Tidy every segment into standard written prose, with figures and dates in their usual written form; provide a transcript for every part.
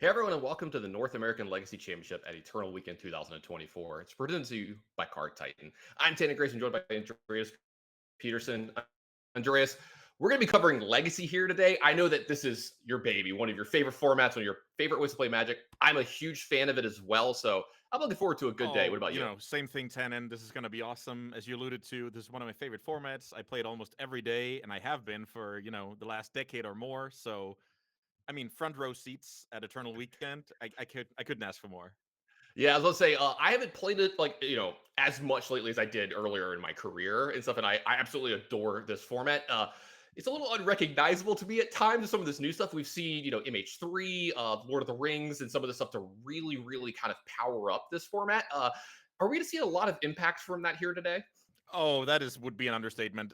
Hey everyone, and welcome to the North American Legacy Championship at Eternal Weekend 2024. It's presented to you by Card Titan. I'm Tanner Grayson, joined by Andreas Peterson. Andreas, we're going to be covering Legacy here today. I know that this is your baby, one of your favorite formats, one of your favorite ways to play Magic. I'm a huge fan of it as well, so I'm looking forward to a good day. What Oh, about you? same thing, Tannen. This is going to be awesome. As you alluded to, this is one of my favorite formats. I play it almost every day, and I have been for, the last decade or more. So, I mean, front row seats at Eternal Weekend. I couldn't ask for more. Yeah, I was gonna say I haven't played it like as much lately as I did earlier in my career and stuff, and I absolutely adore this format. It's a little unrecognizable to me at times. Some of this new stuff we've seen, MH3, Lord of the Rings, and some of the stuff to really kind of power up this format. Are we going to see a lot of impact from that here today? Oh, that is would be an understatement,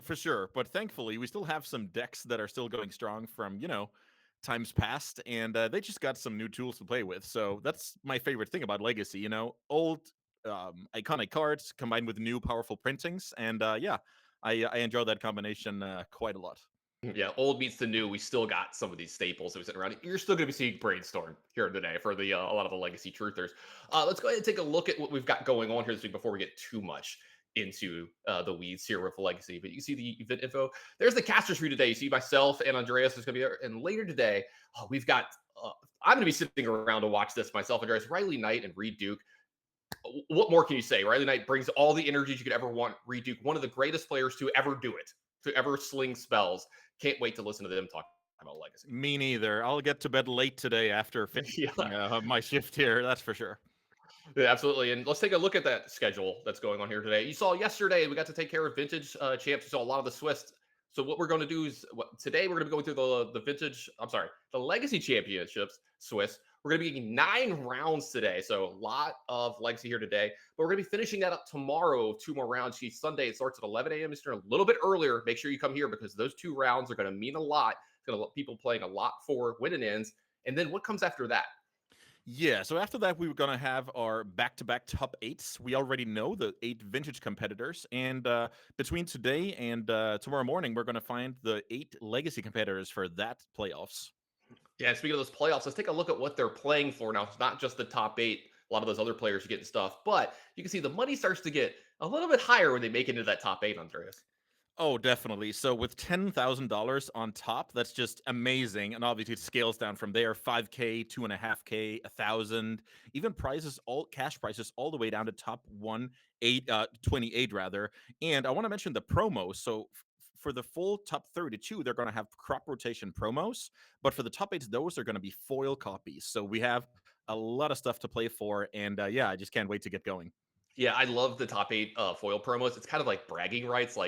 for sure. But thankfully, we still have some decks that are still going strong from times past, and they just got some new tools to play with. So that's my favorite thing about Legacy. Old iconic cards combined with new powerful printings, and yeah, I enjoy that combination quite a lot. Yeah, old meets the new. We still got some of these staples that we sitting around. You're still going to be seeing Brainstorm here today for the a lot of the legacy truthers. Let's go ahead and take a look at what we've got going on here this week before we get too much into the weeds here with the legacy. But you can see the event info. There's the casters for you today. You see myself and Andreas is going to be there. And later today, we've got. I'm going to be sitting around to watch this myself, Andreas, Riley Knight, and Reed Duke. What more can you say? Riley Knight brings all the energies you could ever want. Reed Duke, one of the greatest players to ever do it, to ever sling spells. Can't wait to listen to them talk about Legacy. Me neither. I'll get to bed late today after finishing Yeah, my shift here. That's for sure. yeah, absolutely. And let's take a look at that schedule that's going on here today. You saw yesterday we got to take care of vintage champs. You saw a lot of the Swiss. So what we're going to do is today we're going to be going through the vintage. I'm sorry, the legacy championships Swiss. We're going to be getting 9 rounds today, so a lot of legacy here today. But we're going to be finishing that up tomorrow. 2 more rounds. See, Sunday it starts at 11 a.m. Eastern, a little bit earlier. Make sure you come here because those 2 rounds are going to mean a lot. It's going to let people playing a lot for winning ends. And then what comes after that? Yeah, so after that, we were going to have our back to back top eights. We already know the 8 vintage competitors. And between today and tomorrow morning, we're going to find the 8 legacy competitors for that playoffs. Yeah, speaking of those playoffs, let's take a look at what they're playing for now. It's not just the top eight. A lot of those other players are getting stuff, but you can see the money starts to get a little bit higher when they make it into that top eight, Andreas. Oh, definitely. So with $10,000 on top, that's just amazing. And obviously, it scales down from there: 5K, 2.5K, 1,000, even prizes, all cash prices, all the way down to top 28 rather. And I want to mention the promos. So for the full top 32, they're going to have crop rotation promos, but for the top eights, those are going to be foil copies. So we have a lot of stuff to play for, and yeah, I just can't wait to get going. Yeah, I love the top eight foil promos. It's kind of like bragging rights,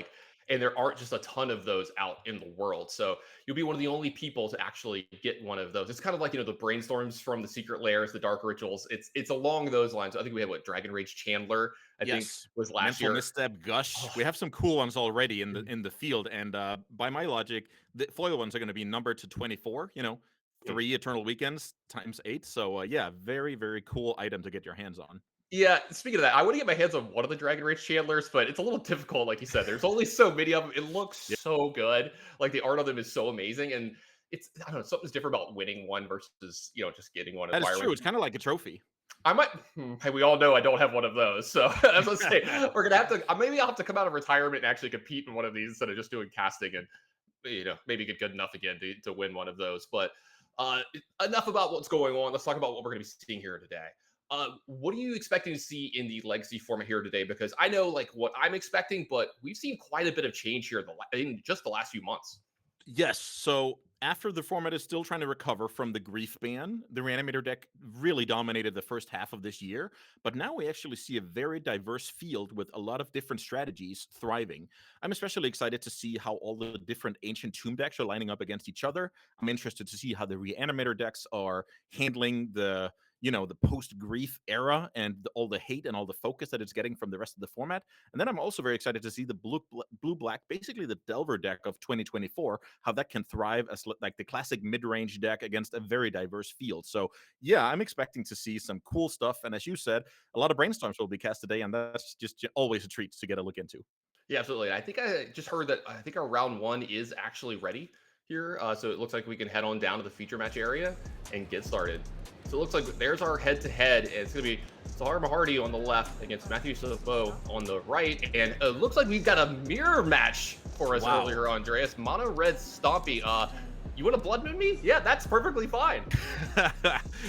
and there aren't just a ton of those out in the world. So you'll be one of the only people to actually get one of those. It's kind of like the brainstorms from the secret layers, the dark rituals. It's along those lines. I think we had what Dragon Rage Chandler, I think Yes. was last Mental year. misstep, gush. Oh, We have some cool ones already in the field, and by my logic, the foil ones are going to be numbered to 24. 3 eternal weekends times 8. So yeah, very very cool item to get your hands on. yeah, speaking of that, I want to get my hands on one of the Dragon Rage Chandlers, but it's a little difficult, like you said. There's only so many of them. It looks Yeah, so good. Like the art of them is so amazing, and I don't know, something's different about winning one versus just getting one. that is Acquiring. true. It's kind of like a trophy. I might. Hey, we all know I don't have one of those, so as I say, we're gonna have to. Maybe I'll have to come out of retirement and actually compete in one of these instead of just doing casting and maybe get good enough again to win one of those. But enough about what's going on. Let's talk about what we're going to be seeing here today. What are you expecting to see in the legacy format here today? Because I know like what I'm expecting, but we've seen quite a bit of change here in just the last few months. Yes. So after the format is still trying to recover from the grief ban, the Reanimator deck really dominated the first half of this year. But now we actually see a very diverse field with a lot of different strategies thriving. I'm especially excited to see how all the different ancient tomb decks are lining up against each other. I'm interested to see how the Reanimator decks are handling the post grief era and all the hate and all the focus that it's getting from the rest of the format. And then I'm also very excited to see the blue black, basically the Delver deck of 2024, how that can thrive as like the classic mid range deck against a very diverse field. So yeah, I'm expecting to see some cool stuff. And as you said, a lot of brainstorms will be cast today, and that's just always a treat to get a look into. Yeah, absolutely. I think I just heard that I think our round one is actually ready here. So it looks like we can head on down to the feature match area and get started. So it looks like there's our head-to-head. And it's going to be Sahar Mahardi on the left against Matthew Sofo on the right. And it looks like we've got a mirror match for us earlier, Andreas. Mono Red Stompy. You want to Blood Moon me? Yeah, that's perfectly fine.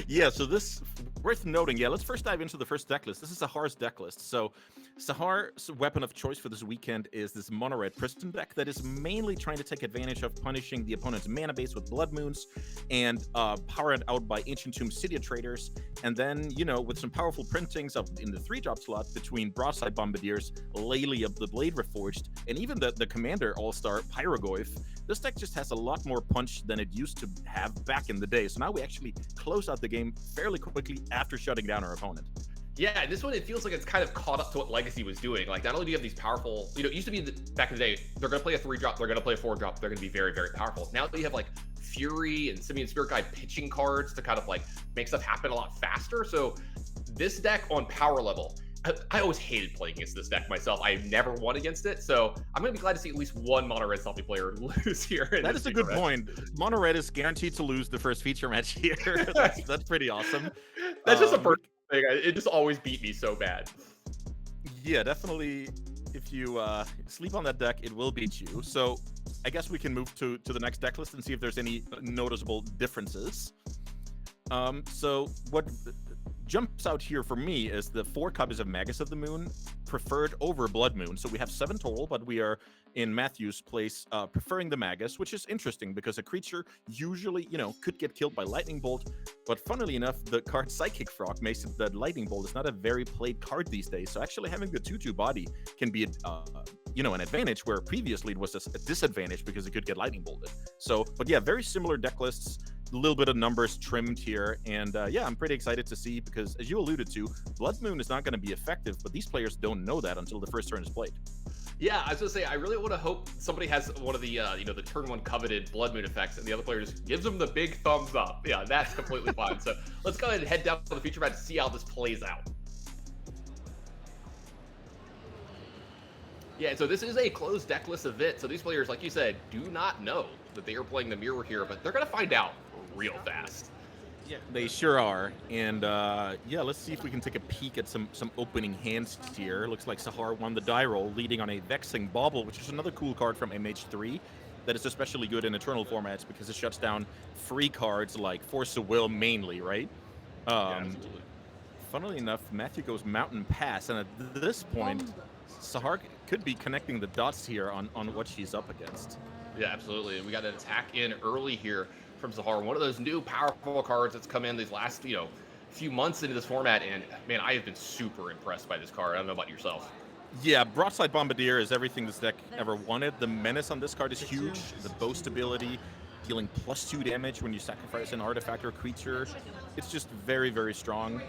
Yeah, so this worth noting. Yeah, let's first dive into the first deck list. This is Sahar's deck list. So Sahar's weapon of choice for this weekend is this mono red Priston deck that is mainly trying to take advantage of punishing the opponent's mana base with Blood Moons and powered out by Ancient Tomb City Traders. And then, you know, with some powerful printings up in the 3-drop slot between Broadside Bombardiers, Laylee of the Blade Reforged, and even the Commander All-Star Pyrogoyf, this deck just has a lot more punch than it used to have back in the day. So now we actually close out the game fairly quickly after shutting down our opponent. Yeah, this one, it feels like it's kind of caught up to what Legacy was doing. Like, not only do you have these powerful, you know, it used to be back in the day, they're going to play a 3-drop, they're going to play a 4-drop, they're going to be very, very powerful. Now that you have, like, Fury and Simian Spirit Guide pitching cards to kind of, like, make stuff happen a lot faster. So, this deck on power level, I always hated playing against this deck myself. I never won against it, so I'm going to be glad to see at least one Mono Red Salty player lose here. That is a good point. Mono Red is guaranteed to lose the first feature match here. That's pretty awesome. That's just a perfect thing. It just always beat me so bad. Yeah, definitely. If you sleep on that deck, it will beat you. So I guess we can move to the next deck list and see if there's any noticeable differences. So what jumps out here for me is the 4 copies of Magus of the Moon preferred over Blood Moon. So we have 7 total, but we are in Matthew's place preferring the Magus, which is interesting because a creature usually, you know, could get killed by Lightning Bolt. But funnily enough, the card Psychic Frog makes it that Lightning Bolt is not a very played card these days. So actually having the 2/2 body can be, you know, an advantage where previously it was a disadvantage because it could get Lightning Bolted. So, but yeah, very similar deck lists. A little bit of numbers trimmed here, and yeah, I'm pretty excited to see because, as you alluded to, Blood Moon is not going to be effective, but these players don't know that until the first turn is played. Yeah, I was gonna say, I really want to hope somebody has one of the, you know, the turn 1 coveted Blood Moon effects, and the other player just gives them the big thumbs up. Yeah, that's completely fine. So let's go ahead and head down to the feature match and see how this plays out. Yeah, so this is a closed deck list event, so these players, like you said, do not know that they are playing the mirror here, but they're gonna find out real fast. Yeah, they sure are. And yeah, let's see if we can take a peek at some opening hands here. Looks like Sahar won the die roll, leading on a Vexing Bauble, which is another cool card from MH3 that is especially good in Eternal formats because it shuts down free cards like Force of Will mainly, right? Yeah, absolutely. Funnily enough, Matthew goes Mountain Pass, and at this point, Sahar could be connecting the dots here on what she's up against. Yeah, absolutely. And we got an attack in early here from Sahar, one of those new powerful cards that's come in these last, you know, few months into this format, and man, I have been super impressed by this card. I don't know about yourself. Yeah, Broadside Bombardier is everything this deck ever wanted. The menace on this card is huge. The boast ability, dealing +2 damage when you sacrifice an artifact or creature. It's just very, very strong.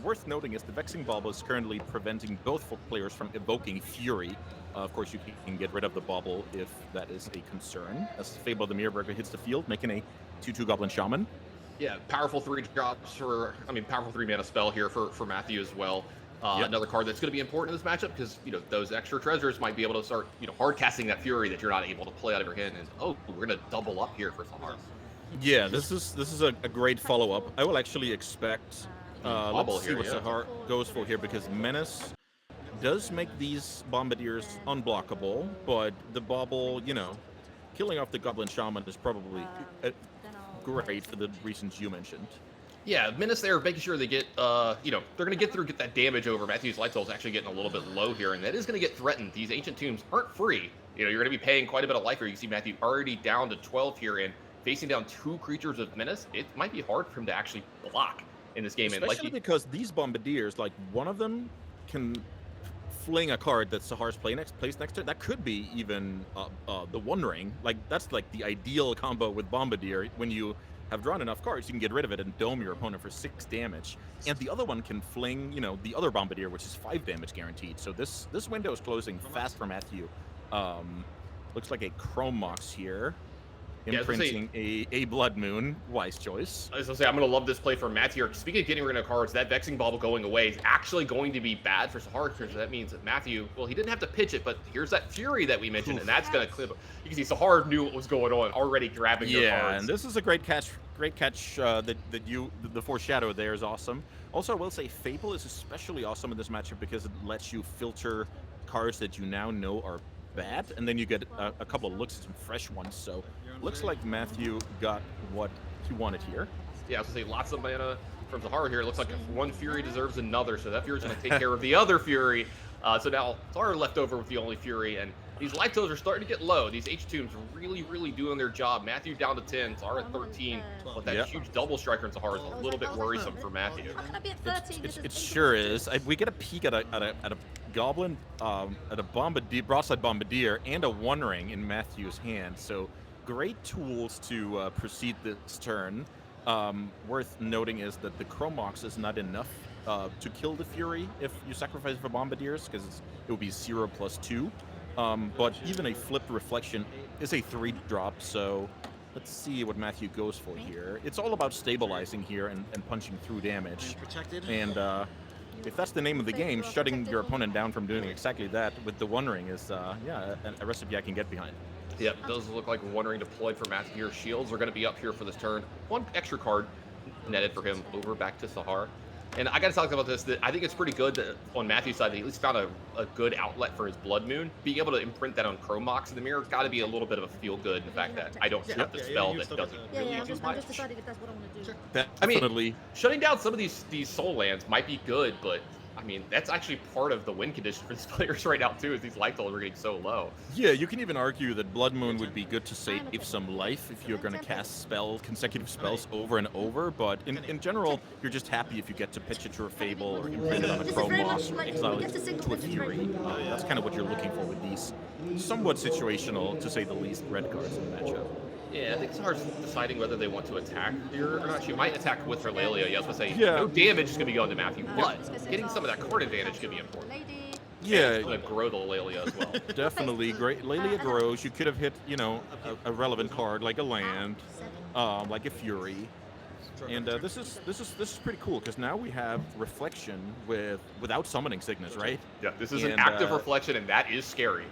Worth noting is the Vexing Bauble is currently preventing both players from evoking Fury. Of course, you can get rid of the Bauble if that is a concern. As Fable the Mirrorburger hits the field, making a 2/2 Goblin Shaman. Yeah, powerful 3 drops for, I mean, powerful 3 mana spell here for Matthew as well. Yep. Another card that's going to be important in this matchup because, you know, those extra treasures might be able to start, you know, hard casting that Fury that you're not able to play out of your hand. And oh, we're going to double up here for Sahar. Yeah, this is a great follow-up. I will actually expect, let's see what Sahar goes for here, because Menace does make these Bombardiers unblockable, but the Bauble, you know, killing off the Goblin Shaman is probably great for the reasons you mentioned. Yeah, Menace there, making sure they get, you know, they're going to get that damage over. Matthew's Light Soul is actually getting a little bit low here, and that is going to get threatened. These Ancient Tombs aren't free. You know, you're going to be paying quite a bit of life here. You can see Matthew already down to 12 here, and facing down 2 creatures with Menace, it might be hard for him to actually block in this game. Especially because these Bombardiers, like, one of them can fling a card that Sahar's placed next to it. That could be even the One Ring. Like, that's like the ideal combo with Bombardier. When you have drawn enough cards, you can get rid of it and dome your opponent for 6 damage. And the other one can fling, you know, the other Bombardier, which is 5 damage guaranteed. So this window is closing fast for Matthew. Looks like a Chrome Mox here. Yeah, I was gonna say, imprinting a Blood Moon. Wise choice. I was gonna say, I'm gonna love this play from Matthew here. Speaking of getting rid of cards, that Vexing Bauble going away is actually going to be bad for Sahara, because that means that Matthew, well, he didn't have to pitch it, but here's that Fury that we mentioned, and that's gonna clip. You can see Sahara knew what was going on, already grabbing their Yeah, cards. and this is a great catch. Great catch. The foreshadow there is awesome. Also, I will say Fable is especially awesome in this matchup because it lets you filter cards that you now know are bad, and then you get a couple of looks at some fresh ones. So looks like Matthew got what he wanted here. Yeah, I was gonna say, lots of mana from Sahara here. It looks like one Fury deserves another, so that Fury's gonna take care of the other Fury. So now Sahara left over with the only Fury, and these life totals are starting to get low. These H-Tombs really, really doing their job. Matthew down to 10, Sahara at 13, but that huge double striker in Sahara is a little bit worrisome for Matthew. How can I be at 13? It sure is. We get a peek at a Goblin, at a Broadside Bombardier, and a One Ring in Matthew's hand. So great tools to proceed this turn. Worth noting is that the Chromox is not enough to kill the Fury if you sacrifice for Bombardiers, because it would be 0+2. But even a flipped Reflection is a 3-drop, so let's see what Matthew goes for here. It's all about stabilizing here and punching through damage. And if that's the name of the game, shutting your opponent down from doing exactly that with the One Ring is, yeah, a recipe I can get behind. Yep, does look like One Ring deployed for Matthew here. Shields are going to be up here for this turn. One extra card netted for him over back to Sahara. And I got to talk about this, that I think it's pretty good that on Matthew's side, that he at least found a good outlet for his Blood Moon. Being able to imprint that on Chromox in the mirror got to be a little bit of a feel-good in the fact that I don't have the spell that doesn't really do I'm much. just deciding if that's what I want to do. Definitely. I mean, shutting down some of these soul lands might be good, but I mean, that's actually part of the win condition for these players right now, too, is these life totals are getting so low. Yeah, you can even argue that Blood Moon would be good to save some life if you're going to cast consecutive spells over and over, but in general, you're just happy if you get to pitch it to a Fable or imprint it on a Chromos or exile it to a Fury. That's kind of what you're looking for with these somewhat situational, to say the least, red cards in the matchup. Yeah, I think it's hard deciding whether they want to attack here or not. She might attack with her Lelia. Yes, but say no damage is going to be going to Matthew, but getting some of that card advantage could be important. Yeah, it's going to grow the Lelia as well. Definitely. Great. Lelia grows. You could have hit, you know, a relevant card like a land, like a Fury. And this is pretty cool because now we have Reflection without summoning Cygnus, right? Yeah, this is an active Reflection, and that is scary.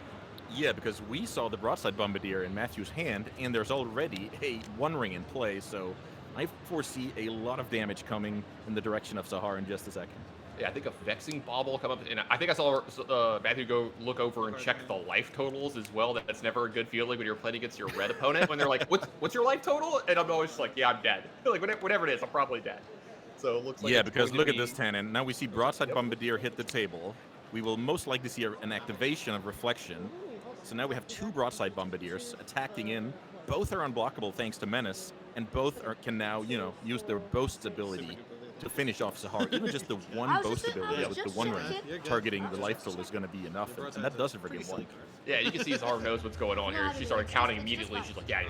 Yeah, because we saw the Broadside Bombardier in Matthew's hand, and there's already a One Ring in play, so I foresee a lot of damage coming in the direction of Sahara in just a second. Yeah, I think a Vexing Bauble come up, and I think I saw Matthew go look over and check the life totals as well. That's never a good feeling when you're playing against your red opponent, when they're like, what's your life total? And I'm always just like, yeah, I'm dead. Like, whatever it is, I'm probably dead. So it looks like yeah, because look at this, Tannen. Now we see Broadside Bombardier hit the table. We will most likely see an activation of Reflection. So now we have two Broadside Bombardiers attacking in. Both are unblockable thanks to Menace, and both can now, you know, use their boast ability to finish off Sahara. Even just the one boast ability with the One Ring targeting the life total is going to be enough, and that does it for game one. Yeah, you can see Sahara knows what's going on here. She started counting immediately. She's like, yeah,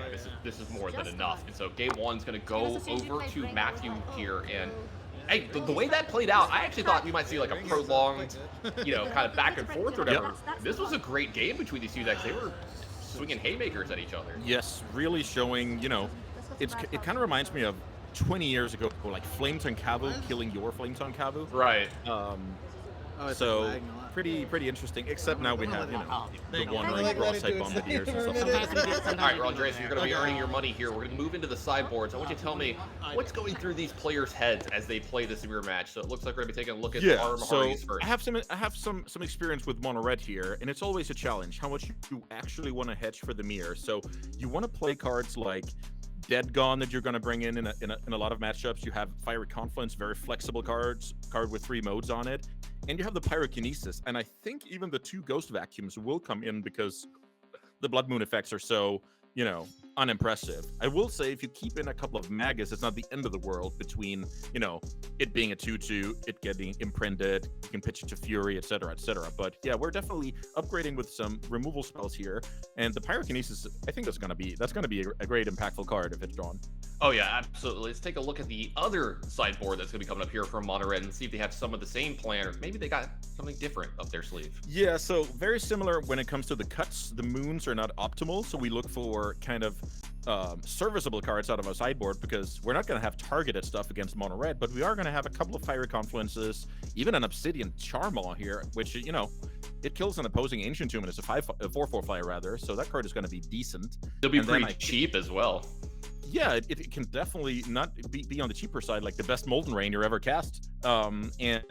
this is more than enough. And so game one's going to go over to Matthew here, and hey, the way that played out, I actually thought we might see like a prolonged, you know, kind of back and forth or whatever. This was a great game between these two decks. They were swinging haymakers at each other. Yes, really showing, you know, it kind of reminds me of 20 years ago, like Flametongue Kavu killing your Flametongue Kavu. Right. So pretty interesting. Except now we have, you know, the One Ring Broadside Bombardiers and stuff like that. All right, Andres, you're going to be earning your money here. We're going to move into the sideboards. I want you to tell me what's going through these players' heads as they play this mirror match. So it looks like we're going to be taking a look at our Mahari's first. I have some experience with mono red here, and it's always a challenge how much you actually want to hedge for the mirror. So you want to play cards like Dead Gone that you're going to bring in a lot of matchups. You have Fiery Confluence, very flexible card with 3 modes on it. And you have the Pyrokinesis, and I think even the 2 Ghost Vacuums will come in because the Blood Moon effects are so, you know, unimpressive. I will say if you keep in a couple of Magus, it's not the end of the world between, you know, it being a 2/2, it getting imprinted, you can pitch it to Fury, etc., etc. But yeah, we're definitely upgrading with some removal spells here, and the Pyrokinesis, I think that's gonna be a great impactful card if it's drawn. Oh yeah, absolutely. Let's take a look at the other sideboard that's going to be coming up here from Mono Red and see if they have some of the same plan, or maybe they got something different up their sleeve. Yeah, so very similar when it comes to the cuts. The moons are not optimal, so we look for kind of serviceable cards out of our sideboard because we're not going to have targeted stuff against mono red, but we are going to have a couple of fiery confluences, even an obsidian charmaw here, which it kills an opposing ancient tomb and it's a 4/4 flyer rather, so that card is going to be decent. It'll be And then pretty cheap as well. Yeah, it can definitely not be on the cheaper side, like the best Molten Rain you're ever cast. And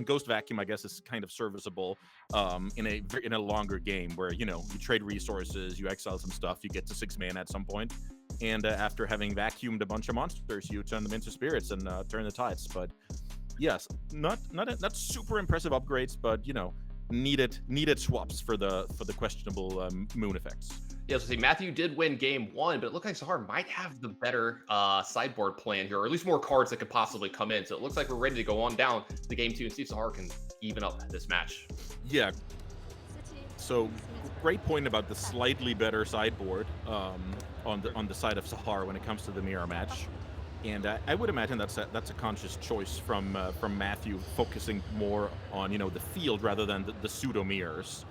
Ghost Vacuum, I guess, is kind of serviceable in a longer game where you trade resources, you exile some stuff, you get to 6 mana at some point, and after having vacuumed a bunch of monsters, you turn them into spirits and turn the tides. But yes, not super impressive upgrades, but needed swaps for the questionable moon effects. Yeah, so see, Matthew did win game 1, but it looked like Sahar might have the better sideboard plan here, or at least more cards that could possibly come in. So it looks like we're ready to go on down to game 2 and see if Sahar can even up this match. Yeah. So great point about the slightly better sideboard on the side of Sahar when it comes to the mirror match. And I would imagine that's a conscious choice from Matthew, focusing more on the field rather than the pseudo mirrors.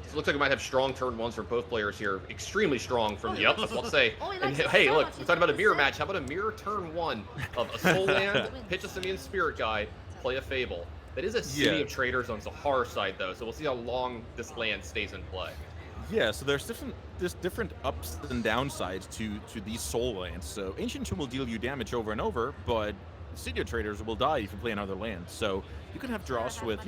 So it looks like we might have strong turn ones for both players here. Extremely strong from the up, let's say. Oh, he And likes it hey, so look, much, we're he's talking about a like mirror this. match. How about a mirror turn 1 of a soul land, pitch a Simian Spirit Guide, play a Fable. That is a City Yeah. of Traders on Zahar's side, though, so we'll see how long this land stays in play. Yeah, so there's different ups and downsides to these soul lands. So Ancient Tomb will deal you damage over and over, but City of Traders will die if you play another land. So you can have draws with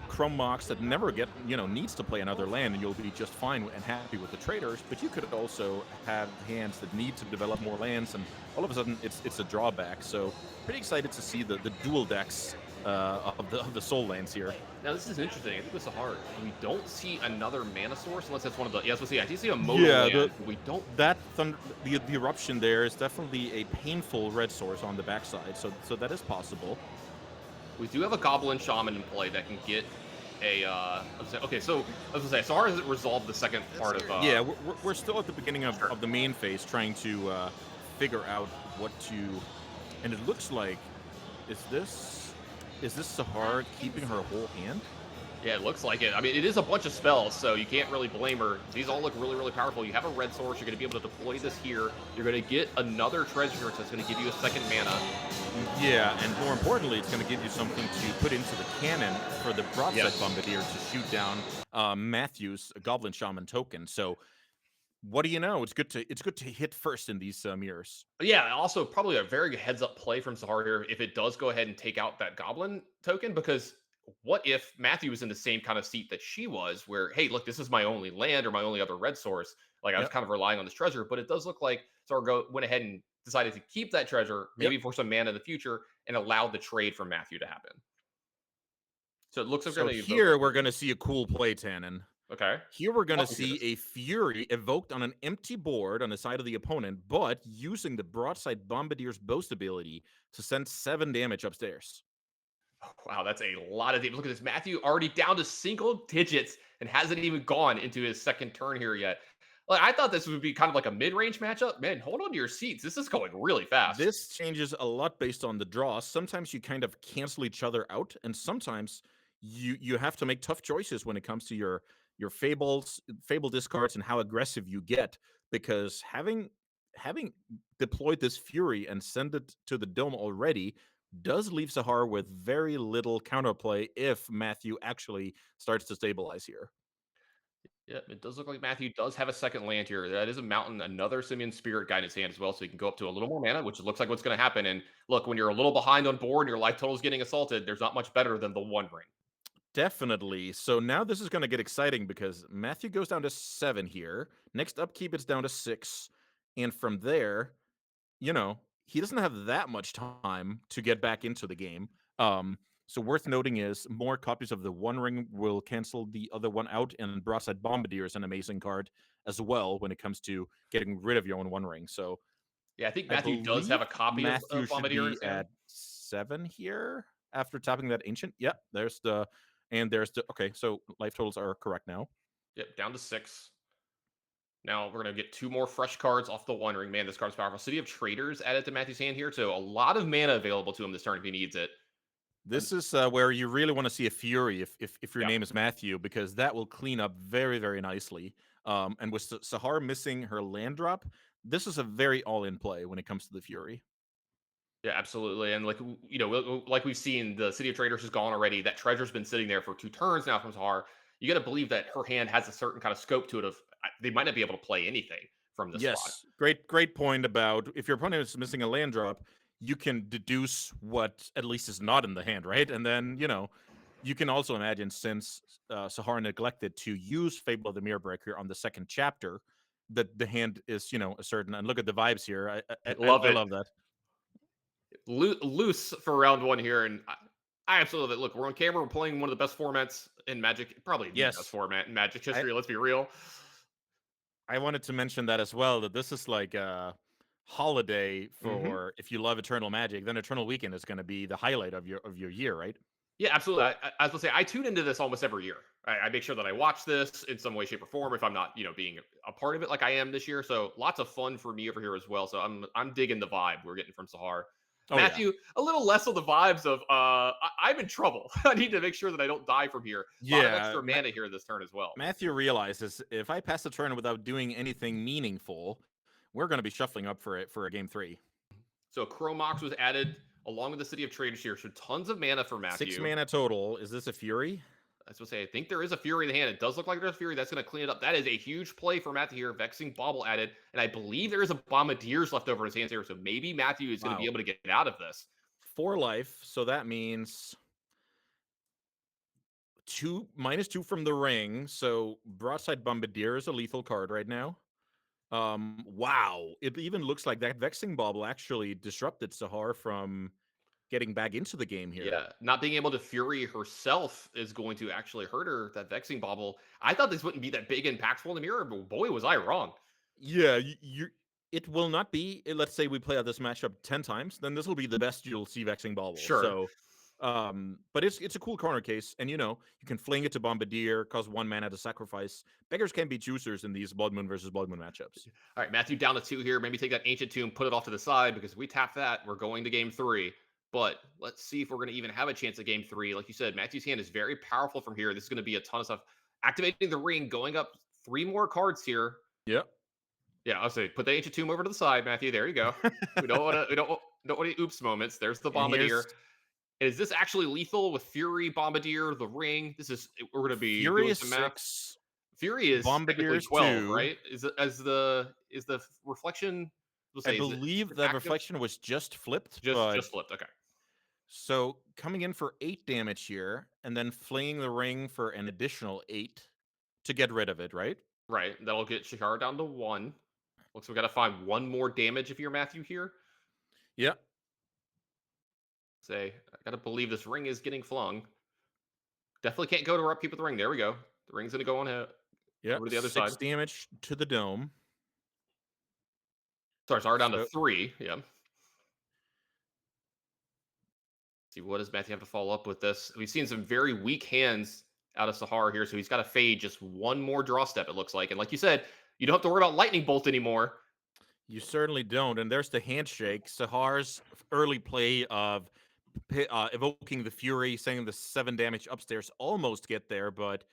Chrome Mox that never needs to play another land, and you'll be just fine and happy with the traders. But you could also have hands that need to develop more lands, and all of a sudden it's a drawback. So pretty excited to see the dual decks of the soul lands here. Now, this is interesting. I think with Sahar, we don't see another mana source unless that's one of the. Yes, we'll see. I do see a mono land. We don't. That the eruption there is definitely a painful red source on the backside. So that is possible. We do have a Goblin Shaman in play that can get a. Okay, so I was gonna say, Sahar hasn't resolved the second part of. Yeah, we're still at the beginning of the main phase, trying to figure out what to. And it looks like, is this Sahar keeping her whole hand? Yeah, it looks like it. I mean, it is a bunch of spells, so you can't really blame her. These all look really, really powerful. You have a red source. You're going to be able to deploy this here. You're going to get another treasure chest that's going to give you a second mana. Yeah, and more importantly, it's going to give you something to put into the cannon for the broadside bombardier to shoot down Matthew's Goblin Shaman token. So what do you know? It's good to hit first in these mirrors. Yeah, also probably a very good heads-up play from Sahar here if it does go ahead and take out that Goblin token, because what if Matthew was in the same kind of seat that she was, where, hey, look, this is my only land or my only other red source. Like, I was kind of relying on this treasure, but it does look like Sahar went ahead and decided to keep that treasure, maybe for some mana in the future, and allowed the trade from Matthew to happen. So it looks like So here we're going to see a cool play, Tannen. Okay. Here we're going to see a Fury evoked on an empty board on the side of the opponent, but using the Broadside Bombardier's Boast ability to send 7 damage upstairs. Wow, that's a lot of damage. Look at this. Matthew already down to single digits and hasn't even gone into his second turn here yet. Like, I thought this would be kind of like a mid-range matchup. Man, hold on to your seats. This is going really fast. This changes a lot based on the draws. Sometimes you kind of cancel each other out, and sometimes you have to make tough choices when it comes to your fable discards and how aggressive you get, because having deployed this Fury and send it to the dome already does leave Sahar with very little counterplay if Matthew actually starts to stabilize here. Yeah, it does look like Matthew does have a second land here. That is a mountain, another Simian Spirit Guide in his hand as well, so he can go up to a little more mana, which looks like what's going to happen. And look, when you're a little behind on board and your life total is getting assaulted, there's not much better than the One Ring. Definitely. So now this is going to get exciting because Matthew goes down to 7 here. Next upkeep, it's down to 6. And from there, he doesn't have that much time to get back into the game. So worth noting is more copies of the One Ring will cancel the other one out, and Broadside Bombardier is an amazing card as well when it comes to getting rid of your own One Ring. So yeah, I think Matthew does have a copy Matthew of Bombardier should be at 7 here after tapping that Ancient. Yep, there's the okay, so life totals are correct now. Yep, down to 6. Now we're going to get 2 more fresh cards off the One Ring. Man, this card's powerful. City of Traders added to Matthew's hand here, so a lot of mana available to him this turn if he needs it. This is where you really want to see a Fury if your name is Matthew, because that will clean up very, very nicely. And with Sahar missing her land drop, this is a very all-in play when it comes to the Fury. Yeah, absolutely. And like we've seen, the City of Traders has gone already. That treasure's been sitting there for 2 turns now from Zahar. You got to believe that her hand has a certain kind of scope to it. They might not be able to play anything from this spot. Yes, great point about if your opponent is missing a land drop, you can deduce what at least is not in the hand, right? And then, you can also imagine since Sahara neglected to use Fable of the Mirror Breaker on the second chapter, that the hand is, a certain. And look at the vibes here. Love I it. love that. Loose for round one here, and I absolutely love it. Look, we're on camera. We're playing one of the best formats in Magic, probably the best Yes, format in Magic I history. Let's be real. I wanted to mention that as well. That this is like a holiday Hmm. for if you love Eternal Magic, then Eternal Weekend is going to be the highlight of your year, right? Yeah, absolutely. I was gonna say I tune into this almost every year. I make sure that I watch this in some way, shape, or form if I'm not, being a part of it like I am this year. So lots of fun for me over here as well. So I'm digging the vibe we're getting from Sahar. Oh yeah. Matthew, a little less of the vibes of I'm in trouble. I need to make sure that I don't die from here. A lot of Yeah, extra mana here this turn as well. Matthew realizes if I pass the turn without doing anything meaningful, we're going to be shuffling up for it for a game 3. So Chromox was added along with the City of Traders here. So tons of mana for 6 Matthew. mana total. Is this a Fury? I was going to say, I think there is a Fury in the hand. It does look like there's a Fury. That's going to clean it up. That is a huge play for Matthew here. Vexing Bauble added. And I believe there is a Bombardiers left over in his hands here. So maybe Matthew is going to be Wow. able to get out of this. 4 life, so that means -2 from the ring. So Broadside Bombardier is a lethal card right now. Wow. It even looks like that Vexing Bauble actually disrupted Sahar from getting back into the game here. Yeah. Not being able to Fury herself is going to actually hurt her. That Vexing Bauble. I thought this wouldn't be that big impactful in the mirror, but boy, was I wrong. Yeah, it will not be. Let's say we play out this matchup 10 times, then this will be the best you'll see Vexing Bauble. Sure. So, but it's a cool corner case, and you can fling it to Bombardier, cause 1 mana to sacrifice. Beggars can be choosers in these Blood Moon versus Blood Moon matchups. All right, Matthew down to 2 here. Maybe take that Ancient Tomb, put it off to the side because if we tap that, we're going to game 3. But let's see if we're going to even have a chance at game 3. Like you said, Matthew's hand is very powerful from here. This is going to be a ton of stuff. Activating the ring, going up 3 more cards here. Yep. Yeah, I'll say put the Ancient Tomb over to the side, Matthew. There you go. We don't want to. We don't want any oops moments. There's the And Bombardier. Is this actually lethal with Fury, Bombardier, the ring? We're going to be Fury doing is some math. 6. Fury is Bombardier technically is 12, 2. right? Is the reflection? We'll I say, is it believe that active? reflection was just flipped, Just but just flipped. Okay. so coming in for 8 damage here, and then flinging the ring for an additional 8 to get rid of it, right? Right. That'll get Shikara down to 1. Looks like we got to find 1 more damage if you're Matthew here. Yeah. Say, I got to believe this ring is getting flung. Definitely can't go to upkeep with the ring. There we go. The ring's going to go on over Yeah, to the other 6 side. damage to the dome. Sorry, Zara down to So 3. Yeah. See, what does Matthew have to follow up with this? We've seen some very weak hands out of Sahara here, so he's got to fade just 1 more draw step, it looks like. And like you said, you don't have to worry about Lightning Bolt anymore. you certainly don't. And there's the handshake. Sahar's early play of evoking the Fury, sending the 7 damage upstairs, almost get there, but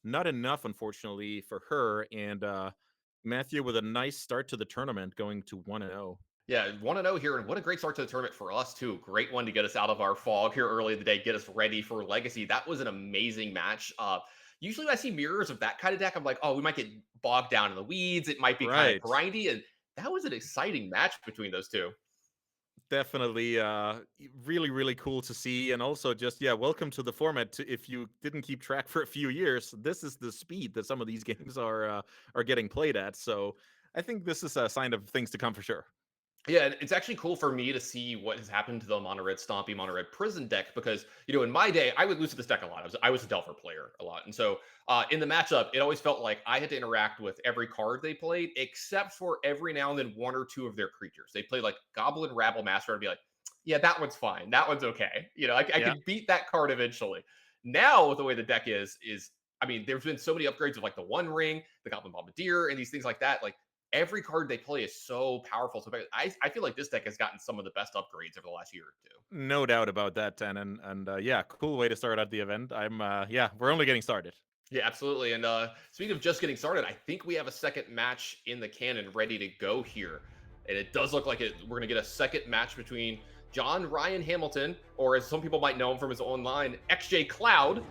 not enough, unfortunately, for her. And Matthew with a nice start to the tournament, going to 1-0. Yeah, 1-0 here, and what a great start to the tournament for us, too. Great one to get us out of our fog here early in the day, get us ready for Legacy. That was an amazing match. Usually when I see mirrors of that kind of deck, I'm like, oh, we might get bogged down in the weeds. It might be kind of Right. grindy, and that was an exciting match between those two. Definitely really, really cool to see. And also just, welcome to the format. If you didn't keep track for a few years, this is the speed that some of these games are getting played at. So I think this is a sign of things to come for sure. Yeah, and it's actually cool for me to see what has happened to the Mono Red Stompy, Mono Red Prison deck because, in my day, I would lose to this deck a lot. I was a Delver player a lot. And so in the matchup, it always felt like I had to interact with every card they played, except for every now and then 1 or 2 of their creatures. They played like Goblin Rabble Master and be like, yeah, that one's fine. That one's okay. I Yeah. could beat that card eventually. Now, with the way the deck is, I mean, there's been so many upgrades of like the One Ring, the Goblin Bombardier, and these things like that. Like, every card they play is so powerful. So I feel like this deck has gotten some of the best upgrades over the last year or 2. No doubt about that, Tan. And cool way to start out the event. We're only getting started. Yeah, absolutely. And speaking of just getting started, I think we have a second match in the cannon ready to go here. And it does look like we're going to get a second match between John Ryan Hamilton, or as some people might know him from his online, XJ Cloud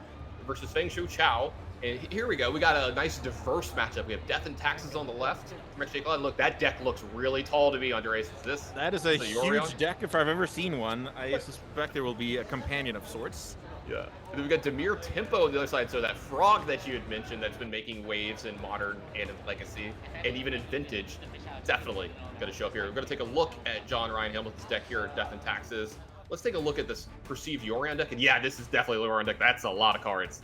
versus Feng Shu Chao. And here we go. We got a nice diverse matchup. We have Death and Taxes on the left from XJ Cloud. Look, that deck looks really tall to me, Andres. That is a Yorion? huge deck if I've ever seen one. I suspect there will be a companion of sorts. Yeah. And then we got Demir Tempo on the other side. So that frog that you had mentioned that's been making waves in Modern and in Legacy and even in Vintage, definitely going to show up here. We're going to take a look at John Ryan Hamilton's deck here at Death and Taxes. Let's take a look at this perceived Yorion deck. And yeah, this is definitely a Yorion deck. That's a lot of cards.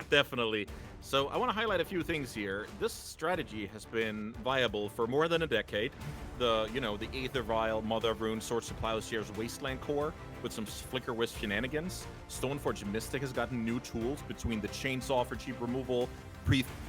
Definitely. So I want to highlight a few things here. This strategy has been viable for more than a decade. The Aether Vial, Mother of Runes, Swords to Plowshares, Wasteland core with some Flicker Wisp shenanigans. Stoneforge Mystic has gotten new tools between the Chainsaw for cheap removal,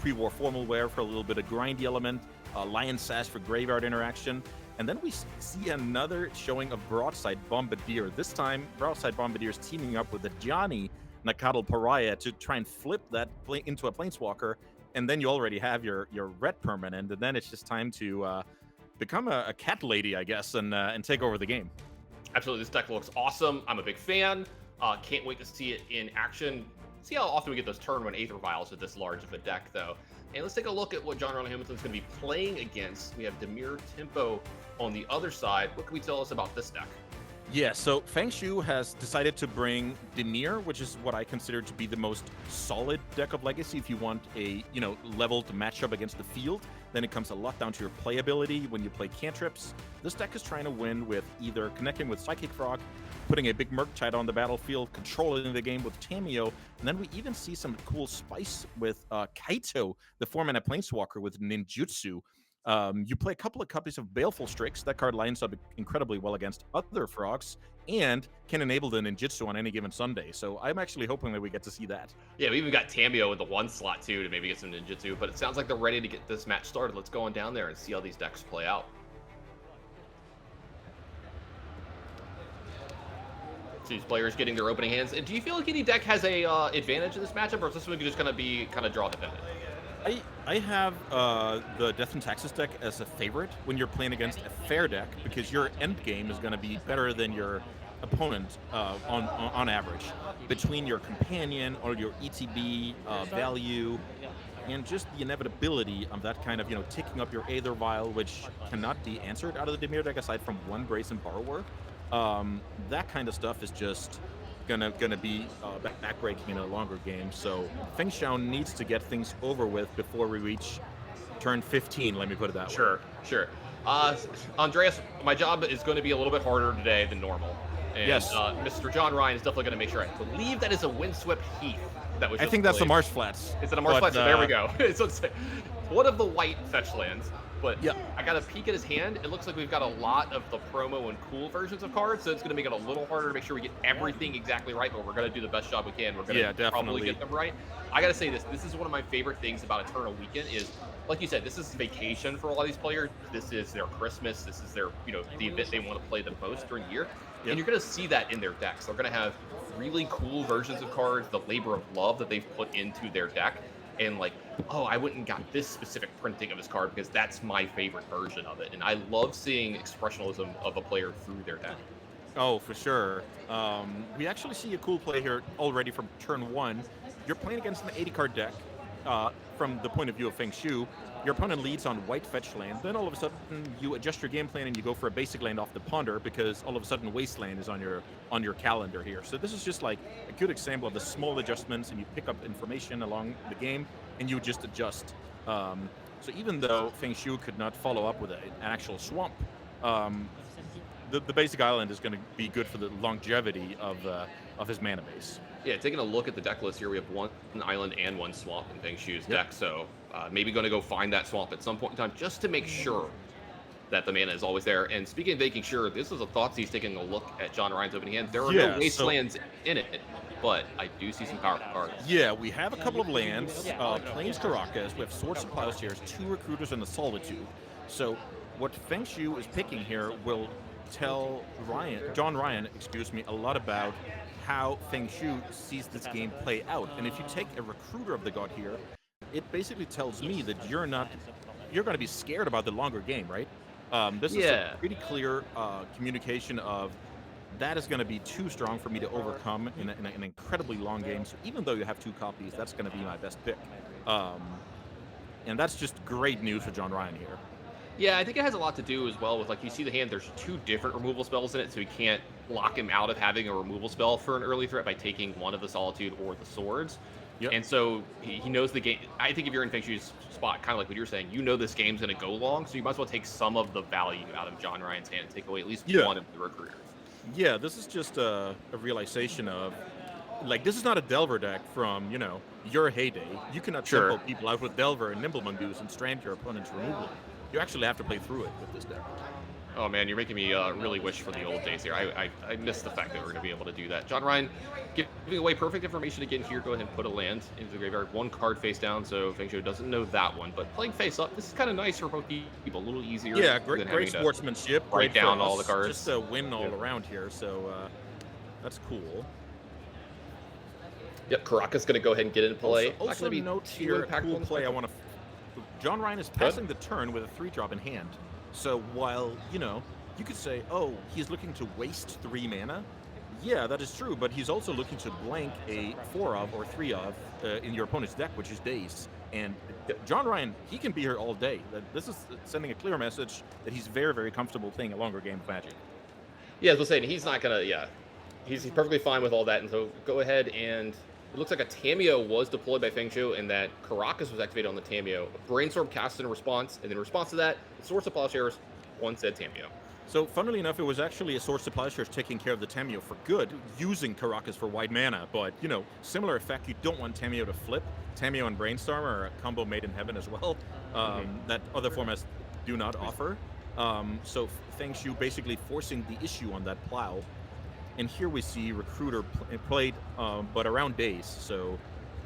pre-war Formal Wear for a little bit of grindy element, Lion Sash for graveyard interaction. And then we see another showing of Broadside Bombardier. This time, Broadside Bombardier is teaming up with the Johnny Nakadal Pariah to try and flip that into a Planeswalker, and then you already have your red permanent, and then it's just time to become a cat lady, I guess, and take over the game. Absolutely, this deck looks awesome. I'm a big fan. Can't wait to see it in action. See how often we get those turn 1 Aether Vials with this large of a deck, though. And let's take a look at what John Ryan Hamilton's going to be playing against. We have Demir Tempo on the other side. What can we tell us about this deck? Yeah, so Feng Shu has decided to bring Demir, which is what I consider to be the most solid deck of Legacy. If you want a, leveled matchup against the field, then it comes a lot down to your playability when you play cantrips. This deck is trying to win with either connecting with Psychic Frog, putting a big Murktide on the battlefield, controlling the game with Tameo, and then we even see some cool spice with Kaito, the 4-mana Planeswalker with Ninjutsu. You play a couple of copies of Baleful Strix. That card lines up incredibly well against other frogs and can enable the ninjutsu on any given Sunday. So I'm actually hoping that we get to see that. Yeah, we even got Tameo in the 1 slot too to maybe get some ninjutsu, but it sounds like they're ready to get this match started. Let's go on down there and see how these decks play out. So these players getting their opening hands. And do you feel like any deck has a advantage in this matchup, or is this one just going to be kind of draw dependent? I have the Death and Taxes deck as a favorite when you're playing against a fair deck, because your end game is going to be better than your opponent on average. Between your companion or your ETB value and just the inevitability of that kind of, taking up your Aether Vial, which cannot be answered out of the Demir deck aside from one Brazen Borrower. That kind of stuff is just gonna be backbreaking in a longer game. So Feng Shu needs to get things over with before we reach turn 15. Let me put it that way. Sure. Andreas, my job is going to be a little bit harder today than normal. And, yes. Mr. John Ryan is definitely going to make sure. I believe that is a Windswept Heath. I think that's the Marsh Flats. Is it a Marsh Flats? So there we go. So it's one of the white fetch lands. But yeah, I got a peek at his hand. It looks like we've got a lot of the promo and cool versions of cards, so it's going to make it a little harder to make sure we get everything exactly right, but we're going to do the best job we can. We're going to probably get them right. I got to say this is one of my favorite things about Eternal Weekend is, like you said, this is vacation for a lot of these players. This is their Christmas. This is their, the event they want to play the most during the year. Yep. And you're going to see that in their decks. They're going to have really cool versions of cards, the labor of love that they've put into their deck. And like, oh, I went and got this specific printing of his card because that's my favorite version of it. And I love seeing expressionalism of a player through their deck. Oh, for sure. We actually see a cool play here already from turn 1. You're playing against an 80-card deck. From the point of view of Feng Shu, your opponent leads on white fetch land. Then all of a sudden, you adjust your game plan and you go for a basic land off the ponder because all of a sudden Wasteland is on your calendar here. So this is just like a good example of the small adjustments, and you pick up information along the game and you just adjust. So even though Feng Shu could not follow up with an actual swamp, the basic island is going to be good for the longevity of his mana base. Yeah, taking a look at the deck list here, we have 1 island and 1 swamp in Feng Shu's deck, so maybe going to go find that swamp at some point in time just to make sure that the mana is always there. And speaking of making sure, this is a Thoughtseize taking a look at John Ryan's opening hand. There are no wastelands in it, but I do see some powerful cards. Yeah, we have a couple of lands, Plains Caracas, we have Swords to Plowshares, 2 Recruiters, and the Solitude. So what Feng Shu is picking here will tell John Ryan, a lot about how Feng Shu sees this game play out. And if you take a Recruiter of the God here, it basically tells me that you're going to be scared about the longer game, right? This is a Yeah. pretty clear communication of that is going to be too strong for me to overcome in an incredibly long game. So even though you have 2 copies, that's going to be my best pick. And that's just great news for John Ryan here. Yeah, I think it has a lot to do as well with, like, you see the hand, there's 2 different removal spells in it, so you can't lock him out of having a removal spell for an early threat by taking one of the Solitude or the Swords. Yep. And so he knows the game. I think if you're in Feng Shu's spot, kind of like what you're saying, you know this game's going to go long, so you might as well take some of the value out of John Ryan's hand and take away at least one of the Recruiters. Yeah, this is just a realization of, like, this is not a Delver deck from, your heyday. You cannot tempo people out with Delver and Nimble Mongoose and strand your opponent's removal. You actually have to play through it with this deck. Oh man, you're making me really wish for the old days here. I miss the fact that we're going to be able to do that. John Ryan giving away perfect information again here. Go ahead and put a land into the graveyard. 1 card face down, so Feng Shui doesn't know that one. But playing face up, this is kind of nice for both people. A little easier. Yeah, great sportsmanship. Write down all the cards. Just a win all around here, so that's cool. Yep, Karaka's going to go ahead and get into play. Also note here a cool play I want to... John Ryan is passing the turn with a 3-drop in hand. So while, you could say, oh, he's looking to waste 3 mana. Yeah, that is true, but he's also looking to blank a 4 of or 3 of in your opponent's deck, which is Daze. And John Ryan, he can be here all day. This is sending a clear message that he's very, very comfortable playing a longer game of Magic. Yeah, as I was saying, he's not going to, he's perfectly fine with all that. And so go ahead and... It looks like a Tamiyo was deployed by Feng Shu, and that Karakas was activated on the Tamiyo. Brainstorm cast in response, and in response to that, the Source of Plowshares, one said Tamiyo. So, funnily enough, it was actually a Source of Plowshares taking care of the Tamiyo for good, using Karakas for white mana. But, similar effect, you don't want Tamiyo to flip. Tamiyo and Brainstorm are a combo made in heaven as well, that other formats do not offer. So, Feng Shu basically forcing the issue on that plow. And here we see Recruiter played, but around Daze. So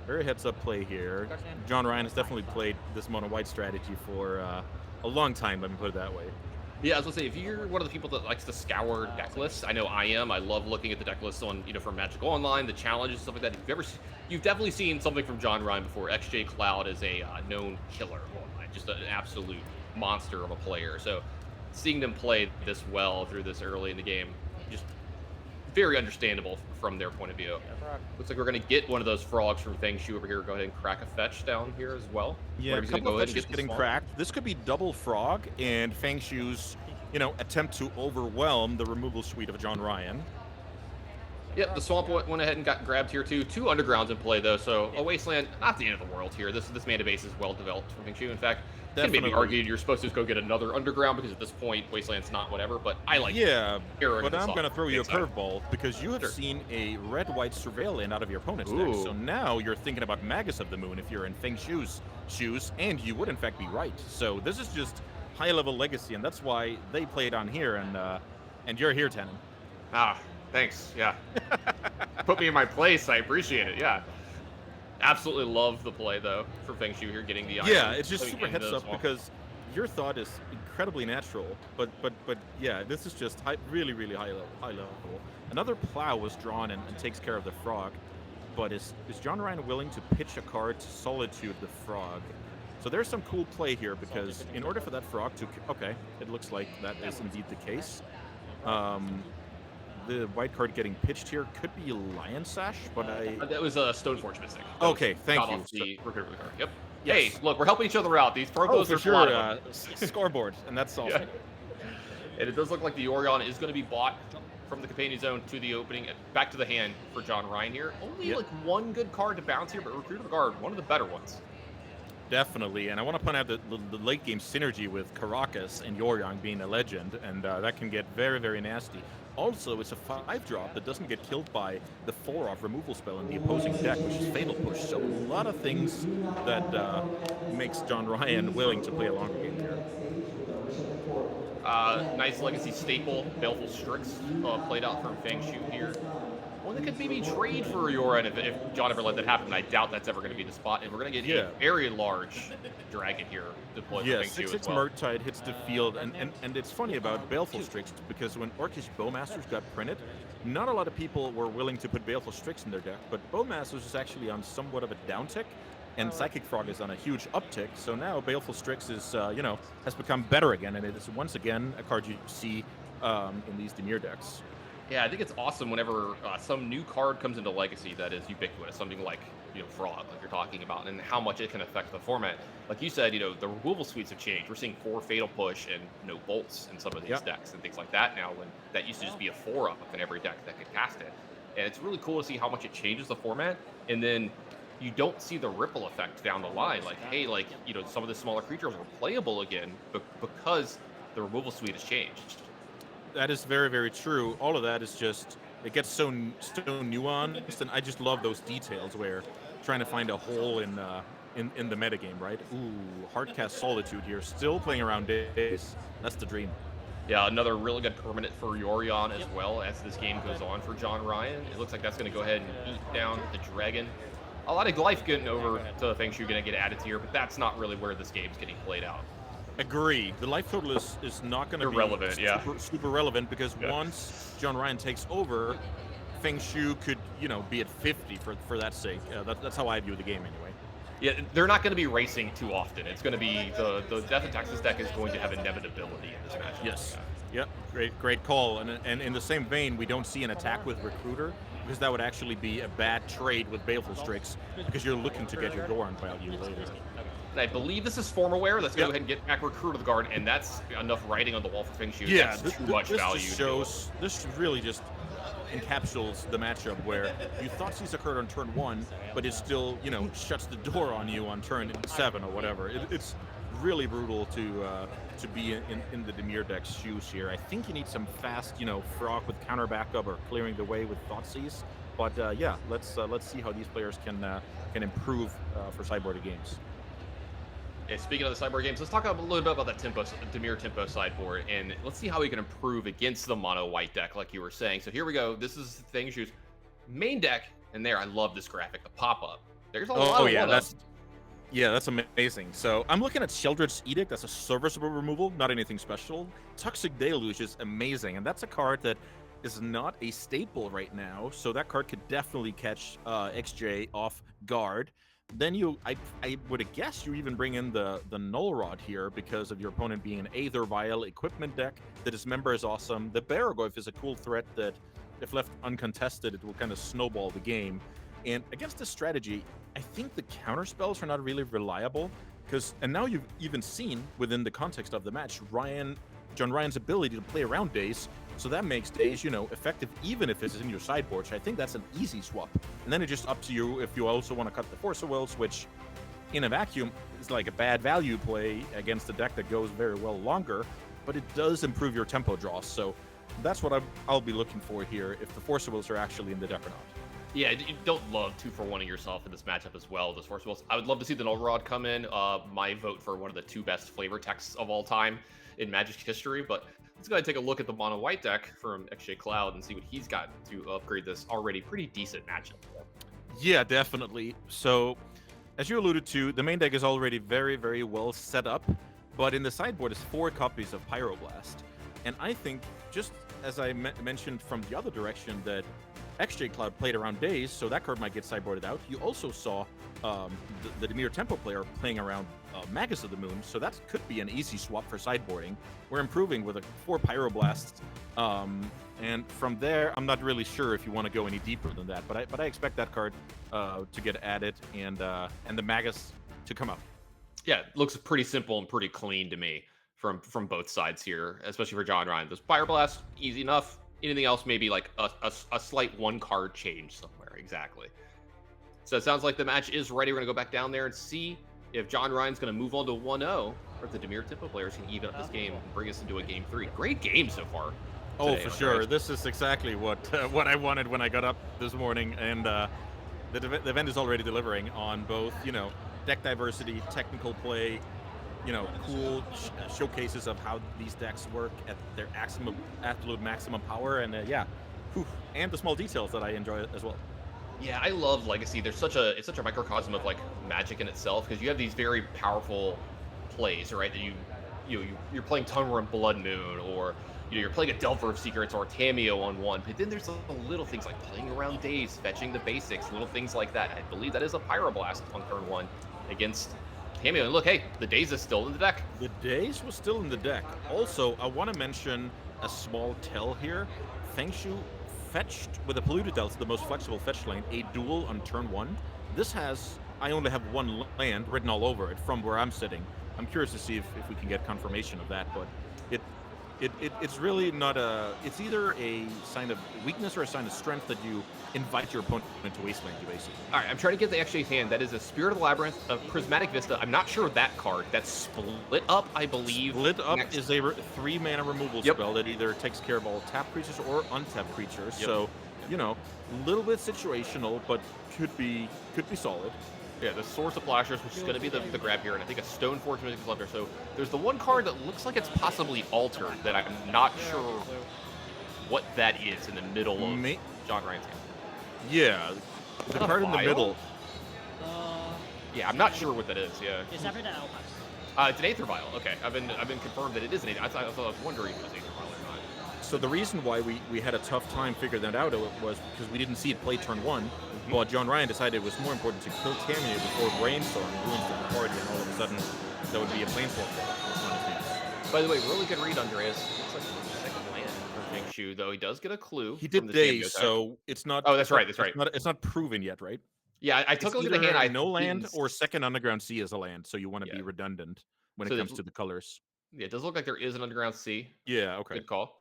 very heads-up play here. John Ryan has definitely played this mono-white strategy for a long time, let me put it that way. Yeah, I was going to say, if you're one of the people that likes to scour deck lists, I know I am. I love looking at the deck lists on, from Magic Online, the challenges, stuff like that. You've definitely seen something from John Ryan before. XJ Cloud is a known killer online, just an absolute monster of a player. So seeing them play this well through this early in the game, just very understandable from their point of view. Looks like we're going to get one of those frogs from Feng Shu over here. Go ahead and crack a fetch down here as well. Yeah, a couple of fetches getting cracked. This could be double frog and Feng Shu's, attempt to overwhelm the removal suite of John Ryan. Yep, the Swamp went ahead and got grabbed here too. 2 Undergrounds in play though, so a Wasteland, not the end of the world here. This mana base is well developed from Feng Shu. In fact, it can maybe argued you're supposed to just go get another Underground because at this point Wasteland's not whatever, but I like but I'm going to throw you a curveball because you have seen a red-white Surveil land out of your opponent's deck. So now you're thinking about Magus of the Moon if you're in Feng Shu's shoes, and you would in fact be right. So this is just high-level legacy, and that's why they played on here, and you're here, Tannen. Ah, thanks, yeah. Put me in my place, I appreciate it, yeah. Absolutely love the play, though, for Feng Shu here, getting the iron. Yeah, it's just super heads up because your thought is incredibly natural, but yeah, this is just really, really high level. Another plow was drawn and takes care of the frog, but is John Ryan willing to pitch a card to Solitude the frog? So there's some cool play here because in order for that frog to... Okay, it looks like that is indeed the case. The white card getting pitched here could be Lion Sash, but that was a Stoneforge Mystic. Okay, thank you. The card. Yep. Yes. Hey, look, we're helping each other out. These promos for sure. Scoreboard, and that's all. Yeah. And it does look like the Orion is going to be bought from the Companion Zone to the opening, back to the hand for John Ryan here. Only like 1 good card to bounce here, but Recruiter of the Guard, one of the better ones. Definitely, and I want to point out the late game synergy with Karakas and Yoryong being a legend, and that can get very, very nasty. Also, it's a 5-drop that doesn't get killed by the 4-off removal spell in the opposing deck, which is Fatal Push. So a lot of things that makes John Ryan willing to play a longer game here. Nice legacy staple, Baleful Strix played out from Feng Shu here. One that could maybe trade for Yoran if John ever let that happen. I doubt that's ever going to be the spot. And we're going to get a very large dragon here deployed for Feng Shu as well. 6/6 Murktide hits the field. And it's funny about Baleful Strix because when Orcish Bowmasters got printed, not a lot of people were willing to put Baleful Strix in their deck, but Bowmasters is actually on somewhat of a downtick, and Psychic Frog is on a huge uptick. So now Baleful Strix is, has become better again, and it is once again a card you see in these Dimir decks. Yeah, I think it's awesome whenever some new card comes into Legacy that is ubiquitous, something like, Frog, like you're talking about, and how much it can affect the format. Like you said, the removal suites have changed. We're seeing 4 Fatal Push and no bolts in some of these decks and things like that now, when that used to just be a 4-up in every deck that could cast it. And it's really cool to see how much it changes the format, and then you don't see the ripple effect down the line. Like, hey, some of the smaller creatures are playable again because the removal suite has changed. That is very, very true. All of that is just, it gets so nuanced, and I just love those details where trying to find a hole in the metagame, right? Ooh, Hardcast Solitude here, still playing around days. That's the dream. Yeah, another really good permanent for Yorion as well as this game goes on for John Ryan. It looks like that's going to go ahead and beat down the Dragon. A lot of life getting over to Feng Shui going to get added here, but that's not really where this game's getting played out. Agree. The life total is not going to be relevant, super relevant, because once John Ryan takes over, Feng Shui could, be at 50 for that sake. That's how I view the game anyway. Yeah, they're not going to be racing too often. It's going to be the Death and Taxes deck is going to have inevitability in this match. Yes. Yep. Great call. And in the same vein, we don't see an attack with Recruiter, because that would actually be a bad trade with Baleful Strix, because you're looking to get your Doran value later. And I believe this is form aware. Let's go ahead and get back Recruiter to the guard, and that's enough writing on the wall for Feng Shui. Yeah, that's too much value. This really just encapsulates the matchup where you thought Caesar occurred on turn 1, but it still, shuts the door on you on turn 7 or whatever. It's really brutal to be in the Dimir deck's shoes here. I think you need some fast, Frog with counter backup or clearing the way with Thoughtseize. But let's see how these players can improve for sideboarded games. Yeah, speaking of the sideboard games, let's talk a little bit about that Dimir tempo sideboard, and let's see how we can improve against the mono white deck, like you were saying. So here we go. This is Feng Shui's main deck, and I love this graphic, the pop-up. There's a lot of that's amazing. So I'm looking at Sheldred's Edict. That's a serviceable removal, not anything special. Toxic Deluge is amazing, and that's a card that is not a staple right now, so that card could definitely catch XJ off guard. Then I would guess you even bring in the Null Rod here, because of your opponent being an Aether Vial equipment deck. The Dismember is awesome. The Baragoyf is a cool threat that, if left uncontested, it will kind of snowball the game. And against this strategy, I think the counter spells are not really reliable, and now you've even seen within the context of the match John Ryan's ability to play around Daze. So that makes Daze, effective even if it's in your sideboard. So I think that's an easy swap. And then it's just up to you if you also want to cut the Force of Wills, which in a vacuum is like a bad value play against a deck that goes very well longer, but it does improve your tempo draw. So that's what I'll be looking for here, if the Force of Wills are actually in the deck or not. Yeah, you don't love 2-for-1ing yourself in this matchup as well, those Force Wills. I would love to see the Null Rod come in. My vote for one of the 2 best flavor texts of all time in Magic history, but let's go ahead and take a look at the mono white deck from XJ Cloud and see what he's got to upgrade this already pretty decent matchup. Yeah, definitely. So, as you alluded to, the main deck is already very, very well set up, but in the sideboard is 4 copies of Pyroblast. And I think, just as I mentioned from the other direction, that XJ Cloud played around Daze, so that card might get sideboarded out. You also saw the Dimir Tempo player playing around Magus of the Moon, so that could be an easy swap for sideboarding. We're improving with 4 Pyroblasts, and from there, I'm not really sure if you want to go any deeper than that, but I expect that card to get added and the Magus to come up. Yeah, it looks pretty simple and pretty clean to me from both sides here, especially for John Ryan. This Pyroblast, easy enough. Anything else, maybe like a slight 1-card change somewhere, exactly. So it sounds like the match is ready. We're going to go back down there and see if John Ryan's going to move on to 1-0, or if the Dimir Tempo players can even up this game and bring us into a Game 3. Great game so far. Oh, for sure. This is exactly what I wanted when I got up this morning, and the event is already delivering on both, deck diversity, technical play, cool showcases of how these decks work at their absolute maximum power, and and the small details that I enjoy as well. Yeah, I love Legacy. It's such a microcosm of like Magic in itself, because you have these very powerful plays, right? That you you're playing Tunra and Blood Moon, or you're playing a Delver of Secrets or a Tameo on one. But then there's the little things like playing around Days, fetching the basics, little things like that. I believe that is a Pyroblast on turn 1 against Tameo. And look, hey, the Days is still in the deck. The Days was still in the deck. Also, I want to mention a small tell here. Fengshu fetched with a Polluted Delta, the most flexible fetch lane, a duel on turn 1. This has, I only have one land written all over it from where I'm sitting. I'm curious to see if we can get confirmation of that, but it's really not a, it's either a sign of weakness or a sign of strength that you invite your opponent into Wasteland, you basically. All right, I'm trying to get the XJ's hand. That is a Spirit of the Labyrinth, a Prismatic Vista. I'm not sure of that card. That's Split Up, I believe. Split Up is a 3-mana removal spell that either takes care of all tapped creatures or untapped creatures. So, you know, a little bit situational, but could be solid. Yeah, the Source of Flashers, which is going to be the grab here, and I think a Stoneforge Mystic Collector. So there's the one card that looks like it's possibly altered that I'm not sure what that is in the middle of John Ryan's hand. Yeah, the card in the middle. Yeah, I'm not sure what that is. Yeah. Is that an It's an Aether Vial. Okay, I've been confirmed that it is an Aether. I was wondering if it was Aether Vial or not. So the reason why we had a tough time figuring that out was because we didn't see it play turn 1. Well, John Ryan decided it was more important to kill Tameo before Brainstorm ruins the party, and all of a sudden that would be a Planeswalker on his hands. By the way, really good read, Andreas. Looks like the second land for Fengshu, though he does get a clue. He did Days, so it's not. Oh, that's right. That's right. It's not proven yet, right? Yeah, I took a look at the hand. No land or second Underground Sea as a land, so you want to be redundant when it comes to the colors. Yeah, it does look like there is an Underground Sea. Yeah, okay. Good call.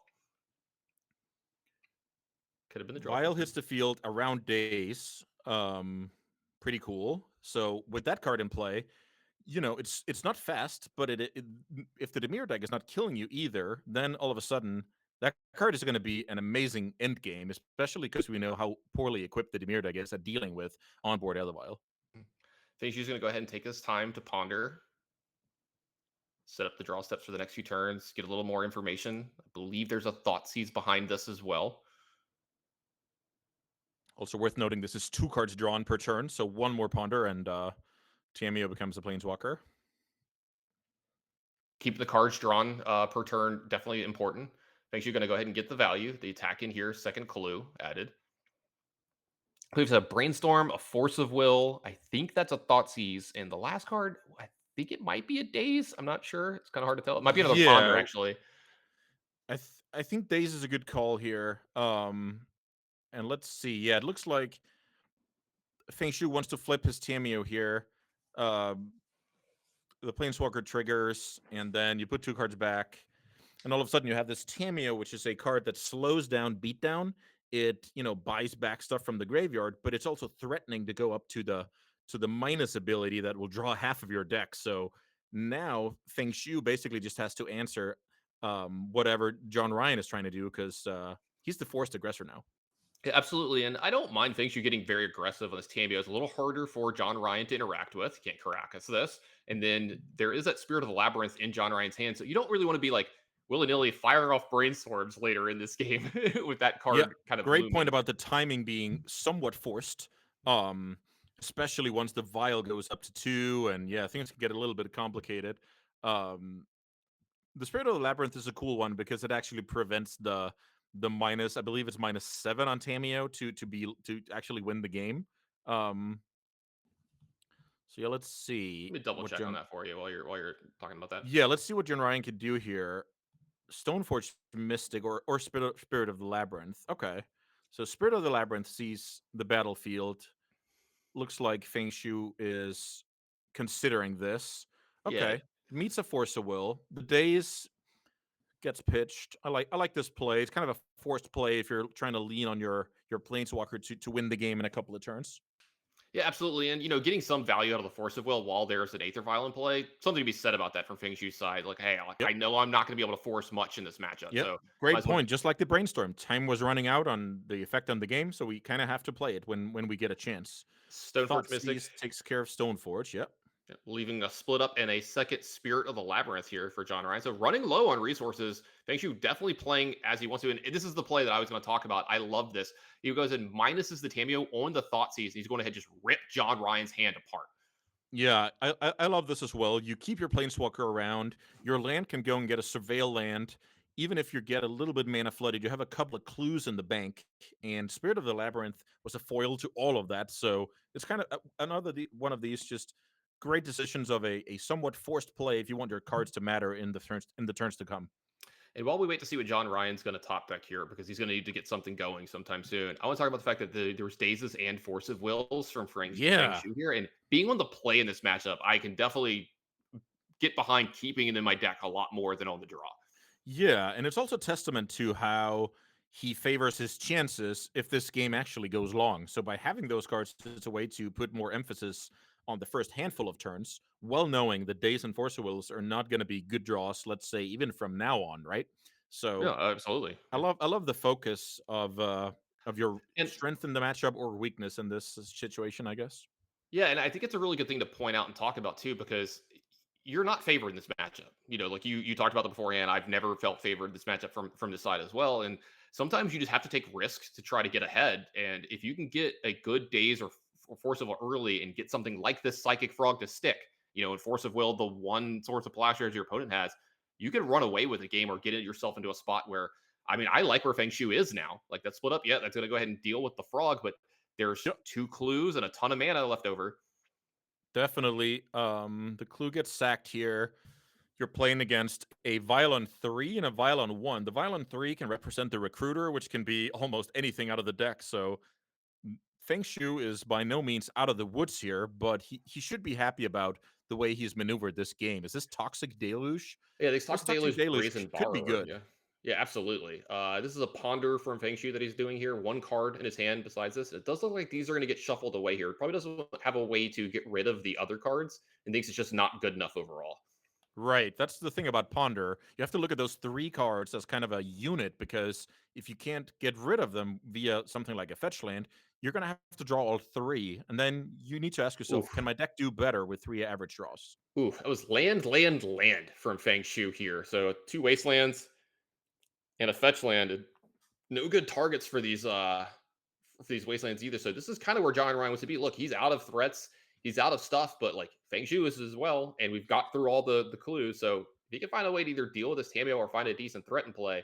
Could have been the draw. Vial hits the field around Days. Pretty cool. So with that card in play, you know, it's not fast, but if the Dimir deck is not killing you either, then all of a sudden that card is going to be an amazing end game, especially because we know how poorly equipped the Dimir deck is at dealing with onboard Elevile. Fengshu's going to go ahead and take his time to ponder, set up the draw steps for the next few turns, get a little more information. I believe there's a Thoughtseize behind this as well. Also worth noting, this is 2 cards drawn per turn, so 1 more ponder, and Tameo becomes a Planeswalker. Keep the cards drawn per turn, definitely important. Fengshu going to go ahead and get the value. The attack in here, second clue added. We've a Brainstorm, a Force of Will. I think that's a Thoughtseize. And the last card, I think it might be a Daze. I'm not sure. It's kind of hard to tell. It might be another Ponder, actually. I think Daze is a good call here. And let's see. Yeah, it looks like Fengshu wants to flip his Tameo here. The Planeswalker triggers, and then you put 2 cards back. And all of a sudden you have this Tameo, which is a card that slows down beatdown. It, you know, buys back stuff from the graveyard, but it's also threatening to go up to the minus ability that will draw half of your deck. So now Fengshu basically just has to answer whatever John Ryan is trying to do, because he's the forced aggressor now. Yeah, absolutely. And I don't mind Fengshu getting very aggressive on this Tameo. It's a little harder for John Ryan to interact with. He can't Caracas this. And then there is that Spirit of the Labyrinth in John Ryan's hand. So you don't really want to be like willy-nilly firing off Brainstorms later in this game with that card kind of great looming. Point about the timing being somewhat forced, especially once the Vial goes up to 2, and things can get a little bit complicated. The Spirit of the Labyrinth is a cool one because it actually prevents the minus, I believe it's -7 on Tameo to actually win the game. So let's see. Let me double check on that for you while you're talking about that. Yeah, let's see what John Ryan could do here. Stoneforge Mystic or Spirit of the Labyrinth. Okay. So Spirit of the Labyrinth sees the battlefield. Looks like Fengshu is considering this. Okay. Meets a Force of Will. The Daze gets pitched. I like this play. It's kind of a forced play if you're trying to lean on your Planeswalker to win the game in a couple of turns. Yeah, absolutely. And, getting some value out of the Force of Will while there's an Aether Vial in play, something to be said about that from Fengshu's side. Like, hey, I know I'm not going to be able to force much in this matchup. Yep. So great point. Just like the Brainstorm. Time was running out on the effect on the game, so we kind of have to play it when we get a chance. Stoneforge Mystic takes care of Stoneforge, yep. Leaving a Split Up and a second Spirit of the Labyrinth here for John Ryan. So running low on resources. Fengshu definitely playing as he wants to. And this is the play that I was going to talk about. I love this. He goes and minuses the Tameo on the Thoughtseize. He's going to just rip John Ryan's hand apart. Yeah, I love this as well. You keep your planeswalker around. Your land can go and get a surveil land. Even if you get a little bit mana flooded, you have a couple of clues in the bank. And Spirit of the Labyrinth was a foil to all of that. So it's kind of one of these just great decisions of a somewhat forced play if you want your cards to matter in the turns to come. And while we wait to see what John Ryan's going to top deck here, because he's going to need to get something going sometime soon, I want to talk about the fact that there was Dazes and Force of Wills from Feng Yeah. Shu here. And being on the play in this matchup, I can definitely get behind keeping it in my deck a lot more than on the draw. Yeah, and it's also testament to how he favors his chances if this game actually goes long. So by having those cards, it's a way to put more emphasis on the first handful of turns, well knowing that Days and Force of Wills are not going to be good draws, let's say, even from now on, right? Yeah, So absolutely. Yeah. I love the focus of your And strength in the matchup or weakness in this situation, I guess. yeah, and I think it's a really good thing to point out and talk about too, because you're not favored in this matchup. Like you talked about it beforehand. I've never felt favored in this matchup from this side as well. And sometimes you just have to take risks to try to get ahead. And if you can get a good days or force of will early and get something like this psychic frog to stick, in force of will, the one source of plowshares your opponent has, you can run away with a game or get yourself into a spot where, I mean, I like where Feng Shu is now. Like that split up, yeah, that's gonna go ahead and deal with the frog, but there's Yep. 2 clues and a ton of mana left over. Definitely. The clue gets sacked here. You're playing against a Violon 3 and a Violon 1. The Violon 3 can represent the Recruiter, which can be almost anything out of the deck. So Feng Shu is by no means out of the woods here, but he should be happy about the way he's maneuvered this game. Is this Toxic Deluge? Yeah, these This Toxic Toxic Deluge Deluge Brazen could be Borrower. good. Yeah. Yeah, absolutely. This is a Ponder from Feng Shu that he's doing here. One card in his hand besides this. It does look like these are going to get shuffled away here. Probably doesn't have a way to get rid of the other cards and thinks it's just not good enough overall. Right. That's the thing about Ponder. You have to look at those three cards as kind of a unit because if you can't get rid of them via something like a fetch land, you're going to have to draw all three. And then you need to ask yourself, can Oof. my deck do better with three average draws? Oof. That was land from Feng Shu here. So 2 wastelands and a fetch land. No good targets for these wastelands either. So this is kind of where John Ryan wants to be. Look, he's out of threats, he's out of stuff, but like Feng Shu is as well, and we've got through all the clues. So if he can find a way to either deal with this Tameo or find a decent threat in play,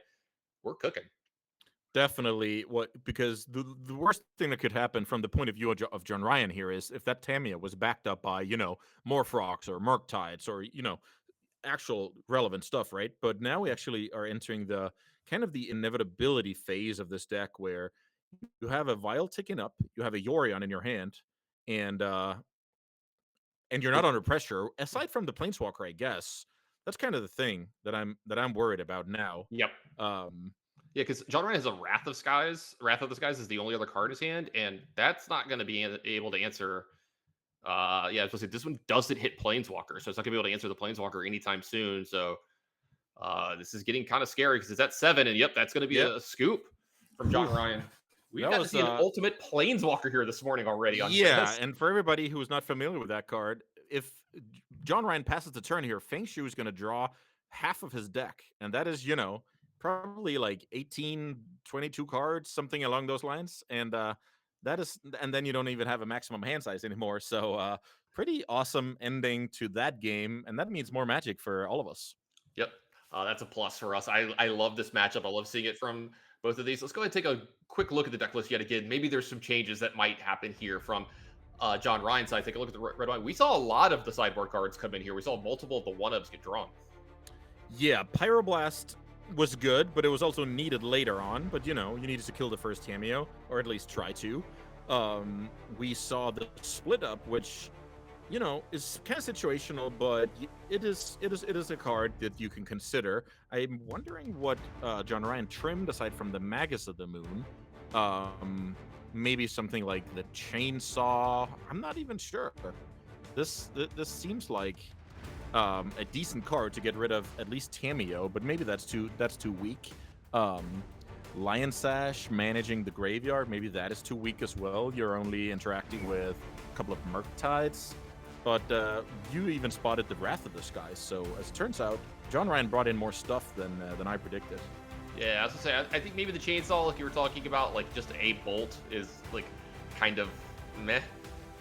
we're cooking. Definitely, because the worst thing that could happen from the point of view of John Ryan here is if that Tamiya was backed up by Morphrox or Murktides or actual relevant stuff, right? But now we actually are entering the kind of the inevitability phase of this deck where you have a Vial ticking up, you have a Yorion in your hand, and you're not under pressure. Aside from the Planeswalker, I guess that's kind of the thing that I'm worried about now. Yep. Um, Yeah, because John Ryan has a Wrath of Skies. Wrath of the Skies is the only other card in his hand, and that's not going to be able to answer. Yeah, I was supposed to say this one doesn't hit Planeswalker, so it's not going to be able to answer the Planeswalker anytime soon. So this is getting kind of scary because it's at 7, and yep, that's going to be yep. a scoop from John Whew. Ryan. We've That got to was see an ultimate Planeswalker here this morning already on yeah, this. and for everybody who is not familiar with that card, if John Ryan passes the turn here, Feng Shu is going to draw half of his deck, and that is probably like 18, 22 cards, something along those lines, and then you don't even have a maximum hand size anymore. So pretty awesome ending to that game, and that means more Magic for all of us. Yep. That's a plus for us. I love this matchup. I love seeing it from both of these. Let's go ahead and take a quick look at the deck list yet again. Maybe there's some changes that might happen here from John Ryan's side. Take a look at the red wine. We saw a lot of the sideboard cards come in here. We saw multiple of the one-ups get drawn. Yeah, Pyroblast was good, but it was also needed later on. But you needed to kill the first Tameo, or at least try to. We saw the split up, which is kind of situational, but it is a card that you can consider. I'm wondering what John Ryan trimmed aside from the Magus of the Moon. Maybe something like the Chainsaw. I'm not even sure. This seems like a decent card to get rid of at least Tameo, but maybe that's too weak. Lion Sash managing the graveyard, maybe that is too weak as well. You're only interacting with a couple of Murktides. But you even spotted the Wrath of the Skies. So as it turns out, John Ryan brought in more stuff than I predicted. Yeah, I was gonna say, I think maybe the chainsaw, like you were talking about, like just a bolt is like kind of meh.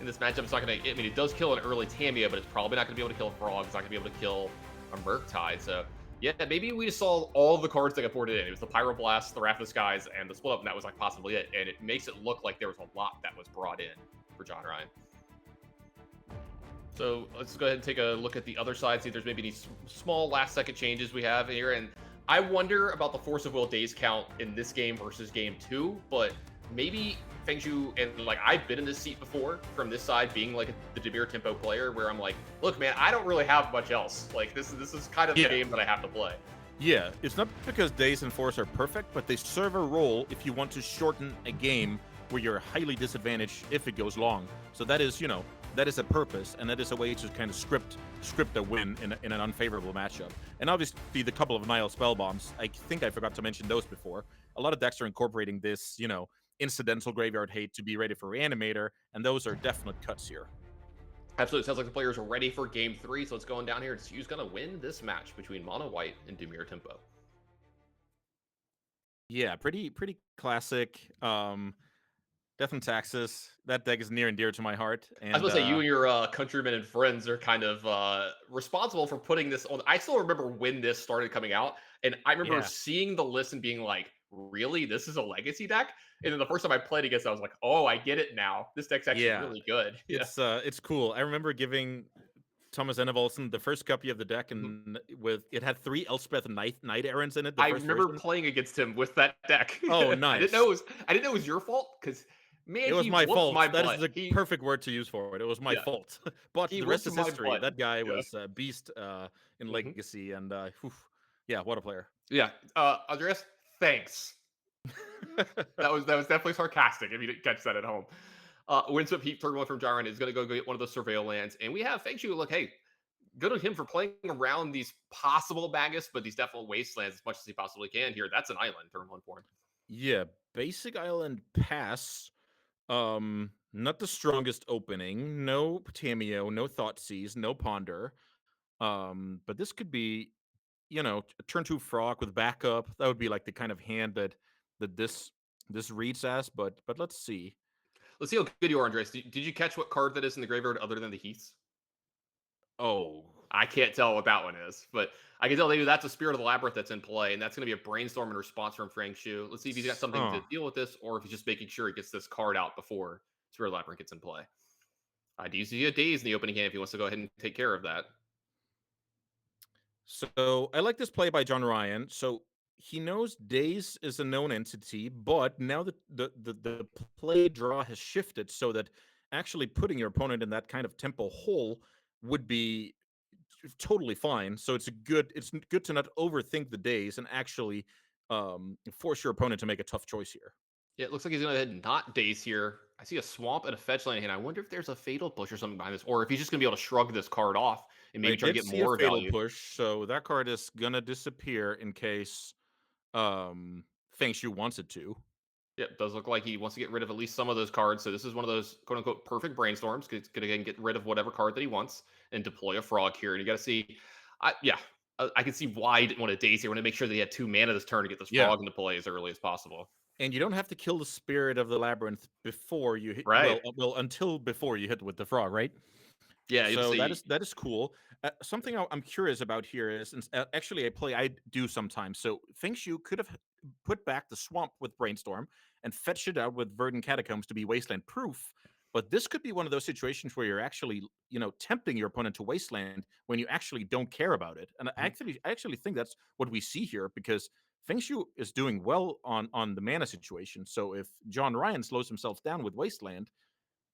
in this matchup. It's not going to, I mean, it does kill an early Tamiya, but it's probably not going to be able to kill a Frog. It's not going to be able to kill a Murktide. So, yeah, maybe we just saw all the cards that got ported in. It was the Pyroblast, the Wrath of the Skies, and the Split Up, and that was like possibly it. And it makes it look like there was a lot that was brought in for John Ryan. So let's go ahead and take a look at the other side, see if there's maybe any small last-second changes we have here. And I wonder about the Force of Will days count in this game versus game 2, but maybe Fengshu, and like I've been in this seat before from this side, being like the Dimir tempo player, where I'm like, look, man, I don't really have much else. Like this is kind of the game that I have to play. Yeah, it's not because days and force are perfect, but they serve a role if you want to shorten a game where you're highly disadvantaged if it goes long. So that is, that is a purpose, and that is a way to kind of script a win in an unfavorable matchup. And obviously, the couple of Nile spell bombs, I think I forgot to mention those before. A lot of decks are incorporating this, incidental graveyard hate to be ready for Reanimator, and those are definite cuts here. Absolutely. Sounds like the players are ready for game 3, so let's go on down here to see who's going to win this match between Mono White and Dimir Tempo. Yeah, pretty classic. Death and Taxes. That deck is near and dear to my heart. And, I was going to say, you and your countrymen and friends are kind of responsible for putting this on. I still remember when this started coming out, and I remember seeing the list and being like, really? This is a legacy deck? And then the first time I played against it, I was like, oh, I get it now. This deck's actually really good. It's cool. I remember giving Thomas Enevolson the first copy of the deck, and it had 3 Elspeth Knight Errands in it. I remember playing against him with that deck. Oh, nice. I didn't know it was your fault, because man, it was my fault. That is the perfect perfect word to use for it. It was my fault. But the rest is history. That guy was a beast in Legacy, and what a player. Yeah, Andreas, thanks. that was definitely sarcastic if you didn't catch that at home. Windswept Heat, third one from Jaren, is going to go get one of those Surveil lands. And we have Fengshu, look, hey, good on him for playing around these possible Magus, but these definite wastelands as much as he possibly can here. That's an island, turn 1 for him. Yeah, basic island pass. Not the strongest opening. No Tamio, no Thoughtseize, no Ponder. But this could be, turn 2 Frog with backup. That would be like the kind of hand that this reads as, but let's see. Let's see how good you are, Andres. Did you catch what card that is in the graveyard other than the Heaths? Oh. I can't tell what that one is, but I can tell maybe that's a Spirit of the Labyrinth that's in play, and that's going to be a brainstorm in response from Frank Shu. Let's see if he's got something to deal with this, or if he's just making sure he gets this card out before Spirit of the Labyrinth gets in play. Do you see a Daze in the opening hand if he wants to go ahead and take care of that? So I like this play by John Ryan. So he knows Daze is a known entity, but now the play draw has shifted so that actually putting your opponent in that kind of tempo hole would be totally fine. So it's good to not overthink the Daze and actually force your opponent to make a tough choice here. Yeah, it looks like he's going to go ahead and not Daze here. I see a Swamp and a Fetch land, and I wonder if there's a Fatal Push or something behind this, or if he's just going to be able to shrug this card off and maybe try to get more Fatal value. Push, so that card is going to disappear in case Fengshu wants it to. Yeah, it does look like he wants to get rid of at least some of those cards. So this is one of those quote-unquote perfect brainstorms. He's going to get rid of whatever card that he wants and deploy a Frog here. And you got to see, I can see why he didn't want to Daze here. Want to make sure that he had 2 mana this turn to get this Frog into play as early as possible. And you don't have to kill the Spirit of the Labyrinth before you hit. Right. Well, until before you hit with the Frog, right? Yeah. So that is cool. Something I'm curious about here is actually a play I do sometimes. So Fengshu could have put back the Swamp with Brainstorm and fetched it out with Verdant Catacombs to be Wasteland proof. But this could be one of those situations where you're actually, tempting your opponent to Wasteland when you actually don't care about it. And I actually think that's what we see here, because Fengshu is doing well on the mana situation. So if John Ryan slows himself down with Wasteland,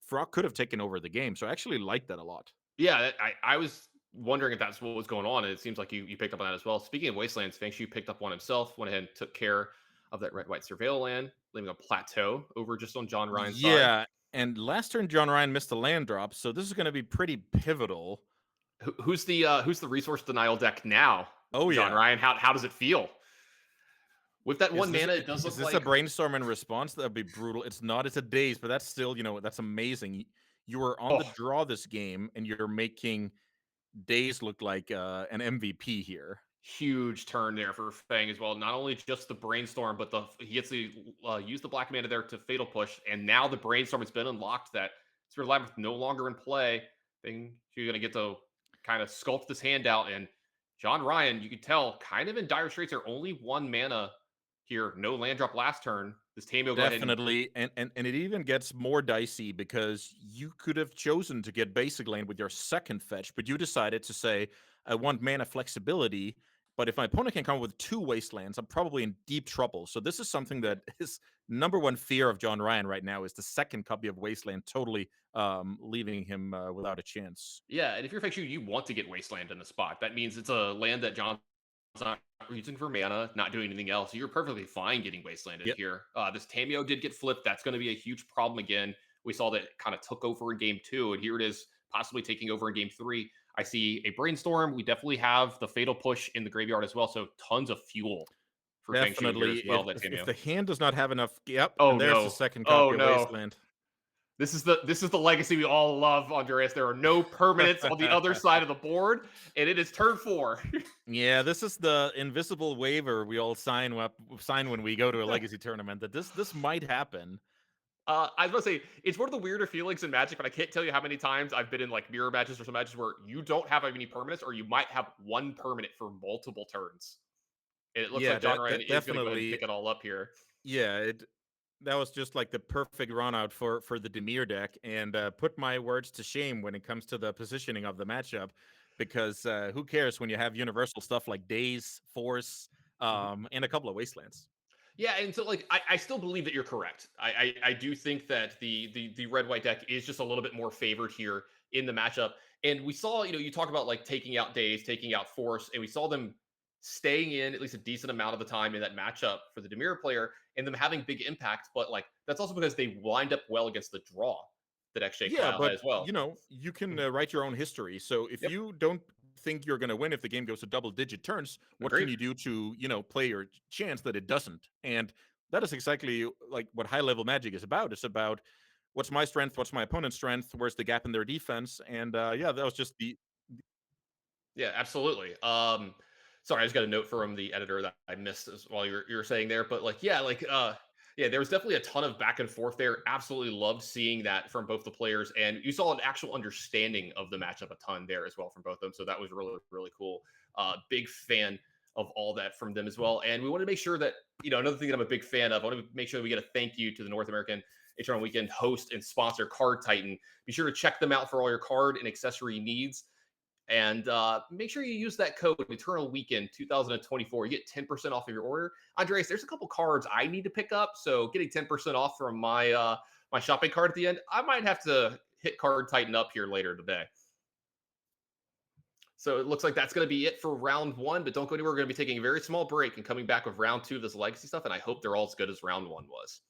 Frog could have taken over the game. So I actually like that a lot. Yeah, I was wondering if that's what was going on, and it seems like you picked up on that as well. Speaking of Wastelands, Fengshu picked up one himself, went ahead and took care of that red-white Surveil land, leaving a plateau over just on John Ryan's side. Yeah, and last turn John Ryan missed a land drop, so this is going to be pretty pivotal. Who's the resource denial deck now? Oh, John Ryan, how does it feel? With that one mana, it does look like... Is this a brainstorm in response? That would be brutal. It's not. It's a Daze, but that's still, that's amazing. You are on the draw this game, and you're making Daze look like an MVP here. Huge turn there for Fang as well. Not only just the brainstorm, but he gets to use the black mana there to Fatal Push, and now the brainstorm has been unlocked. That your labyrinth no longer in play, then you're going to get to kind of sculpt this hand out. And John Ryan, you can tell, kind of in dire straits, are only 1 mana here. No land drop last turn. This Tamio go ahead and Definitely, and it even gets more dicey because you could have chosen to get basic lane with your second fetch, but you decided to say, I want mana flexibility, but if my opponent can come with 2 wastelands, I'm probably in deep trouble. So this is something that is number one fear of John Ryan right now is the second copy of Wasteland totally leaving him without a chance. yeah, and if you're fixing, you want to get Wasteland in the spot. That means it's a land that John's not using for mana, not doing anything else. You're perfectly fine getting Wasteland in Yep. here. This Tamio did get flipped. That's going to be a huge problem again. We saw that it kind of took over in game 2, and here it is possibly taking over in game 3. I see a Brainstorm. We definitely have the Fatal Push in the graveyard as well, so tons of fuel for Feng Shui here Definitely, as well, that if Tamio. the hand does not have enough, yep, Oh, and there's the no. second Oh, copy of no. Wasteland. This is the legacy we all love, Andreas. There are no permanents on the other side of the board, and it is turn 4. Yeah, this is the invisible waiver we all sign when we go to a legacy tournament. That this might happen. I was going to say, it's one of the weirder feelings in Magic, but I can't tell you how many times I've been in like mirror matches or some matches where you don't have any permanents, or you might have 1 permanent for multiple turns. And it looks Yeah, like John Ryan that is going to go ahead and definitely. pick it all up here. Yeah, that was just like the perfect run out for the Demir deck, and put my words to shame when it comes to the positioning of the matchup, because who cares when you have universal stuff like Daze, Force, and a couple of Wastelands. Yeah, and so like I still believe that you're correct. I do think that the red white deck is just a little bit more favored here in the matchup. And we saw, you talk about like taking out Days, taking out Force, and we saw them staying in at least a decent amount of the time in that matchup for the Demir player, and them having big impact. But like that's also because they lined up well against the draw that XJ Yeah, Kyle had but as well. you can write your own history. So if Yep, you don't think you're going to win if the game goes to double-digit turns, what can agreed. you do to play your chance that it doesn't? And that is exactly like what high-level Magic is about. It's about what's my strength, what's my opponent's strength, where's the gap in their defense, and yeah, that was just the. Yeah, absolutely. Sorry, I just got a note from the editor that I missed while you're saying there, but like, yeah, like, yeah, there was definitely a ton of back and forth there. Absolutely loved seeing that from both the players, and you saw an actual understanding of the matchup a ton there as well from both of them. So that was really, really cool. Big fan of all that from them as well. And we want to make sure that another thing that I'm a big fan of. I want to make sure that we get a thank you to the North American Eternal Weekend host and sponsor Card Titan. Be sure to check them out for all your card and accessory needs. And make sure you use that code Eternal Weekend 2024. You get 10% off of your order. Andreas, there's a couple cards I need to pick up, so getting 10% off from my my shopping cart at the end, I might have to hit Card Titan up here later today. So it looks like that's going to be it for round 1, but don't go anywhere. We're going to be taking a very small break and coming back with round 2 of this legacy stuff, and I hope they're all as good as round 1 was.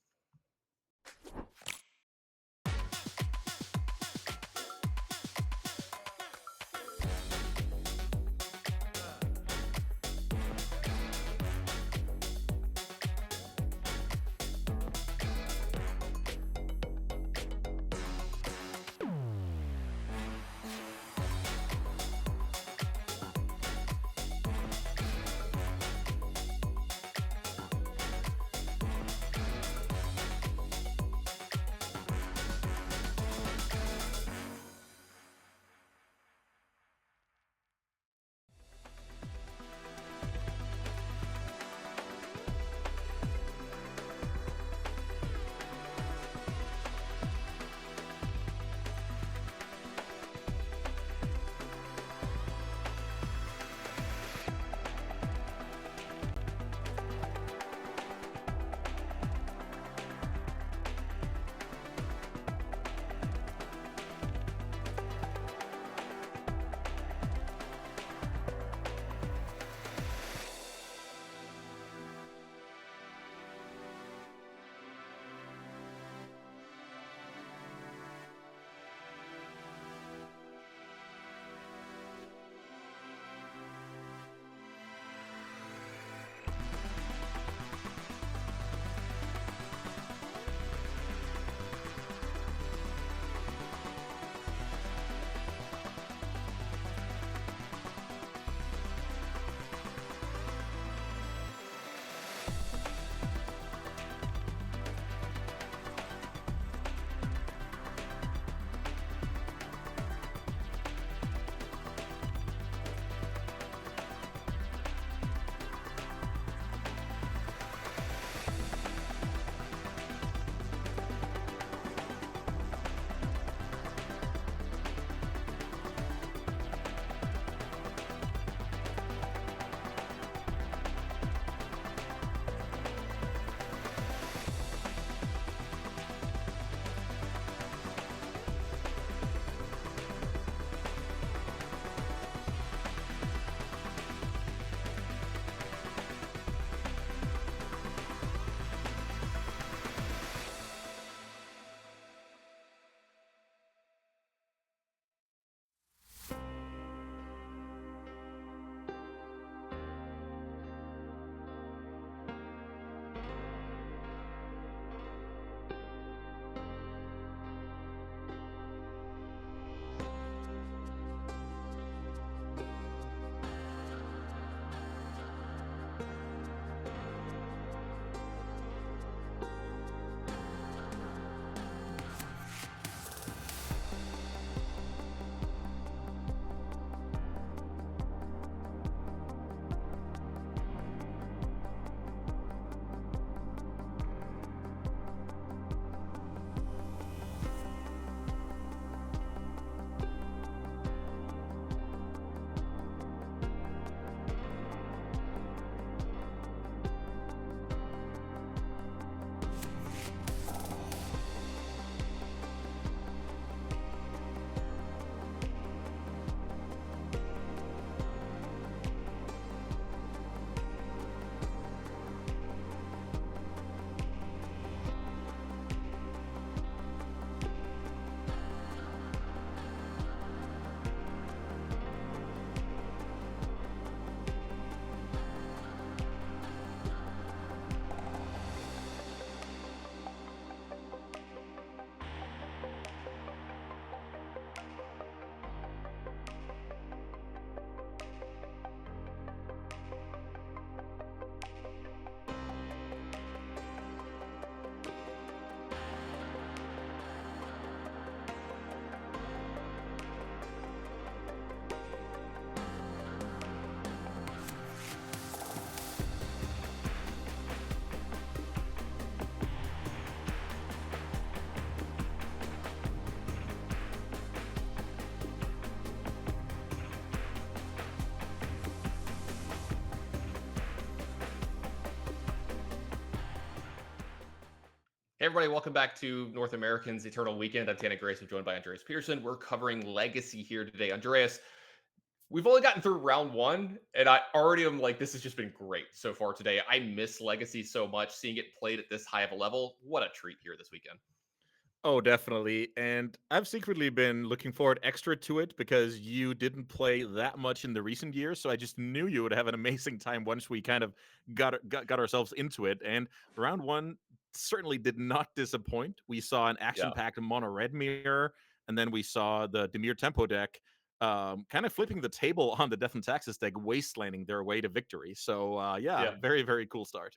Hey, everybody, welcome back to North American's Eternal Weekend. I'm Tanner Grace. I'm joined by Andreas Peterson. We're covering Legacy here today. Andreas, we've only gotten through round one, and I already am like, this has just been great so far today. I miss Legacy so much. Seeing it played at this high of a level, what a treat here this weekend. Oh, definitely. And I've secretly been looking forward extra to it because you didn't play that much in the recent years. So I just knew you would have an amazing time once we kind of got ourselves into it. And round one certainly did not disappoint. We saw an Yeah. action-packed mono red mirror, and then we saw the Demir Tempo deck kind of flipping the table on the Death and Taxes deck, wastelanding their way to victory. So yeah, Yeah. very, very cool start.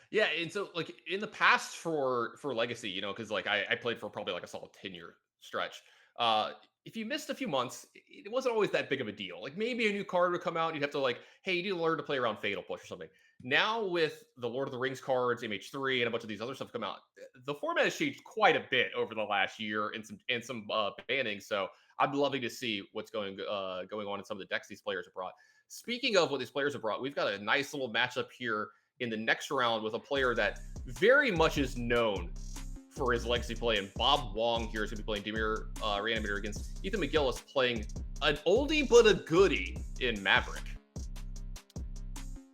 Yeah, and so like in the past for Legacy, because like I played for probably like a solid 10-year stretch. Uh if you missed a few months, it wasn't always that big of a deal. Like maybe a new card would come out, and you'd have to like, hey, you need to learn to play around Fatal Push or something. Now with the Lord of the Rings cards, MH3, and a bunch of these other stuff come out, the format has changed quite a bit over the last year and some banning. So I'm loving to see what's going on in some of the decks these players have brought. Speaking of what these players have brought, we've got a nice little matchup here in the next round with a player that very much is known for his legacy play. And Bob Wong here is going to be playing Demir Reanimator against Ethan McGillis, playing an oldie but a goodie in Maverick.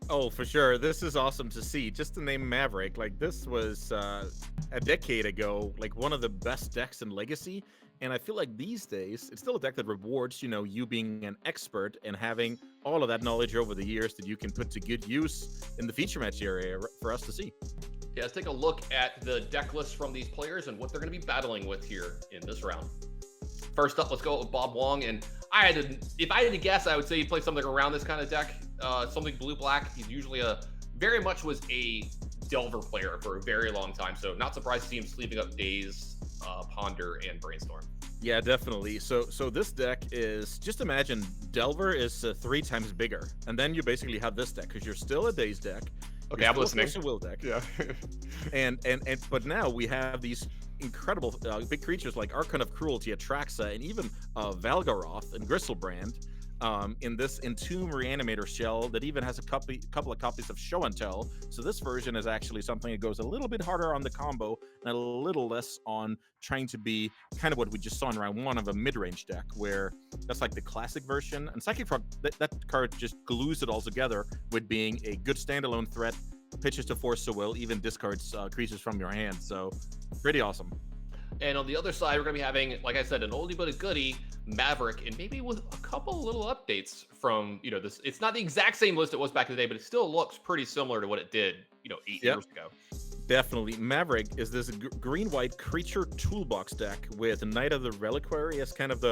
Oh, for sure. This is awesome to see. Just to name Maverick, like this was a decade ago, like one of the best decks in Legacy. And I feel like these days, it's still a deck that rewards, you being an expert and having all of that knowledge over the years that you can put to good use in the feature match area for us to see. Yeah, let's take a look at the deck list from these players and what they're going to be battling with here in this round. First up, let's go with Bob Wong. And if I had to guess, I would say he plays something around this kind of deck, something blue-black. He's usually very much was a Delver player for a very long time. So not surprised to see him sleeping up Daze, Ponder, and Brainstorm. Yeah, definitely. So this deck is, just imagine Delver is 3 times bigger, and then you basically have this deck because you're still a Daze deck. Okay, I'm listening. A Will deck. Yeah. and but now we have these incredible big creatures like Archon of Cruelty, Atraxa, and even Valgaroth and Gristlebrand in this Entomb Reanimator shell that even has a couple of copies of Show and Tell. So this version is actually something that goes a little bit harder on the combo and a little less on trying to be kind of what we just saw in round one of a mid-range deck, where that's like the classic version. And Psychic Frog, that card just glues it all together with being a good standalone threat, pitches to Force of Will, even discards creatures from your hand. So pretty awesome. And on the other side, we're going to be having, like I said, an oldie but a goodie, Maverick, and maybe with a couple little updates from, this. It's not the exact same list it was back in the day, but it still looks pretty similar to what it did, 8 years ago. Definitely. Maverick is this green-white creature toolbox deck with Knight of the Reliquary as kind of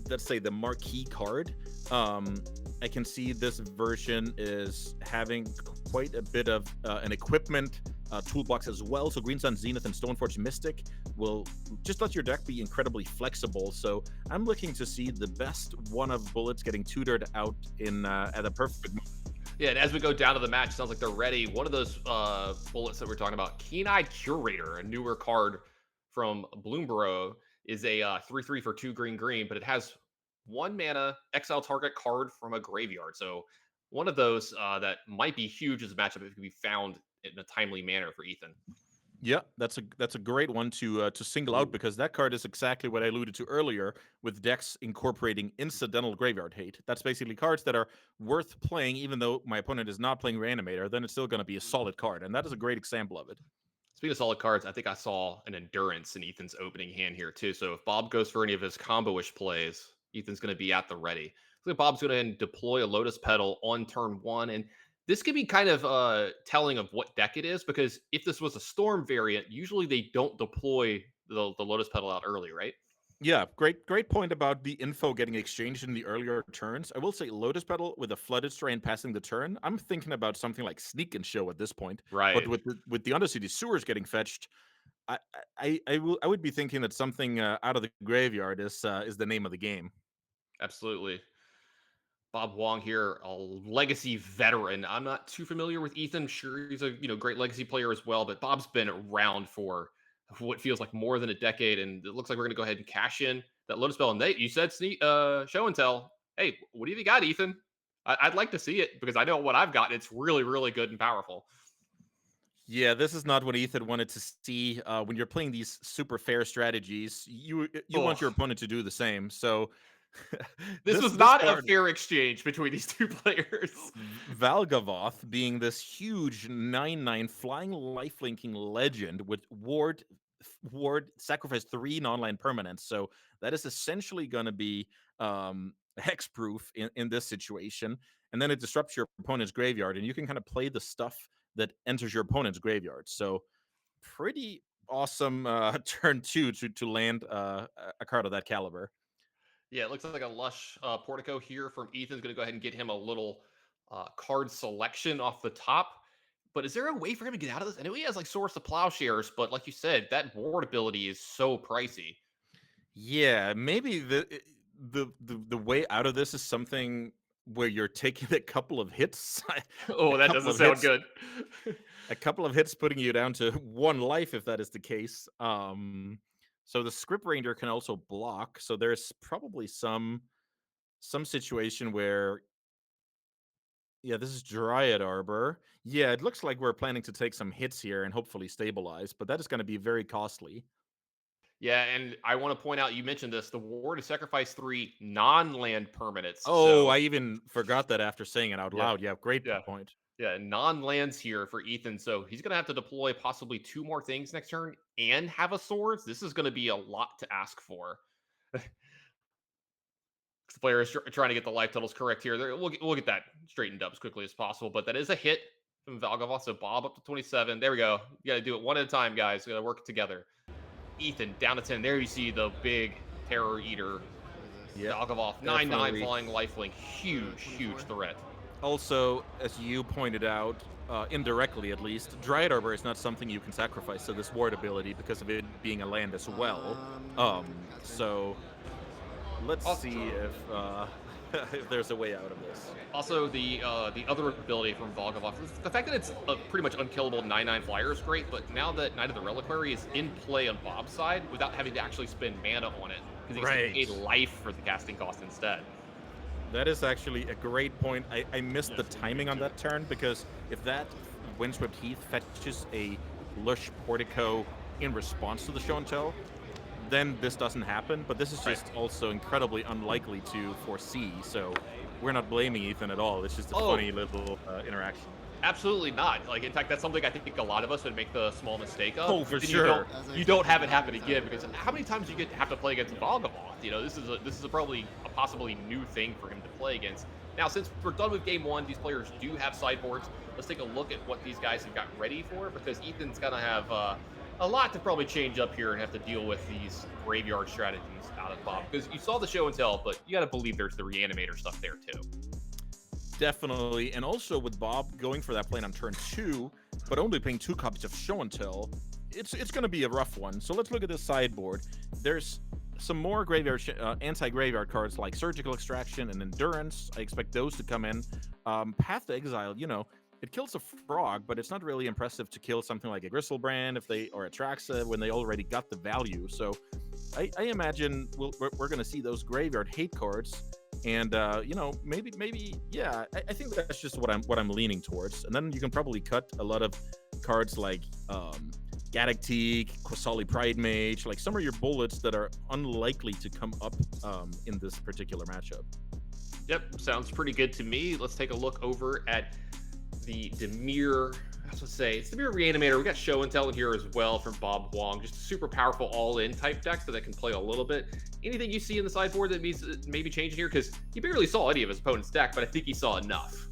let's say, the marquee card. I can see this version is having quite a bit of an equipment toolbox as well. So Green Sun Zenith and Stoneforge Mystic will just let your deck be incredibly flexible. So I'm looking to see the best one of bullets getting tutored out in at a perfect moment. Yeah, and as we go down to the match, sounds like they're ready. One of those bullets that we're talking about, Keen-Eyed Curator, a newer card from Bloomborough, is a 3/3 for 2 green, but it has 1 mana, exile target card from a graveyard. So one of those that might be huge as a matchup if it can be found in a timely manner for Ethan. Yeah, that's a great one to single out, because that card is exactly what I alluded to earlier with decks incorporating incidental graveyard hate. That's basically cards that are worth playing, even though my opponent is not playing Reanimator. Then it's still going to be a solid card, and that is a great example of it. Speaking of solid cards, I think I saw an Endurance in Ethan's opening hand here too. So if Bob goes for any of his combo-ish plays, Ethan's going to be at the ready. So Bob's going to deploy a Lotus Petal on turn 1, and this could be kind of telling of what deck it is, because if this was a Storm variant, usually they don't deploy the Lotus Petal out early, right? Yeah, great point about the info getting exchanged in the earlier turns. I will say Lotus Petal with a Flooded Strain passing the turn. I'm thinking about something like Sneak and Show at this point. Right. But with the Undercity Sewers getting fetched, I would be thinking that something out of the graveyard is the name of the game. Absolutely. Bob Wong here, a legacy veteran. I'm not too familiar with Ethan. Sure, he's a great legacy player as well, but Bob's been around for what feels like more than a decade, and it looks like we're gonna go ahead and cash in that Lotus Spell. And you said show and tell. Hey, what have you got, Ethan? I'd like to see it because I know what I've got. It's really, really good and powerful. Yeah, this is not what Ethan wanted to see. When you're playing these super fair strategies, you want your Oh, opponent to do the same. So this was this not a card, fair exchange between these two players. Valgavoth, being this huge 9/9 flying lifelinking legend with ward sacrifice 3 non-land permanents. So that is essentially going to be hexproof in this situation. And then it disrupts your opponent's graveyard, and you can kind of play the stuff that enters your opponent's graveyard. So pretty awesome turn 2 to land a card of that caliber. Yeah, it looks like a lush portico here from Ethan's going to go ahead and get him a little card selection off the top. But is there a way for him to get out of this? I know he has like Source of Plowshares, but like you said, that ward ability is so pricey. Yeah, maybe the way out of this is something where you're taking a couple of hits, a Oh, that couple doesn't of sound hits, good. a couple of hits, putting you down to 1 life if that is the case. So the Script Ranger can also block. So there's probably some situation where, yeah, this is Dryad Arbor. Yeah, it looks like we're planning to take some hits here and hopefully stabilize, but that is going to be very costly. Yeah, and I want to point out you mentioned this. The ward is sacrifice 3 non-land permanents. Oh, So I even forgot that after saying it out yeah, loud. Yeah, great yeah. point. Yeah, non-lands here for Ethan, so he's gonna have to deploy possibly 2 more things next turn and have a swords. This is gonna be a lot to ask for. 'Cause the player is trying to get the life totals correct here. We'll get that straightened up as quickly as possible, but that is a hit from Valgavoth. So Bob up to 27. There we go. You got to do it one at a time, guys. We got to work together. Ethan down to 10. There you see the big terror eater. Yeah, Valgavoth 9/9 definitely. flying lifelink. Huge threat. Also, as you pointed out, indirectly at least, Dryad Arbor is not something you can sacrifice to this ward ability because of it being a land as well. Gotcha. So let's see Also, if if there's a way out of this. Also, the other ability from Volgavoth, the fact that it's a pretty much unkillable 9/9 flyer is great, but now that Knight of the Reliquary is in play on Bob's side without having to actually spend mana on it, because he Right. gets paid life for the casting cost instead. That is actually a great point. I missed the timing on that turn because if that Windswept Heath fetches a Lush Portico in response to the show and tell, then this doesn't happen. But this is Right. just also incredibly unlikely to foresee. So we're not blaming Ethan at all. It's just a Oh, funny little interaction. absolutely not. Like, in fact, that's something I think a lot of us would make the small mistake of. Oh, for but then sure. You don't have it happen again because how many times do you have to play against Volgavoth? You know, this is probably a possibly new thing for him to play against. Now, since we're done with game one, these players do have sideboards. Let's take a look at what these guys have got ready for because Ethan's gonna have a lot to probably change up here and have to deal with these graveyard strategies out of Bob. Because you saw the show and tell, but you got to believe there's the reanimator stuff there too. Definitely. And also with Bob going for that plane on turn 2, but only playing 2 copies of Show and Tell, it's going to be a rough one. So let's look at this sideboard. There's some more graveyard anti-graveyard cards like Surgical Extraction and Endurance. I expect those to come in. Path to Exile, it kills a frog, but it's not really impressive to kill something like a Gristlebrand or a Traxa when they already got the value. So I imagine we're going to see those graveyard hate cards. And maybe yeah, I think that's just what I'm leaning towards. And then you can probably cut a lot of cards like Gaddock, Quasali Pride Mage, like some of your bullets that are unlikely to come up in this particular matchup. Yep, sounds pretty good to me. Let's take a look over at the Dimir. I was gonna say it's Dimir Reanimator. We got Show and Tell in here as well from Bob Huang. Just a super powerful all-in type deck that can play a little bit. Anything you see in the sideboard that needs maybe changing here? Because he barely saw any of his opponent's deck, but I think he saw enough.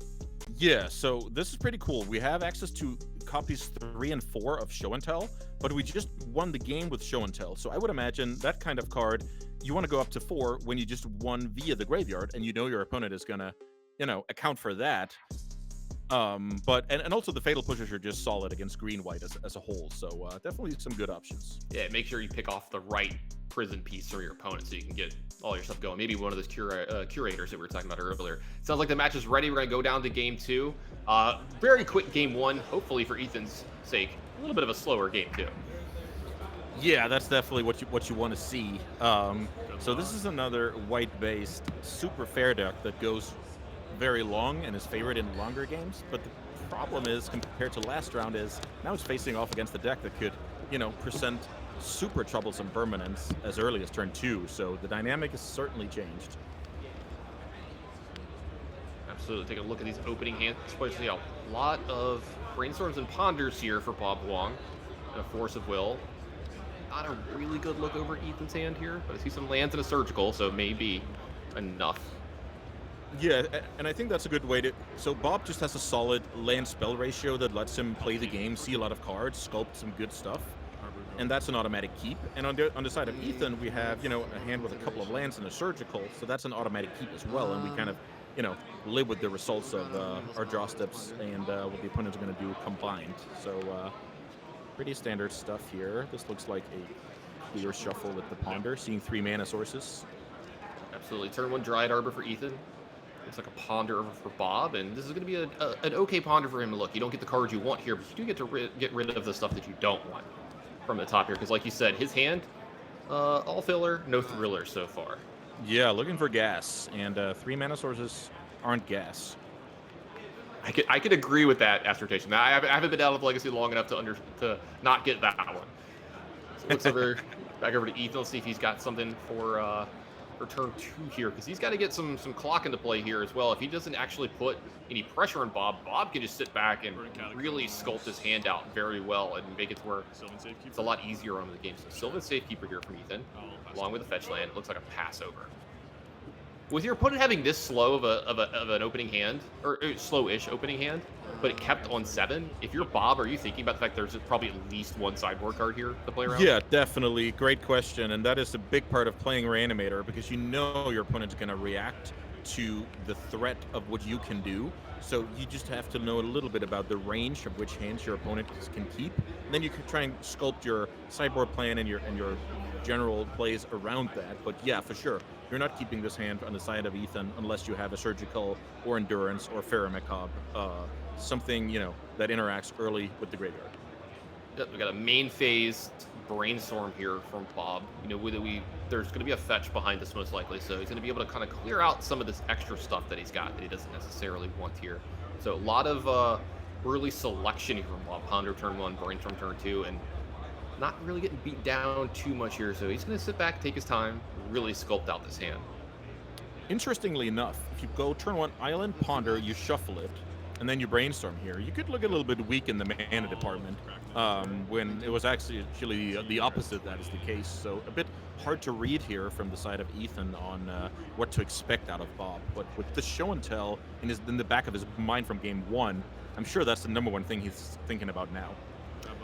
Yeah, so this is pretty cool. We have access to copies 3 and 4 of Show and Tell, but we just won the game with Show and Tell. So I would imagine that kind of card, you want to go up to 4 when you just won via the graveyard, and you know your opponent is gonna, account for that. But also the Fatal Pushers are just solid against green-white as a whole. So definitely some good options. Yeah, make sure you pick off the right prison piece for your opponent so you can get all your stuff going. Maybe one of those curators that we were talking about earlier. Sounds like the match is ready. We're going to go down to game 2. Very quick game 1, hopefully for Ethan's sake. A little bit of a slower game 2. Yeah, that's definitely what you want to see. So this is another white-based super fair deck that goes very long and is favored in longer games. But the problem is, compared to last round, is now it's facing off against the deck that could, present super troublesome permanents as early as turn 2. So the dynamic has certainly changed. Absolutely. Take a look at these opening hands. Especially a lot of brainstorms and ponders here for Bob Huang. And a force of will. Not a really good look over Ethan's hand here, but I see some lands and a surgical, so maybe enough. Yeah, and I think that's a good way to... So Bob just has a solid land-spell ratio that lets him play the game, see a lot of cards, sculpt some good stuff, and that's an automatic keep. And on the side of Ethan, we have, a hand with a couple of lands and a surgical, so that's an automatic keep as well, and we kind of, live with the results of our draw steps and what the opponent's going to do combined. So pretty standard stuff here. This looks like a clear shuffle with the Ponder, seeing 3 mana sources. Absolutely. Turn 1 Dryad Arbor for Ethan. Looks like a Ponder over for Bob, and this is going to be an okay Ponder for him to look. You don't get the cards you want here, but you do get to get rid of the stuff that you don't want from the top here, because like you said, his hand, all filler, no thriller so far. Yeah, looking for gas, and 3 mana sources aren't gas. I could agree with that assertion. I haven't been out of Legacy long enough to not get that one. So looks over back over to Ethan. Let's see if he's got something for turn 2 here, because he's got to get some clock into play here as well. If he doesn't actually put any pressure on Bob, Bob can just sit back and really sculpt his hand out very well and make it to where it's a lot easier on the game. So Sylvan Safekeeper here from Ethan, along with the fetch land. It looks like a pass over. With your opponent having this slow of an opening hand, or slow-ish opening hand, but it kept on 7, if you're Bob, are you thinking about the fact there's probably at least 1 sideboard card here to play around? Yeah, definitely. Great question, and that is a big part of playing Reanimator, because you know your opponent's going to react to the threat of what you can do. So you just have to know a little bit about the range of which hands your opponent can keep. And then you can try and sculpt your sideboard plan and your general plays around that. But yeah, for sure, you're not keeping this hand on the side of Ethan unless you have a surgical or endurance or Ferromacabre, something that interacts early with the graveyard. Yep, we got a main phase brainstorm here from Bob. There's going to be a fetch behind this most likely, so he's going to be able to kind of clear out some of this extra stuff that he's got that he doesn't necessarily want here. So a lot of early selection here from Bob. Ponder turn 1, brainstorm turn 2, and not really getting beat down too much here. So he's going to sit back, take his time, really sculpt out this hand. Interestingly enough, if you go turn 1 Island, Ponder, you shuffle it, and then you brainstorm here, you could look a little bit weak in the mana department, when it was actually the opposite that is the case. So a bit hard to read here from the side of Ethan on what to expect out of Bob. But with the show and tell in the back of his mind from game 1, I'm sure that's the #1 thing he's thinking about now.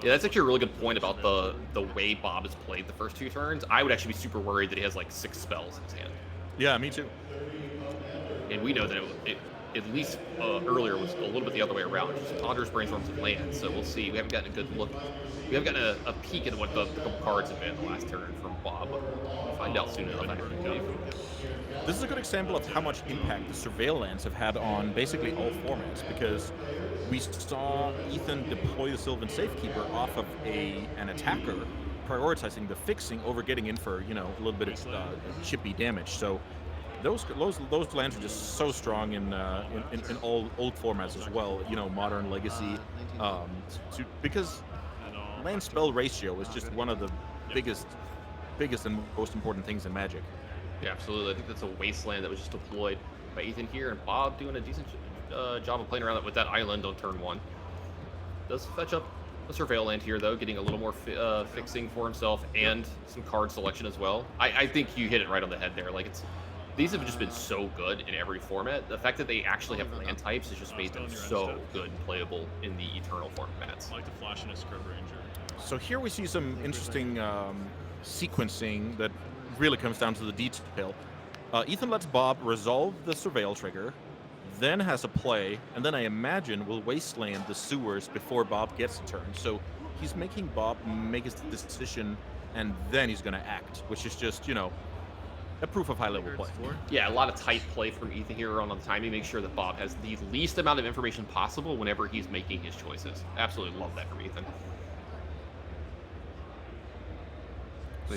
Yeah, that's actually a really good point about the way Bob has played the first 2 turns. I would actually be super worried that he has like 6 spells in his hand. Yeah, me too. And we know that it at least earlier was a little bit the other way around. Just Ponder's brainstorms and lands. So we'll see. We haven't gotten a good look. We haven't gotten a peek at what the couple cards have been the last turn from Bob. We'll find out soon enough, I believe. This is a good example of how much impact the Surveil lands have had on basically all formats, because we saw Ethan deploy the Sylvan Safekeeper off of an attacker, prioritizing the fixing over getting in for a little bit of chippy damage. So those lands are just so strong in all old formats as well. Modern, Legacy, because land spell ratio is just one of the biggest and most important things in Magic. Yeah, absolutely. I think that's a wasteland that was just deployed by Ethan here, and Bob doing a decent job of playing around with that island on turn 1. Does fetch up a Surveil land here, though, getting a little more fixing for himself and some card selection as well. I think you hit it right on the head there. Like, these have just been so good in every format. The fact that they actually have land types has just made them so good and playable in the Eternal formats. I like to flash in a Scrub Ranger. So here we see some interesting sequencing that really comes down to the detail. Ethan lets Bob resolve the Surveil trigger, then has a play, and then I imagine will wasteland the sewers before Bob gets a turn. So he's making Bob make his decision, and then he's going to act, which is just, a proof of high-level play. Yeah, a lot of tight play from Ethan here on the timing. Make sure that Bob has the least amount of information possible whenever he's making his choices. Absolutely love that from Ethan.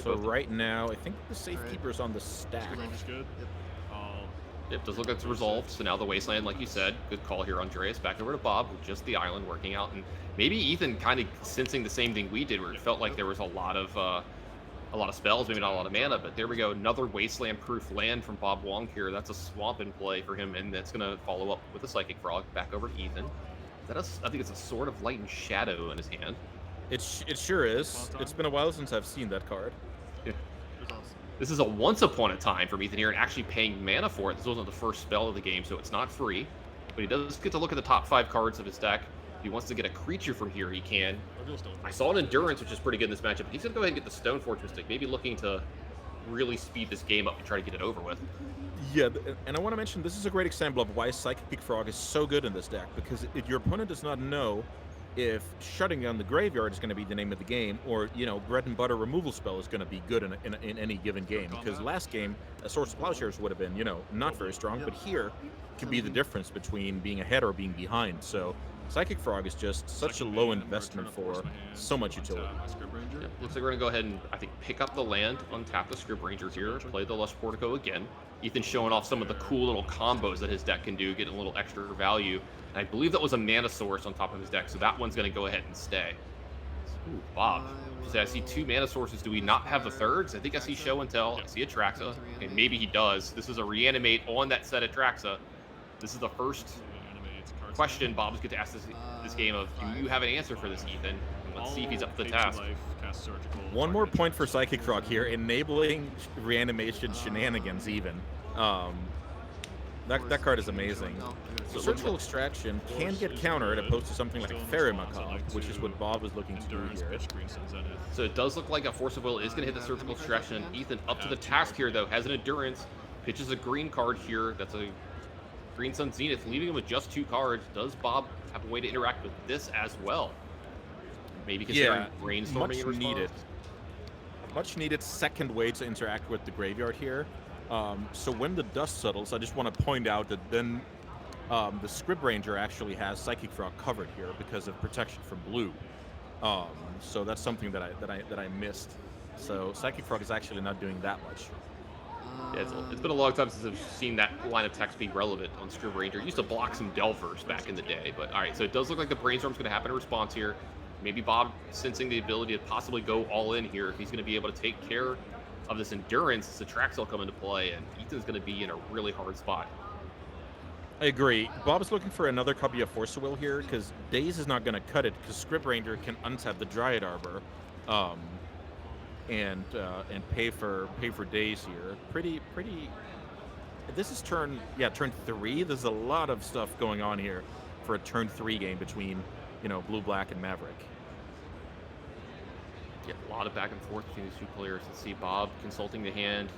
So right now, I think the Safekeeper's on the stack. Range is good. It does look like it's resolved. So now the Wasteland, like you said, good call here, Andreas. Back over to Bob with just the island working out. And maybe Ethan kind of sensing the same thing we did, where it felt like there was a lot of spells, maybe not a lot of mana, but there we go. Another Wasteland-proof land from Bob Wong here. That's a swamp in play for him, and that's going to follow up with a Psychic Frog. Back over to Ethan. Is that I think it's a Sword of Light and Shadow in his hand. It sure is. It's been a while since I've seen that card. Yeah. This is a once upon a time from Ethan here, and actually paying mana for it. This wasn't the first spell of the game, so it's not free. But he does get to look at the top 5 cards of his deck. If he wants to get a creature from here, he can. I saw an Endurance, which is pretty good in this matchup. But he's going to go ahead and get the Stoneforge Mystic, maybe looking to really speed this game up and try to get it over with. Yeah, and I want to mention this is a great example of why Psychic Frog is so good in this deck, because your opponent does not know if shutting down the graveyard is going to be the name of the game, or, you know, bread and butter removal spell is going to be good in any given game. Because last game, a Source of Plowshares would have been, you know, not very strong, but here could be the difference between being ahead or being behind. So Psychic Frog is just such a low investment for so much utility. Yeah, looks like we're going to go ahead and, I think, pick up the land, untap the Script Ranger here, play the Lush Portico again. Ethan showing off some of the cool little combos that his deck can do, getting a little extra value. And I believe that was a mana source on top of his deck, so that one's going to go ahead and stay. Ooh, Bob. So I see 2 mana sources. Do we not have the thirds? I think I see Show and Tell. I see Atraxa, and maybe he does. This is a Reanimate on that set Atraxa. This is the first question Bob's going to ask this game of, do you have an answer for this, Ethan? Let's see if he's up to the task. One more point for Psychic Frog here, enabling reanimation shenanigans even. That card is amazing. So Surgical Extraction can get countered opposed to something like Fairy Macabre, which is what Bob is looking to do here. So it does look like a Force of Will is going to hit the Surgical Extraction. Ethan up to the task here, though, has an Endurance, pitches a green card here. That's a Green Sun Zenith, leaving him with just 2 cards. Does Bob have a way to interact with this as well? Maybe considering brainstorming much needed. Much needed second way to interact with the graveyard here. So when the dust settles, I just want to point out that then the Script Ranger actually has Psychic Frog covered here because of protection from blue. So that's something that I missed. So Psychic Frog is actually not doing that much. Yeah, it's been a long time since I've seen that line of text be relevant on Script Ranger. It used to block some Delvers back in the day, but all right. So it does look like the brainstorm's going to happen in response here. Maybe Bob sensing the ability to possibly go all in here if he's going to be able to take care of this Endurance. This Atraxa will come into play, and Ethan's going to be in a really hard spot. I agree. Bob is looking for another copy of Force of Will here because Daze is not going to cut it because Script Ranger can untap the Dryad Arbor, and pay for Daze here. Pretty. This is turn 3. There's a lot of stuff going on here for a turn 3 game between, you know, Blue, Black, and Maverick. Yeah, a lot of back and forth between these 2 players. Let's see Bob consulting the hand.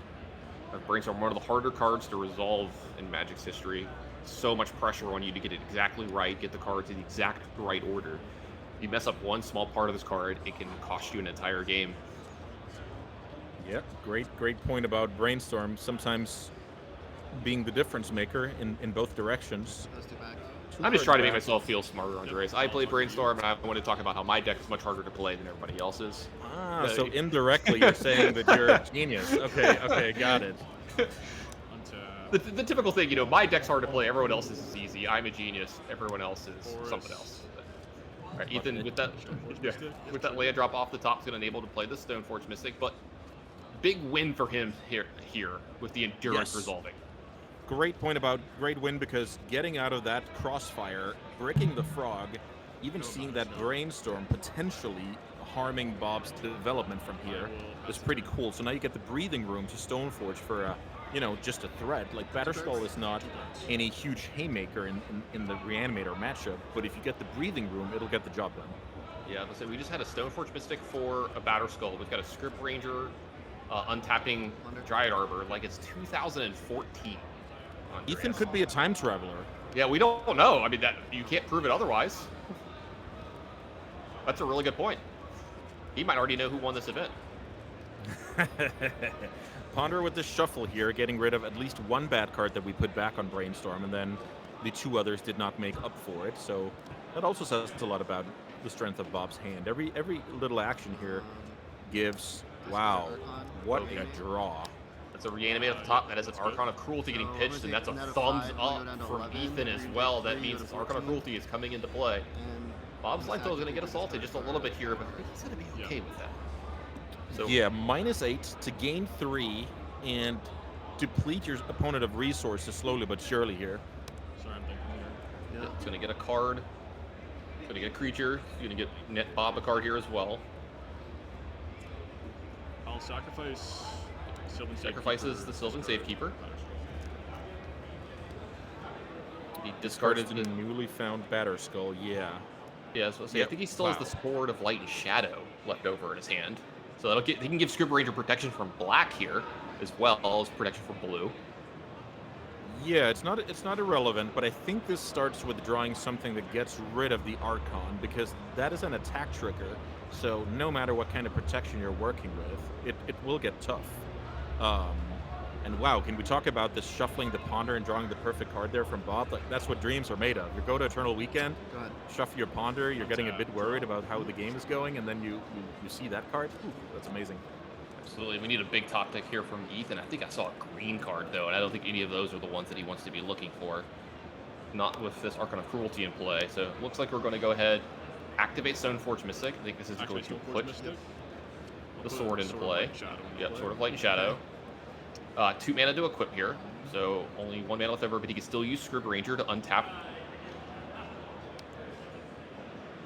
Brainstorm, one of the harder cards to resolve in Magic's history. So much pressure on you to get it exactly right, get the cards in the exact right order. If you mess up one small part of this card, it can cost you an entire game. Yep, great point about Brainstorm. Sometimes being the difference maker in both directions. I'm just trying to make myself feel smarter, Andreas. I play Brainstorm, and I want to talk about how my deck is much harder to play than everybody else's. So indirectly you're saying that you're a genius. Okay, got it. The typical thing, you know, my deck's hard to play, everyone else's is easy. I'm a genius, everyone else is something else. All right, Ethan, with that land drop off the top, is going to enable to play the Stoneforge Mystic, but big win for him here with the Endurance resolving. Great point about great win because getting out of that crossfire, breaking the frog, even seeing that Brainstorm potentially harming Bob's development from here is pretty cool. So now you get the breathing room to Stoneforge for just a threat. Like Batterskull is not any huge haymaker in the Reanimator matchup, but if you get the breathing room, it'll get the job done. Yeah, listen, we just had a Stoneforge Mystic for a Batterskull. We've got a Script Ranger untapping Dryad Arbor like it's 2014. Ethan could be a time traveler. Yeah, we don't know. I mean, that you can't prove it otherwise. That's a really good point. He might already know who won this event. Ponder with the shuffle here, getting rid of at least one bad card that we put back on Brainstorm, and then the 2 others did not make up for it. So that also says a lot about the strength of Bob's hand. Every little action here gives, wow, what a draw. That's a reanimate at the top. That is an Archon of Cruelty getting pitched, and that's a thumbs up from Ethan as well. That means this Archon of Cruelty is coming into play. Bob's Light though is going to get assaulted just a little bit here, but I think he's going to be okay with that. So yeah, -8 to gain 3 and deplete your opponent of resources slowly but surely here. Sorry, I'm thinking here. yeah, it's going to get a card. It's going to get a creature. He's going to get net Bob a card here as well. I'll sacrifice Sylvan Sacrifices Safekeeper. the Sylvan Safekeeper. He discarded the newly found Batter Skull, yeah. Yeah, so I think he still has the Sword of Light and Shadow left over in his hand. So that'll he can give Scrib Ranger protection from black here, as well as protection from blue. Yeah, it's not irrelevant, but I think this starts with drawing something that gets rid of the Archon, because that is an attack trigger. So no matter what kind of protection you're working with, it will get tough. And wow, can we talk about this shuffling the Ponder and drawing the perfect card there from Bob? Like, that's what dreams are made of. You go to Eternal Weekend, shuffle your Ponder, you're getting a bit worried about how the game is going, and then you see that card. Ooh, that's amazing. Absolutely. We need a big top deck here from Ethan. I think I saw a green card, though, and I don't think any of those are the ones that he wants to be looking for. Not with this Archon of Cruelty in play. So it looks like we're going to go ahead, activate Stoneforge Mystic. I think this is going to put the sword into play. Yep, Sword of Light and Shadow. 2 mana to equip here, so only 1 mana left over, but he can still use Scrib Ranger to untap.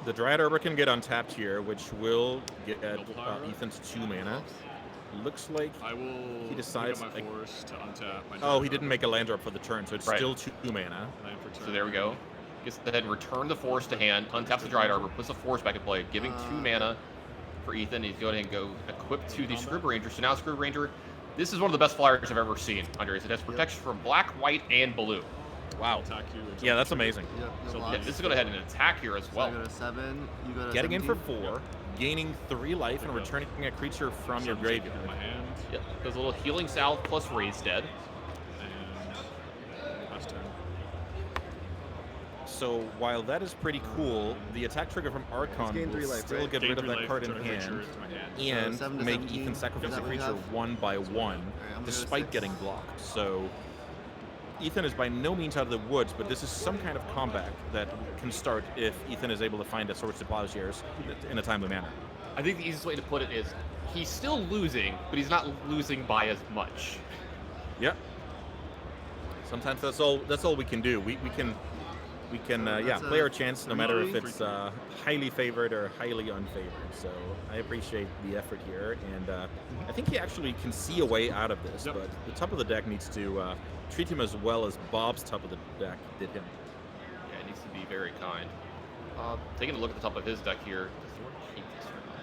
The Dryad Arbor can get untapped here, which will get Ethan's 2 mana. Looks like he decides. My force to untap my oh, he didn't make a land drop for the turn, so it's still 2 mana. So there we go. Gets ahead and return the forest to hand, untaps the Dryad Arbor, puts the forest back in play, giving 2 mana for Ethan. He's going to go equip to the Scrib Ranger. So now Scrib Ranger. This is one of the best flyers I've ever seen, Andres. It has protection from black, white, and blue. Wow. Yeah, that's amazing. So this is going to head and attack here as well. So I go to 7, you go to Getting 17. in for 4, gaining 3 life, and returning a creature from your graveyard. Yep, goes a little Healing Salve plus Raise Dead. So while that is pretty cool, the attack trigger from Archon will still get rid of that card in hand and make Ethan sacrifice a creature 1 by 1, despite getting blocked. So Ethan is by no means out of the woods, but this is some kind of combat that can start if Ethan is able to find a Swords to Plowshares in a timely manner. I think the easiest way to put it is he's still losing, but he's not losing by as much. Yep. Sometimes that's all we can do. We can play our chance no matter if it's highly favored or highly unfavored. So I appreciate the effort here, and I think he actually can see a way out of this. But the top of the deck needs to treat him as well as Bob's top of the deck did him. Yeah, it needs to be very kind. Taking a look at the top of his deck here. Does he want to keep this or not?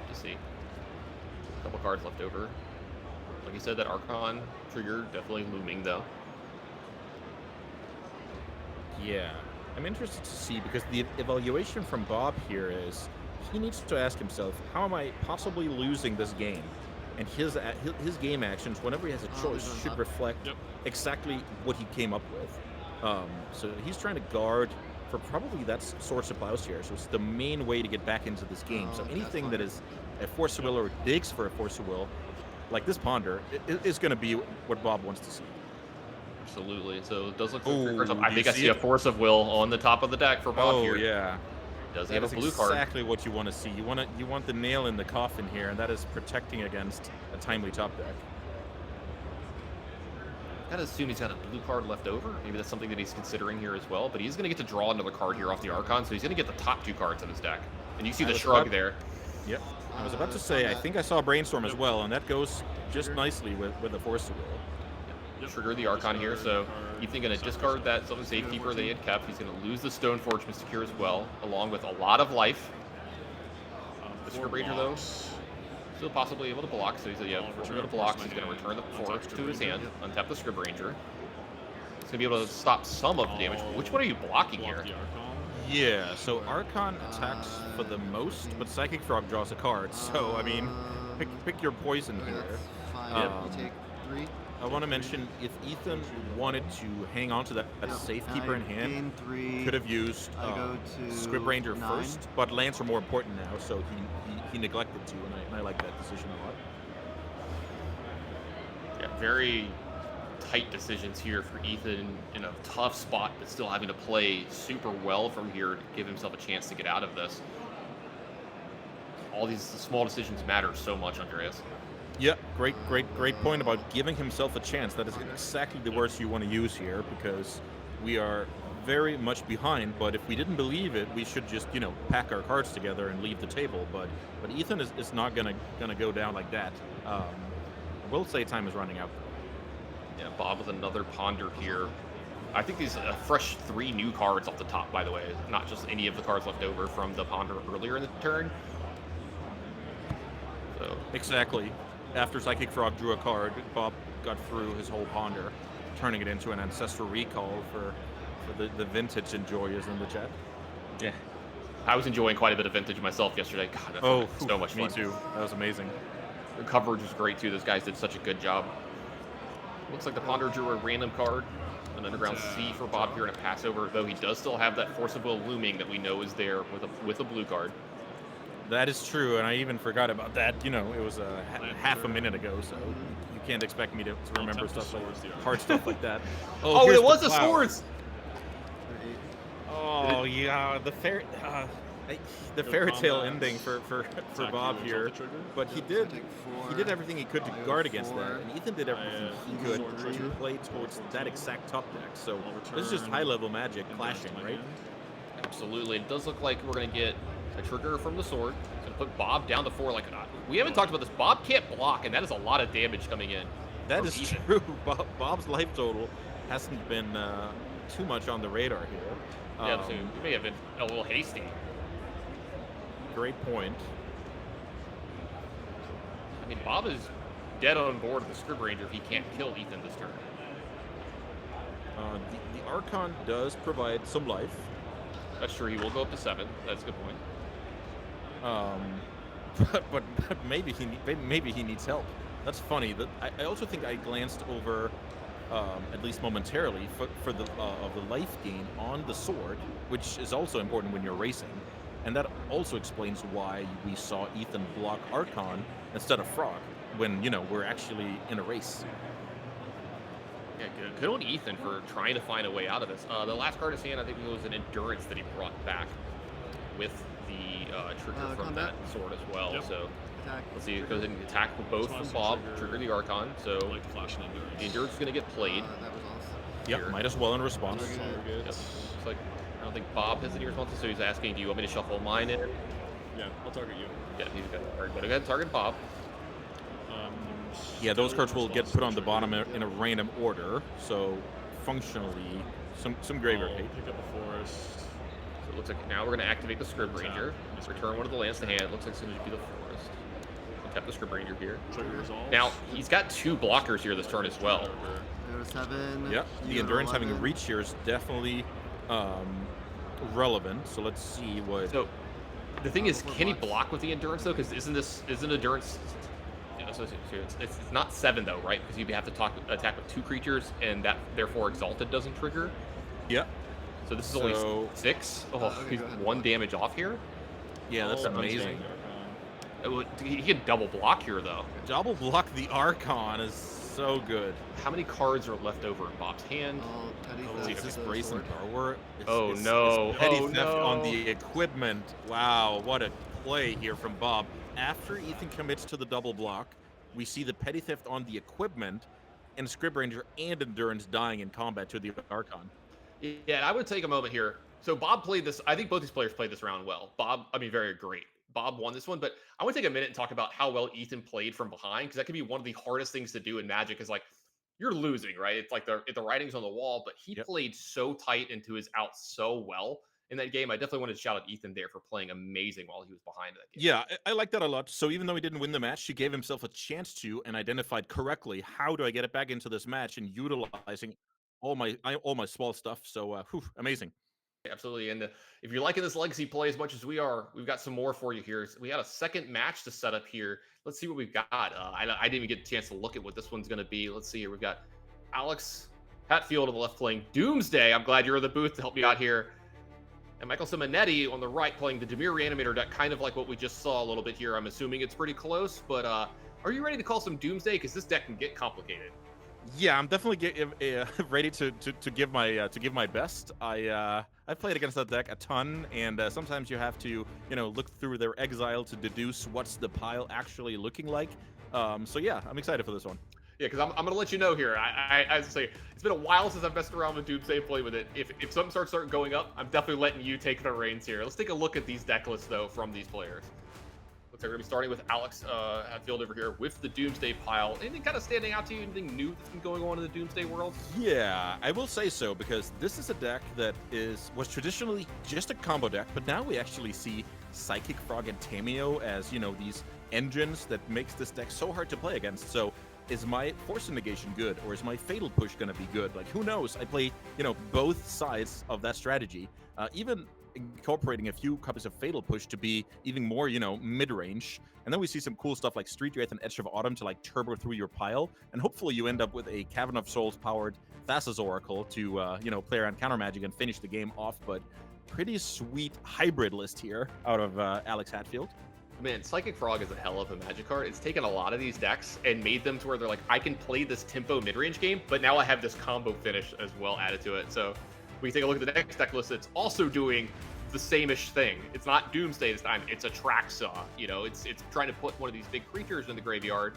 Let's see. A couple cards left over. Like you said, that Archon trigger definitely looming, though. Yeah, I'm interested to see, because the evaluation from Bob here is he needs to ask himself, how am I possibly losing this game? And his game actions, whenever he has a choice, should reflect exactly what he came up with. So he's trying to guard for probably that's Swords to Plowshares, so it's the main way to get back into this game. So anything that is a Force of Will or digs for a Force of Will, like this Ponder, is going to be what Bob wants to see. Absolutely. So it does look like I think I see a Force of Will on the top of the deck for Bob here. Oh, yeah. Does he have a blue card? Exactly what you want to see. You want the nail in the coffin here, and that is protecting against a timely top deck. I gotta assume he's got a blue card left over. Maybe that's something that he's considering here as well. But he's gonna get to draw another card here off the Archon, so he's gonna get the top 2 cards in his deck. And you see the shrug there. Yep. I was about to say, I think I saw Brainstorm as well, and that goes just nicely with the Force of Will. Trigger the Archon here, so Ethan going to discard that Sylvan Safekeeper they had kept. He's going to lose the Stoneforge Mystic here as well, along with a lot of life. The Scrib Ranger, though, still possibly able to block, so he's going to block. He's going to return the forest to his hand, untap the Scrib Ranger. He's going to be able to stop some of the damage. Which one are you blocking here? Yeah, so Archon attacks for the most, but Psychic Frog draws a card. So, I mean, pick your poison here. You take 3. I want to mention if Ethan wanted to hang on to that Yep, safe and keeper I in hand, gain 3. could have used I go Scrib to Ranger 9. first, but lands are more important now, so he neglected to, and I like that decision a lot. Yeah, very tight decisions here for Ethan in a tough spot, but still having to play super well from here to give himself a chance to get out of this. All these small decisions matter so much, Andreas. Yeah, great point about giving himself a chance. That is exactly the words you want to use here, because we are very much behind. But if we didn't believe it, we should just pack our cards together and leave the table. But Ethan is not gonna go down like that. I will say time is running out. Yeah, Bob with another ponder here. I think these fresh 3 new cards off the top, by the way, not just any of the cards left over from the ponder earlier in the turn. So Exactly. After Psychic Frog drew a card, Bob got through his whole ponder, turning it into an Ancestral Recall for the vintage enjoyers in the chat. yeah, I was enjoying quite a bit of vintage myself yesterday. God, that's Oh, so much fun. me too. That was amazing. The coverage was great too. Those guys did such a good job. Looks like the ponder drew a random card, an underground C for Bob here, and a passover. Though he does still have that Force of Will looming that we know is there with a blue card. That is true, and I even forgot about that. It was half a minute ago, so you can't expect me to remember Attempt to stuff like swords the hard stuff like that. Oh, here's it was the a cloud. swords. Oh yeah, the fairy tale ending for Bob here, but he did everything he could to guard against that, and Ethan did everything he could to play towards that exact top deck. So this is just high level Magic clashing, right? Absolutely. It does look like we're going to get a trigger from the sword. It's going to put Bob down to 4. We haven't talked about this. Bob can't block, and that is a lot of damage coming in. That is true. Bob's life total hasn't been too much on the radar here. Yeah, so he may have been a little hasty. Great point. I mean, Bob is dead on board with the Scrib Ranger if he can't kill Ethan this turn. The Archon does provide some life. That's true. He will go up to 7. That's a good point. But maybe he needs help. That's funny. I also think I glanced over, at least momentarily, for the of the life gain on the sword, which is also important when you're racing, and that also explains why we saw Ethan block Archon instead of Frog when we're actually in a race. Yeah, good on Ethan for trying to find a way out of this. The last card in his hand, I think it was an Endurance that he brought back with the trigger from combat. that sword as well. Yep. So Attack. let's see, it goes ahead and attack with both from Toss the Bob, trigger. trigger the Archon. So Like Flash and Endurance. the Endurance is going to get played. That was awesome. Yep, Here. might as well in response. Yep. Looks like I don't think Bob has any responses, so he's asking, "Do you want me to shuffle mine in?" Yeah, I'll target you. Yeah, he's got. All right, go ahead, target Bob. Yeah, those cards will get response put to on the trigger. bottom in a random order, so functionally some graveyard I'll hate. pick up a forest. So it looks like now we're going to activate the Scrib Ranger. Return one of the lands to hand. It looks like it's going to be the forest. We'll tap the Scrib Ranger here. Trigger resolves. Now he's got 2 blockers here this turn as well. I go to 7. Yep, you the go to endurance having 11. reach here is definitely relevant. So let's see what. So the thing is, Four can he blocks. block with the Endurance though? Because isn't Endurance? Yeah, so it's not 7 though, right? Because you have to attack with 2 creatures, and that therefore Exalted doesn't trigger. Yeah, So this is So- only 6. Oh, okay, he's go ahead. 1 damage off here. yeah, that's Oh, amazing. He can double block here though. Double block the Archon is so good. How many cards are left over in Bob's hand? I'll petty Oh, theft is this the Brazen sword. Power? Oh, no. It's petty Oh, theft on no. the equipment. Wow, what a play here from Bob. After Ethan commits to the double block, we see the petty theft on the equipment, and Scrib Ranger and Endurance dying in combat to the Archon. Yeah, I would take a moment here. So Bob played this. I think both these players played this round well. Bob, I mean, very great. Bob won this one, but I want to take a minute and talk about how well Ethan played from behind, because that could be one of the hardest things to do in Magic. Is like you're losing, right? It's like the writing's on the wall, but he Yep. played so tight into his out so well in that game. I definitely wanted to shout out Ethan there for playing amazing while he was behind that game. Yeah, I like that a lot. So even though he didn't win the match, he gave himself a chance to and identified correctly how do I get it back into this match and utilizing all my small stuff. So amazing. Absolutely. And if you're liking this legacy play as much as we are, we've got some more for you here. We got a second match to set up here. Let's see what we've got. I didn't even get a chance to look at what this one's going to be. Let's see here. We've got Alex Hatfield on the left playing Doomsday. I'm glad you're in the booth to help me out here. And Michael Simonetti on the right playing the Dimir Reanimator deck, kind of like what we just saw a little bit here. I'm assuming it's pretty close, but are you ready to call some Doomsday? Because this deck can get complicated. Yeah, I'm definitely ready to give my best. I've played against that deck a ton, and sometimes you have to look through their exile to deduce what's the pile actually looking like. So yeah, I'm excited for this one. Yeah, because I'm going to let you know here. I say it's been a while since I've messed around with Doomsday and played with it. If something starts going up, I'm definitely letting you take the reins here. Let's take a look at these deck lists though from these players. Looks like we're going to be starting with Alex Hatfield over here with the Doomsday pile. Anything kind of standing out to you? Anything new that's been going on in the Doomsday world? Yeah, I will say so, because this is a deck that was traditionally just a combo deck, but now we actually see Psychic Frog and Tameo as, these engines that makes this deck so hard to play against. So is my Force Negation good, or is my Fatal Push going to be good? Like, who knows? I play, both sides of that strategy. Even incorporating a few copies of Fatal Push to be even more, mid-range. And then we see some cool stuff like Street Wraith and Edge of Autumn to like turbo through your pile. And hopefully you end up with a Cavern of Souls powered Thassa's Oracle to, play around counter magic and finish the game off. But pretty sweet hybrid list here out of Alex Hatfield. Man, Psychic Frog is a hell of a magic card. It's taken a lot of these decks and made them to where they're like, I can play this tempo mid-range game, but now I have this combo finish as well added to it. So we can take a look at the next deck list. It's also doing the same-ish thing. It's not Doomsday this time. It's Atraxa. It's trying to put one of these big creatures in the graveyard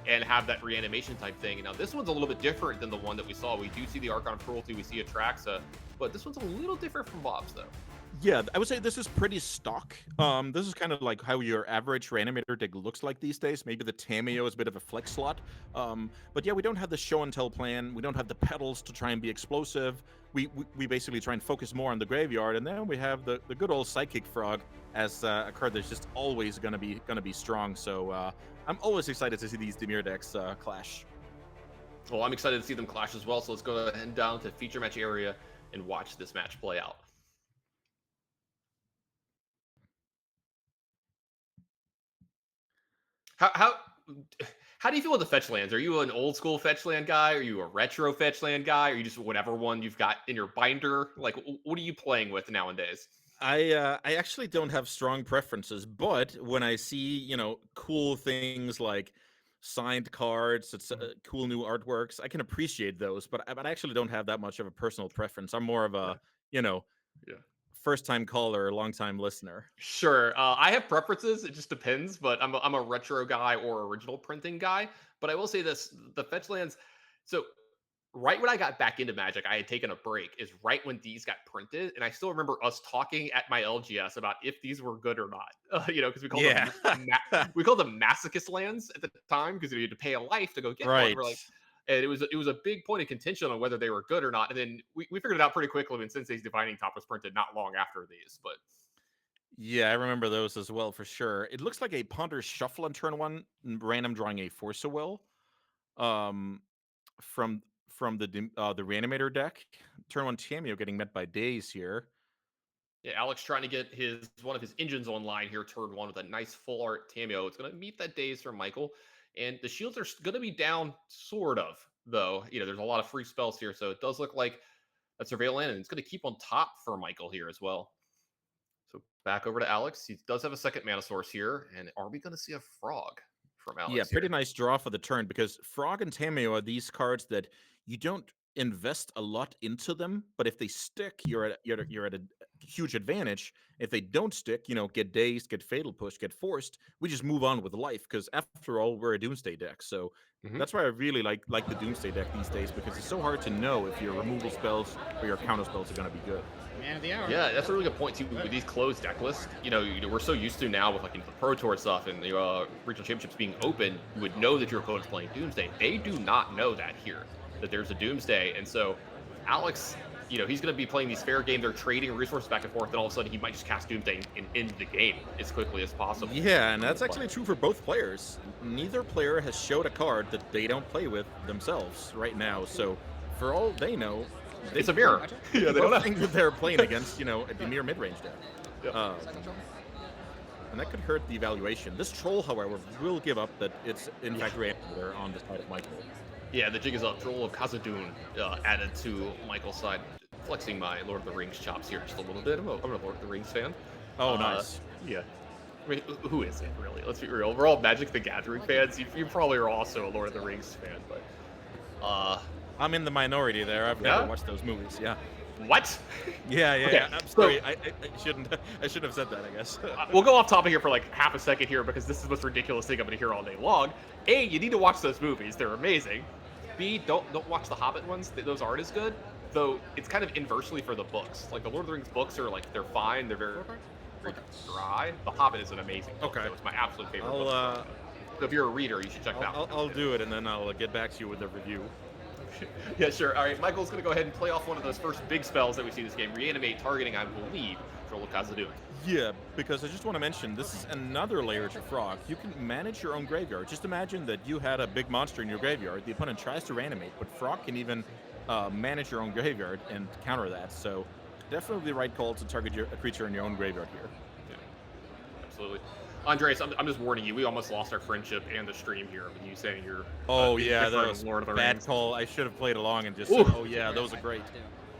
and have that reanimation type thing. Now, this one's a little bit different than the one that we saw. We do see the Archon of Cruelty. We see Atraxa, but this one's a little different from Bob's, though. Yeah, I would say this is pretty stock. This is kind of like how your average Reanimator deck looks like these days. Maybe the Tameo is a bit of a flex slot. But yeah, we don't have the show and tell plan. We don't have the petals to try and be explosive. We basically try and focus more on the graveyard, and then we have the good old Psychic Frog as a card that's just always gonna be strong. So I'm always excited to see these Dimir decks clash. Well, I'm excited to see them clash as well. So let's go ahead and down to feature match area and watch this match play out. How do you feel with the fetch lands? Are you an old school fetch land guy? Are you a retro fetch land guy? Are you just whatever one you've got in your binder? Like, what are you playing with nowadays? I actually don't have strong preferences, but when I see cool things like signed cards, it's cool new artworks, I can appreciate those. But I actually don't have that much of a personal preference. I'm more of a Yeah. first time caller, long time listener. Sure. I have preferences. It just depends, but I'm a retro guy or original printing guy. But I will say this, the fetch lands. So right when I got back into Magic, I had taken a break, is right when these got printed. And I still remember us talking at my LGS about if these were good or not, because we called them we called them masochist lands at the time, because you had to pay a life to go get one. We're like, and it was a big point of contention on whether they were good or not. And then we figured it out pretty quickly when Sensei's Divining Top was printed not long after these. But yeah, I remember those as well for sure. It looks like a Ponder's Shuffle on turn one, random drawing a Force of Will. From the Reanimator deck. Turn one Tameo getting met by Daze here. Yeah, Alex trying to get one of his engines online here, turn one with a nice full art Tameo. It's going to meet that Daze from Michael. And the shields are going to be down, sort of, though. There's a lot of free spells here, so it does look like a Surveil Land, and it's going to keep on top for Michael here as well. So back over to Alex. He does have a second mana source here, and are we going to see a Frog from Alex? Yeah, pretty nice draw for the turn, because Frog and Tameo are these cards that you don't invest a lot into them, but if they stick, you're at a huge advantage. If they don't stick, get dazed, get fatal push, get forced, we just move on with life, because after all, we're a Doomsday deck. So that's why I really like the Doomsday deck these days, because it's so hard to know if your removal spells or your counter spells are going to be good. Man of the hour. Yeah, that's a really good point too. With these closed deck lists, we're so used to now with like the Pro Tour stuff and the regional championships being open, you would know that your opponent's playing Doomsday. They do not know that here, that there's a Doomsday, and so Alex, he's going to be playing these fair games. They're trading resources back and forth, and all of a sudden he might just cast Doomsday and end the game as quickly as possible. Yeah, and that's actually true for both players. Neither player has showed a card that they don't play with themselves right now. So for all they know, It's a mirror. Yeah, they don't both know. think that they're playing against, a Dimir mid-range deck. Yep. And that could hurt the evaluation. This troll, however, will give up that it's in fact Reanimator on the side of Michael. Yeah, the jig is up. Troll of Khazad-dûm added to Michael's side. Flexing my Lord of the Rings chops here just a little bit. I'm a Lord of the Rings fan. Oh, nice. Yeah. I mean, who isn't, really? Let's be real. We're all Magic the Gathering fans. You probably are also a Lord of the Rings fan, but... I'm in the minority there. I've never watched those movies, yeah. What? Yeah. Okay, I'm sorry. I shouldn't have said that, I guess. We'll go off topic here for like half a second here because this is the most ridiculous thing I'm going to hear all day long. A, you need to watch those movies. They're amazing. B, don't watch the Hobbit ones. Those aren't as good. Though it's kind of inversely for the books. Like the Lord of the Rings books are like, they're fine. They're very dry. The Hobbit is an amazing book. Okay. So it's my absolute favorite book. So if you're a reader, you should check that out. I'll do it, and then I'll get back to you with a review. Yeah, sure. All right, Michael's going to go ahead and play off one of those first big spells that we see in this game. Reanimate, targeting, I believe, Troll of Khazad-dûm. Yeah, because I just want to mention, this is another layer to Frog. You can manage your own graveyard. Just imagine that you had a big monster in your graveyard. The opponent tries to reanimate, but Frog can even manage your own graveyard and counter that. So definitely the right call to target a creature in your own graveyard here. Yeah, absolutely. Andres, I'm just warning you. We almost lost our friendship and the stream here with you saying you're. That was Lord of the bad Rings. call. I should have played along and just said, oh yeah, those are great.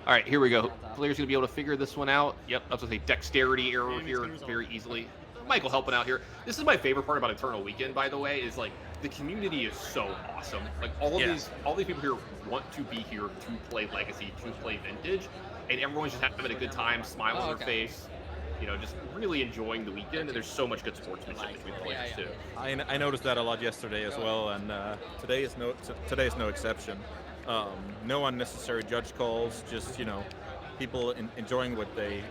All right, here we go. Player's gonna be able to figure this one out. Yep, I was gonna say dexterity error here very easily. Michael helping out here. This is my favorite part about Eternal Weekend, by the way, is like the community is so awesome. Like all these people here want to be here to play Legacy, to play Vintage, and everyone's just having a good time, smile on their face. Just really enjoying the weekend, and there's so much good sportsmanship between players too. I noticed that a lot yesterday as well, and today is no exception. No unnecessary judge calls, just people enjoying what they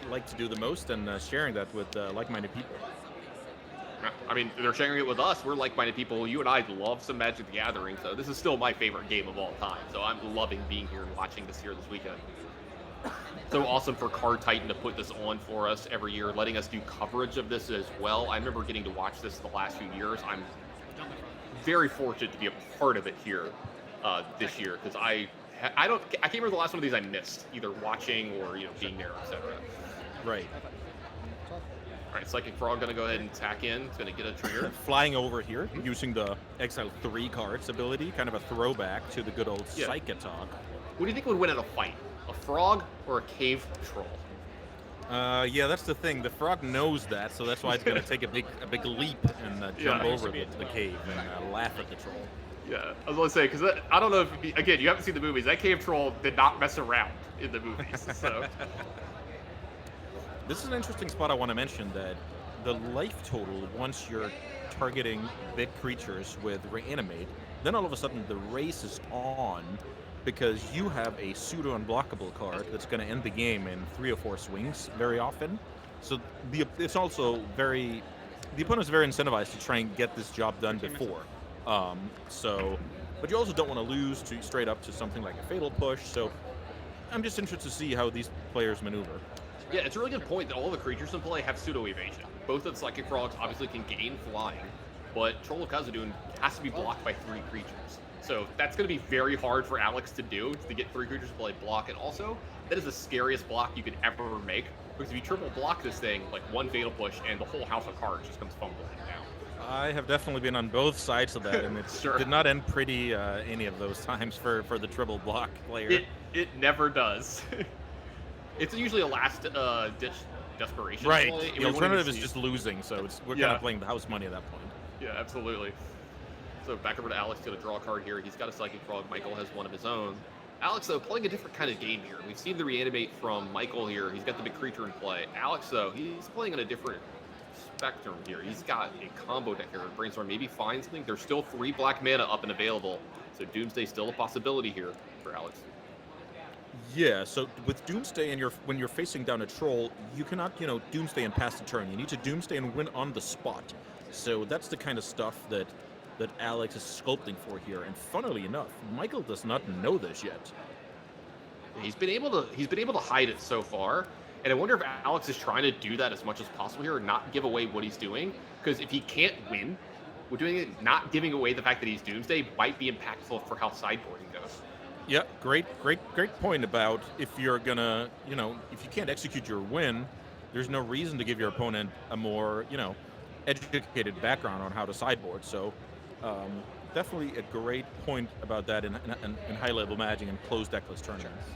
like to do the most and sharing that with like-minded people. I mean, they're sharing it with us. We're like-minded people. You and I love some Magic the Gathering, so this is still my favorite game of all time. So I'm loving being here and watching this here this weekend. So awesome for Card Titan to put this on for us every year, letting us do coverage of this as well. I remember getting to watch this the last few years. I'm very fortunate to be a part of it here this year because I can't remember the last one of these I missed, either watching or being there, etc. Right. All right, Psychic Frog gonna go ahead and tack in. It's gonna get a trigger. Flying over here, using the Exile 3 cards ability, kind of a throwback to the good old Psychic Talk. What do you think would win in a fight? A frog or a cave troll? Yeah, that's the thing. The frog knows that, so that's why it's going to take a big leap and jump over the cave and laugh at the troll. Yeah, I was going to say, because I don't know if, again, you haven't seen the movies. That cave troll did not mess around in the movies, so. This is an interesting spot I want to mention, that the life total, once you're targeting big creatures with Reanimate, then all of a sudden the race is on, because you have a pseudo-unblockable card that's going to end the game in 3 or 4 swings very often. So it's also the opponent's very incentivized to try and get this job done before. But you also don't want to lose straight up to something like a Fatal Push. So I'm just interested to see how these players maneuver. Yeah, it's a really good point that all the creatures in play have pseudo-evasion. Both of the Psychic Frogs obviously can gain flying, but Troll of Khazad-dûm has to be blocked by 3 creatures. So that's going to be very hard for Alex to do, to get 3 creatures to play block. And also, that is the scariest block you could ever make. Because if you triple block this thing, like 1 Fatal Push, and the whole house of cards just comes fumbling down. I have definitely been on both sides of that, and it did not end pretty any of those times for the triple block player. It never does. It's usually a last-ditch desperation. Right. Play. The alternative is just losing, so we're kind of playing the house money at that point. Yeah, absolutely. So back over to Alex, going to draw a card here. He's got a Psychic Frog. Michael has one of his own. Alex, though, playing a different kind of game here. We've seen the Reanimate from Michael here. He's got the big creature in play. Alex, though, he's playing on a different spectrum here. He's got a combo deck here. Brainstorm maybe find something. There's still 3 black mana up and available. So Doomsday's still a possibility here for Alex. Yeah, so with Doomsday and when you're facing down a troll, you cannot, Doomsday and pass the turn. You need to Doomsday and win on the spot. So that's the kind of stuff that Alex is sculpting for here. And funnily enough, Michael does not know this yet. He's been able to hide it so far, and I wonder if Alex is trying to do that as much as possible here and not give away what he's doing. Because if he can't win, we're doing it, not giving away the fact that he's Doomsday might be impactful for how sideboarding goes. Yeah, great point about if you're gonna, if you can't execute your win, there's no reason to give your opponent a more, educated background on how to sideboard. So, um, definitely a great point about that in high-level Magic and closed deckless tournaments.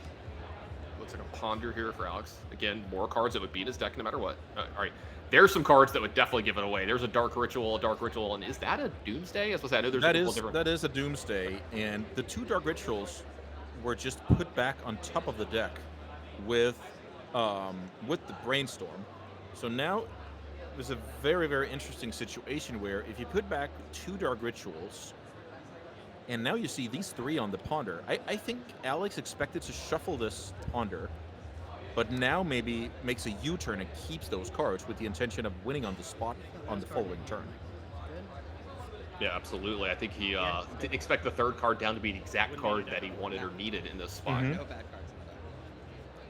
Looks like a ponder here for Alex. Again, more cards that would beat his deck no matter what. All right. There's some cards that would definitely give it away. There's a dark ritual, and is that a doomsday? I was supposed to say, I know there's a couple different. That is a doomsday, and the two dark rituals were just put back on top of the deck with the brainstorm. So now there's a very, very interesting situation where if you put back two dark rituals, and now you see these three on the ponder, I think Alex expected to shuffle this ponder, but now maybe makes a U-turn and keeps those cards with the intention of winning on the spot on the following turn. Yeah, absolutely. I think he didn't expect the third card down to be the exact card that he wanted or needed in this spot. Mhm. No bad cards in the deck.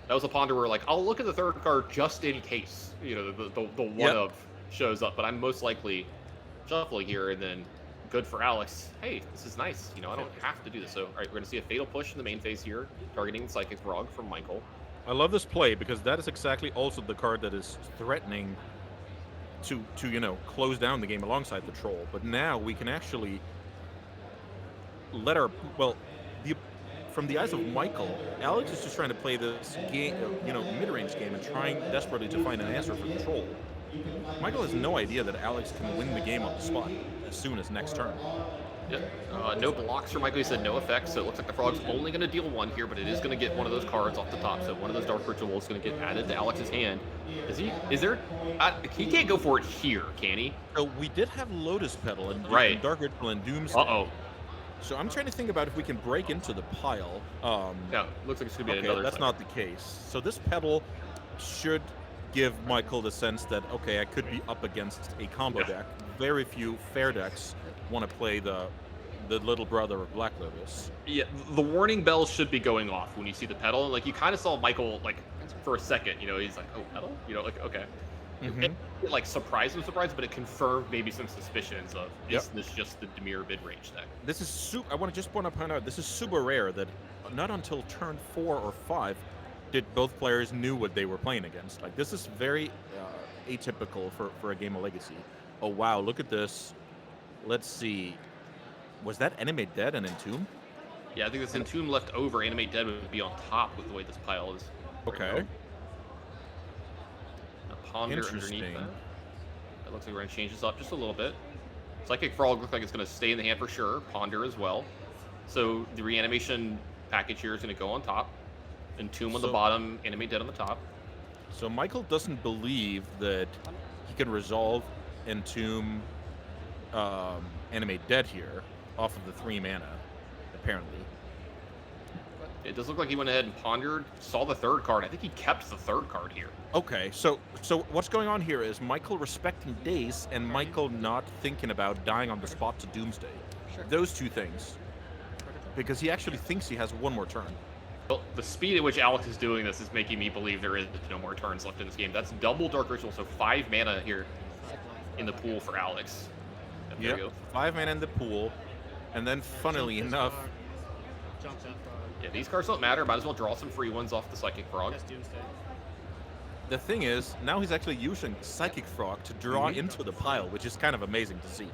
That was a ponder where, like, I'll look at the third card just in case, the one Yep. of shows up, but I'm most likely shuffling here, and then good for Alex. Hey, this is nice. I don't have to do this. So, all right, we're going to see a fatal push in the main phase here, targeting Psychic Frog from Michael. I love this play because that is exactly also the card that is threatening to close down the game alongside the troll. But now we can actually let from the eyes of Michael, Alex is just trying to play this game, mid-range game and trying desperately to find an answer for the troll. Michael has no idea that Alex can win the game on the spot as soon as next turn. Yep. No blocks for Michael. He said no effects, so it looks like the Frog's only going to deal one here, but it is going to get one of those cards off the top. So one of those Dark Rituals is going to get added to Alex's hand. Is there? He can't go for it here, can he? So we did have Lotus Petal and Right. Dark Ritual and Doomsday. Uh-oh. So I'm trying to think about if we can break into the pile. No, looks like it's going to be Okay, another. that's not the case. So this Petal should give Michael the sense that, okay, I could be up against a combo deck. Very few fair decks want to play the little brother of Black Lotus. Yeah, the warning bells should be going off when you see the pedal. Like, you kind of saw Michael, like, for a second, he's like, oh, pedal? Like, okay. Mhm. It, like, surprised, but it confirmed maybe some suspicions of, is this just the Demir mid-range deck? This is I want to just point out, this is super rare that not until turn 4 or 5 did both players knew what they were playing against. Like, this is very atypical for a game of Legacy. Oh, wow, look at this. Let's see. Was that Animate Dead and Entomb? Yeah, I think this Entomb left over. Animate Dead would be on top with the way this pile is. Okay. A Ponder underneath Interesting. that. It looks like we're going to change this up just a little bit. Psychic Frog looks like it's going to stay in the hand for sure. Ponder as well. So the reanimation package here is going to go on top. Entomb on the bottom, Animate Dead on the top. So Michael doesn't believe that he can resolve Entomb, Animate Dead here off of the 3 mana, apparently. It does look like he went ahead and pondered, saw the third card. I think he kept the third card here. Okay, so what's going on here is Michael respecting Daze and Michael not thinking about dying on the spot to Doomsday. Sure. Those two things. Because he actually thinks he has one more turn. Well, the speed at which Alex is doing this is making me believe there is no more turns left in this game. That's double Dark Ritual, so 5 mana here in the pool for Alex. And there you Yep, go. 5 mana in the pool. And then, funnily enough, Jump that frog. Yeah, these cards don't matter. Might as well draw some free ones off the Psychic Frog. That's Doomsday. the thing is, now he's actually using Psychic Frog to draw into the pile, which is kind of amazing to see.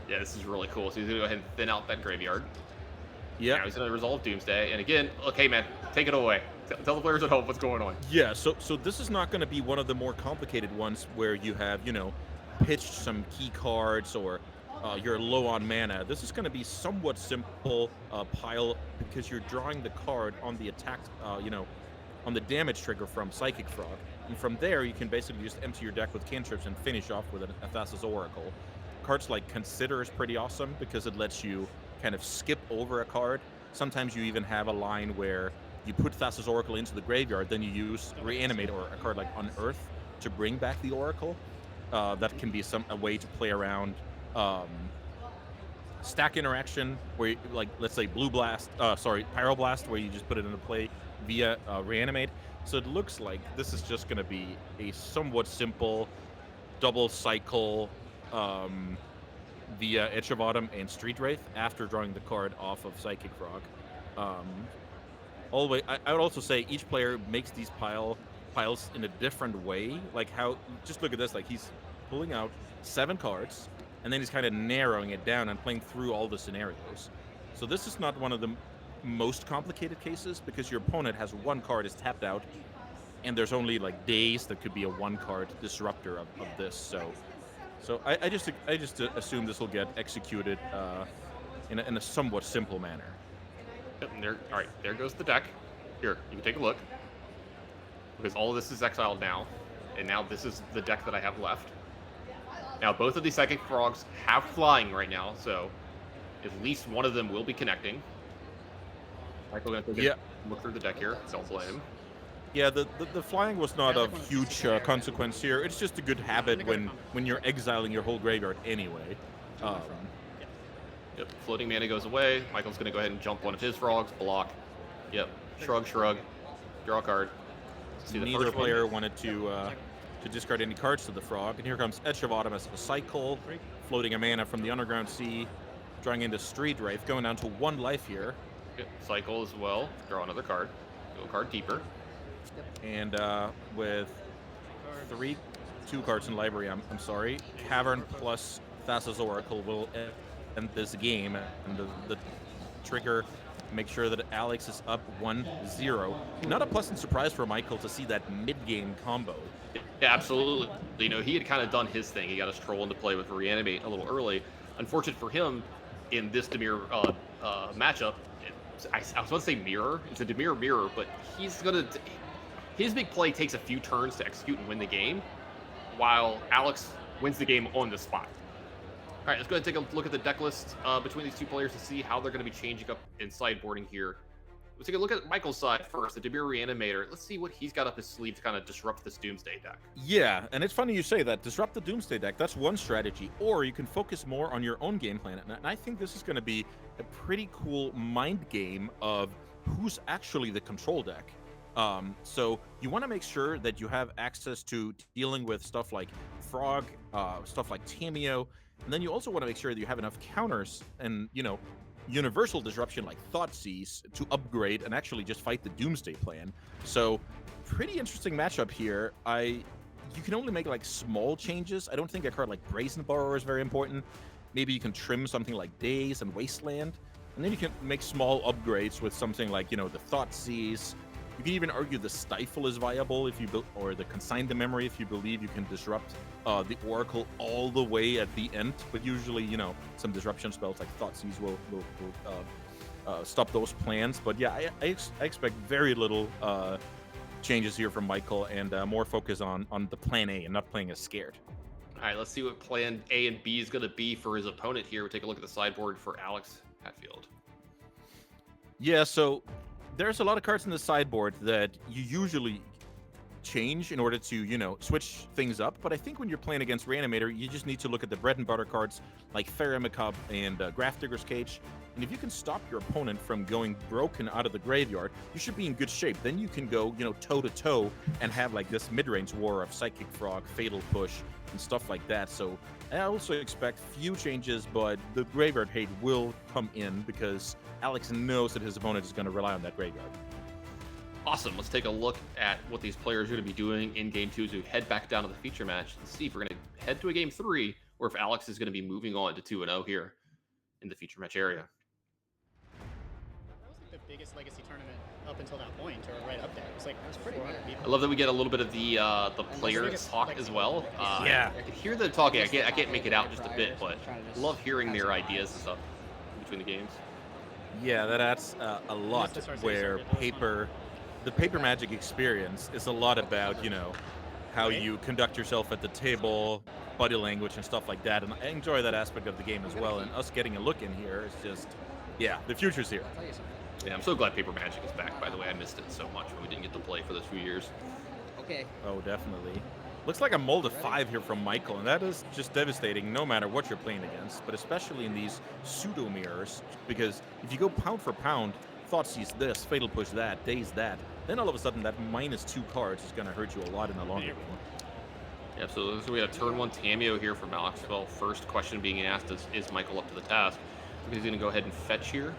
Yeah, this is really cool. So he's going to go ahead and thin out that graveyard. Yeah. Now he's going to resolve Doomsday. And again, okay, man, take it away. Tell the players at home what's going on. Yeah, so this is not going to be one of the more complicated ones where you have, pitched some key cards or you're low on mana. This is going to be somewhat simple pile because you're drawing the card on the attack, on the damage trigger from Psychic Frog. And from there, you can basically just empty your deck with cantrips and finish off with an Thassa's Oracle. Cards like Consider is pretty awesome because it lets you kind of skip over a card. Sometimes you even have a line where you put Thassa's Oracle into the graveyard, then you use Reanimate or a card like Unearth to bring back the Oracle. That can be a way to play around stack interaction, where let's say Pyroblast, where you just put it into play via Reanimate. So it looks like this is just going to be a somewhat simple double cycle via Edge of Autumn and Street Wraith after drawing the card off of Psychic Frog. Always, I would also say each player makes these piles in a different way. Like how, just look at this. Like he's pulling out 7 cards, and then he's kind of narrowing it down and playing through all the scenarios. So this is not one of the most complicated cases because your opponent has 1 card is tapped out, and there's only like days that could be a 1-card disruptor of this. So I just assume this will get executed in a somewhat simple manner. Yep, and there, all right, there goes the deck. Here, you can take a look. Because all of this is exiled now. And now this is the deck that I have left. Now, both of these Psychic Frogs have flying right now, so at least one of them will be connecting. Michael, going to take a look through the deck here. Don't blame. Yeah, the flying was not of huge consequence here. It's just a good habit when you're exiling your whole graveyard anyway. Yep, floating mana goes away. Michael's going to go ahead and jump one of his frogs, block. Yep, shrug, shrug, draw a card. See the Neither first player one. wanted to discard any cards to the frog. And here comes Edge of Autumn as a cycle, floating a mana from the Underground Sea, drawing into Street Wraith, going down to 1 life here. Yep, cycle as well. Draw another card. Go a card deeper. And with 2 cards in library, I'm sorry, Cavern plus Thassa's Oracle will end this game, and the trigger make sure that Alex is up 1-0. Not a pleasant surprise for Michael to see that mid-game combo. Yeah, absolutely. You know, he had kind of done his thing. He got his troll into play with Reanimate a little early. Unfortunate for him, in this Dimir matchup, I was about to say mirror. It's a Dimir mirror, but he's going to... His big play takes a few turns to execute and win the game, while Alex wins the game on the spot. All right, let's go ahead and take a look at the deck list between these two players to see how they're going to be changing up in sideboarding here. Let's take a look at Michael's side first, the Dimir Reanimator. Let's see what he's got up his sleeve to kind of disrupt this Doomsday deck. Yeah, and it's funny you say that. Disrupt the Doomsday deck, that's one strategy. Or you can focus more on your own game plan. And I think this is going to be a pretty cool mind game of who's actually the control deck. So you want to make sure that you have access to dealing with stuff like Frog, stuff like Tameo, and then you also want to make sure that you have enough counters and, you know, universal disruption like Thoughtseize to upgrade and actually just fight the Doomsday plan. So pretty interesting matchup here. You can only make like small changes. I don't think a card like Brazen Borrower is very important. Maybe you can trim something like Daze and Wasteland, and then you can make small upgrades with something like, you know, the Thoughtseize. You can even argue the Stifle is viable if you or the Consign the Memory if you believe you can disrupt the Oracle all the way at the end. But usually, you know, some disruption spells like Thoughtseize will stop those plans. But yeah, I expect very little changes here from Michael and more focus on the plan A and not playing as scared. All right, let's see what plan A and B is going to be for his opponent here. We'll take a look at the sideboard for Alex Hatfield. Yeah, so there's a lot of cards in the sideboard that you usually change in order to, you know, switch things up. But I think when you're playing against Reanimator, you just need to look at the bread and butter cards like Macabre and Grafdigger's Cage. And if you can stop your opponent from going broken out of the graveyard, you should be in good shape. Then you can go, you know, toe-to-toe and have like this mid-range war of Psychic Frog, Fatal Push, and stuff like that. So I also expect few changes, but the graveyard hate will come in because Alex knows that his opponent is going to rely on that graveyard. Awesome. Let's take a look at what these players are going to be doing in Game 2 as we head back down to the feature match and see if we're going to head to a Game 3 or if Alex is going to be moving on to 2-0 here in the feature match area. That was like the biggest Legacy tournament up until that point, or right up there. It was like, it was pretty hard. I love that we get a little bit of the player talk as well. Yeah. I can hear them talking. I can't make it out just a bit, but I love hearing their ideas and stuff between the games. Yeah, that adds a lot where the paper Magic experience is a lot about, you know, how you conduct yourself at the table, body language and stuff like that. And I enjoy that aspect of the game as well. And us getting a look in here is just, yeah, the future's here. Yeah, I'm so glad Paper Magic is back, by the way. I missed it so much when we didn't get to play for those few years. Okay. Oh, definitely. Looks like a mold of 5 here from Michael, and that is just devastating no matter what you're playing against, but especially in these pseudo mirrors, because if you go pound for pound, Thoughtseize this, Fatal Push that, Daze that, then all of a sudden that -2 cards is going to hurt you a lot in the longer game. Yeah, so we had a turn 1 Tameo here from Alex. Well, first question being asked is Michael up to the task? Because he's going to go ahead and fetch here.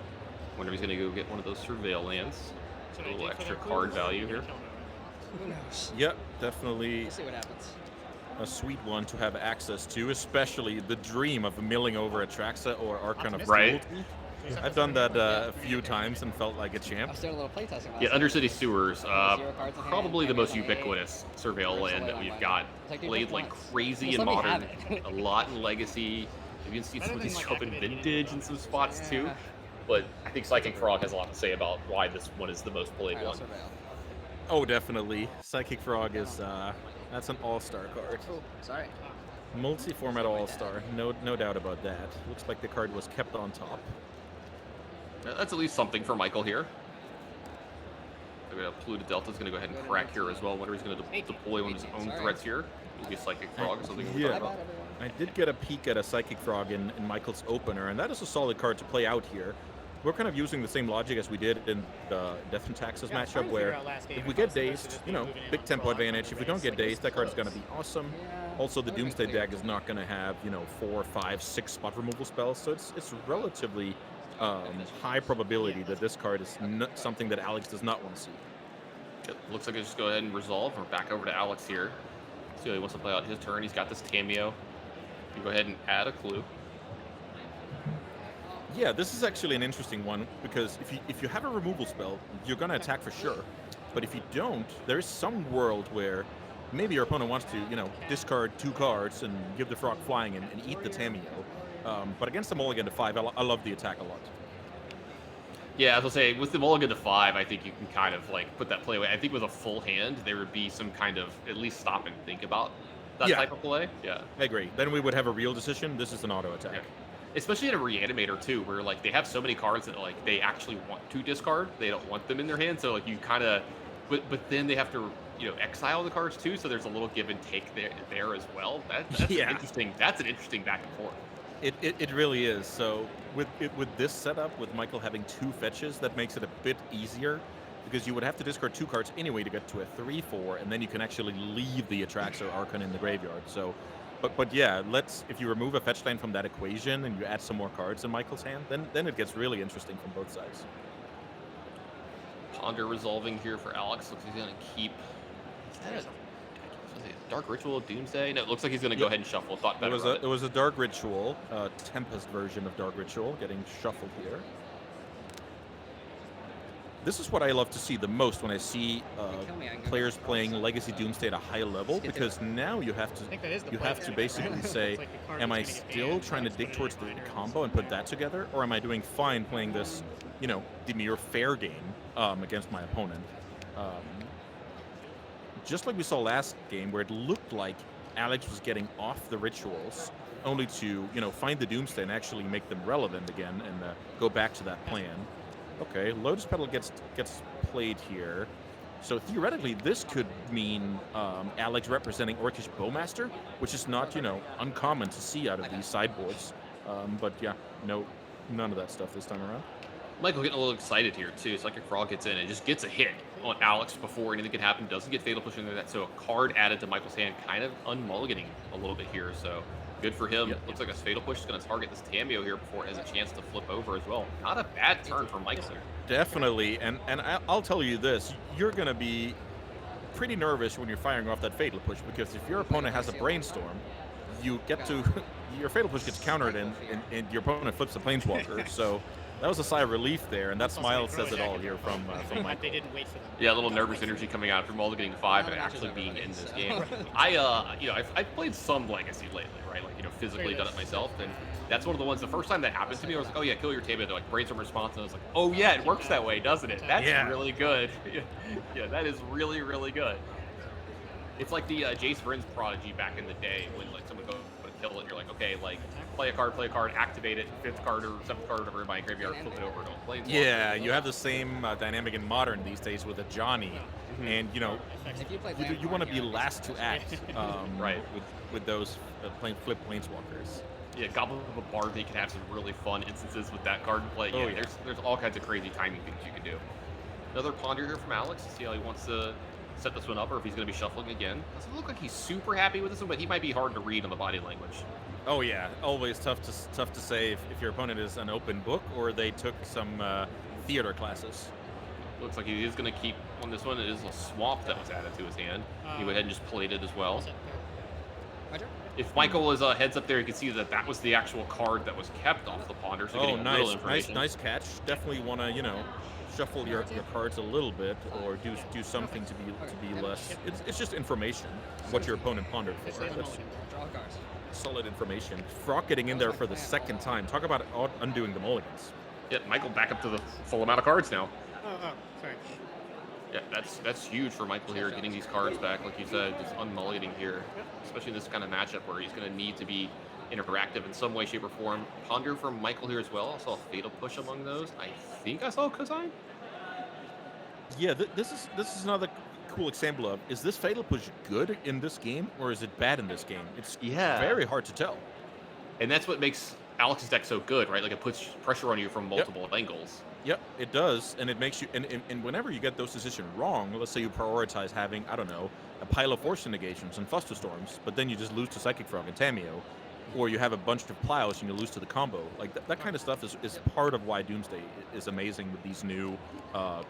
Wonder if he's gonna go get one of those surveil lands. So A little I did extra for the card clues, value or here. we don't know? Who knows? Yep, definitely We'll see what happens. a sweet one to have access to, especially the dream of milling over Atraxa or Archon of Optimistic. Right. Cruelty. So he's I've up to done that 71? a few times and felt like a I champ. was doing a little playtesting last Yeah, night. Undercity Sewers, 0 cards in hand, probably the most cameos on eight. ubiquitous surveil First land away that on we've one. got. It's like, dude, Played just like once. crazy Just in let me have modern, it. a lot in legacy. You can see some Better of than, these like, show up in activating vintage it. in some spots too. Yeah. But I think Psychic Frog has a lot to say about why this one is the most played Alright, I'll one. surveil. Oh, definitely. Psychic Frog is that's an all-star card. Cool. Sorry. Multi-format all-star, no doubt about that. Looks like the card was kept on top. That's at least something for Michael here. Polluted Delta's going to go ahead and crack here as well. Wonder if he's going to deploy one of his own Sorry. threats here. Maybe a Psychic Frog or something. Yeah. Bye bye, everyone. I did get a peek at a Psychic Frog in Michael's opener, and that is a solid card to play out here. We're kind of using the same logic as we did in the Death and Taxes Yeah, I was matchup, trying to where figure out last game if we if I get was supposed to dazed, just you be know, moving in big on tempo Frog advantage. If we don't race, get like, dazed, that card's close. going to be awesome. Yeah. Also, the That would've Doomsday been clear. deck is not going to have, 4, 5, 6 spot removal spells, so it's relatively high probability that this card is something that Alex does not want to see. It looks like I just go ahead and resolve. We're back over to Alex here. See how he wants to play out his turn. He's got this cameo. You go ahead and add a clue. Yeah, this is actually an interesting one because if you have a removal spell, you're gonna attack for sure. But if you don't, there's some world where maybe your opponent wants to, discard 2 cards and give the frog flying and eat the Tameo. But against the mulligan to 5, I love the attack a lot. Yeah, as I'll say, with the mulligan to 5, I think you can kind of like put that play away. I think with a full hand, there would be some kind of at least stop and think about that Yeah. type of play. Yeah. I agree. Then we would have a real decision. This is an auto attack. Yeah. Especially in a reanimator too, where like they have so many cards that like they actually want to discard. They don't want them in their hand, so like you kind of, but then they have to exile the cards too. So there's a little give and take there as well. That's Yeah. That's an interesting back and forth. It really is. So with this setup, with Michael having 2 fetches, that makes it a bit easier because you would have to discard 2 cards anyway to get to a 3/4, and then you can actually leave the Atraxa or Archon in the graveyard. So, but yeah, if you remove a fetch line from that equation and you add some more cards in Michael's hand, then it gets really interesting from both sides. Ponder resolving here for Alex. Looks like he's gonna keep. Is that a Dark Ritual Doomsday? No, it looks like he's gonna go ahead and shuffle. Thought It better was of it was a Dark Ritual, Tempest version of Dark Ritual, getting shuffled here. This is what I love to see the most when I see kill me, I can go players across. playing Legacy Doomsday at a high level, Skip it. because now you have I think that is the to play there, basically right? say, It's like the card am I that's gonna get still banned, trying to let's dig put it towards in the minors. combo and put that together, or am I doing fine playing this, demure fair game against my opponent? Just like we saw last game, where it looked like Alex was getting off the rituals, only to find the Doomsday and actually make them relevant again and go back to that plan. Okay, Lotus Petal gets played here. So theoretically, this could mean Alex representing Orcish Bowmaster, which is not, uncommon to see out of these sideboards. But yeah, none of that stuff this time around. Michael getting a little excited here too. Psychic Frog gets in and just gets a hit on Alex before anything can happen. Doesn't get Fatal Push into that. So a card added to Michael's hand, kind of unmulliganing a little bit here. So good for him. Looks like a Fatal Push is going to target this Tameo here before it has a chance to flip over as well. Not a bad turn for Michael here. Definitely, and I'll tell you this: you're going to be pretty nervous when you're firing off that Fatal Push, because if your opponent has a Brainstorm, you get to your Fatal Push gets countered and your opponent flips the Planeswalker. So that was a sigh of relief there, and that smile says it all here from They Michael. didn't wait for them. Yeah, a little nervous energy coming out from mulliganing 5 and actually being in this game. I've played some Legacy lately, right? Like, physically done it myself, and that's one of the ones. The first time that happened to me, I was like, oh yeah, kill your Tameo. They're like brainstorm response, and I was like, oh yeah, it works that way, doesn't it? That's Yeah. really good. Yeah, that is really, really good. It's like the Jace Vryn's Prodigy back in the day when like someone goes to kill it, and you're like, okay, like play a card, activate it, 5th card or 7th card or whatever in my graveyard, flip it over, don't play. Yeah, you have the same dynamic in Modern these days with a Johnny, and If you play you want to be last to act, Right. with those flip Planeswalkers. Yeah, Goblin of a Barbie can have some really fun instances with that card in play. Oh, Yeah, yeah. there's all kinds of crazy timing things you can do. Another ponder here from Alex to see how he wants to set this one up or if he's going to be shuffling again. Doesn't look like he's super happy with this one, but he might be hard to read on the body language. Oh yeah, always tough to say if your opponent is an open book or they took some theater classes. Looks like he is going to keep on this one. It is a swamp that was added to his hand. He went ahead and just played it as well. Roger. If Michael is heads up there, you can see that that was the actual card that was kept off the ponder. So Oh, getting a little nice information. catch. Definitely want to shuffle your cards a little bit or do something to be less. It's just information what your opponent pondered for. Basically, That's Draw cards. solid information. Frog getting in there for the second time. Talk about undoing the mulligans. Yeah, Michael back up to the full amount of cards now. Oh, sorry. Yeah, that's huge for Michael here, getting these cards back, like you said, just unmulligating here, especially in this kind of matchup where he's going to need to be interactive in some way, shape, or form. Ponder from Michael here as well. I saw a Fatal Push among those. I think I saw Kozai. Yeah, this is another cool example of, is this Fatal Push good in this game or is it bad in this game? It's very hard to tell. And that's what makes Alex's deck so good, right? Like it puts pressure on you from multiple angles. Yep, it does, and it makes you. And whenever you get those decisions wrong, let's say you prioritize having, I don't know, a pile of Force Negations and Fuster Storms, but then you just lose to Psychic Frog and Tameo, or you have a bunch of plows and you lose to the combo. Like that kind of stuff is part of why Doomsday is amazing with these new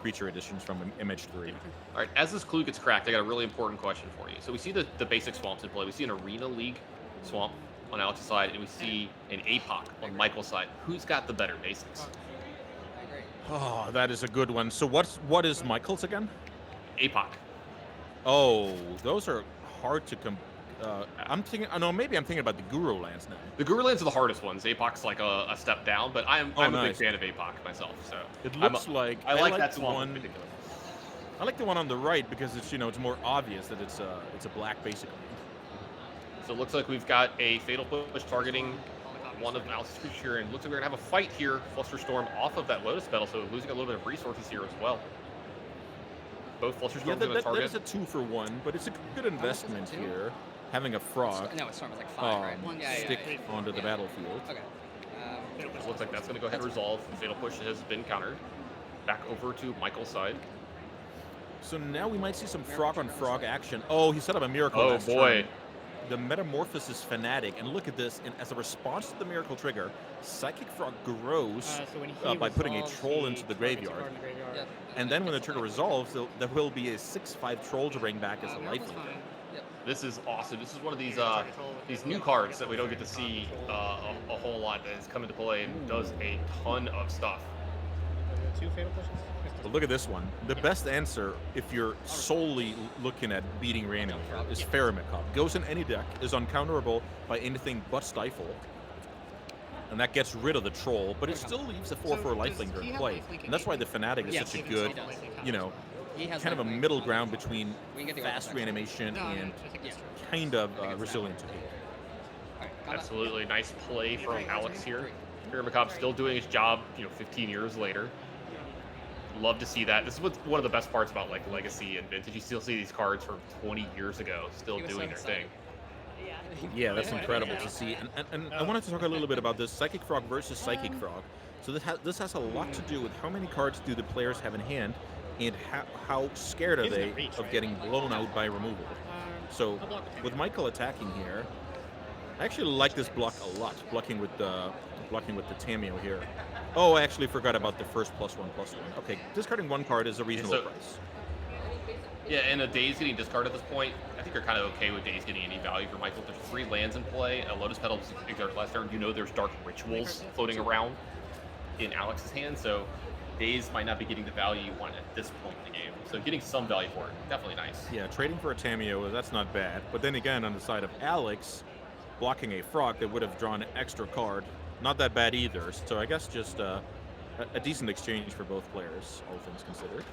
creature additions from MH3. All right, as this clue gets cracked, I got a really important question for you. So we see the basic swamps in play. We see an Arena League swamp on Alex's side, and we see an APOC on Michael's side. Who's got the better basics? I agree. Oh, that is a good one. So what is Michael's again? APOC. Oh, those are hard to I'm thinking. Oh no, maybe I'm thinking about the Guru lands now. The Guru lands are the hardest ones. APOC's like a step down, but I'm a big nice. fan of APOC myself. So It looks I like that the swamp one. in particular. I like the one on the right because it's it's more obvious that it's a black basically. So it looks like we've got a Fatal Push targeting one of Alex's creatures here, and looks like we're gonna have a fight here. Fluster Storm off of that Lotus Petal, so losing a little bit of resources here as well. Both Fluster Yeah, Storms going to that target. is a 2-for-1, but it's a good investment here. Having a frog No, it's Storm is like 5, right? stick onto the battlefield. Okay. It looks like that's going to go ahead and resolve. Fatal Push has been countered. Back over to Michael's side. So now we might see some frog on frog action. Oh, he set up a miracle. Oh last boy. turn. The Metamorphosis Fanatic, and look at this. And as a response to the miracle trigger, Psychic Frog grows So when he by putting a resolves, troll he into the targets a graveyard. card in the graveyard. Yep. And then when the trigger resolves, there will be a 6/5 troll to bring back as a Miracle's lifelink. fine. Yep. This is awesome. This is one of these Target troll with these the new troll. cards that we don't get to see a whole lot that has come into play and does a ton of stuff. Two Fatal Pushes? But look at this one. The best answer, if you're solely looking at beating Reanimator, is Pheromocob. Goes in any deck, is uncounterable by anything but Stifle. And that gets rid of the troll, but it still leaves a 4/4 lifelinker in play. And that's why the Fanatic is Yes, such a he good, does. He has kind of a lifelink. middle ground between We can get the fast artifact. reanimation No, and I think that's true. kind of resilient to heal. Alright, combat. Absolutely nice play from Alex here. Pheromocob still doing his job, 15 years later. Love to see that. This is what's one of the best parts about like Legacy and Vintage. You still see these cards from 20 years ago still He was doing so their thing. excited. Yeah, that's incredible to see. And I wanted to talk a little bit about this Psychic Frog versus Psychic Frog. So this has a lot to do with how many cards do the players have in hand and how scared are He doesn't they have reach, of right? getting blown out by removal. So I'll block the Tameo. with Michael attacking here, I actually like this block a lot, blocking with the Tameo here. Oh, I actually forgot about the first +1/+1. Okay, discarding one card is a reasonable so- price. Yeah, and a Daze getting discarded at this point, I think you're kind of okay with Daze getting any value for Michael. There's 3 lands in play. A Lotus Petal exerts last turn. There's Dark Rituals floating around in Alex's hand, so Daze might not be getting the value you want at this point in the game. So getting some value for it, definitely nice. Yeah, trading for a Tameo, that's not bad. But then again, on the side of Alex, blocking a frog that would have drawn an extra card, not that bad either. So I guess just a decent exchange for both players, all things considered.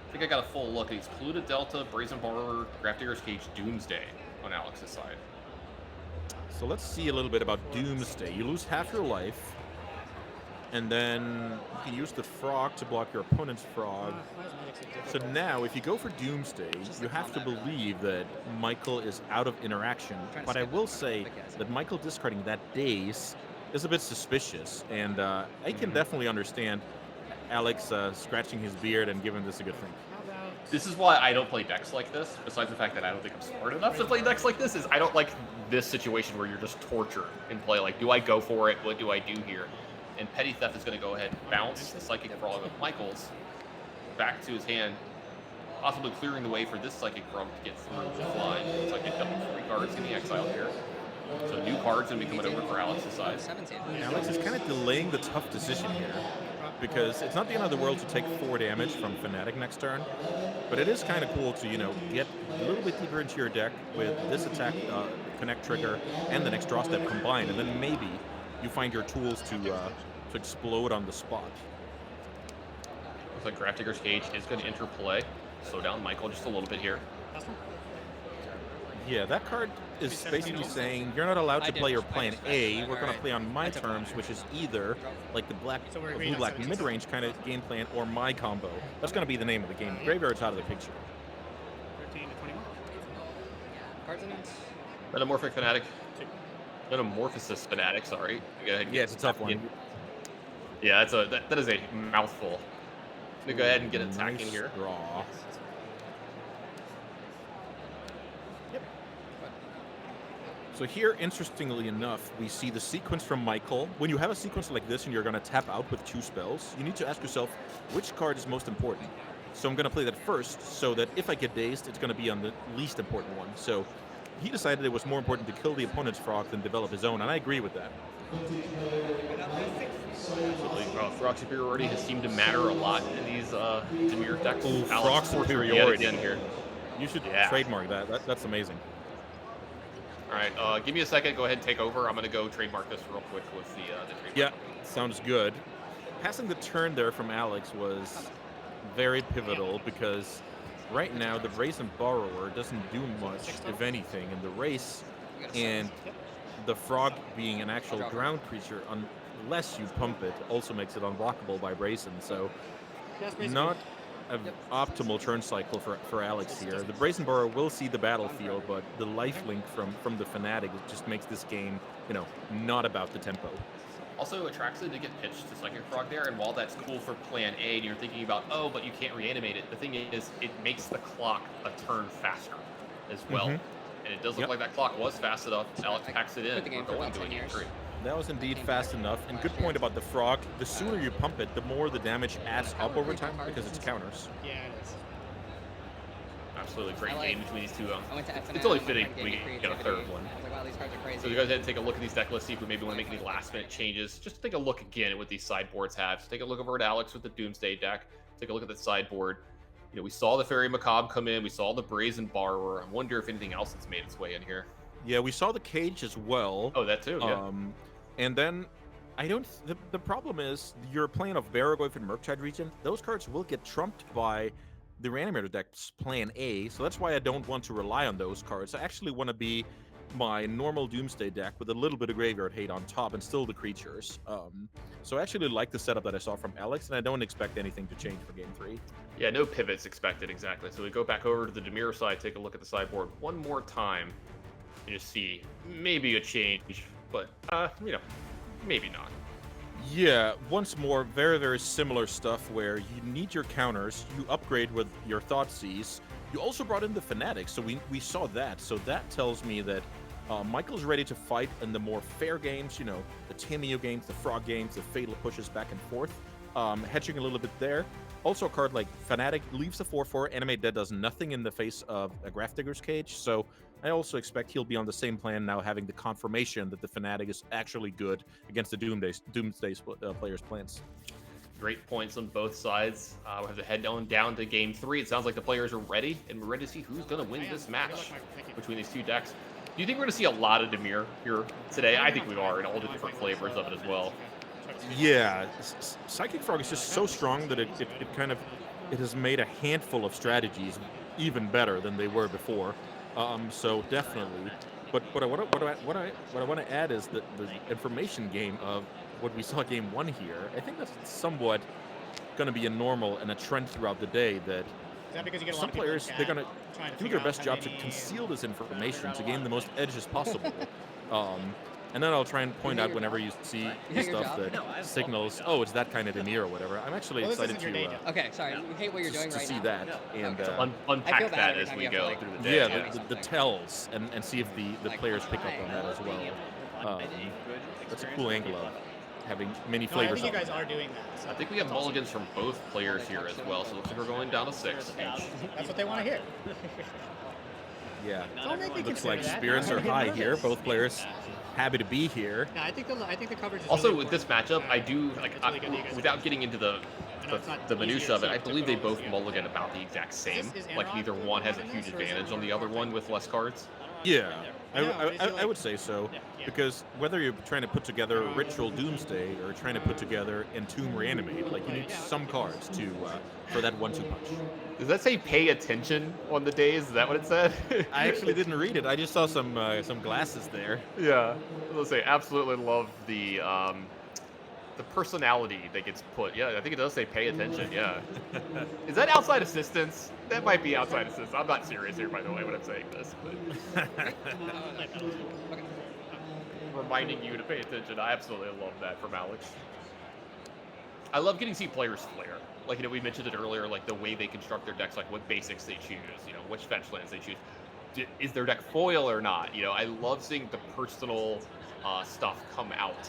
I think I got a full look. It's Polluted Delta, Brazen Borrower, Grafdigger's Cage, Doomsday on Alex's side. So let's see a little bit about Doomsday. You lose half your life, and then you can use the frog to block your opponent's frog. So now, if you go for Doomsday, you have to believe that Michael is out of interaction. But I will say that Michael discarding that Daze is a bit suspicious, and I can definitely understand Alex scratching his beard and giving this a good thing. How about This is why I don't play decks like this, besides the fact that I don't think I'm smart enough to play decks like this, is I don't like this situation where you're just tortured in play. Like, do I go for it? What do I do here? And Petty Theft is going to go ahead and bounce the Psychic Frog of Michael's back to his hand, possibly clearing the way for this Psychic Frog to get through the line. It's like a double 3 cards in the exile here. So new cards going to be coming over for Alex's side. 17. Alex is kind of delaying the tough decision here because it's not the end of the world to take 4 damage from Fnatic next turn, but it is kind of cool to, you know, get a little bit deeper into your deck with this attack, connect trigger, and the next draw step combined, and then maybe you find your tools to explode on the spot. Looks like Grafdigger's Cage is going to enter play. Slow down Michael just a little bit here. Yeah, that card is basically saying you're not allowed to play your plan A. We're going to play on my terms, which is either like the blue-black mid-range kind of game plan or my combo. That's going to be the name of the game. Graveyard's out of the picture. 13 to 21. Cards in it. Metamorphic Fnatic. Metamorphosis Fnatic, sorry. Go ahead and Yeah, it's a tough one. Yeah, that is a mouthful. I'm going to go ahead and get attacking Nice here. Draw. So here, interestingly enough, we see the sequence from Michael. When you have a sequence like this and you're going to tap out with 2 spells, you need to ask yourself, which card is most important? So I'm going to play that first, so that if I get dazed, it's going to be on the least important one. So he decided it was more important to kill the opponent's frog than develop his own, and I agree with that. Absolutely. Frog superiority has seemed to matter a lot in these Dimir decks. Ooh, Alex frog tortured yet superiority. again here. You should Yeah. trademark that. That's amazing. All right, give me a second. Go ahead and take over. I'm going to go trademark this real quick with the trademark. Yeah, sounds good. Passing the turn there from Alex was very pivotal because right now the Brazen Borrower doesn't do much, if anything, in the race, and the frog being an actual ground creature, unless you pump it, also makes it unblockable by Brazen. So not an optimal turn cycle for Alex here. The Brazen Borrower will see the battlefield, but the lifelink from the Fnatic just makes this game, you know, not about the tempo. Also, Atraxa did get pitched to Psychic Frog there, and while that's cool for plan A, and you're thinking about, oh, but you can't reanimate it, the thing is, it makes the clock a turn faster as well. And it does look like that clock was fast enough. Alex packs it in. Put the game We're for going about to 10 a game years. 3. That was indeed fast enough. And good point about the frog. The sooner you pump it, the more the damage adds up over time because it's counters. Yeah, it is. Absolutely great I game between these two. I went to FNL, It's only and fitting gave we me get a third creativity. one. I was like, wow, these cards are crazy. So you guys had to take a look at these deck lists, see if we maybe want to make any last-minute changes. Just take a look again at what these sideboards have. So take a look over at Alex with the Doomsday deck. Take a look at the sideboard. You know, we saw the Fairy Macabre come in. We saw the Brazen Borrower. I wonder if anything else has made its way in here. Yeah, we saw the cage as well. Oh, that too, yeah. And then the problem is you're playing off Baragoyf and Murktide region. Those cards will get trumped by the Reanimator deck's plan A, so that's why I don't want to rely on those cards. I actually want to be my normal Doomsday deck with a little bit of graveyard hate on top and still the creatures. So I actually like the setup that I saw from Alex, and I don't expect anything to change for Game 3. Yeah, no pivots expected, exactly. So we go back over to the Dimir side, take a look at the sideboard one more time, and just see maybe a change, but, you know, maybe not. Yeah, once more, very, very similar stuff where you need your counters, you upgrade with your Thoughtseize. You also brought in the Fanatics, so we saw that. So that tells me that Michael's ready to fight in the more fair games, you know, the Tameo games, the Frog games, the Fatal pushes back and forth, hedging a little bit there. Also, a card like Fanatic leaves the 4/4, Animate Dead does nothing in the face of a Grafdigger's Cage, so I also expect he'll be on the same plan now, having the confirmation that the Fanatic is actually good against the Doomsday players' plans. Great points on both sides. We have to head down to Game 3. It sounds like the players are ready, and we're ready to see who's going to win this match between these two decks. Do you think we're going to see a lot of Dimir here today? I think we are, in all the different flavors of it as well. Yeah, Psychic Frog is just so strong that it has made a handful of strategies even better than they were before. So definitely. But what I want to add is that the information game of what we saw Game 1 here, I think that's somewhat going to be a normal and a trend throughout the day that some players, they're going to do their best job to conceal this information to gain the most edges possible. And then I'll try and point out whenever you see Yeah, your stuff job. that No, I have signals, job. oh, it's that kind of Demir or whatever. I'm actually Well, this excited isn't your day to job. Okay, sorry. You hate what you're doing to right see now. that No. and Okay. Un- I unpack feel bad that every as time we you have to, go like, through the day. yeah, tell me the something. tells and see if the Like, players pick up on that as well. That's a cool angle of having many No, I flavors. think you of guys it. are doing that. So I think we have mulligans from both players here as well, so it looks like we're going down to 6 each. that's what they want to hear. Yeah, Don't make me looks consider like that. spirits I'm are high nervous. here. Both players happy to be here. Yeah, I think the coverage is Also, really with this important. matchup, I do like It's really good that you guys without are- getting into the I know it's not minutia easier of it. to I believe they put all both this together. mulligan about the exact same. is Like Anurag neither the one has a one in huge this, or is it advantage on the more other one Farfang? with less cards. Yeah, Yeah, but is he I like- would say so. Yeah. Because whether you're trying to put together Ritual Doomsday or trying to put together Entomb Reanimate, like you need some cards to for that 1-2 punch. Does that say pay attention on the days? Is that what it said? I actually didn't read it. I just saw some glasses there. Yeah, let's say absolutely love the personality that gets put. Yeah, I think it does say pay attention. Yeah, is that outside assistance? That might be outside assistance. I'm not serious here, by the way, when I'm saying this. But reminding you to pay attention. I absolutely love that from Alex. I love getting to see players flare. Like, we mentioned it earlier, like the way they construct their decks, like what basics they choose, which fetch lands they choose. Is their deck foil or not? I love seeing the personal stuff come out.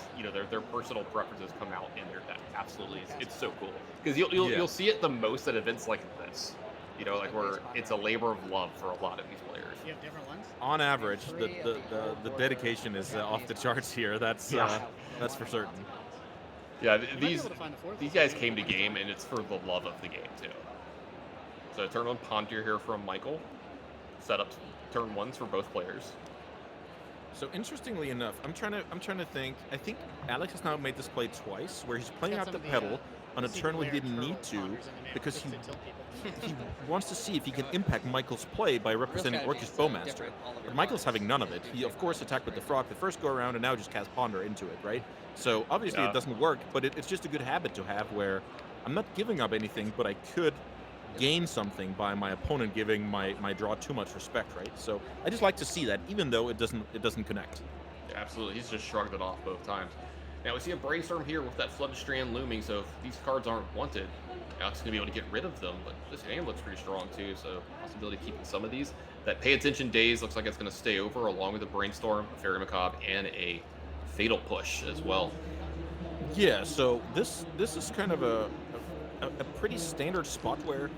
Their personal preferences come out in their deck. Absolutely, it's so cool because you'll see it the most at events like this. Like where it's a labor of love for a lot of these players. You have different ones? On average, the dedication is off the charts here. That's for certain. Yeah, You might be these able to find the fourth these one. guys came to game, and it's for the love of the game too. So turn 1 Ponder here from Michael. Set up turn 1s for both players. So interestingly enough, I'm trying to think. I think Alex has now made this play twice, where he's playing out Got the some of pedal on a turn where he didn't need to, because he wants to see if he can impact Michael's play by representing Orcish Bowmaster. But Michael's having none of it. He, of course, attacked with the Frog the first go-around, and now just cast Ponder into it, right? So obviously Yeah. it doesn't work, but it's just a good habit to have where I'm not giving up anything, but I could gain something by my opponent giving my draw too much respect, right? So I just like to see that, even though it doesn't connect. Yeah, absolutely, he's just shrugged it off both times. Now we see a Brainstorm here with that Flooded Strand looming, so if these cards aren't wanted, Alex is going to be able to get rid of them, but this hand looks pretty strong too, so possibility of keeping some of these. That Pay Attention Days looks like it's going to stay over, along with a Brainstorm, a Fairy Macabre, and a Fatal Push as well. Yeah, so this is kind of a pretty standard spot where,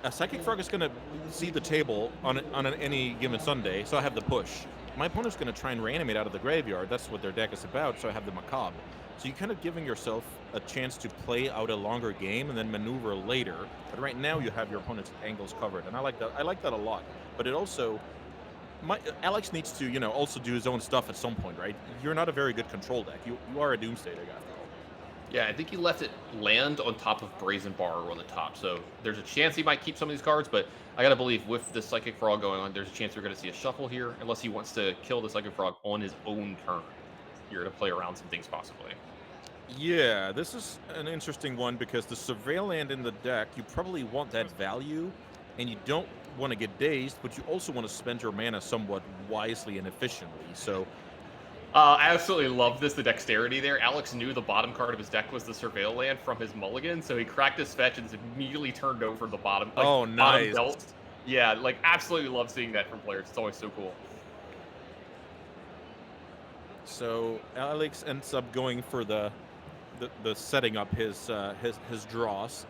a Psychic Frog is going to see the table on any given Sunday, so I have the push. My opponent's going to try and reanimate out of the graveyard. That's what their deck is about, so I have the Macabre. So you're kind of giving yourself a chance to play out a longer game and then maneuver later. But right now you have your opponent's angles covered, and I like that. I like that a lot. But it also, Alex needs to, also do his own stuff at some point, right? You're not a very good control deck. You are a Doomsday deck after all. Yeah, I think he left it land on top of Brazen Bar on the top, so there's a chance he might keep some of these cards, but I gotta believe with the Psychic Frog going on, there's a chance we're gonna see a shuffle here, unless he wants to kill the Psychic Frog on his own turn. You're gonna play around some things possibly. Yeah, this is an interesting one because the Surveil land in the deck, you probably want that value, and you don't want to get dazed, but you also want to spend your mana somewhat wisely and efficiently. So I absolutely love this, the dexterity there. Alex knew the bottom card of his deck was the Surveil land from his mulligan, so he cracked his fetch and immediately turned over the bottom. Oh, bottom nice. belt. Yeah, absolutely love seeing that from players. It's always so cool. So Alex ends up going for the setting up his draws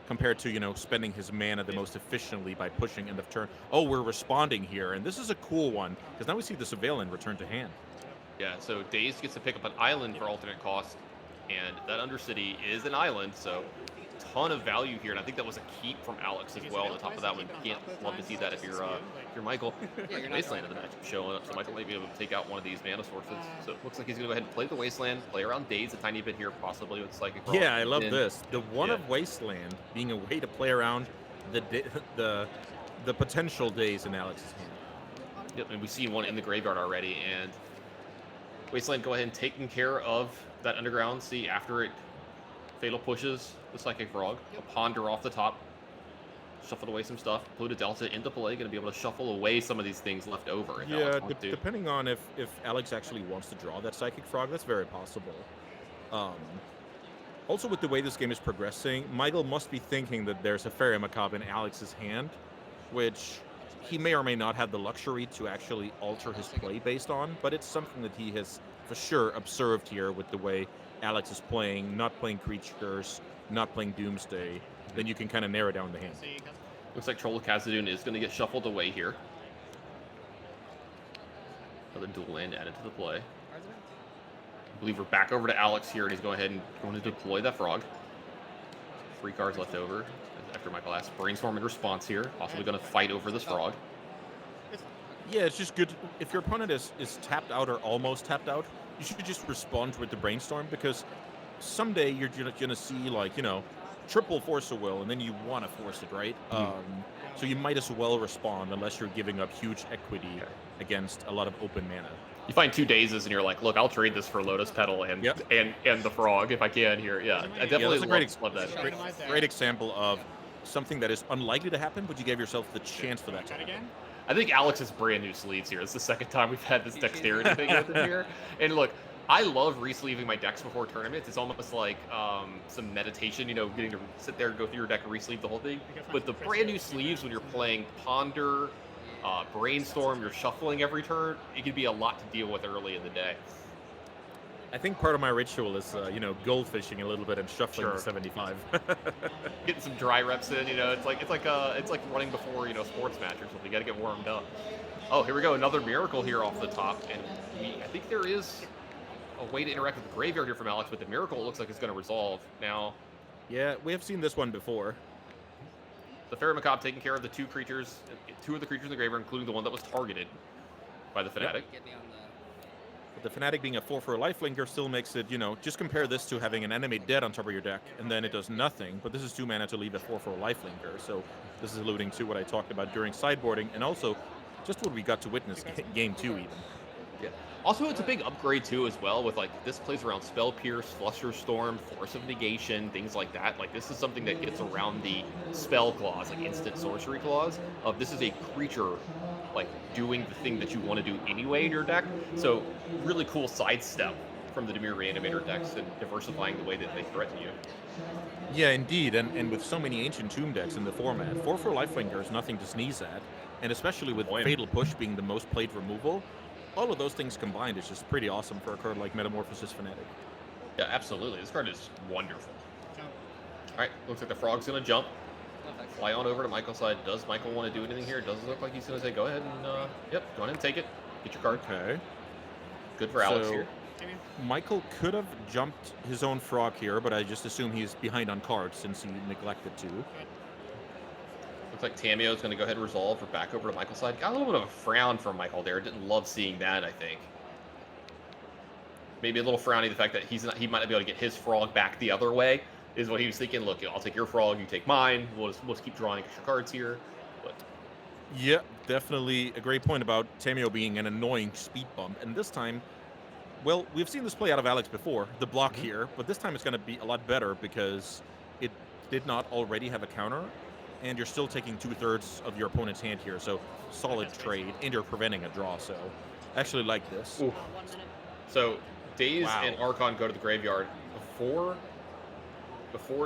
compared to spending his mana the most efficiently by pushing end of turn. Oh, we're responding here, and this is a cool one because now we see the Surveillant return to hand. Yeah, so Dazed gets to pick up an island for alternate cost, and that Undercity is an island, so ton of value here, and I think that was a keep from Alex as well. On top of that one, you can't love to see that if you're Michael. Yeah, you're not Wasteland in the matchup showing up, so Michael may be able to take out one of these mana sources. So it looks like he's gonna go ahead and play the Wasteland, play around Daze a tiny bit here, possibly with Psychic Rock. Yeah, I love And this. The one yeah. of Wasteland being a way to play around the potential days in Alex's hand. Yep, and we've seen one in the graveyard already, and Wasteland go ahead and taking care of that underground. See, after it Fatal pushes the Psychic Frog, a Ponder off the top. shuffled away some stuff. Polluted Delta into play, going to be able to shuffle away some of these things left over. If Yeah, Alex wants to. depending on if Alex actually wants to draw that Psychic Frog, that's very possible. Also, with the way this game is progressing, Michael must be thinking that there's a Fairy Macabre in Alex's hand, which he may or may not have the luxury to actually alter his play based on, but it's something that he has for sure observed here with the way Alex is playing, not playing creatures, not playing Doomsday. Then you can kind of narrow down the hand. See, Looks like Troll of Khazad-dûm is going to get shuffled away here. Another dual land added to the play. Cards in? I believe we're back over to Alex here, and he's going ahead and going to deploy that frog. 3 cards left over after Michael asks Brainstorm in response here. Possibly going to fight over this frog. Yeah, it's just good. If your opponent is tapped out or almost tapped out, you should just respond with the Brainstorm, because someday you're going to see, like, you know, triple Force of Will, and then you want to force it, right? So you might as well respond unless you're giving up huge equity against a lot of open mana. You find 2 dazes, and you're like, look, I'll trade this for Lotus Petal and Yep. and the frog if I can here. Yeah, I definitely that's a great love that. Great example of something that is unlikely to happen, but you gave yourself the chance for that to Cut happen. again? I think Alex has brand new sleeves here. It's the second time we've had this dexterity thing with him here. And look, I love re-sleeving my decks before tournaments. It's almost like some meditation, you know, getting to sit there and go through your deck and re-sleeve the whole thing. But the brand new sleeves when you're playing Ponder, Brainstorm, you're shuffling every turn, it can be a lot to deal with early in the day. I think part of my ritual is, you know, goldfishing a little bit and shuffling Sure. to 75. Getting some dry reps in, you know, it's like running before, you know, a sports match or something. You got to get warmed up. Oh, here we go, another miracle here off the top, and I think there is a way to interact with the graveyard here from Alex, but the miracle looks like it's going to resolve now. Yeah, we have seen this one before. The Fairy Macabre taking care of the 2 creatures, 2 of the creatures in the graveyard, including the one that was targeted by the Fanatic. Get me on the. But the Fanatic being a 4 for a lifelinker still makes it, you know, just compare this to having an enemy dead on top of your deck, and then it does nothing. But this is 2 mana to leave a 4 for a lifelinker. So this is alluding to what I talked about during sideboarding, and also just what we got to witness game 2 even. Yeah. Also, it's a big upgrade too, as well. With like this plays around Spell Pierce, Fluster Storm, Force of Negation, things like that. Like this is something that gets around the spell clause, like instant sorcery clause. Of this is a creature, like doing the thing that you want to do anyway in your deck. So really cool sidestep from the Dimir Reanimator decks and diversifying the way that they threaten you. Yeah, indeed, and with so many Ancient Tomb decks in the format, 4 for lifelinker is nothing to sneeze at, and especially with Fatal Push being the most played removal, all of those things combined is just pretty awesome for a card like Metamorphosis Fanatic. Yeah, absolutely. This card is wonderful. Jump. All right, looks like the frog's gonna jump. Fly on over to Michael's side. Does Michael want to do anything here? It doesn't look like he's going to say, go ahead and, yep, go ahead and take it. Get your card. Okay. Good for Alex So- here. Michael could have jumped his own frog here, but I just assume he's behind on cards since he neglected to. Looks like Tamio's going to go ahead and resolve. We're back over to Michael's side. Got a little bit of a frown from Michael there. Didn't love seeing that, I think. Maybe a little frowny the fact that he might not be able to get his frog back the other way is what he was thinking. Look, I'll take your frog, you take mine. We'll just keep drawing extra cards here. But Yeah, definitely a great point about Tamio being an annoying speed bump. And this time, well, we've seen this play out of Alex before, the block here, but this time it's going to be a lot better because it did not already have a counter, and you're still taking 2/3 of your opponent's hand here, so solid trade, and you're preventing a draw, so I actually like this. Ooh. So Daze Wow. and Archon go to the graveyard before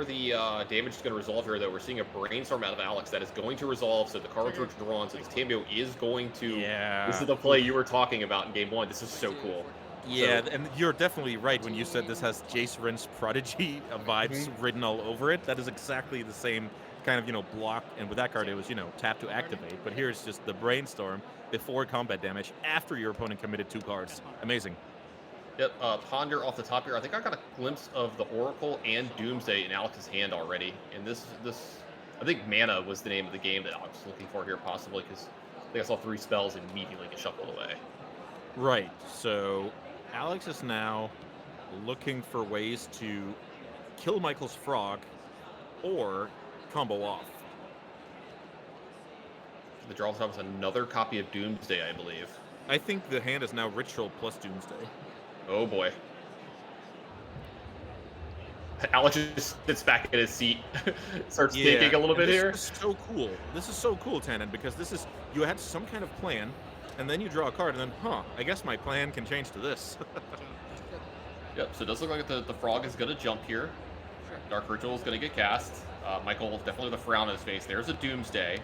the damage is going to resolve here, though. We're seeing a Brainstorm out of Alex that is going to resolve, so the cards are drawn, so this Tamio is going to... Yeah. This is the play you were talking about in Game 1. This is so cool. Yeah, and you're definitely right when you said this has Jace Vryn's Prodigy vibes written all over it. That is exactly the same kind of, block. And with that card, it was, tap to activate. But here's just the Brainstorm before combat damage after your opponent committed 2 cards. Amazing. Yep, Ponder off the top here. I think I got a glimpse of the Oracle and Doomsday in Alex's hand already. And this, I think Mana was the name of the game that Alex was looking for here, possibly, because I think I saw 3 spells immediately get shuffled away. Right, so Alex is now looking for ways to kill Michael's frog or combo off. The draw top is another copy of Doomsday, I believe. I think the hand is now Ritual plus Doomsday. Oh boy. Alex just sits back in his seat, starts thinking a little and bit here. This is so cool. This is so cool, Tannen, because this is you had some kind of plan, and then you draw a card, and then, I guess my plan can change to this. Yep, so it does look like the frog is going to jump here. Dark Ritual is going to get cast. Michael, definitely with a frown on his face. There's a Doomsday.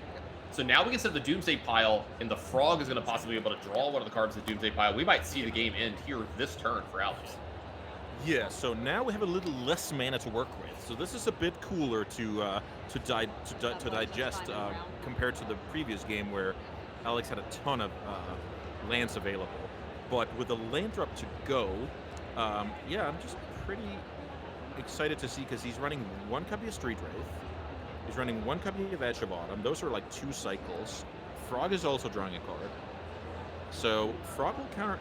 So now we can set the Doomsday pile, and the frog is going to possibly be able to draw one of the cards of the Doomsday pile. We might see the game end here this turn for Alex. Yeah, so now we have a little less mana to work with. So this is a bit cooler to digest compared to the previous game where Alex had a ton of lands available. But with the land drop to go, yeah, I'm just pretty excited to see because he's running one copy of Street Wraith. He's running one copy of Edge of Autumn. Those are like 2 cycles. Frog is also drawing a card. So Frog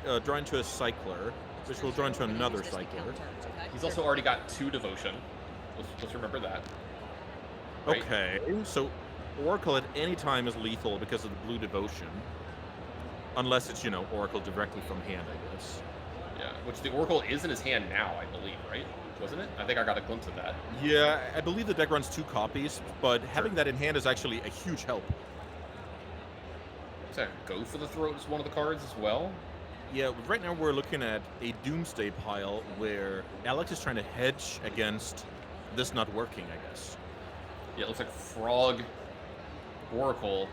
will draw into a Cycler, which will draw into another Cycler. He's also already got 2 Devotion. Let's remember that. Right? Okay, so Oracle at any time is lethal because of the blue Devotion. Unless it's, Oracle directly from hand, I guess. Yeah, which the Oracle is in his hand now, I believe, right? Wasn't it? I think I got a glimpse of that. Yeah, I believe the deck runs 2 copies, but having that in hand is actually a huge help. Does that go for the throat as one of the cards as well? Yeah, right now we're looking at a Doomsday pile where Alex is trying to hedge against this not working, I guess. Yeah, it looks like Frog Oracle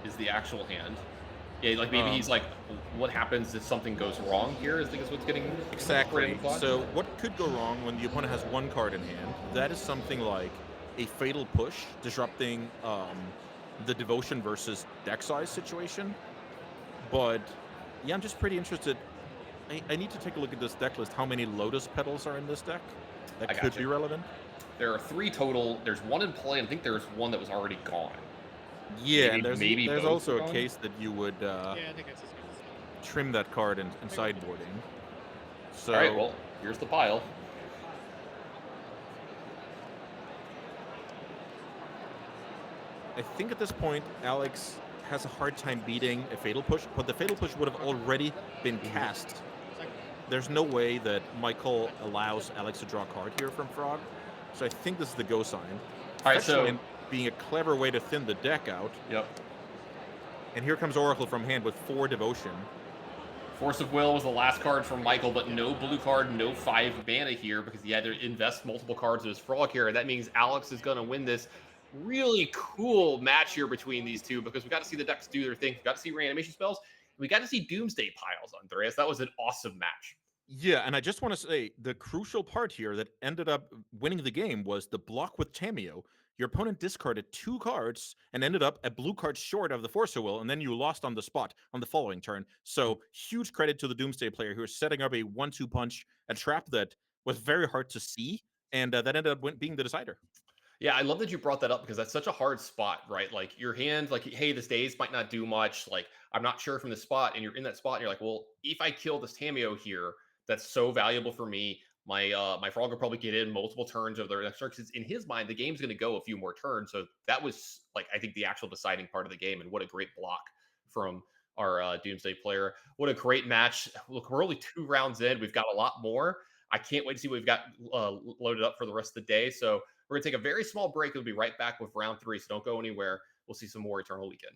is the actual hand. Yeah, like maybe he's like, what happens if something goes wrong here? I think is what's getting exactly. So what could go wrong when the opponent has 1 card in hand? That is something like a Fatal Push, disrupting the Devotion versus deck size situation. But yeah, I'm just pretty interested. I need to take a look at this deck list. How many Lotus Petals are in this deck? That could be relevant. There are 3 total. There's 1 in play. I think there's 1 that was already gone. Yeah, maybe there's both also are a gone? case that you would Yeah, I think that's as good as trim that card in sideboarding. So, All right, well, here's the pile. I think at this point, Alex has a hard time beating a Fatal Push, but the Fatal Push would have already been cast. There's no way that Michael allows Alex to draw a card here from Frog, so I think this is the go sign. All right, so Actually, being a clever way to thin the deck out. Yep. And here comes Oracle from hand with 4 Devotion. Force of Will was the last card from Michael, but no blue card, no 5 mana here because he had to invest multiple cards in his Frog here. That means Alex is going to win this really cool match here between these two because we got to see the decks do their thing. We got to see reanimation spells. We got to see Doomsday piles, Andreas. That was an awesome match. Yeah, and I just want to say the crucial part here that ended up winning the game was the block with Tameo. Your opponent discarded 2 cards and ended up a blue card short of the Force of Will, and then you lost on the spot on the following turn. So huge credit to the Doomsday player who was setting up a 1-2 punch, a trap that was very hard to see, and that ended up being the decider. Yeah, I love that you brought that up because that's such a hard spot, right? Like your hand, like, hey, this daze might not do much. Like, I'm not sure from the spot, and you're in that spot, and you're like, well, if I kill this Tameo here, that's so valuable for me. My Frog will probably get in multiple turns of their next turn. Because in his mind, the game's going to go a few more turns. So that was like I think the actual deciding part of the game. And what a great block from our Doomsday player. What a great match. Look, we're only 2 rounds in. We've got a lot more. I can't wait to see what we've got loaded up for the rest of the day. So we're going to take a very small break. We'll be right back with round 3. So don't go anywhere. We'll see some more Eternal Weekend.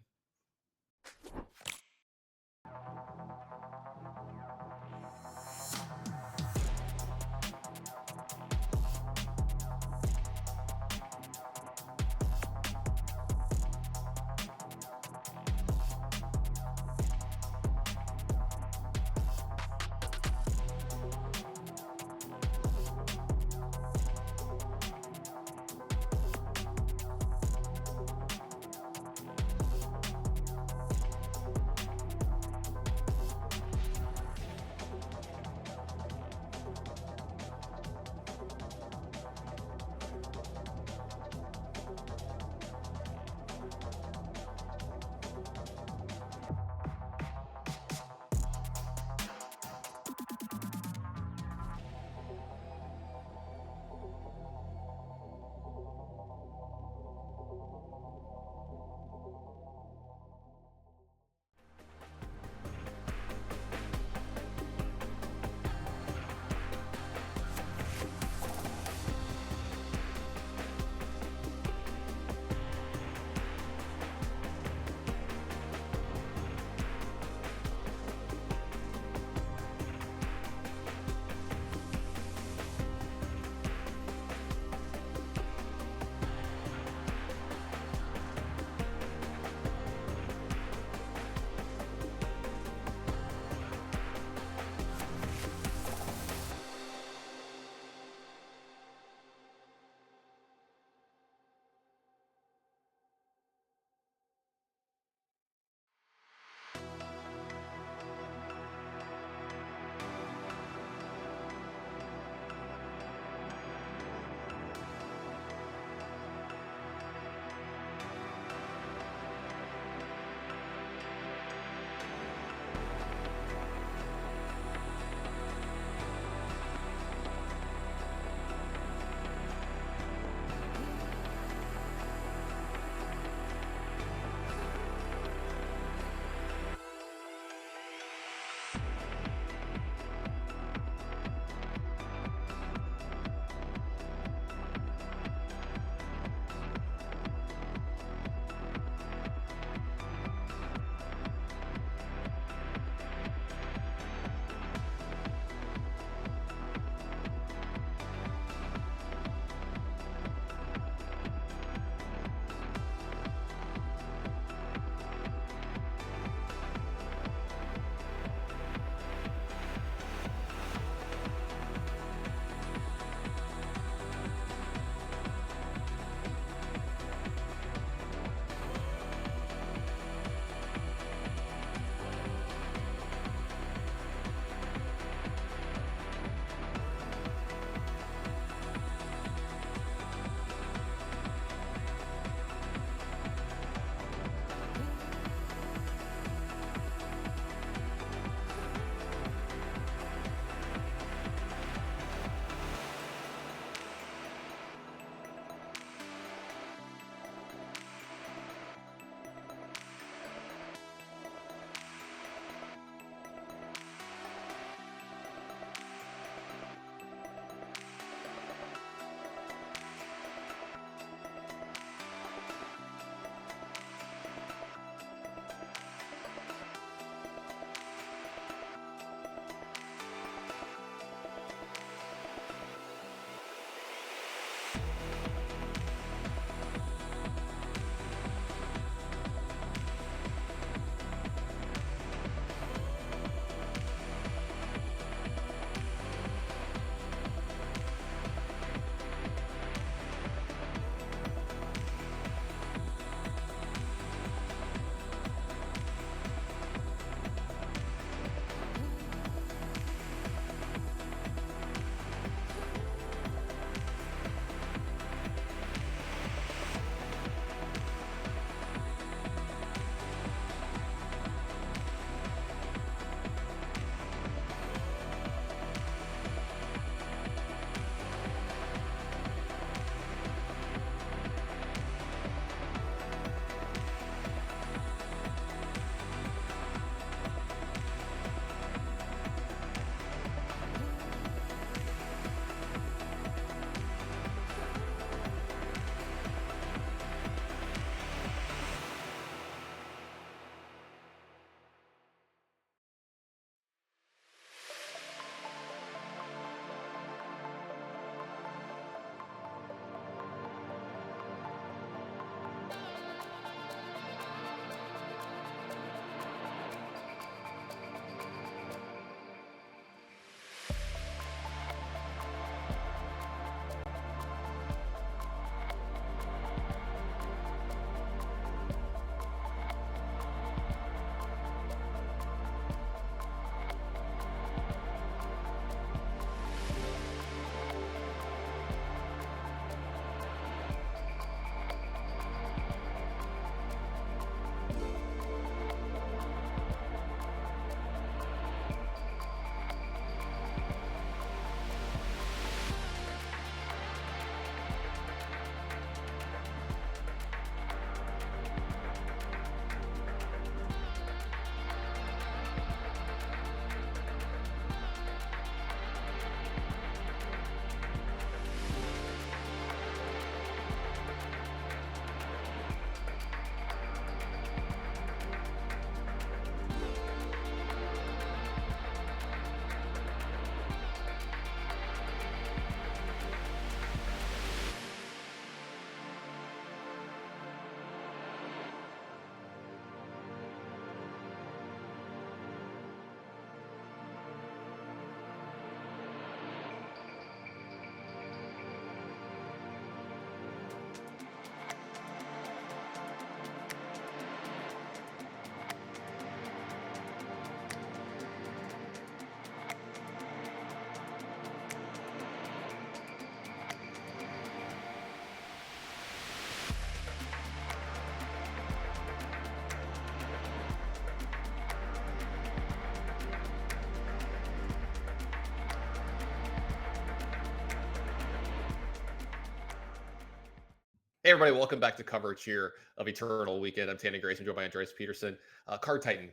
Hey, everybody, welcome back to coverage here of Eternal Weekend. I'm Tanner Grayson, joined by Andreas Peterson. Card Titan,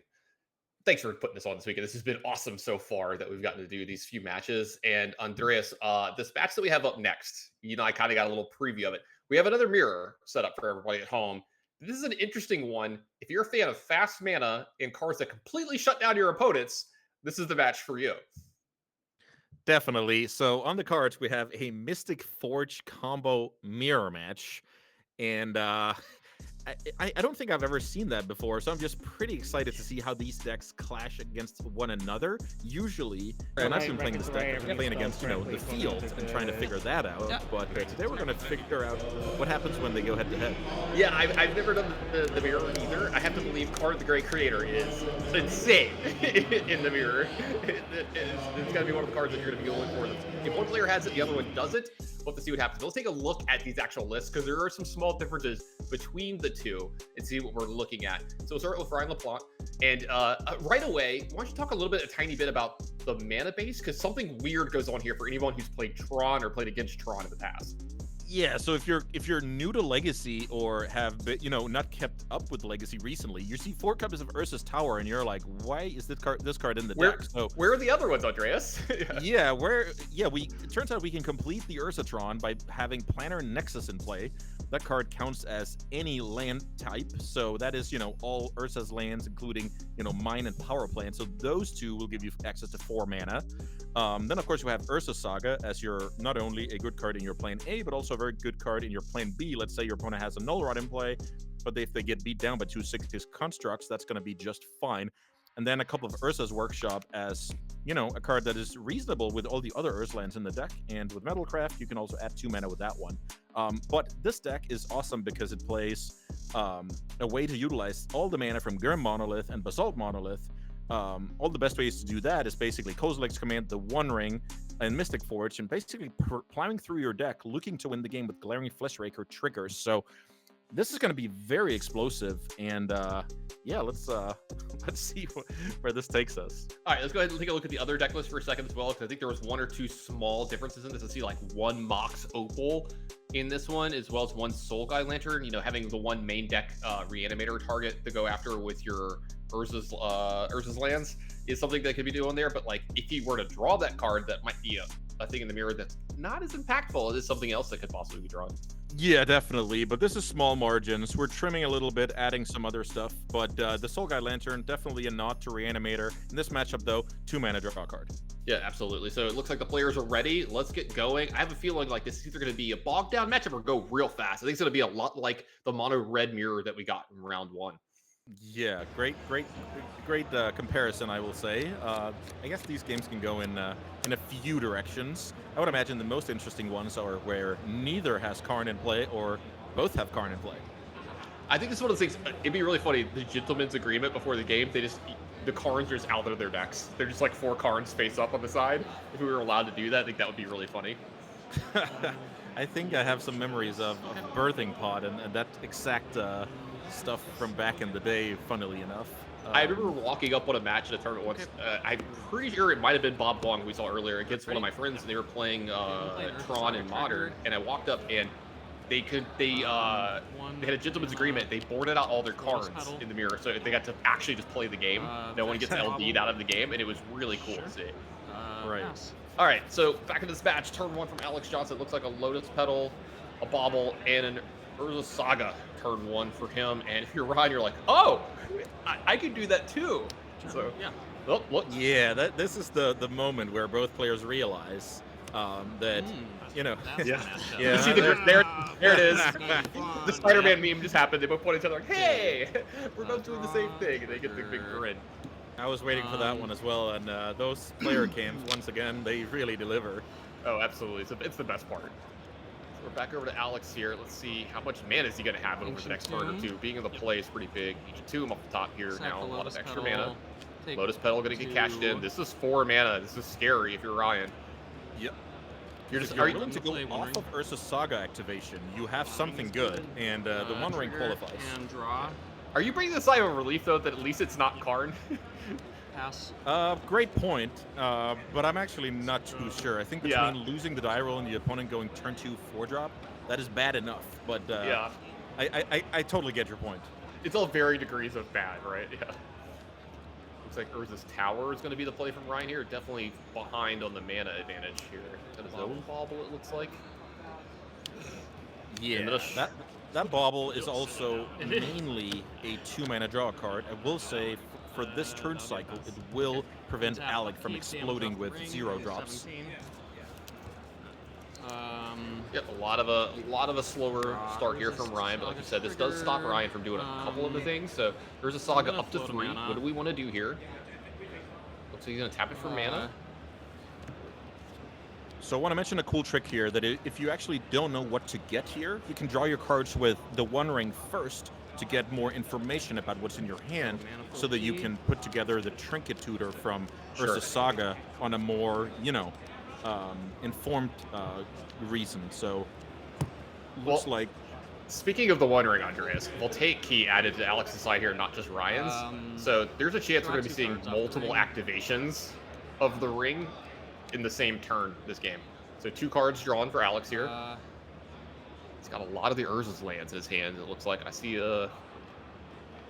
thanks for putting this on this weekend. This has been awesome so far that we've gotten to do these few matches. And Andreas, this match that we have up next, I kind of got a little preview of it. We have another mirror set up for everybody at home. This is an interesting one. If you're a fan of fast mana and cards that completely shut down your opponents, this is the match for you. Definitely. So on the cards, we have a Mystic Forge combo mirror match. And I don't think I've ever seen that before, so I'm just pretty excited to see how these decks clash against one another. Usually, when I've been playing this deck, I've been playing against, the field and trying to figure that out. Yeah. But today we're going to figure out what happens when they go head-to-head. Yeah, I've never done the mirror either. I have to believe Card the Great Creator is insane in the mirror. It's got to be one of the cards that you're going to be going for. If one player has it, the other one doesn't. We'll have to see what happens. Let's take a look at these actual lists because there are some small differences between the two and see what we're looking at. So we'll start with Ryan LaPlante. And right away, why don't you talk a tiny bit about the mana base? Because something weird goes on here for anyone who's played Tron or played against Tron in the past. Yeah, so if you're new to Legacy or have been, not kept up with Legacy recently, you see 4 copies of Ursa's Tower and you're like, why is this card in the deck? So where are the other ones, Andreas? it turns out we can complete the Ursatron by having Planar Nexus in play. That card counts as any land type, so that is all Ursa's lands, including mine and power plants. So those two will give you access to 4 mana. Then of course you have Ursa Saga as your not only a good card in your plane A, but also a very good card in your plane B. Let's say your opponent has a Null Rod in play, but if they get beat down by 2 6-6 constructs, that's going to be just fine. And then a couple of Ursa's Workshop as, a card that is reasonable with all the other Ursa lands in the deck. And with Metalcraft, you can also add 2 mana with that one. But this deck is awesome because it plays a way to utilize all the mana from Grim Monolith and Basalt Monolith. All the best ways to do that is basically Kozilek's Command, the One Ring, and Mystic Forge, and basically plowing through your deck, looking to win the game with Glaring Fleshraker triggers. So this is going to be very explosive, and let's see where this takes us. All right, let's go ahead and take a look at the other deck list for a second as well, because I think there was 1 or 2 small differences in this. I see like 1 Mox Opal in this one, as well as 1 Soul Guy Lantern. Having the 1 main deck Reanimator target to go after with your Urza's lands is something that could be doing there. But like, if you were to draw that card, that might be a thing in the mirror that's not as impactful. It is something else that could possibly be drawn. Yeah, definitely. But this is small margins. We're trimming a little bit, adding some other stuff. But the Soul Guy Lantern, definitely a nod to Reanimator. In this matchup, though, 2 mana draw card. Yeah, absolutely. So it looks like the players are ready. Let's get going. I have a feeling like this is either going to be a bogged down matchup or go real fast. I think it's going to be a lot like the mono red mirror that we got in round 1. Yeah, great comparison, I will say. I guess these games can go in a few directions. I would imagine the most interesting ones are where neither has Karn in play or both have Karn in play. I think this is one of the things. It'd be really funny. The gentleman's agreement before the game, the Karns are just out of their decks. They're just like 4 Karns face up on the side. If we were allowed to do that, I think that would be really funny. I think I have some memories of Birthing Pod and that exact stuff from back in the day, funnily enough. I remember walking up on a match at a tournament once. I'm pretty sure it might have been Bob Bong we saw earlier against one of my friends, and they were playing Tron in Modern, and I walked up and they had a gentleman's agreement. They boarded out all their cards in the mirror, so they got to actually just play the game. No one gets LD'd out of the game, and it was really cool to see. Right. All right, so back into this match. Turn 1 from Alex Johnson. It looks like a Lotus Petal, a Bauble, and an Urza Saga. Turn 1 for him. And if you're Ryan, you're like, oh, I could do that too. So Yeah. Oh, look. Yeah, this is the moment where both players realize that You see there it is. The Spider-Man meme just happened. They both point at each other like, hey, we're both doing the same thing, and they get the big grin. I was waiting for that one as well, and those player cams, once again, they really deliver. Oh, absolutely. It's the best part. So we're back over to Alex here. Let's see how much mana is he going to have over the next turn or two. Being in the play is pretty big. Ancient Tomb off the top here now. A lot of extra mana. Lotus Petal going to get cashed in. This is 4 mana. This is scary if you're Ryan. Yep. You're just You're willing to go off of Ursa Saga activation. You have something good, and the One Ring qualifies. And draw. Are you bringing the sigh of relief though that at least it's not Karn? Pass. Great point, but I'm actually not too sure. I think Yeah. between losing the die roll and the opponent going turn 2 4-drop, that is bad enough. But Yeah. I totally get your point. It's all varying degrees of bad, right? Yeah. Looks like Urza's Tower is going to be the play from Ryan here. Definitely behind on the mana advantage here. Got his own bauble, it looks like. Yeah, that bauble is also mainly a 2-mana draw card. I will say, for this turn cycle, it will prevent Alec from exploding with 0 drops. Yep, a lot of a slower start here from Ryan, but like you said, this does stop Ryan from doing a couple of the things. So there's a Saga up to 3. What do we want to do here? Looks like he's gonna tap it for mana. So I want to mention a cool trick here, that if you actually don't know what to get here, you can draw your cards with the One Ring first to get more information about what's in your hand, so that you can put together the Trinket Tutor from Urza's Saga on a more, informed reason. So looks like. Speaking of the One Ring, Andreas, Voltaic Key added to Alex's side here, not just Ryan's. So there's a chance we're going to be seeing multiple activations of the ring in the same turn this game. So 2 cards drawn for Alex here. He's got a lot of the Urza's lands in his hands, it looks like. I see a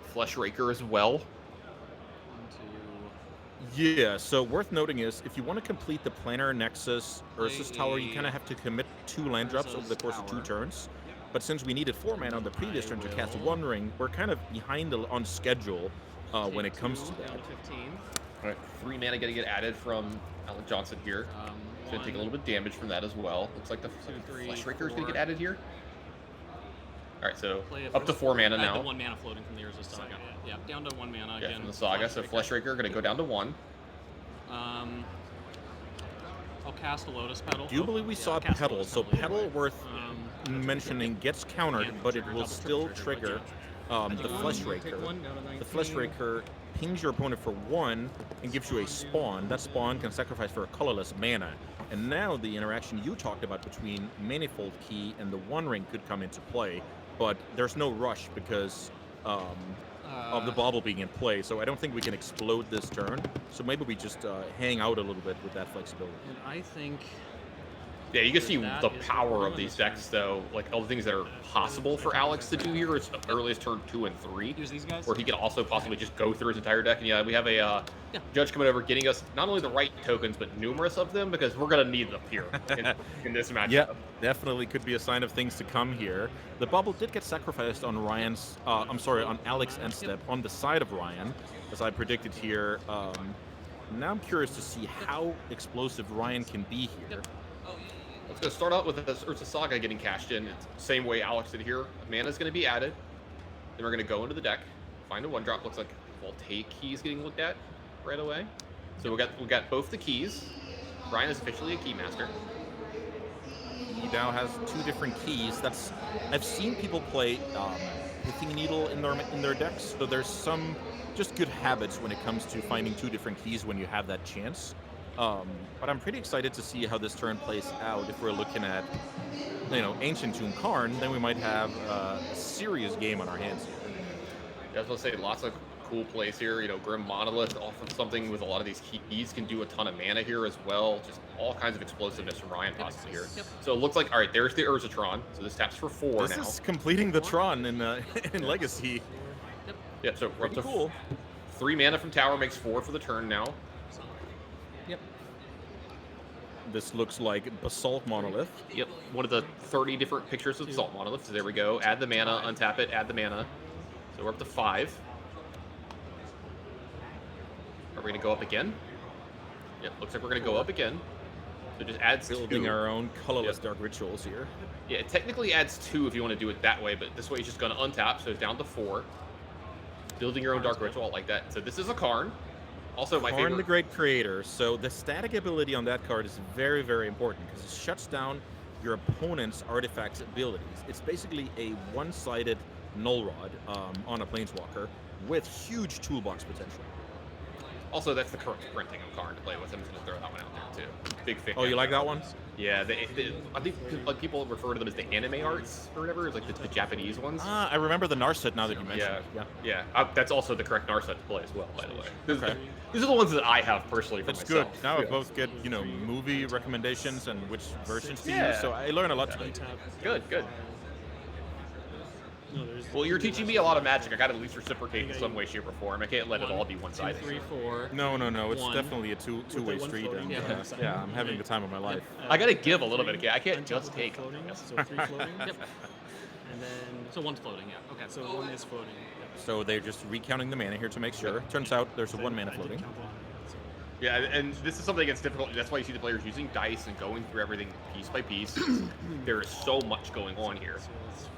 Flesh Raker as well. Yeah, so worth noting is, if you want to complete the Planar Nexus Urza's Tower, you kind of have to commit 2 land drops over the course of 2 turns. But since we needed 4 mana on the previous turn to cast One Ring, we're kind of behind on schedule when it comes to that. All right, 3 mana going to get added from Alec Johnson here. He's going to take a little bit of damage from that as well. Looks like the Flesh Raker is going to get added here. All right, so up to 4 mana now. The 1 mana floating from the Urza Saga. Yeah, down to 1 mana again. Yeah, from the Saga. So Flesh Raker going to go down to 1. I'll cast a Lotus Petal. Do you believe we saw Petal? So Petal, worth mentioning, gets countered, but it will still trigger the Flesh Raker. The Flesh Raker pings your opponent for 1 and gives you a spawn. That spawn can sacrifice for a colorless mana. And now the interaction you talked about between Manifold Key and the One Ring could come into play, but there's no rush because of the bauble being in play, so I don't think we can explode this turn. So maybe we just hang out a little bit with that flexibility. And I think... Yeah, you can see the power of these decks, though. Like, all the things that are possible for Alex to do here is earliest turn 2 and 3, Use these guys? where he can also possibly just go through his entire deck. And yeah, we have a judge coming over, getting us not only the right tokens, but numerous of them, because we're going to need them here in this matchup. Yeah, definitely could be a sign of things to come here. The bubble did get sacrificed on Ryan's, on Alex's end step on the side of Ryan, as I predicted here. Now I'm curious to see how explosive Ryan can be here. Let's go start out with this Urza Saga getting cashed in. It's the same way Alex did here. Mana's going to be added. Then we're going to go into the deck, find a 1-drop. Looks like Voltaic Keys getting looked at right away. So we got both the keys. Ryan is officially a key master. He now has 2 different keys. I've seen people play Pithing Needle in their decks, so there's some just good habits when it comes to finding 2 different keys when you have that chance. But I'm pretty excited to see how this turn plays out. If we're looking at, Ancient Tomb Karn, then we might have a serious game on our hands here. Yeah, I was going to say, lots of cool plays here. Grim Monolith off of something with a lot of these keys can do a ton of mana here as well. Just all kinds of explosiveness from Ryan possibly here. So it looks like, all right, there's the Urzatron. So this taps for 4 now. This is completing the Tron in Legacy. Yeah, so we're up to cool. 3 mana from Tower makes 4 for the turn now. This looks like Basalt Monolith. Yep, one of the 30 different pictures of Basalt Monolith. So there we go. Add the mana, untap it, add the mana. So we're up to 5. Are we going to go up again? Yep, looks like we're going to go up again. So just adds Building 2. our own colorless Dark Rituals here. Yeah, it technically adds 2 if you want to do it that way, but this way it's just going to untap, so it's down to 4. Building your own Dark Ritual, I like that. So this is a Karn. Also, my Karn favorite. the Great Creator. So the static ability on that card is very, very important because it shuts down your opponent's artifact's abilities. It's basically a one-sided Null Rod on a Planeswalker with huge toolbox potential. Also, that's the current printing of Karn to play with. I'm just gonna throw that one out there too. Big fan. Oh, you like that one? Yeah, I think like people refer to them as the anime arts or whatever, like the Japanese ones. I remember the Narset now that you mentioned Yeah, it. yeah. That's also the correct Narset to play as well, by the way. Okay. These are the ones that I have personally for That's myself. good. Now I both get, movie recommendations and which versions to Yeah. use, so I learn a lot today. Good, good. No, there's. Well, you're teaching me a lot of magic. I got to at least reciprocate in some way, shape, or form. I can't let it all be one-sided. 2, 3, 4. No, it's One. definitely a two-way one street, floating, and yeah. yeah, I'm having the time of my life. I got to give a little bit. I can't on top just of the take. floating, I guess. so 3 floating. Yep. And then So one's floating, yeah. Okay. so 1 is floating. Yep. So they're just recounting the mana here to make sure. Turns out there's a So 1 mana I did floating. count one, so- Yeah, and this is something that's difficult. That's why you see the players using dice and going through everything piece by piece. There is so much going on here. so it's-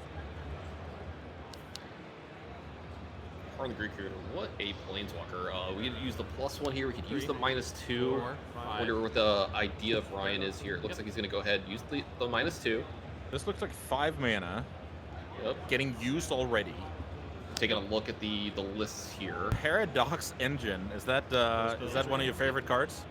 Karn the Greek Creator, what a planeswalker. We could use the +1 here. We could use the -2. 4, I 5. wonder what the idea of Ryan is here. It looks like he's going to go ahead and use the -2. This looks like 5 mana, Yep. getting used already. Taking a look at the lists here. Paradox Engine, is that one of your favorite cards?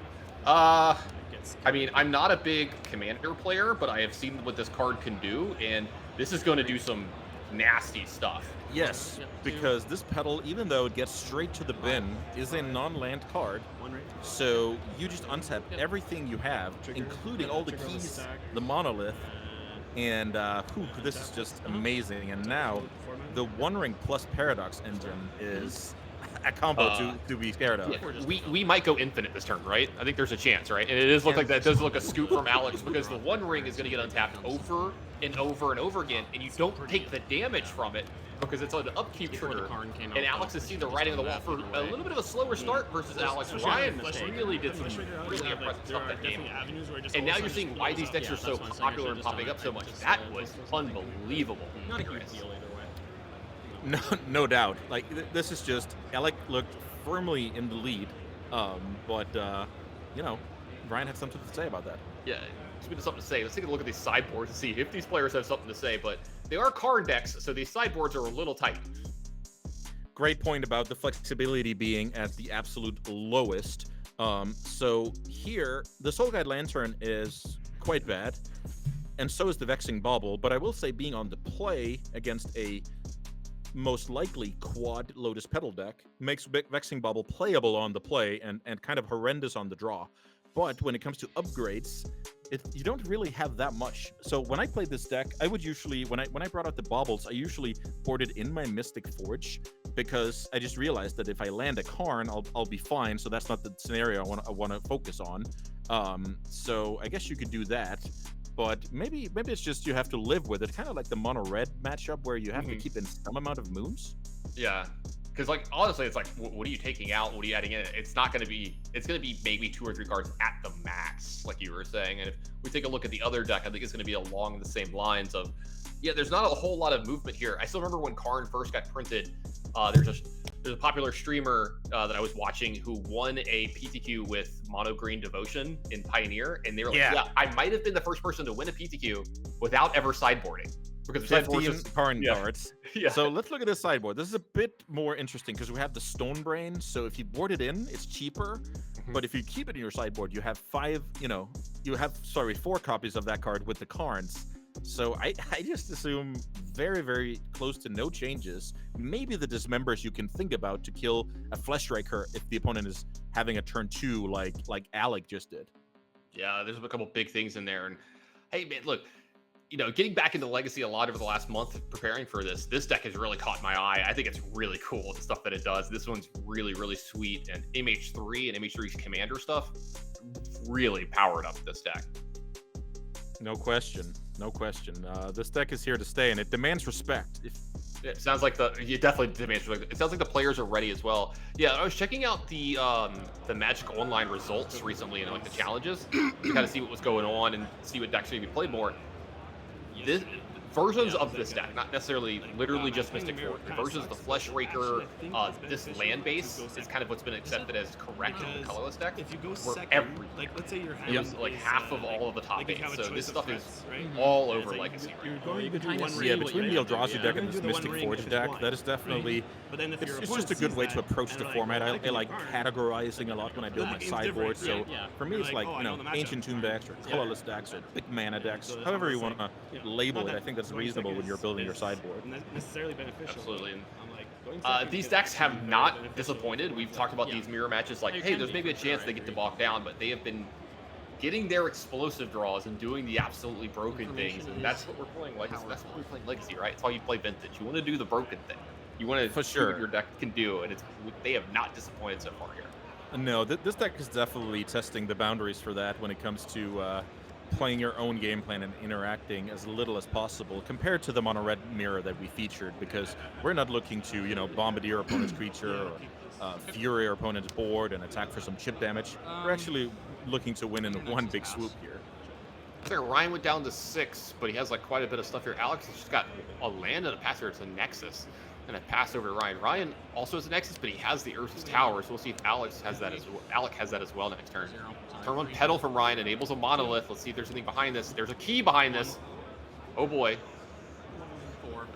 Uh, it gets- I mean, I'm not a big commander player, but I have seen what this card can do, and this is going to do some nasty stuff. Yes, Yep. because this pedal, even though it gets straight to the bin, is a non-land card. 1 right? So you just untap Yep. everything you have, Trigger. including all the Trigger on the keys, stack. the monolith, Uh, and this is just amazing. And now the One Ring plus Paradox Engine is a combo to be scared of. Yeah, we might go infinite this turn, right? I think there's a chance, right? And it does look like that does look a scoop from Alex because the One Ring is going to get untapped over and over and over again, and you don't take the damage from it because it's on the upkeep Before the trigger. Karn came out, And Alex has seen the writing on the wall for a little bit of a slower start versus Alex. Ryan really did some really impressive stuff that game. And now you're seeing why these decks are so popular and popping up so much. That was unbelievable. Not a huge Chris. deal either way. No doubt. Like this is just Alec looked firmly in the lead, but Brian had something to say about that. Yeah, speaking of something to say, let's take a look at these sideboards and see if these players have something to say. But they are card decks, so these sideboards are a little tight. Great point about the flexibility being at the absolute lowest. So here, the Soul Guide Lantern is quite bad, and so is the Vexing Bauble. But I will say, being on the play against a most likely quad Lotus Petal deck makes Vexing Bauble playable on the play and kind of horrendous on the draw. But when it comes to upgrades, you don't really have that much. So when I played this deck, I would usually, when I brought out the baubles, I usually boarded in my Mystic Forge because I just realized that if I land a Karn, I'll be fine. So that's not the scenario I want to focus on. So I guess you could do that. But maybe it's just you have to live with it, kind of like the mono red matchup where you have to keep in some amount of moons. Yeah, because like honestly, it's like what are you taking out? What are you adding in? It's not going to be. It's going to be maybe 2 or 3 cards at the max, like you were saying. And if we take a look at the other deck, I think it's going to be along the same lines of, yeah, there's not a whole lot of movement here. I still remember when Karn first got printed. There's a popular streamer that I was watching who won a PTQ with Mono Green Devotion in Pioneer, and they were like, yeah, I might have been the first person to win a PTQ without ever sideboarding. Because the sideboard 15 Karn cards. Yeah. So let's look at this sideboard. This is a bit more interesting because we have the Stone Brain. So if you board it in, it's cheaper. But if you keep it in your sideboard, you have 4 copies of that card with the Karns. So I just assume very, very close to no changes. Maybe the dismembers you can think about to kill a Flesh Striker if the opponent is having a turn 2 like Alec just did. Yeah, there's a couple big things in there. And hey, man, look, getting back into Legacy a lot over the last month preparing for this deck has really caught my eye. I think it's really cool, the stuff that it does. This one's really, really sweet. And MH3 and MH3's Commander stuff really powered up this deck. No question. This deck is here to stay, and it demands respect. It sounds like you definitely demands respect. It sounds like the players are ready as well. Yeah, I was checking out the Magic Online results recently and like the challenges to kind of see what was going on and see what decks should be played more. versions of this deck, not necessarily literally just Mystic Forge, but versions of the Flesh Raker, this land base is kind of what's been accepted as correct in the colorless deck. If you go Where second, every like let's say your it hand was like is, half of all of the top like you eight, have a so choice this of stuff is threats, right? all And it's over like Legacy. You're Or going you to could do kinda one see ring. Yeah, what between you the have to do, Eldrazi yeah. deck You're and gonna this do the Mystic one ring, Forge which is deck, one, that is definitely. right? But then if your It's opponent just a good sees way to that, approach and the they're like, format. well, I can like do Karn. categorizing a lot when I build my It's sideboard. different, So yeah. for me, You're it's like, like, oh, I you know know, the matchup. ancient tomb decks or Yeah. colorless decks or big mana decks, So that's however you almost want like, to label not it. I that think that's going reasonable second when you're building your is sideboard. necessarily beneficial. Absolutely. I'm like, going second These is decks actually have very not beneficial disappointed. for We've ones talked that- about yeah. these mirror matches like, It hey, can there's be, maybe a for sure, chance I they get to agree. bog down, but they have been getting their explosive draws and doing the absolutely broken things, Information and that's is what we're playing Legacy. That's powerful. what we're playing Legacy, right? It's why you play Vintage. You want to do the broken thing. You want to For see what sure. your deck can do, and they have not disappointed so far here. No, this deck is definitely testing the boundaries for that when it comes to playing your own game plan and interacting as little as possible compared to the mono red mirror that we featured, because we're not looking to, you know, bombardier opponent's creature or fury our opponent's board and attack for some chip damage. We're actually looking to win in one big swoop here. I think Ryan went down to 6, but he has like quite a bit of stuff here. Alex has just got a land and a pass here. It's a Nexus. And a pass over to Ryan. Ryan also has a Nexus, but he has the Ursus Tower, so we'll see if Alex has that as well. Alec has that as well next turn. Turn 1 Petal from Ryan enables a Monolith. Let's see if there's anything behind this. There's a key behind this. Oh boy. 4.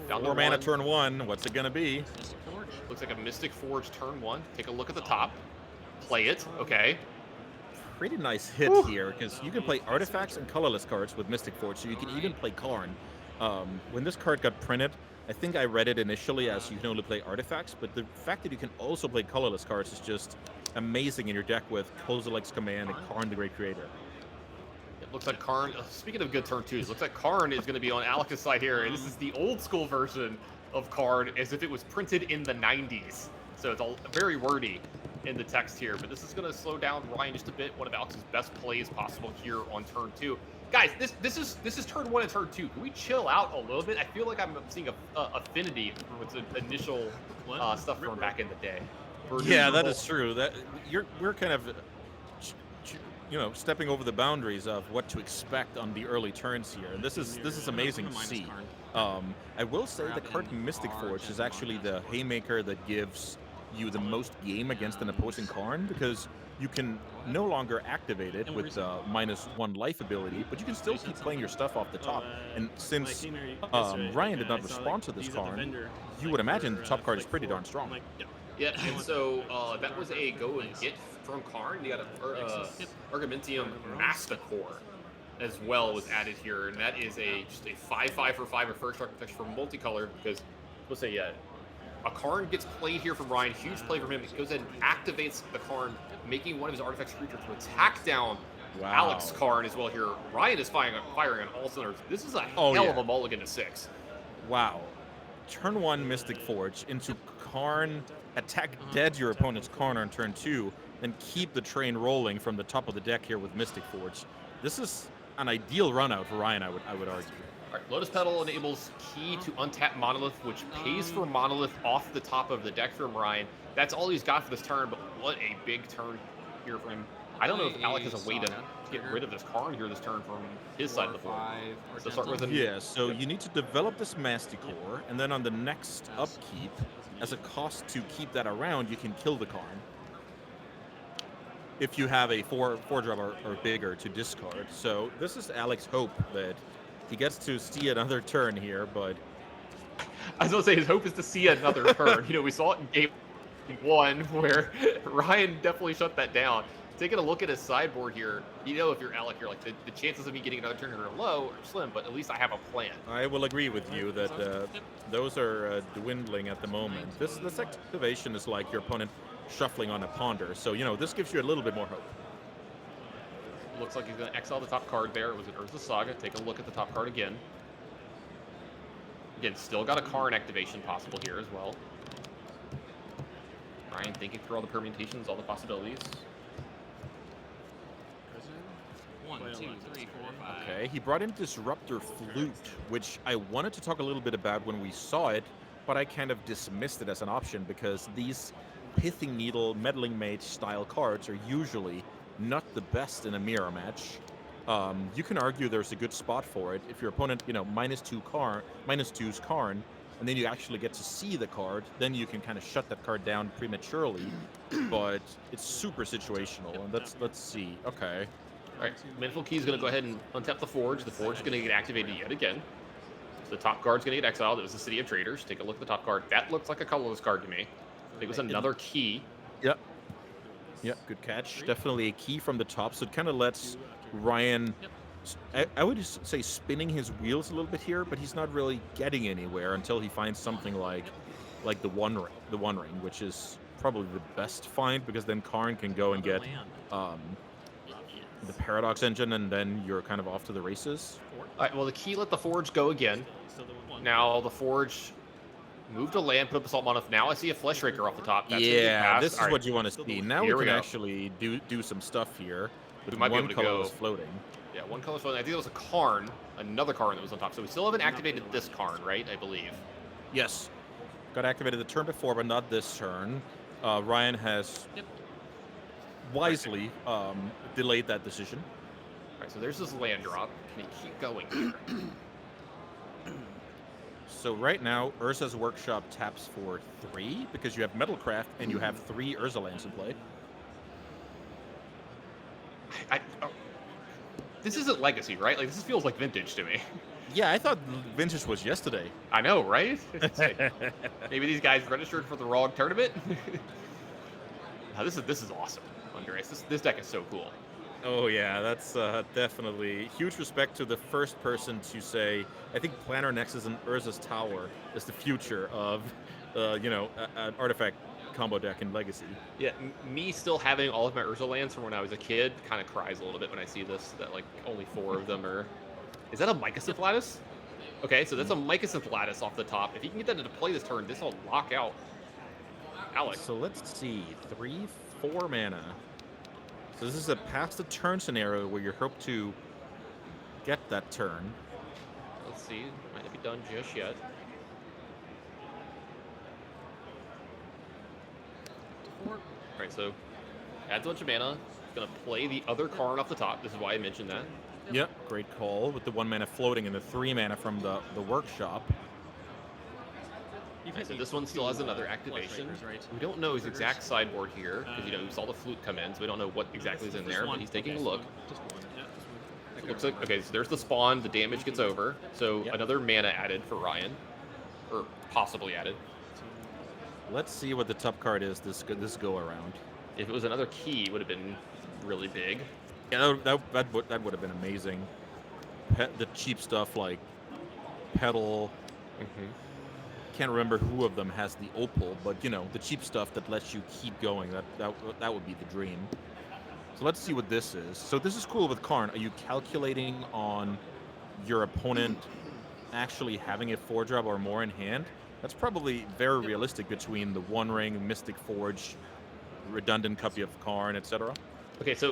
Down to 4 mana 1. turn 1. What's it gonna be? Mystic Forge. Looks like a Mystic Forge turn 1. Take a look at the top. Play it. Okay. Pretty nice hit here, because you can play artifacts and colorless cards with Mystic Forge, so you can even play Karn. When this card got printed, I think I read it initially as you can only play artifacts, but the fact that you can also play colorless cards is just amazing in your deck with Kozilek's Command and Karn the Great Creator. It looks like Karn, speaking of good turn 2s, looks like Karn is going to be on Alex's side here, and this is the old school version of Karn as if it was printed in the 90s. So it's all very wordy in the text here, but this is going to slow down Ryan just a bit. One of Alex's best plays possible here on turn 2. Guys, this is turn 1 and turn 2. Can we chill out a little bit? I feel like I'm seeing a affinity from its initial stuff from back in the day. Yeah, that is true. That we're kind of, you know, stepping over the boundaries of what to expect on the early turns here, and this is amazing to see. I will say the card Mystic Forge is actually the haymaker that gives you the most game against an opposing Karn, because you can no longer activate it with -1 life ability, but you can still keep playing your stuff off the top. And since Ryan did not respond to this Karn, you would imagine the top card is pretty darn strong. Yeah, and so that was a go and get from Karn. You got a Argumentium Masticore as well was added here, and that is just a 5/5 for 5 or first architecture for multicolor, because let's say a Karn gets played here from Ryan, huge play from him. It goes ahead and activates the Karn, making one of his artifacts creature to attack down Alex Karn as well here. Ryan is firing on all cylinders. This is a hell of a mulligan to 6. Wow. Turn 1 Mystic Forge into Karn, attack dead your opponent's Karn on turn 2, then keep the train rolling from the top of the deck here with Mystic Forge. This is an ideal run out for Ryan, I would argue. All right, Lotus Petal enables key to untap Monolith, which pays for Monolith off the top of the deck from Ryan. That's all he's got for this turn, but what a big turn here for him. I don't know if Alec has a way to get rid of this Karn here this turn from his side of the board. So start with Yeah, so you need to develop this Masticore, and then on the next upkeep, as a cost to keep that around, you can kill the Karn. If you have a 4-drop or bigger to discard. So this is Alec's hope that he gets to see another turn here, but I was going to say his hope is to see another turn. You know, we saw it in game 1 where Ryan definitely shut that down. Taking a look at his sideboard here, you know, if you're Alec, you're like, the chances of me getting another turn are low or slim, but at least I have a plan. I will agree with you that those are dwindling at the moment. This activation is like your opponent shuffling on a ponder, so, you know, this gives you a little bit more hope. Looks like he's going to exile the top card there. It was an Urza Saga. Take a look at the top card again. Again, still got a Karn activation possible here as well. Ryan thinking through all the permutations, all the possibilities. 1, 2, 3, 4, 5. Okay, he brought in Disruptor Flute, which I wanted to talk a little bit about when we saw it, but I kind of dismissed it as an option because these Pithing Needle, Meddling Mage style cards are usually not the best in a mirror match. you can argue there's a good spot for it if your opponent, -2's Karn, and then you actually get to see the card. Then you can kind of shut that card down prematurely. But it's super situational, and let's see. Okay. All right, Manful Key is going to go ahead and untap the Forge. The Forge is going to get activated yet again. So the top card's going to get exiled. It was the City of Traders. Take a look at the top card. That looks like a colorless card to me. I think it was another key. Yep. Yep, good catch. Definitely a key from the top, so it kind of lets Ryan, I would just say spinning his wheels a little bit here, but he's not really getting anywhere until he finds something like the One Ring, which is probably the best find, because then Karn can go and get the Paradox Engine, and then you're kind of off to the races. All right, well, the key let the Forge go again. Now the Forge moved a land, put up Assault Monolith. Now I see a Flesh Raker off the top. That's this is what you want to see. Now we can actually do some stuff here. We might be able to go. Floating. Yeah, one color floating. I think it was a Karn, another Karn that was on top. So we still haven't activated this Karn, right? I believe. Yes. Got activated the turn before, but not this turn. Ryan has wisely delayed that decision. All right, so there's this land drop. Can he keep going here? So right now, Urza's Workshop taps for 3 because you have Metalcraft and you have 3 Urza lands in play. This isn't Legacy, right? Like, this feels like Vintage to me. Yeah, I thought Vintage was yesterday. I know, right? Maybe these guys registered for the wrong tournament. Now, this is awesome, Andreas. This deck is so cool. Oh yeah, that's definitely huge respect to the first person to say, I think Planner Nexus and Urza's Tower is the future of, an artifact combo deck in Legacy. Yeah, me still having all of my Urza lands from when I was a kid kind of cries a little bit when I see this, that like only 4 of them are... Is that a Mycosynth Lattice? Okay, so that's a Mycosynth Lattice off the top. If you can get that into play this turn, this will lock out Alex. So let's see, 3, 4 mana. So this is a past the turn scenario where you hope to get that turn. Let's see, might not be done just yet. Alright, so adds a bunch of mana. Gonna play the other Karn off the top. This is why I mentioned that. Yep, great call with the 1 mana floating and the 3 mana from the workshop. Right, so this one still has another activation. We don't know his exact sideboard here, because we saw the flute come in, so we don't know what exactly is in there, but he's taking a look. So it looks like, okay, so there's the spawn, the damage gets over, so another mana added for Ryan, or possibly added. Let's see what the top card is this go around. If it was another key, it would have been really big. Yeah, that would have been amazing. The cheap stuff like Petal. Can't remember who of them has the opal, but the cheap stuff that lets you keep going. That would be the dream. So let's see what this is. So this is cool with Karn. Are you calculating on your opponent actually having a 4-drop or more in hand? That's probably very realistic between the One Ring, Mystic Forge, redundant copy of Karn, etc. Okay, so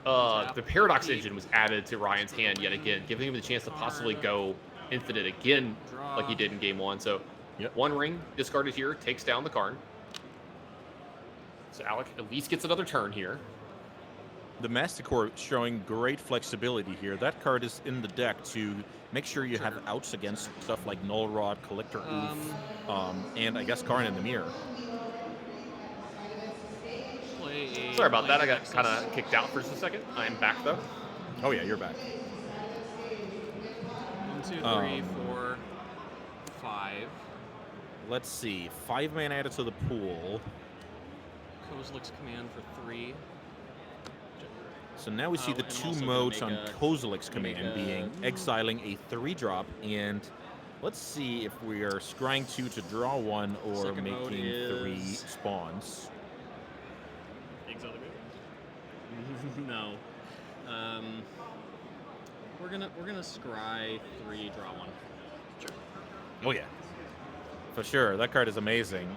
the Paradox Engine was added to Ryan's hand yet again, giving him the chance to possibly go infinite again like he did in game 1. So One Ring discarded here, takes down the Karn. So Alec at least gets another turn here. The Masticore showing great flexibility here. That card is in the deck to make sure you have outs against stuff like Null Rod, Collector Oof, and I guess Karn in the mirror. Sorry about that. I got kind of kicked out for just a second. I'm back though. Oh yeah, you're back. 1, 2, 3, 4, 5. Let's see. 5 mana added to the pool. Kozilek's command for 3. So now we see the 2 modes on Kozilek's command being exiling a 3-drop, and let's see if we are scrying 2 to draw 1 or making 3 spawns. Exile the Graveyard. No. We're gonna scry 3, draw 1. Sure. Oh yeah, for sure. That card is amazing.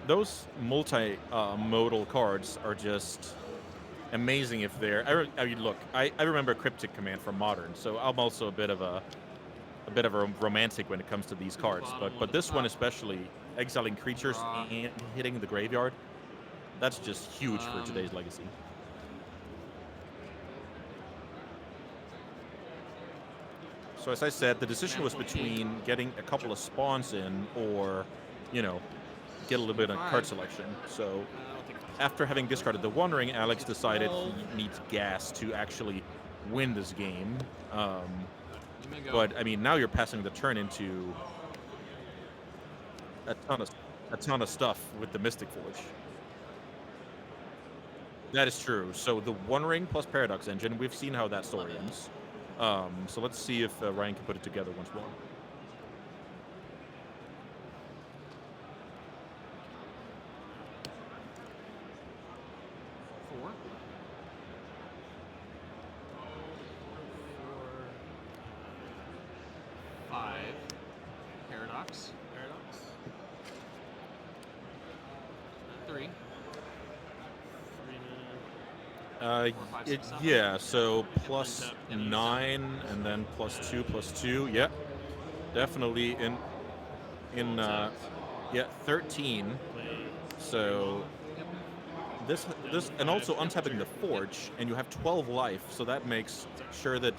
Those multi-modal cards are just amazing if they're. I mean, look, I remember Cryptic Command from Modern, so I'm also a bit of a romantic when it comes to these cards. But this one especially, exiling creatures and hitting the graveyard, that's just huge for today's Legacy. So as I said, the decision was between getting a couple of spawns in or, you know, get a little bit of card selection. So after having discarded the One Ring, Alex decided he needs gas to actually win this game. But I mean, now you're passing the turn into a ton of stuff with the Mystic Forge. That is true. So the One Ring plus Paradox Engine, we've seen how that story ends. So let's see if Ryan can put it together once more. Five. Paradox. Three. Yeah, so plus 9 and then +2. Yeah, definitely yeah, 13. So this and also untapping the Forge, and you have 12 life, so that makes sure that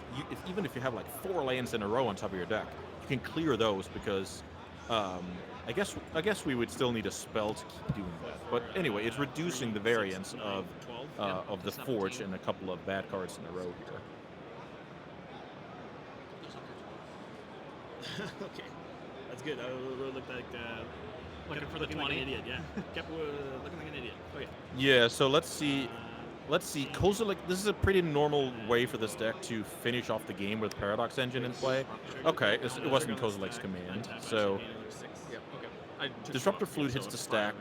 even if you have like 4 lands in a row on top of your deck, you can clear those because I guess we would still need a spell to keep doing that. But anyway, it's reducing the variance of the Forge and a couple of bad cards in a row here. Okay, that's good. I looked like Looking for the looking like 20. an idiot. Yeah, kept looking like an idiot. Okay. Yeah, so let's see. Kozilek, this is a pretty normal way for this deck to finish off the game with Paradox Engine in play. Okay, it wasn't Kozilek's command. So Disruptor Flute hits the stack,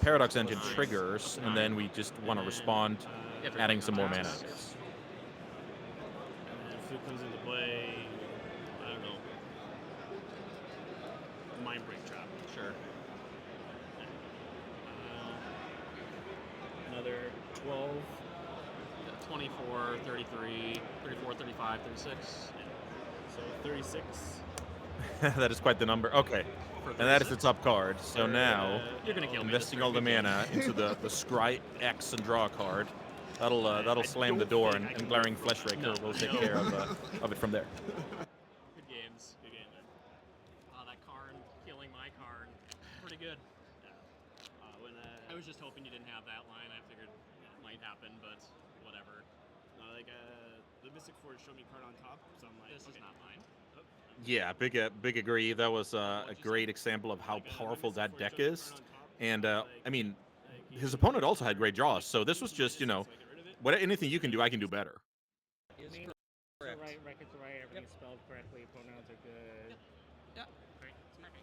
Paradox Engine triggers, and then we just want to respond, adding some more mana, I guess. And then Flute comes into play. I don't know. Mind Break Trap. Sure. Another 12. 24, 33, 34, 35, 36. So 36. That is quite the number. Okay, and that is the top card. So now, You're gonna kill me. investing all the mana into the Scry X and draw a card. That'll slam the door, and Glaring Fleshraker will take care of it from there. Good games. Good game, man. That Karn killing my Karn. Pretty good. I was just hoping you didn't have that line. I figured it might happen, but whatever. The Mystic Forge showed me card on top, so I'm like, This is not mine. Yeah, big agree. That was a great example of how powerful that deck is. And I mean, his opponent also had great draws. So this was just, anything you can do, I can do better. Right, records are right, everything's spelled correctly, pronouns are good. Yep. Great. Thank you.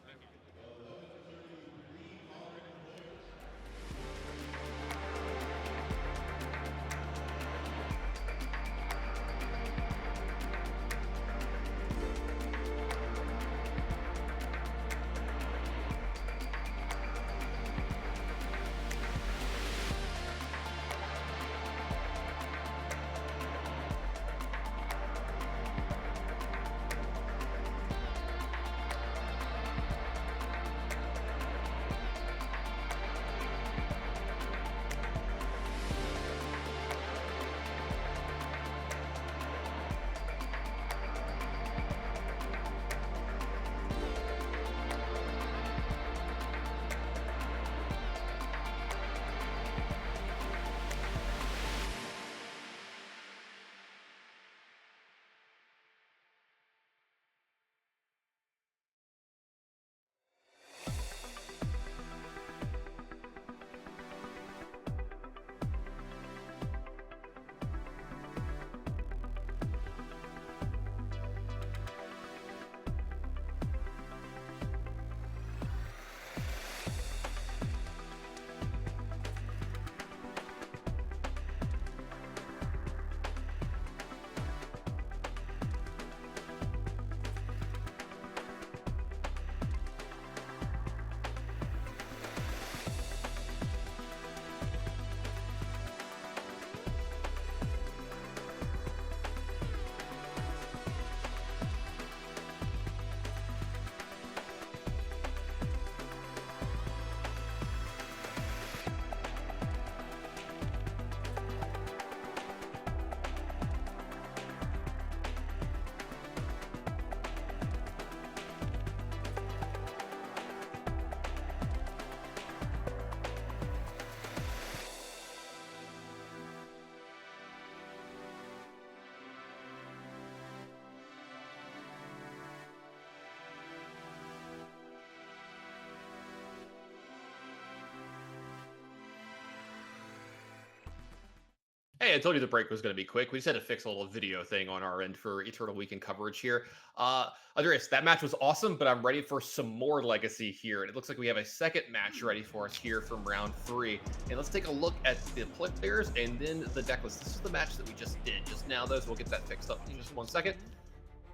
Hey, I told you the break was going to be quick. We just had to fix a little video thing on our end for Eternal Weekend coverage here. Andreas, that match was awesome, but I'm ready for some more Legacy here. And it looks like we have a second match ready for us here from round 3. And let's take a look at the players and then the deck list. This is the match that we just did just now, though, so we'll get that fixed up in just 1 second.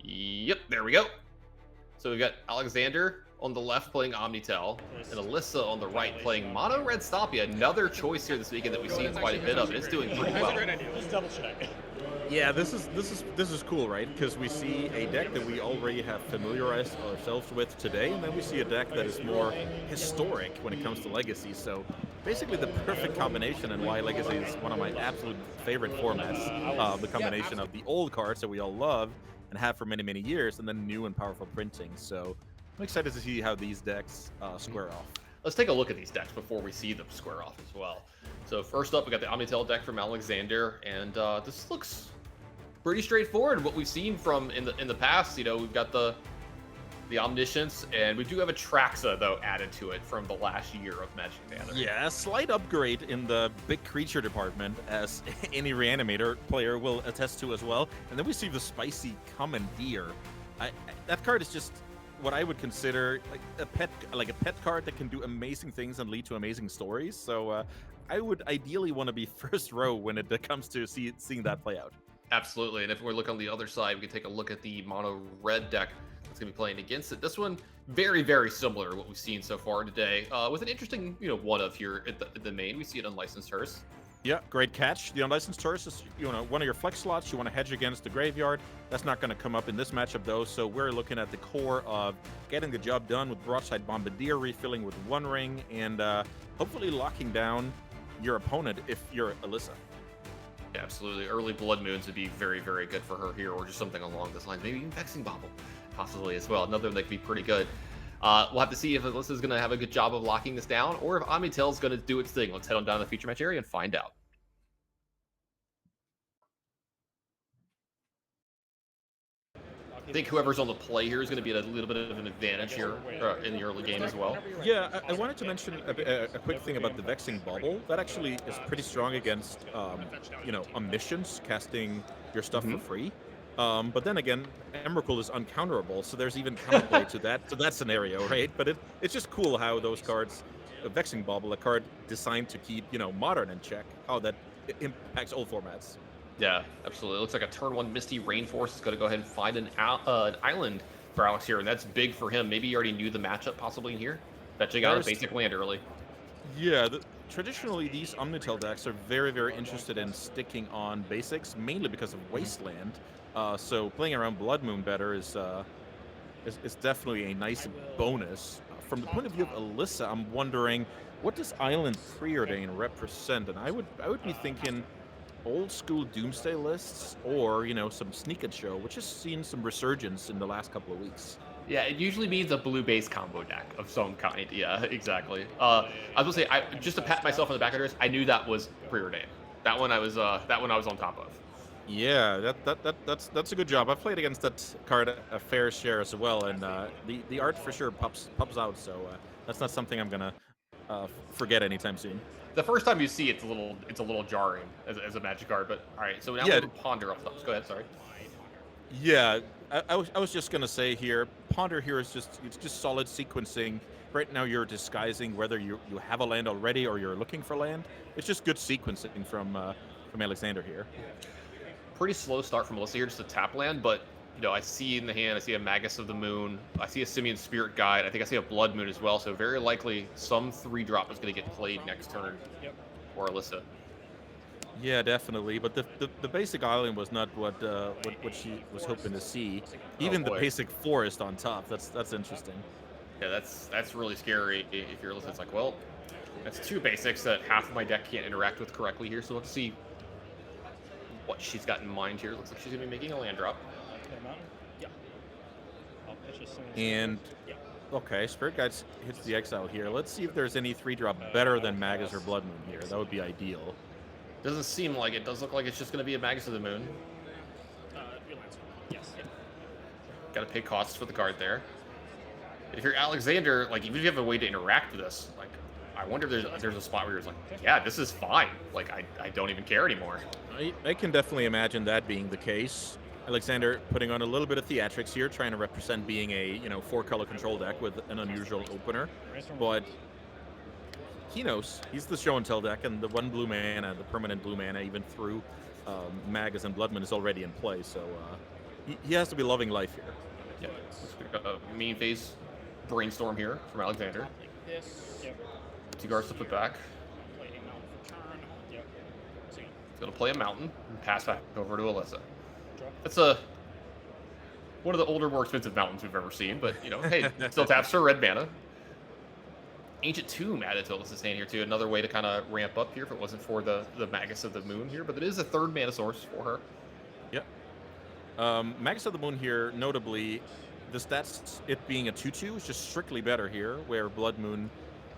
Yep, there we go. So we've got Alexander on the left playing Omnitel, and Alyssa on the right playing Mono Red Stompy. Another choice here this weekend that we've seen quite a bit of, and it's doing pretty well. Let's double check. Yeah, this is cool, right? Because we see a deck that we already have familiarized ourselves with today, and then we see a deck that is more historic when it comes to Legacy. So basically the perfect combination, and why Legacy is one of my absolute favorite formats. The combination of the old cards that we all love and have for many, many years, and then new and powerful printing. So I'm excited to see how these decks square off. Let's take a look at these decks before we see them square off as well. So first up, we got the Omnitel deck from Alexander, and this looks pretty straightforward. What we've seen from in the past, you know, we've got the Omniscience, and we do have a Traxa though added to it from the last year of Magic the Gathering. Yeah, a slight upgrade in the big creature department, as any Reanimator player will attest to as well. And then we see the spicy Commandeer. That card is just what I would consider a pet card that can do amazing things and lead to amazing stories. So I would ideally want to be first row when it comes to seeing that play out. Absolutely, and if we're looking on the other side, we can take a look at the mono red deck that's going to be playing against it. This one, very, very similar to what we've seen so far today, with an interesting, one of here at the main. We see an Unlicensed Hearse. Yeah, great catch. The Unlicensed Hearse is, one of your flex slots. You want to hedge against the graveyard. That's not going to come up in this matchup, though. So we're looking at the core of getting the job done with Broadside Bombardier, refilling with One Ring, and hopefully locking down your opponent if you're Alyssa. Yeah, absolutely. Early Blood Moons would be very, very good for her here, or just something along this line. Maybe even Vexing Bobble, possibly as well. Another one that could be pretty good. We'll have to see if Alyssa's going to have a good job of locking this down, or if Omnitel's going to do its thing. Let's head on down to the feature match area and find out. I think whoever's on the play here is going to be at a little bit of an advantage here in the early game as well. Yeah, I wanted to mention a quick thing about the Vexing Bubble. That actually is pretty strong against, Omniscience, casting your stuff for free. But then again, Emrakul is uncounterable, so there's even counterplay to that scenario, right? But it's just cool how those cards, Vexing Bubble, a card designed to keep, Modern in check, how that impacts old formats. Yeah, absolutely. It looks like a turn 1 Misty Rainforest is going to go ahead and find an island for Alex here, and that's big for him. Maybe he already knew the matchup possibly in here. Fetching out a basic land early. Yeah, traditionally these Omnitel decks are very, very interested in sticking on basics, mainly because of Wasteland. So playing around Blood Moon better is definitely a nice bonus. From the point of view of Alyssa, I'm wondering, what does Island Preordain represent? And I would be thinking old school Doomsday lists, or some Sneak and Show, which has seen some resurgence in the last couple of weeks. Yeah, it usually means a blue base combo deck of some kind. Yeah, exactly. I was gonna say, just to pat myself on the back of the wrist, I knew that was Preordain. That one I was on top of. Yeah, that's a good job. I've played against that card a fair share as well, and the art for sure pops out. So that's not something I'm gonna forget anytime soon. The first time you see it's a little jarring as a Magic card, but all right. So now we'll Ponder up top. Go ahead, sorry. Yeah, I was just gonna say here, Ponder here is just solid sequencing. Right now you're disguising whether you have a land already or you're looking for land. It's just good sequencing from Alexander here. Pretty slow start from Alyssa here, just a tap land, but I see in the hand, I see a Magus of the Moon, I see a Simian Spirit Guide, I think I see a Blood Moon as well, so very likely some 3-drop is going to get played next turn for Alyssa. Yeah, definitely, but the basic island was not what she was hoping to see. Even the basic forest on top, that's interesting. Yeah, that's really scary if you're Alyssa. It's like, well, that's 2 basics that half of my deck can't interact with correctly here, so let's see what she's got in mind here. Looks like she's going to be making a land drop. And okay, Spirit Guides hits the exile here. Let's see if there's any 3-drop better than Magus or Blood Moon here. That would be ideal. Doesn't seem like it. Does look like it's just going to be a Magus of the Moon. Yes. Got to pay costs for the card there. If you're Alexander, like even if you have a way to interact with this, like I wonder if there's a spot where you're just like, yeah, this is fine. Like I don't even care anymore. I can definitely imagine that being the case. Alexander putting on a little bit of theatrics here, trying to represent being a 4-color control deck with an unusual opener, but he knows he's the show and tell deck, and the 1 blue mana, the permanent blue mana, even through Magus and Bloodman is already in play, so he has to be loving life here. Yeah, let's pick up main phase brainstorm here from Alexander. Like this. Yep. 2 cards to put back. Play a mountain for turn. Yep. So, He's gonna play a mountain and pass back over to Alyssa. draw. That's one of the older, more expensive mountains we've ever seen, but hey, still taps for red mana. Ancient Tomb added to Alyssa's hand here too. Another way to kind of ramp up here if it wasn't for the Magus of the Moon here, but it is a 3rd mana source for her. Yep. Magus of the Moon here, notably, the stats, it being a 2/2 is just strictly better here, where Blood Moon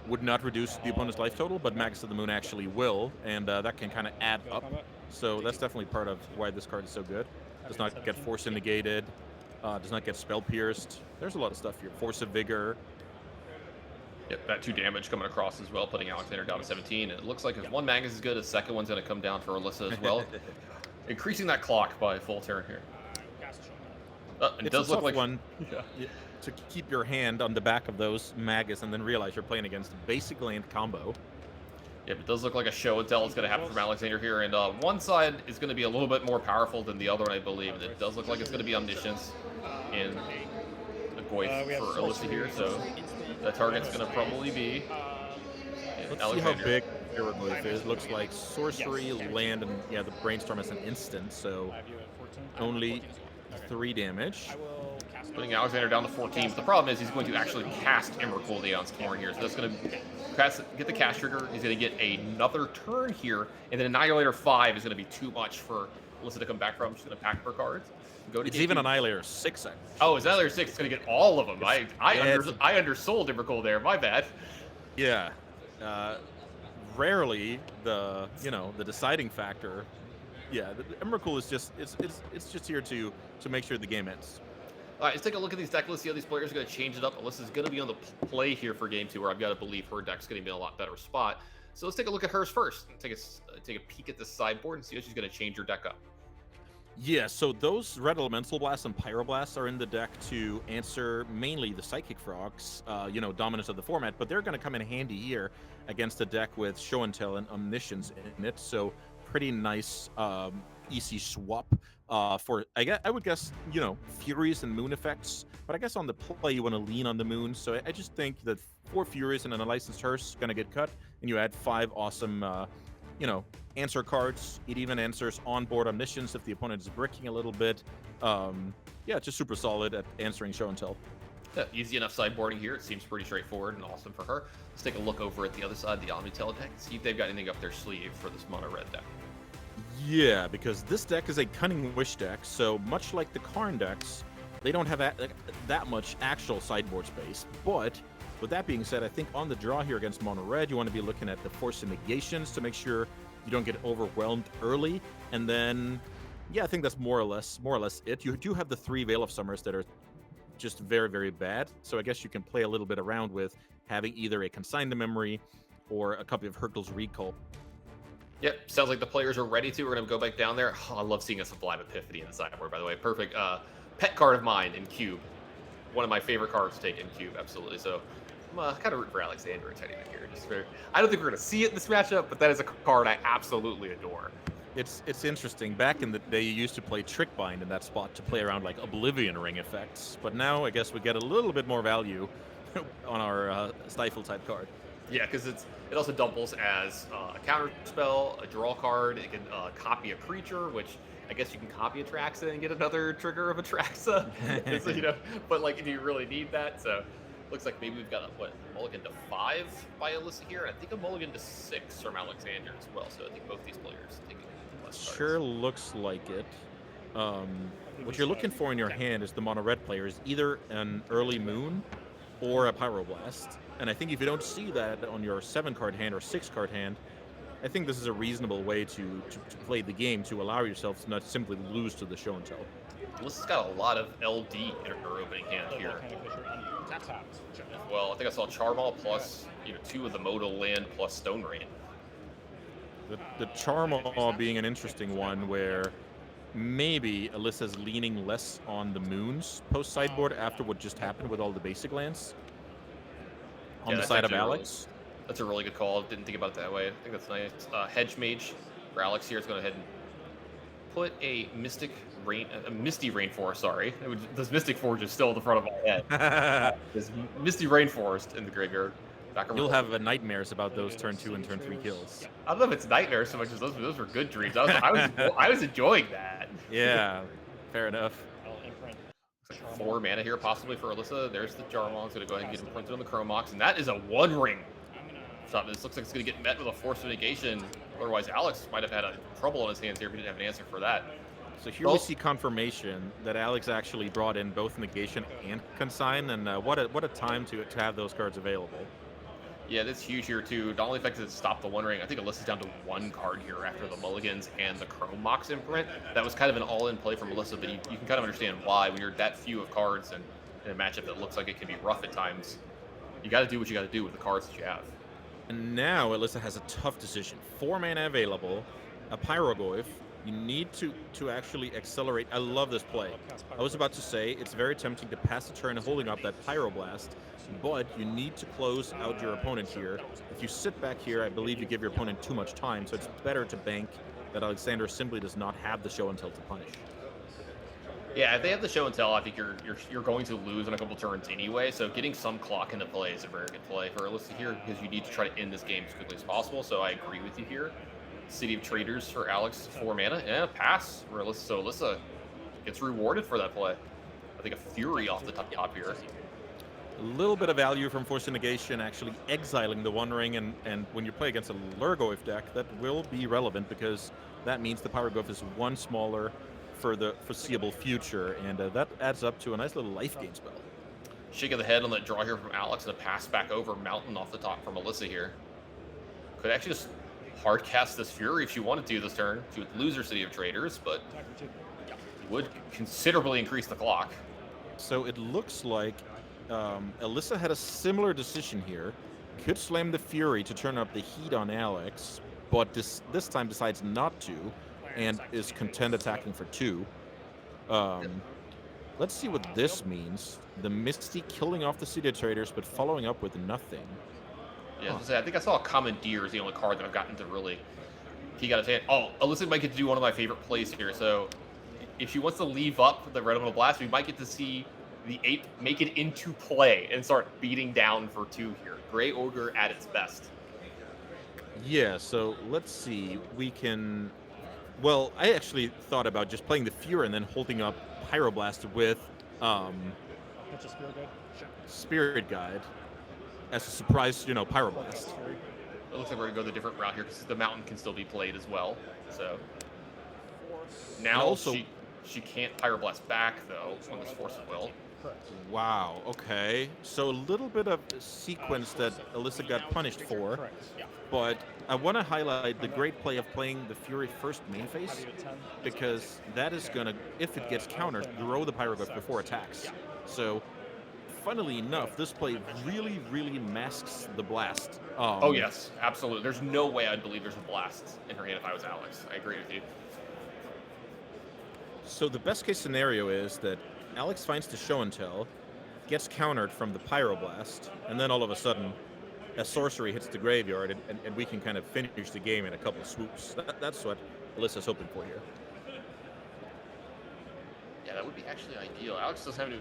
would not reduce the opponent's life total, but Magus of the Moon actually will, and that can kind of add up. So that's definitely part of why this card is so good. Does not get Force Negated, does not get Spell Pierced. There's a lot of stuff here. Force of Vigor. Yep, that 2 damage coming across as well, putting Alexander down to 17. And it looks like if one Magus is good, a second one's going to come down for Alyssa as well. Increasing that clock by a full turn here. It It's does a look tough like one to keep your hand on the back of those Magus and then realize you're playing against a basic land combo. Yep, it does look like a show and tell is going to happen from Alexander here, and one side is going to be a little bit more powerful than the other one, I believe, and it does look like it's going to be Omniscience in the Goyf for Alyssa here, so the target's going to probably be Let's Alexander. see how big Hieroglyph is. Looks like sorcery, land, and the brainstorm is an instant, so only 3 damage. Putting Alexander down to 14, but the problem is he's going to actually cast Emrakul the Torn here, so that's going to get the cast trigger. He's going to get another turn here, and then Annihilator 5 is going to be too much for Alyssa to come back from. She's going to pack her cards. Go to It's even Annihilator 6. Oh, is Annihilator 6 going to get all of them? I undersold Emrakul there. My bad. Yeah. Rarely the deciding factor. Yeah, the Emrakul is just it's just here to make sure the game ends. All right, let's take a look at these deck lists. See how these players are going to change it up. Alyssa's going to be on the play here for game 2, where I've got to believe her deck's going to be in a lot better spot. So let's take a look at hers first. Take a peek at the sideboard and see how she's going to change her deck up. Yeah, so those Red Elemental Blasts and Pyroblasts are in the deck to answer mainly the Psychic Frogs, dominance of the format, but they're going to come in handy here against a deck with Show and Tell and Omniscience in it, so pretty nice EC swap for, I would guess, Furies and Moon effects, but I guess on the play you want to lean on the Moon, so I just think that 4 Furies and an Unlicensed Hearse going to get cut, and you add 5 awesome, answer cards. It even answers onboard Omniscience if the opponent is bricking a little bit. Just super solid at answering Show and Tell. Yeah, easy enough sideboarding here. It seems pretty straightforward and awesome for her. Let's take a look over at the other side, the Omnitel deck, see if they've got anything up their sleeve for this mono red deck. Yeah, because this deck is a Cunning Wish deck, so much like the Karn decks, they don't have that much actual sideboard space. But with that being said, I think on the draw here against mono red, you want to be looking at the Force of Negations to make sure you don't get overwhelmed early. And then, I think that's more or less it. You do have the 3 Veil of Summers that are just very, very bad. So I guess you can play a little bit around with having either a Consign to Memory or a copy of Hercule's Recall. Yep, sounds like the players are ready to. We're going to go back down there. Oh, I love seeing a Sublime Epiphany in the sideboard, by the way. Perfect. Pet card of mine in Cube. One of my favorite cards to take in Cube, absolutely. So I'm kind of rooting for Alexander a tiny bit here. I don't think we're going to see it in this matchup, but that is a card I absolutely adore. It's interesting. Back in the day, you used to play Trickbind in that spot to play around like Oblivion Ring effects. But now I guess we get a little bit more value on our Stifle type card. Yeah, because it also doubles as a counter spell, a draw card. It can copy a creature, which I guess you can copy Atraxa and get another trigger of Atraxa. So, but do you really need that? So looks like maybe we've got a mulligan to 5 by Alyssa here, and I think a mulligan to 6 from Alexander as well. So I think both these players taking less cards. Sure looks like it. What you're looking for in your hand is the mono red player is either an early Moon or a Pyroblast. And I think if you don't see that on your 7-card hand or 6-card hand, I think this is a reasonable way to play the game, to allow yourself to not simply lose to the Show and Tell. Alyssa's got a lot of LD in her opening hand here. Well, I think I saw Charmal plus, 2 of the modal land plus Stone Rain. The Charmaw being an interesting one where maybe Alyssa's leaning less on the moons post sideboard after what just happened with all the basic lands on the side of Alex. That's a really good call. Didn't think about it that way. I think that's nice. Hedge Mage for Alex here is going to go ahead and put a Misty Rainforest, sorry. This Mystic Forge is still at the front of my head. This Misty Rainforest in the graveyard. You'll have nightmares about those turn 2 and turn 3 kills. I don't know if it's nightmares so much as those were good dreams. I was enjoying that. Yeah, fair enough. Like 4 mana here possibly for Alyssa. There's the Jarmon. It's going to go ahead and get imprinted on the Chromox, and that is a 1 ring. So this looks like it's going to get met with a Force of Negation. Otherwise, Alex might have had trouble on his hands here if he didn't have an answer for that. So here we see confirmation that Alex actually brought in both Negation and Consign, and what a time to have those cards available. Yeah, that's huge here too. Not only the fact that it stopped the 1 ring, I think Alyssa's down to 1 card here after the Mulligans and the Chrome Mox imprint. That was kind of an all-in play from Alyssa, but you can kind of understand why when you're that few of cards and in a matchup that looks like it can be rough at times. You got to do what you got to do with the cards that you have. And now Alyssa has a tough decision. 4 mana available, a Pyrogoyf. You need to actually accelerate. I love this play. I was about to say it's very tempting to pass the turn holding up that Pyroblast, but you need to close out your opponent here. If you sit back here, I believe you give your opponent too much time, so it's better to bank that Alexander simply does not have the show and tell to punish. Yeah, if they have the show and tell, I think you're going to lose in a couple turns anyway. So getting some clock into play is a very good play for Alyssa here because you need to try to end this game as quickly as possible. So I agree with you here. City of Traders for Alex, 4 mana, and a pass for Alyssa. So Alyssa gets rewarded for that play. I think a Fury off the top here. A little bit of value from Force of Negation, actually exiling the 1 ring, and when you play against a Lurgoyf deck, that will be relevant because that means the Pyrogoyf is 1 smaller for the foreseeable future, and that adds up to a nice little life gain spell. Shake of the head on that draw here from Alex, and a pass back over Mountain off the top from Alyssa here. Could actually just hard cast this Fury if she wanted to this turn. She would lose her City of Traders, but would considerably increase the clock. So it looks like Alyssa had a similar decision here. Could slam the Fury to turn up the heat on Alex, but this time decides not to, and is content attacking for 2. Let's see what this means. The Misty killing off the City of Traders, but following up with nothing. Yeah, I think I saw a Commandeer is the only card that I've gotten to really. He got his hand. Oh, Alyssa might get to do one of my favorite plays here. So if she wants to leave up the Red Elemental Blast, we might get to see the 8 make it into play and start beating down for 2 here. Grey Ogre at its best. Yeah, so let's see. We can... Well, I actually thought about just playing the Fury and then holding up Pyroblast with Spirit Guide as a surprise, Pyroblast. It looks like we're going to go the different route here because the Mountain can still be played as well. So now also, she can't Pyroblast back, though, on this Force of Will. Wow, okay. So a little bit of sequence that Alyssa got punished for, but I want to highlight the great play of playing the Fury first main phase, because that is going to, if it gets countered, grow the Pyrogoyf before attacks. So, funnily enough, this play really, really masks the blast. Oh, yes, absolutely. There's no way I'd believe there's a blast in her hand if I was Alex. I agree with you. So the best case scenario is that Alex finds the show and tell, gets countered from the Pyroblast, and then all of a sudden a sorcery hits the graveyard, and we can kind of finish the game in a couple of swoops. That's what Alyssa's hoping for here. Yeah, that would be actually ideal. Alex doesn't have any,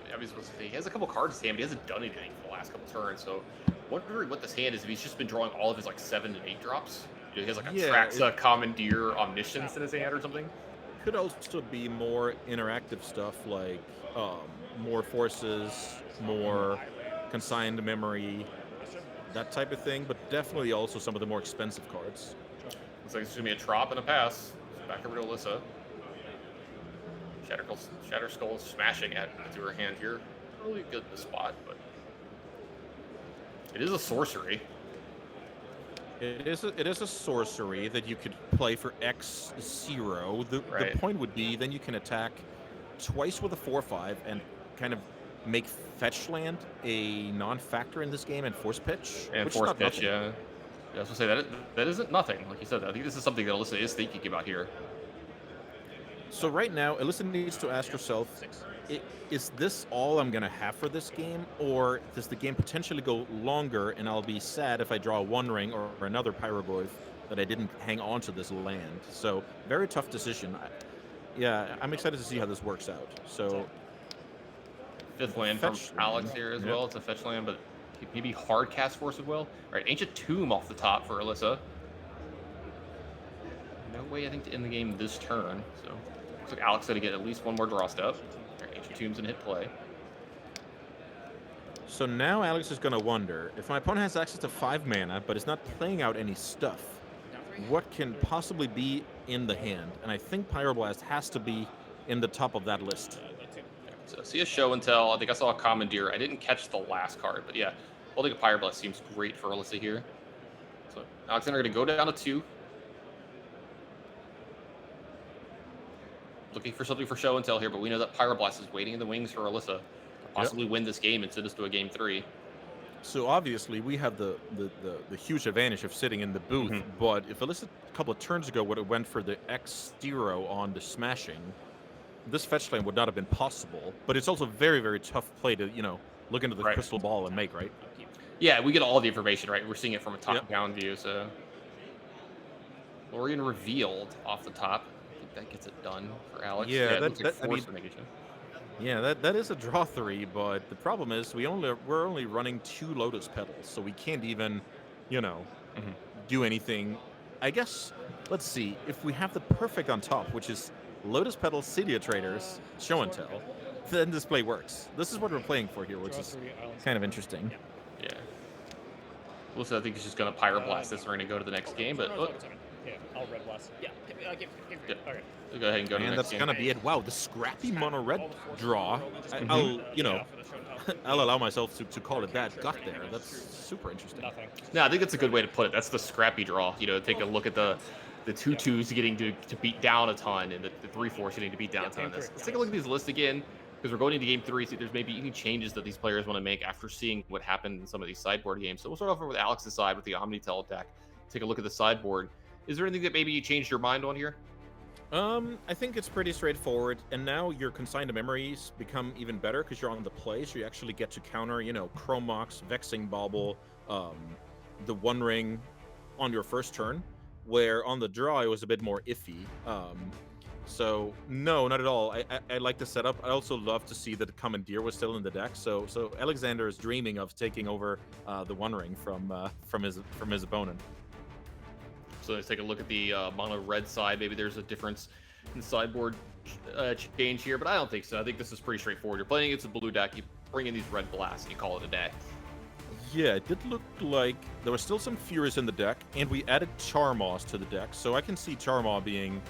he has a couple cards in his hand, but he hasn't done anything for the last couple turns, so wondering what this hand is, if he's just been drawing all of his 7 and 8 drops. He has a Traxa, Commandeer, Omniscience in his hand or something. Could also be more interactive stuff like more forces, more consigned memory, that type of thing, but definitely also some of the more expensive cards. Looks like it's going to be a Trop and a pass. Back over to Alyssa. Shatter Skull smashing into her hand here. Really good in the spot, but it is a sorcery. It is a sorcery that you could play for X0. The point would be then you can attack twice with a 4/5 and kind of make fetch land a non-factor in this game and force pitch. And which is force not pitch, nothing. yeah. Yeah, I was gonna say that isn't nothing. Like you said, I think this is something that Alyssa is thinking about here. So right now, Alyssa needs to ask herself, is this all I'm going to have for this game? Or does the game potentially go longer and I'll be sad if I draw a One Ring or another Pyroglyph that I didn't hang on to this land? So very tough decision. Yeah, I'm excited to see how this works out. So Fifth land from fetch Alex land. here as Yep. well. It's a fetch land, but maybe hard cast force as well. All right, Ancient Tomb off the top for Alyssa. No way, I think, to end the game this turn. So looks like Alex going to get at least one more draw step. All right, Ancient Tomb's going to hit play. So now Alex is going to wonder, if my opponent has access to 5 mana, but is not playing out any stuff, what can possibly be in the hand? And I think Pyroblast has to be in the top of that list. So see a show and tell. I think I saw a Commandeer. I didn't catch the last card, but yeah, holding a Pyroblast seems great for Alyssa here. So Alexander going to go down to 2. Looking for something for show and tell here, but we know that Pyroblast is waiting in the wings for Alyssa to possibly win this game and send us to a game 3. So obviously we have the huge advantage of sitting in the booth, but if Alyssa a couple of turns ago would have went for the X0 on the smashing, this fetch lane would not have been possible. But it's also very, very tough play to, look into the crystal ball and make, right? Yeah, we get all the information, right? We're seeing it from a top-down view, so... Lorien revealed off the top. I think that gets it done for Alex. Yeah, it looks like I mean, force negation. Yeah, that is a draw 3, but the problem is we're only running 2 Lotus Petals, so we can't even, do anything. I guess, let's see, if we have the perfect on top, which is Lotus Petals, Cydia Traders, Show and Tell, then this play works. This is what we're playing for here, which is kind of interesting. Yeah. Well, I think he's just going to Pyroblast this. We're going to go to the next game, but... Yeah, I'll Red Blast. Yeah, give okay. We'll go ahead and go to the And next that's game. going to be it. Wow, the scrappy mono red draw. I'll, I'll allow myself to call it that. Got there. That's super interesting. No, I think that's a good way to put it. That's the scrappy draw. Take a look at the 2/2s getting to beat down a ton, and the 3/4s getting to beat down a ton. Let's take a look at these lists again, because we're going into game 3. See if there's maybe any changes that these players want to make after seeing what happened in some of these sideboard games. So we'll start off with Alex's side with the Omnitel deck. Take a look at the sideboard. Is there anything that maybe you changed your mind on here? I think it's pretty straightforward, and now your consigned memories become even better because you're on the play, so you actually get to counter, Chrome Mox, Vexing Bauble, the One Ring on your first turn, where on the draw it was a bit more iffy. So no, not at all. I like the setup. I also love to see that the Commandeer was still in the deck. So Alexander is dreaming of taking over the One Ring from his opponent. So let's take a look at the mono red side. Maybe there's a difference in sideboard change here, but I don't think so. I think this is pretty straightforward. You're playing against a blue deck, you bring in these red blasts, and you call it a day. Yeah, it did look like there was still some Furies in the deck, and we added Charmaws to the deck, so I can see Charmaw being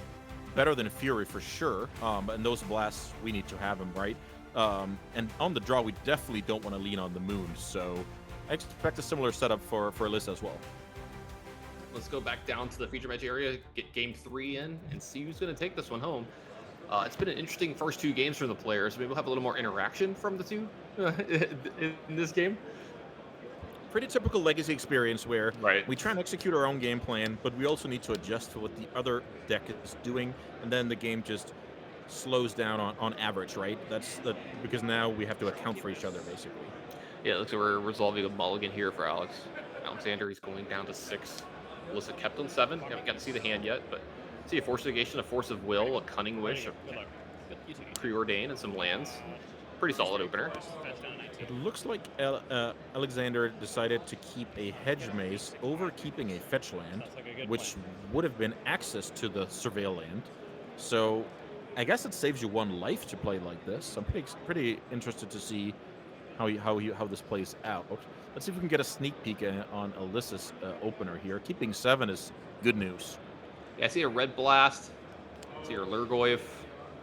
better than Fury for sure. And those blasts, we need to have them, right? And on the draw, we definitely don't want to lean on the moon, so I expect a similar setup for Alyssa as well. Let's go back down to the feature match area, get game 3 in, and see who's going to take this one home. It's been an interesting first 2 games for the players. Maybe we'll have a little more interaction from the two in this game. Pretty typical Legacy experience where Right. we try and execute our own game plan, but we also need to adjust to what the other deck is doing, and then the game just slows down on average, right? Because now we have to account for each other, basically. Yeah, looks like we're resolving a mulligan here for Alex. Alexander, he's going down to 6. Alyssa kept on 7. Haven't got to see the hand yet, but see a Force Negation, a Force of Will, a Cunning Wish, a Preordain, and some lands. Pretty solid opener. It looks like Alexander decided to keep a Hedge Maze over keeping a fetch land, which would have been access to the Surveil land. So I guess it saves you 1 life to play like this. I'm pretty interested to see how this plays out. Let's see if we can get a sneak peek on Alyssa's opener here. Keeping 7 is good news. Yeah, I see a Red Blast. I see her Lurgoyf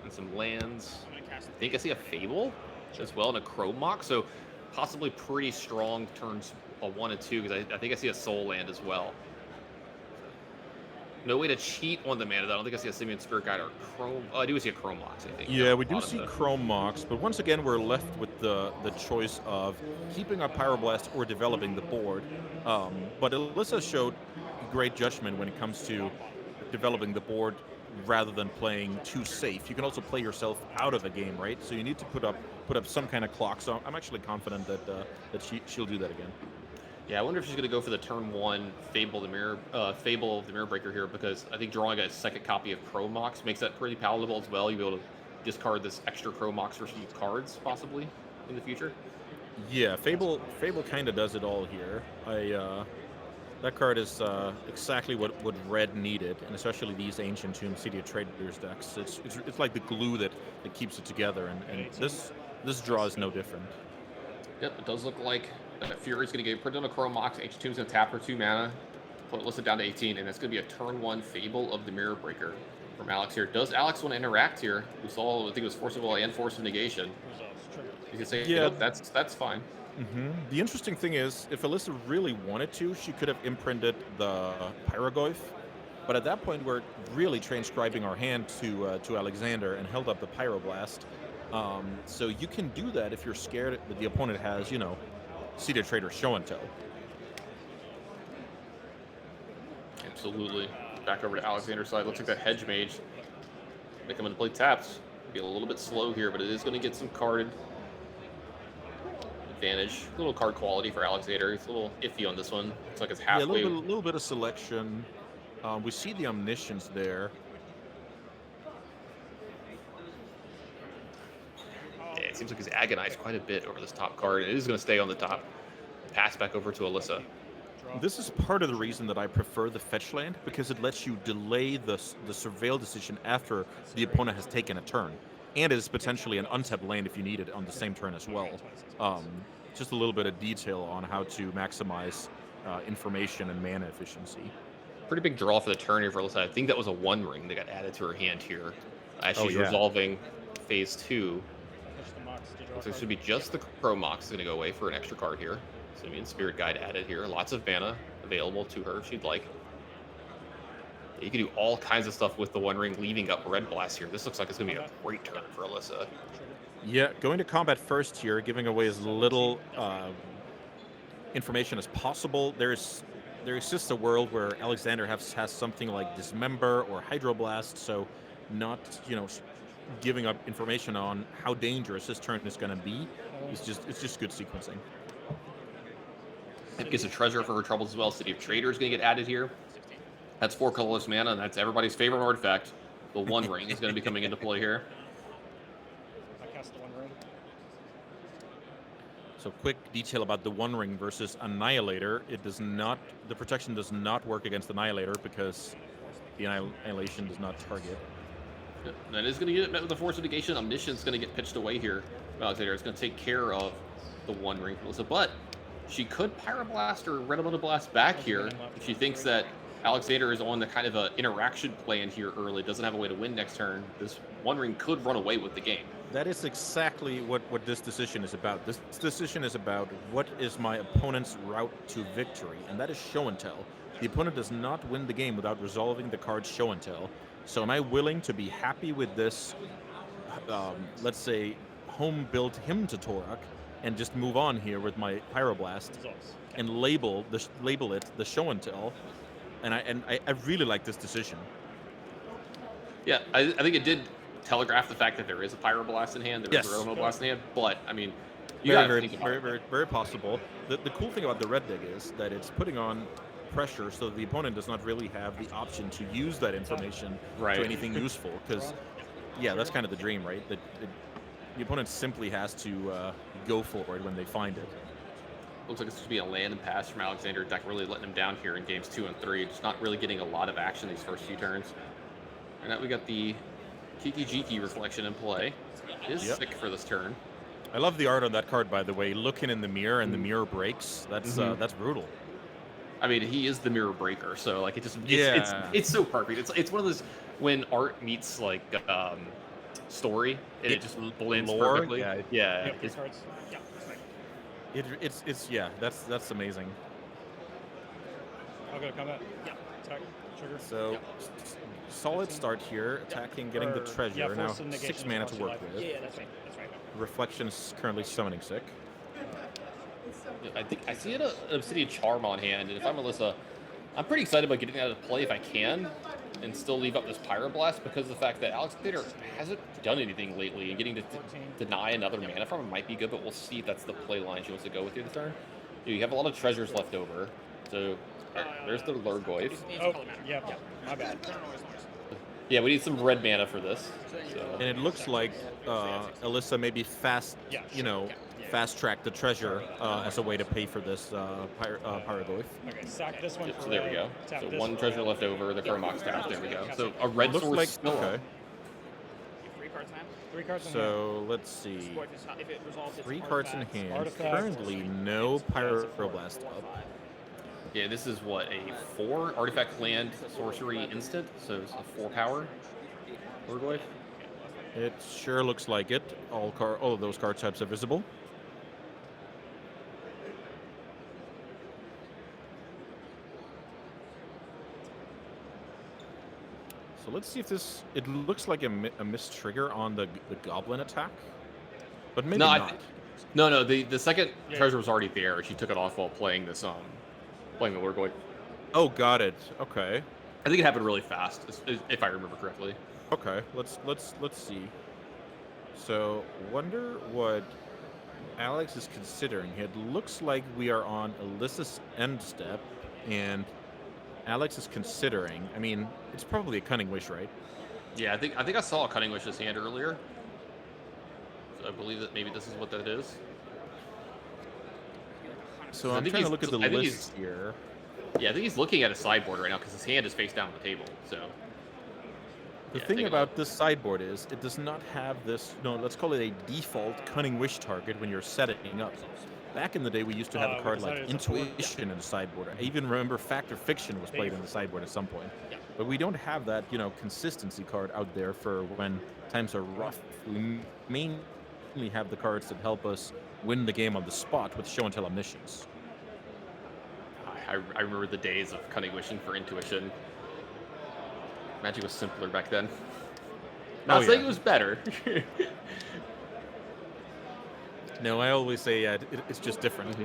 and some lands. I think I see a Fable as well and a Chrome Mox. So possibly pretty strong turns 1 and 2 because I think I see a Soul Land as well. No way to cheat on the mana. I don't think I see a Simian Spirit Guide or Chrome. Oh, I do see a Chrome Mox, I think. Yeah, we do bottom see of Chrome Mox, but once again, we're left with the choice of keeping our Pyroblast or developing the board. But Alyssa showed great judgment when it comes to developing the board rather than playing too safe. You can also play yourself out of a game, right? So you need to put up some kind of clock. So I'm actually confident that she'll do that again. Yeah, I wonder if she's going to go for the turn 1 Fable of the Mirror Breaker here, because I think drawing a second copy of Chrome Mox makes that pretty palatable as well. You'll be able to discard this extra Chrome Mox for some cards, possibly, in the future. Yeah, Fable kind of does it all here. That card is exactly what Red needed, and especially these Ancient Tomb City of Traders decks. It's like the glue that keeps it together, and this draw is no different. Yep, it does look like Fury's going to get put on a Chrome Mox. Ancient Tomb's going to tap for 2 mana, put listed down to 18, and it's going to be a turn 1 Fable of the Mirror Breaker from Alex here. Does Alex want to interact here? We saw, I think it was Force of Will and Force of Negation. You can say, Yeah. nope, that's fine. The interesting thing is, if Alyssa really wanted to, she could have imprinted the Pyrogoyf, but at that point, we're really transcribing our hand to Alexander and held up the Pyroblast. So you can do that if you're scared that the opponent has, City of Trader Show and Tell. Absolutely. Back over to Alexander's side. Looks like that Hedge Mage may come into play taps. Be a little bit slow here, but it is going to get some carded advantage. A little card quality for Alexander. He's a little iffy on this one. Looks like it's halfway. Yeah, a little bit of selection. We see the Omniscience there. Yeah, it seems like he's agonized quite a bit over this top card. It is going to stay on the top. Pass back over to Alyssa. This is part of the reason that I prefer the fetch land, because it lets you delay the surveil decision after the opponent has taken a turn, and is potentially an untapped land if you need it on the same turn as well. Just a little bit of detail on how to maximize information and mana efficiency. Pretty big draw for the turn here for Alyssa. I think that was a One Ring that got added to her hand here as she's resolving phase 2. So it should be just the Chrome Mox going to go away for an extra card here. Simian Spirit Guide added here. Lots of mana available to her if she'd like. You can do all kinds of stuff with the One Ring, leaving up Red Blast here. This looks like it's going to be a great turn for Alyssa. Yeah, going to combat first here, giving away as little information as possible. There exists a world where Alexander has something like Dismember or Hydroblast, so not, giving up information on how dangerous this turn is going to be. It's just good sequencing. It gets a treasure for her troubles as well. City of Trader is going to get added here. That's 4 colorless mana, and that's everybody's favorite artifact. The One Ring is going to be coming into play here. I cast the One Ring. So quick detail about the One Ring versus Annihilator. The protection does not work against Annihilator because the Annihilation does not target. That is going to get met with the Force of Negation. Omniscience is going to get pitched away here. Alexander is going to take care of the One Ring for Alyssa, but she could Pyroblast or Red Elemental Blast back here if she thinks that Alexander is on the kind of a interaction plan here early, doesn't have a way to win next turn. This One Ring could run away with the game. That is exactly what this decision is about. This decision is about what is my opponent's route to victory, and that is Show and Tell. The opponent does not win the game without resolving the card Show and Tell. So am I willing to be happy with this, let's say, home-built Hymn to Torak, and just move on here with my Pyroblast and label it the Show and Tell? And I really like this decision. Yeah, I think it did telegraph the fact that there is a Pyroblast in hand, there is a Red Blast in hand, but I mean, very possible. The cool thing about the red deck is that it's putting on pressure, so the opponent does not really have the option to use that information to anything useful. Because, yeah, that's kind of the dream, right? That the opponent simply has to go for it when they find it. Looks like it's going to be a land and pass from Alexander. Deck really letting him down here in games 2 and 3. Just not really getting a lot of action these first few turns. And now we got the Kiki Jiki Reflection in play. It is sick for this turn. I love the art on that card, by the way. Looking in the mirror and the mirror breaks. That's brutal. I mean, he is the mirror breaker, so like it's so perfect. It's one of those when art meets like story, and it just blends perfectly. Yeah. It's that's amazing. I'll go combat. Yeah, attack. So solid start here, attacking, getting the treasure. Now 6 mana to work with. Yeah, that's right. That's right. Reflection's currently summoning sick. I think I see an Obsidian Charm on hand, and if I'm Alyssa, I'm pretty excited about getting that to play if I can, and still leave up this Pyroblast because of the fact that Alexander hasn't done anything lately, and getting to deny another mana from him might be good, but we'll see if that's the play line she wants to go with here this turn. You have a lot of treasures left over, so there's the Lurgoyf. Oh, yeah, my bad. Yeah, we need some red mana for this. So. And it looks like Alyssa maybe fast track the treasure as a way to pay for this Pyrogoyf. Okay, sack this one. So there we go. So one treasure left over, the Kermox tap. There we go. So a red Looks source like still okay. up. 3 cards hand. 3 cards in So let's see. If it resolves, it's 3 cards in hand. artifacts. Currently, no Pyroblast up. Yeah, this is what, a 4 artifact land sorcery instant, so it's a 4 power Lurgoyf. It sure looks like it. All of those card types are visible. So let's see if this. It looks like a missed trigger on the goblin attack, but maybe No, not. No, the second treasure was already there. She took it off while playing this playing the Lurgoyf. Oh, got it. Okay. I think it happened really fast, if I remember correctly. Okay. Let's see. So wonder what Alex is considering. It looks like we are on Alyssa's end step, and Alex is considering. I mean, it's probably a Cunning Wish, right? Yeah, I think I saw a Cunning Wish's hand earlier. So I believe that maybe this is what that is. So I I'm think trying to he's- look at the I think list here. Yeah, I think he's looking at his sideboard right now because his hand is face down on the table. So The yeah, thing take a about this sideboard is it does not have this, let's call it a default Cunning Wish target when you're setting up. Back in the day, we used to have a card like Intuition in the sideboard. I even remember Fact or Fiction was played in the sideboard at some point. But we don't have that, consistency card out there for when times are rough. We mainly have the cards that help us win the game on the spot with Show and Tell Omniscience. I remember the days of Cunning Wishing for Intuition. Magic was simpler back then. Not saying it was better. No, I always say it's just different.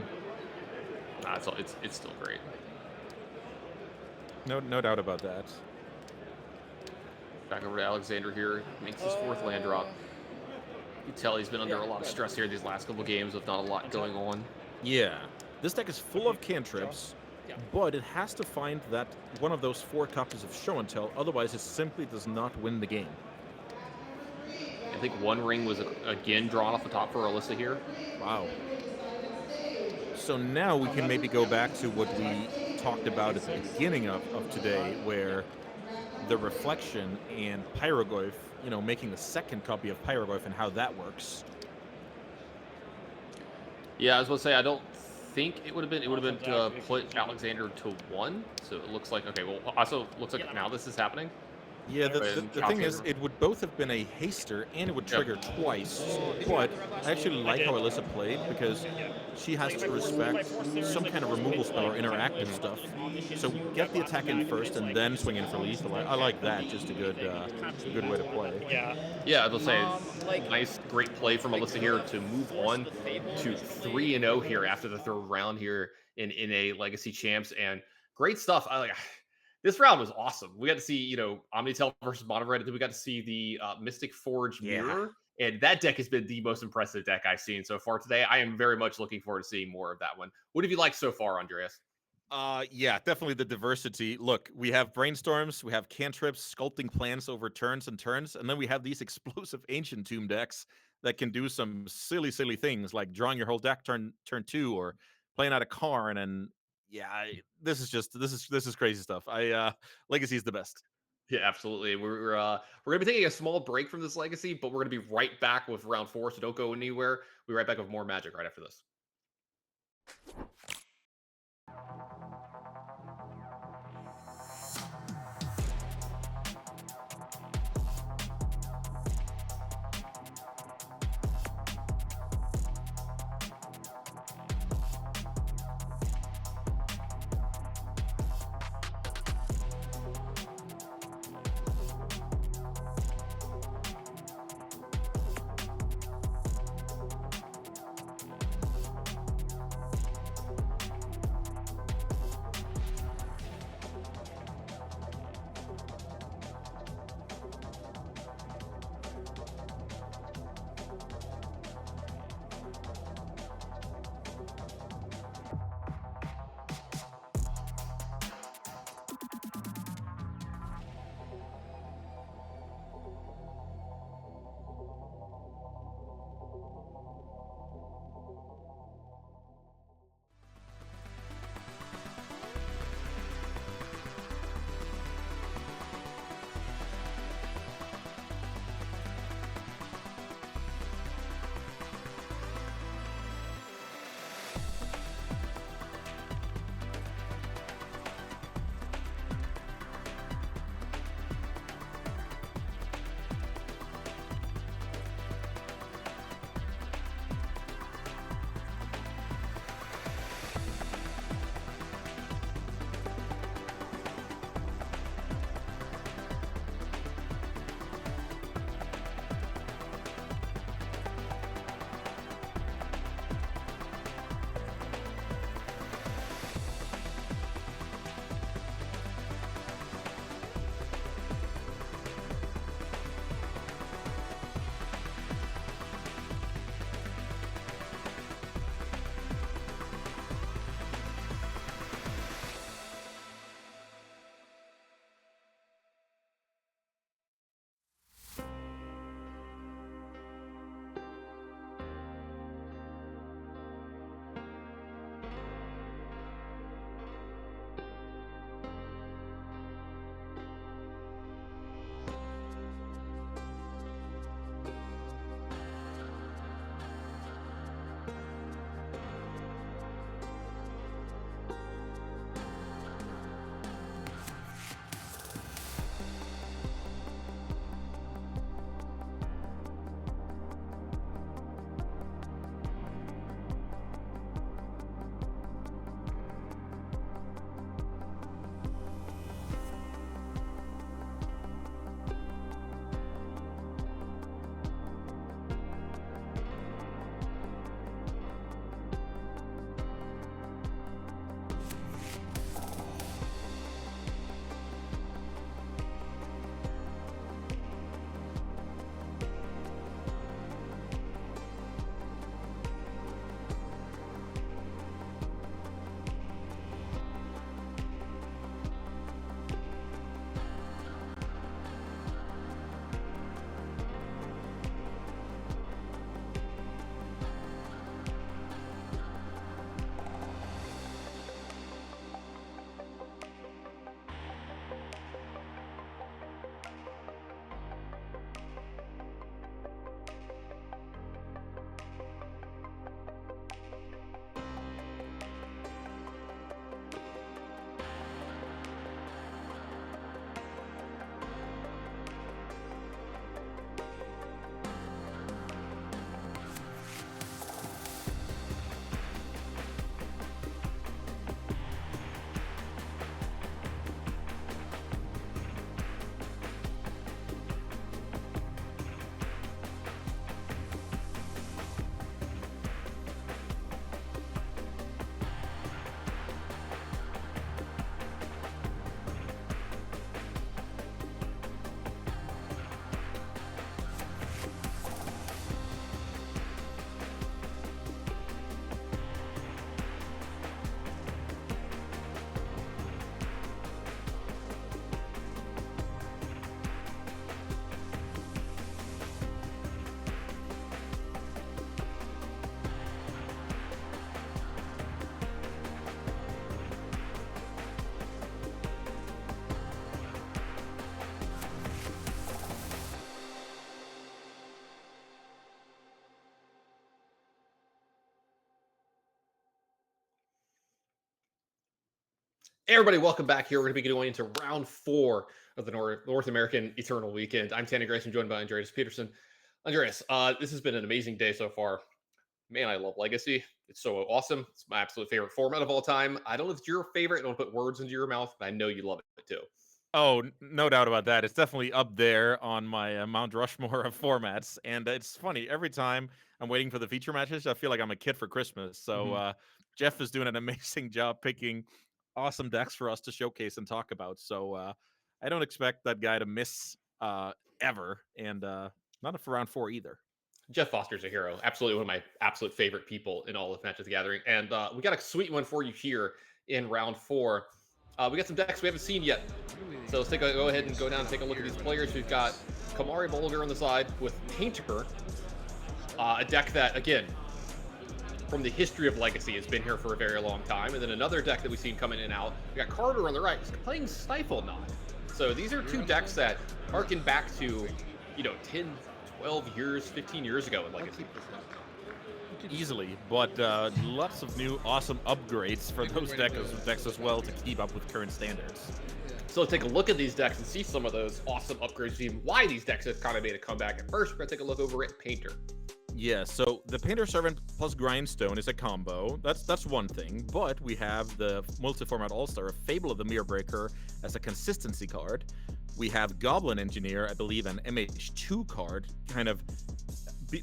Nah, it's still great. No doubt about that. Back over to Alexander here. Makes his 4th land drop. You can tell he's been under a lot of stress here these last couple games with not a lot going on. Yeah. This deck is full of cantrips, but it has to find that one of those 4 copies of Show and Tell, otherwise it simply does not win the game. I think one ring was again drawn off the top for Alyssa here. Wow. So now we can maybe go back to what we talked about at the beginning of today, where the reflection and Pyrogoyf, making the 2nd copy of Pyrogoyf and how that works. Yeah, I was going to say, I don't think it would have been to put Alexander to 1. So it looks like, okay, well, also looks like now this is happening. Yeah, the thing is, it would both have been a haster and it would trigger twice. But I actually like how Alyssa played because she has to respect some kind of removal spell or interactive stuff. So get the attack in first and then swing in for lethal. I like that. Just a good way to play. Yeah, I will say, nice, great play from Alyssa here to move on to 3-0 here after the 3rd round here in a Legacy Champs, and great stuff. This round was awesome. We got to see, Omnitel versus Monored. Then we got to see the Mystic Forge Mirror. And that deck has been the most impressive deck I've seen so far today. I am very much looking forward to seeing more of that one. What have you liked so far, Andreas? Yeah, definitely the diversity. Look, we have brainstorms, we have cantrips, sculpting plans over turns, and then we have these explosive Ancient Tomb decks that can do some silly things like drawing your whole deck turn 2 or playing out a Karn. And yeah, this is crazy stuff. Legacy is the best. Yeah, absolutely. We're gonna be taking a small break from this Legacy, but we're gonna be right back with round 4. So don't go anywhere. We'll be right back with more Magic right after this. Hey everybody, welcome back here. We're going to be going into round 4 of the North American Eternal Weekend. I'm Tanner Grayson, joined by Andreas Peterson. Andreas, this has been an amazing day so far. Man, I love Legacy. It's so awesome. It's my absolute favorite format of all time. I don't know if it's your favorite. I don't put words into your mouth, but I know you love it too. Oh, no doubt about that. It's definitely up there on my Mount Rushmore of formats. And it's funny, every time I'm waiting for the feature matches, I feel like I'm a kid for Christmas. So Jeff is doing an amazing job picking awesome decks for us to showcase and talk about. So I don't expect that guy to miss ever. And not for round 4 either. Jeff Foster's a hero. Absolutely one of my absolute favorite people in all of Magic the Gathering. And we got a sweet one for you here in round 4. We got some decks we haven't seen yet. So let's go ahead and go down and take a look at these players. We've got Kamari Bolger on the side with Painter. A deck that, again, from the history of Legacy has been here for a very long time. And then another deck that we've seen coming in and out. We got Carter on the right. He's playing Stifle Knot. So these are two decks that harken back to, 10, 12 years, 15 years ago in Legacy. Easily, but lots of new awesome upgrades for those decks as well to keep up with current standards. So let's take a look at these decks and see some of those awesome upgrades, see why these decks have kind of made a comeback. At first, we're going to take a look over at Painter. Yeah, so the Painter Servant plus Grindstone is a combo. That's one thing, but we have the multi-format all-star Fable of the Mirror Breaker as a consistency card. We have Goblin Engineer, I believe, an MH2 card, kind of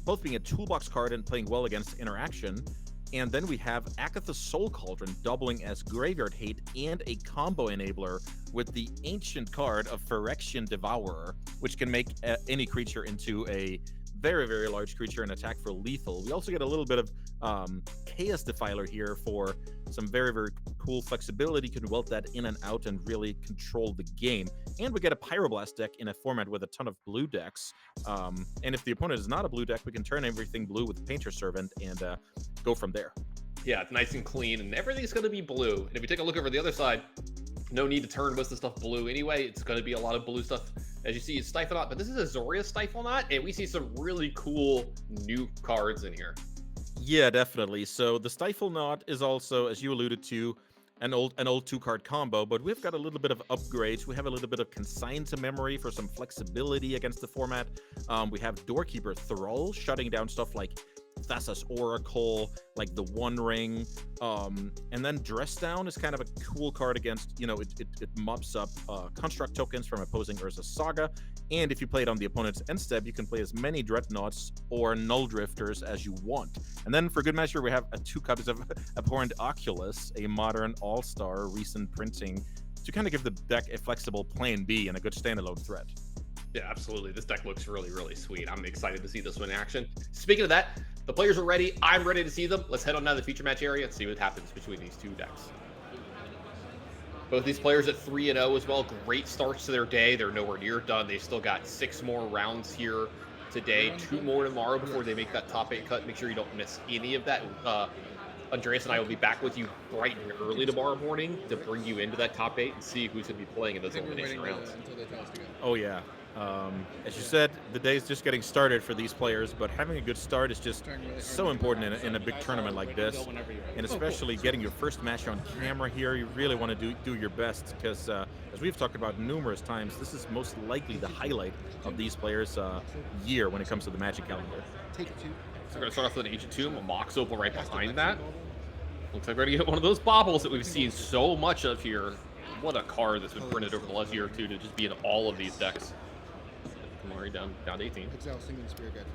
both being a toolbox card and playing well against interaction. And then we have Akatha's Soul Cauldron doubling as Graveyard Hate and a combo enabler with the ancient card of Phyrexian Devourer, which can make any creature into a very, very large creature and attack for lethal. We also get a little bit of Chaos Defiler here for some very, very cool flexibility. You can welt that in and out and really control the game. And we get a Pyroblast deck in a format with a ton of blue decks. And if the opponent is not a blue deck, we can turn everything blue with Painter Servant and go from there. Yeah, it's nice and clean, and everything's going to be blue. And if you take a look over the other side, no need to turn most of the stuff blue anyway. It's going to be a lot of blue stuff. As you see, it's Stifle Knot, but this is a Zoria Stifle Knot, and we see some really cool new cards in here. Yeah, definitely. So the Stifle Knot is also, as you alluded to, an old 2-card combo, but we've got a little bit of upgrades. We have a little bit of Consign to Memory for some flexibility against the format. We have Doorkeeper Thrall shutting down stuff like Thassa's Oracle, like the One Ring, and then Dress Down is kind of a cool card against, it mops up construct tokens from opposing Urza's Saga, and if you play it on the opponent's end step, you can play as many Dreadnoughts or Null Drifters as you want. And then for good measure, we have 2 copies of Abhorrent Oculus, a modern all-star recent printing, to kind of give the deck a flexible plan B and a good standalone threat. Yeah, absolutely. This deck looks really, really sweet. I'm excited to see this one in action. Speaking of that, the players are ready. I'm ready to see them. Let's head on down to the feature match area and see what happens between these two decks. Both these players at 3-0 as well. Great starts to their day. They're nowhere near done. They've still got 6 more rounds here today, 2 more tomorrow before they make that top 8 cut. Make sure you don't miss any of that. Andreas and I will be back with you bright and early tomorrow morning to bring you into that top 8 and see who's going to be playing in those elimination rounds. Oh, yeah. As you said, the day's just getting started for these players, but having a good start is just so important in a big tournament like this, and especially getting your first match on camera here. You really want to do your best because, as we've talked about numerous times, this is most likely the highlight of these players' year when it comes to the Magic calendar. So we're going to start off with an Ancient Tomb, a Mox Opal right behind that. Looks like we're going to get one of those baubles that we've seen so much of here. What a card that's been printed over the last year or two to just be in all of these decks. Kamari down to 18.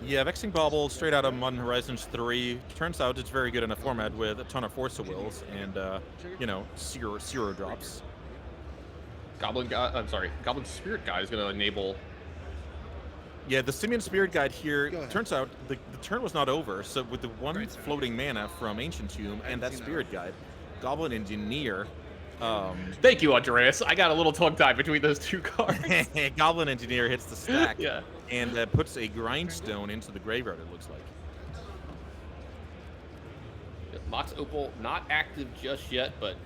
Yeah, Vexing Bauble straight out of Modern Horizons 3. Turns out it's very good in a format with a ton of Force of Wills and, zero drops. Goblin Spirit Guide is going to enable. Yeah, the Simian Spirit Guide here, turns out the turn was not over, so with the one floating mana from Ancient Tomb and that Spirit Guide, Goblin Engineer... Thank you, Andreas. I got a little tongue-tied between those two cards. Goblin Engineer hits the stack yeah. and puts a Grindstone into the graveyard, it looks like. Mox Opal not active just yet, but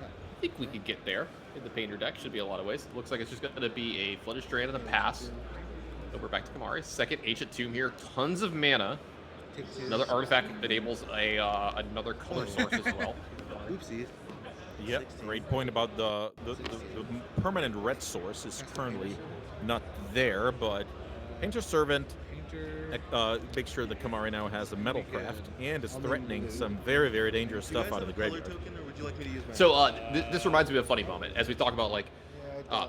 I think we could get there in the Painter deck. Should be a lot of ways. Looks like it's just going to be a Flooded Strand and a pass. Over back to Kamari. Second Ancient Tomb here. Tons of mana. Another artifact that enables another color source as well. Oopsies. Yeah, great point about the permanent red source is currently not there, but Painter Servant makes sure that Kamari now has a metal craft and is threatening some very, very dangerous stuff out of the graveyard. So this reminds me of a funny moment as we talk about like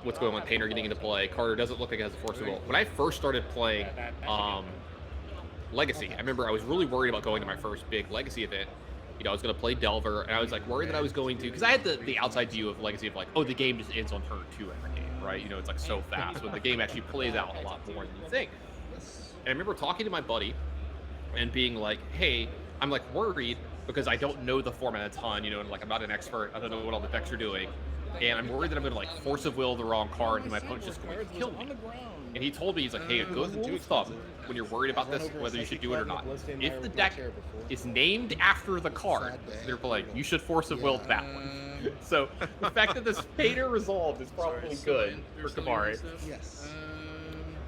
what's going on with Painter getting into play. Carter doesn't look like he has a force of will. When I first started playing Legacy, I remember I was really worried about going to my first big Legacy event. You know, I was going to play Delver, and I was like worried that I was going to, because I had the outside view of Legacy of like, oh, the game just ends on turn 2 every game, right? You know, it's like so fast, but the game actually plays out a lot more than you think. And I remember talking to my buddy and being like, hey, I'm like worried because I don't know the format a ton, you know, and like I'm not an expert, I don't know what all the decks are doing, and I'm worried that I'm going to like force of will the wrong card and my opponent's just going to kill me. And he told me, he's like, hey, a good rule of thumb when you're worried about this, whether you should do it or not, if the deck is named after the card they're playing, you should force of will that one. So the fact that this Painter resolved is probably good for Kamari. Yes.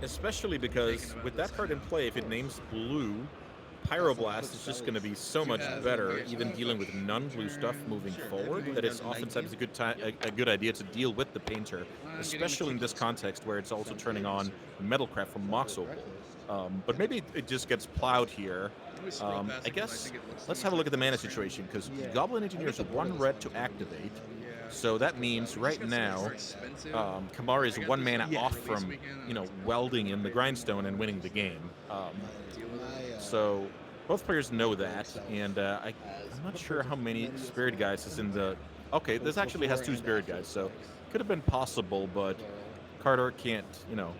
Especially because with that card in play, if it names blue, Pyroblast is just going to be so much better, even dealing with non-blue stuff moving forward, that it's oftentimes a good idea to deal with the Painter, especially in this context where it's also turning on Metalcraft from Mox Opal. But maybe it just gets plowed here. I guess let's have a look at the mana situation, because Goblin Engineer is 1 red to activate. So that means right now, Kamari is 1 mana off from, you know, welding in the Grindstone and winning the game. So both players know that, and I'm not sure how many Spirit Guides is in the... Okay, this actually has 2 Spirit Guides, so could have been possible, but Carter can't, you know,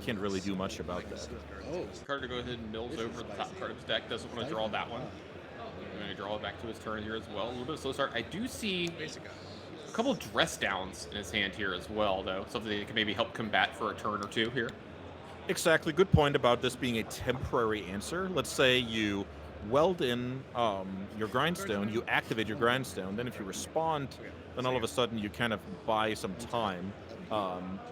can't really do much about that. Oh, Carter go ahead and mills over the top card of his deck. Doesn't want to draw that one. I'm going to draw it back to his turn here as well. A little bit of slow start. I do see a couple of dress downs in his hand here as well, though. Something that can maybe help combat for a turn or 2 here. Exactly. Good point about this being a temporary answer. Let's say you weld in your Grindstone, you activate your Grindstone, then if you respond, then all of a sudden you kind of buy some time.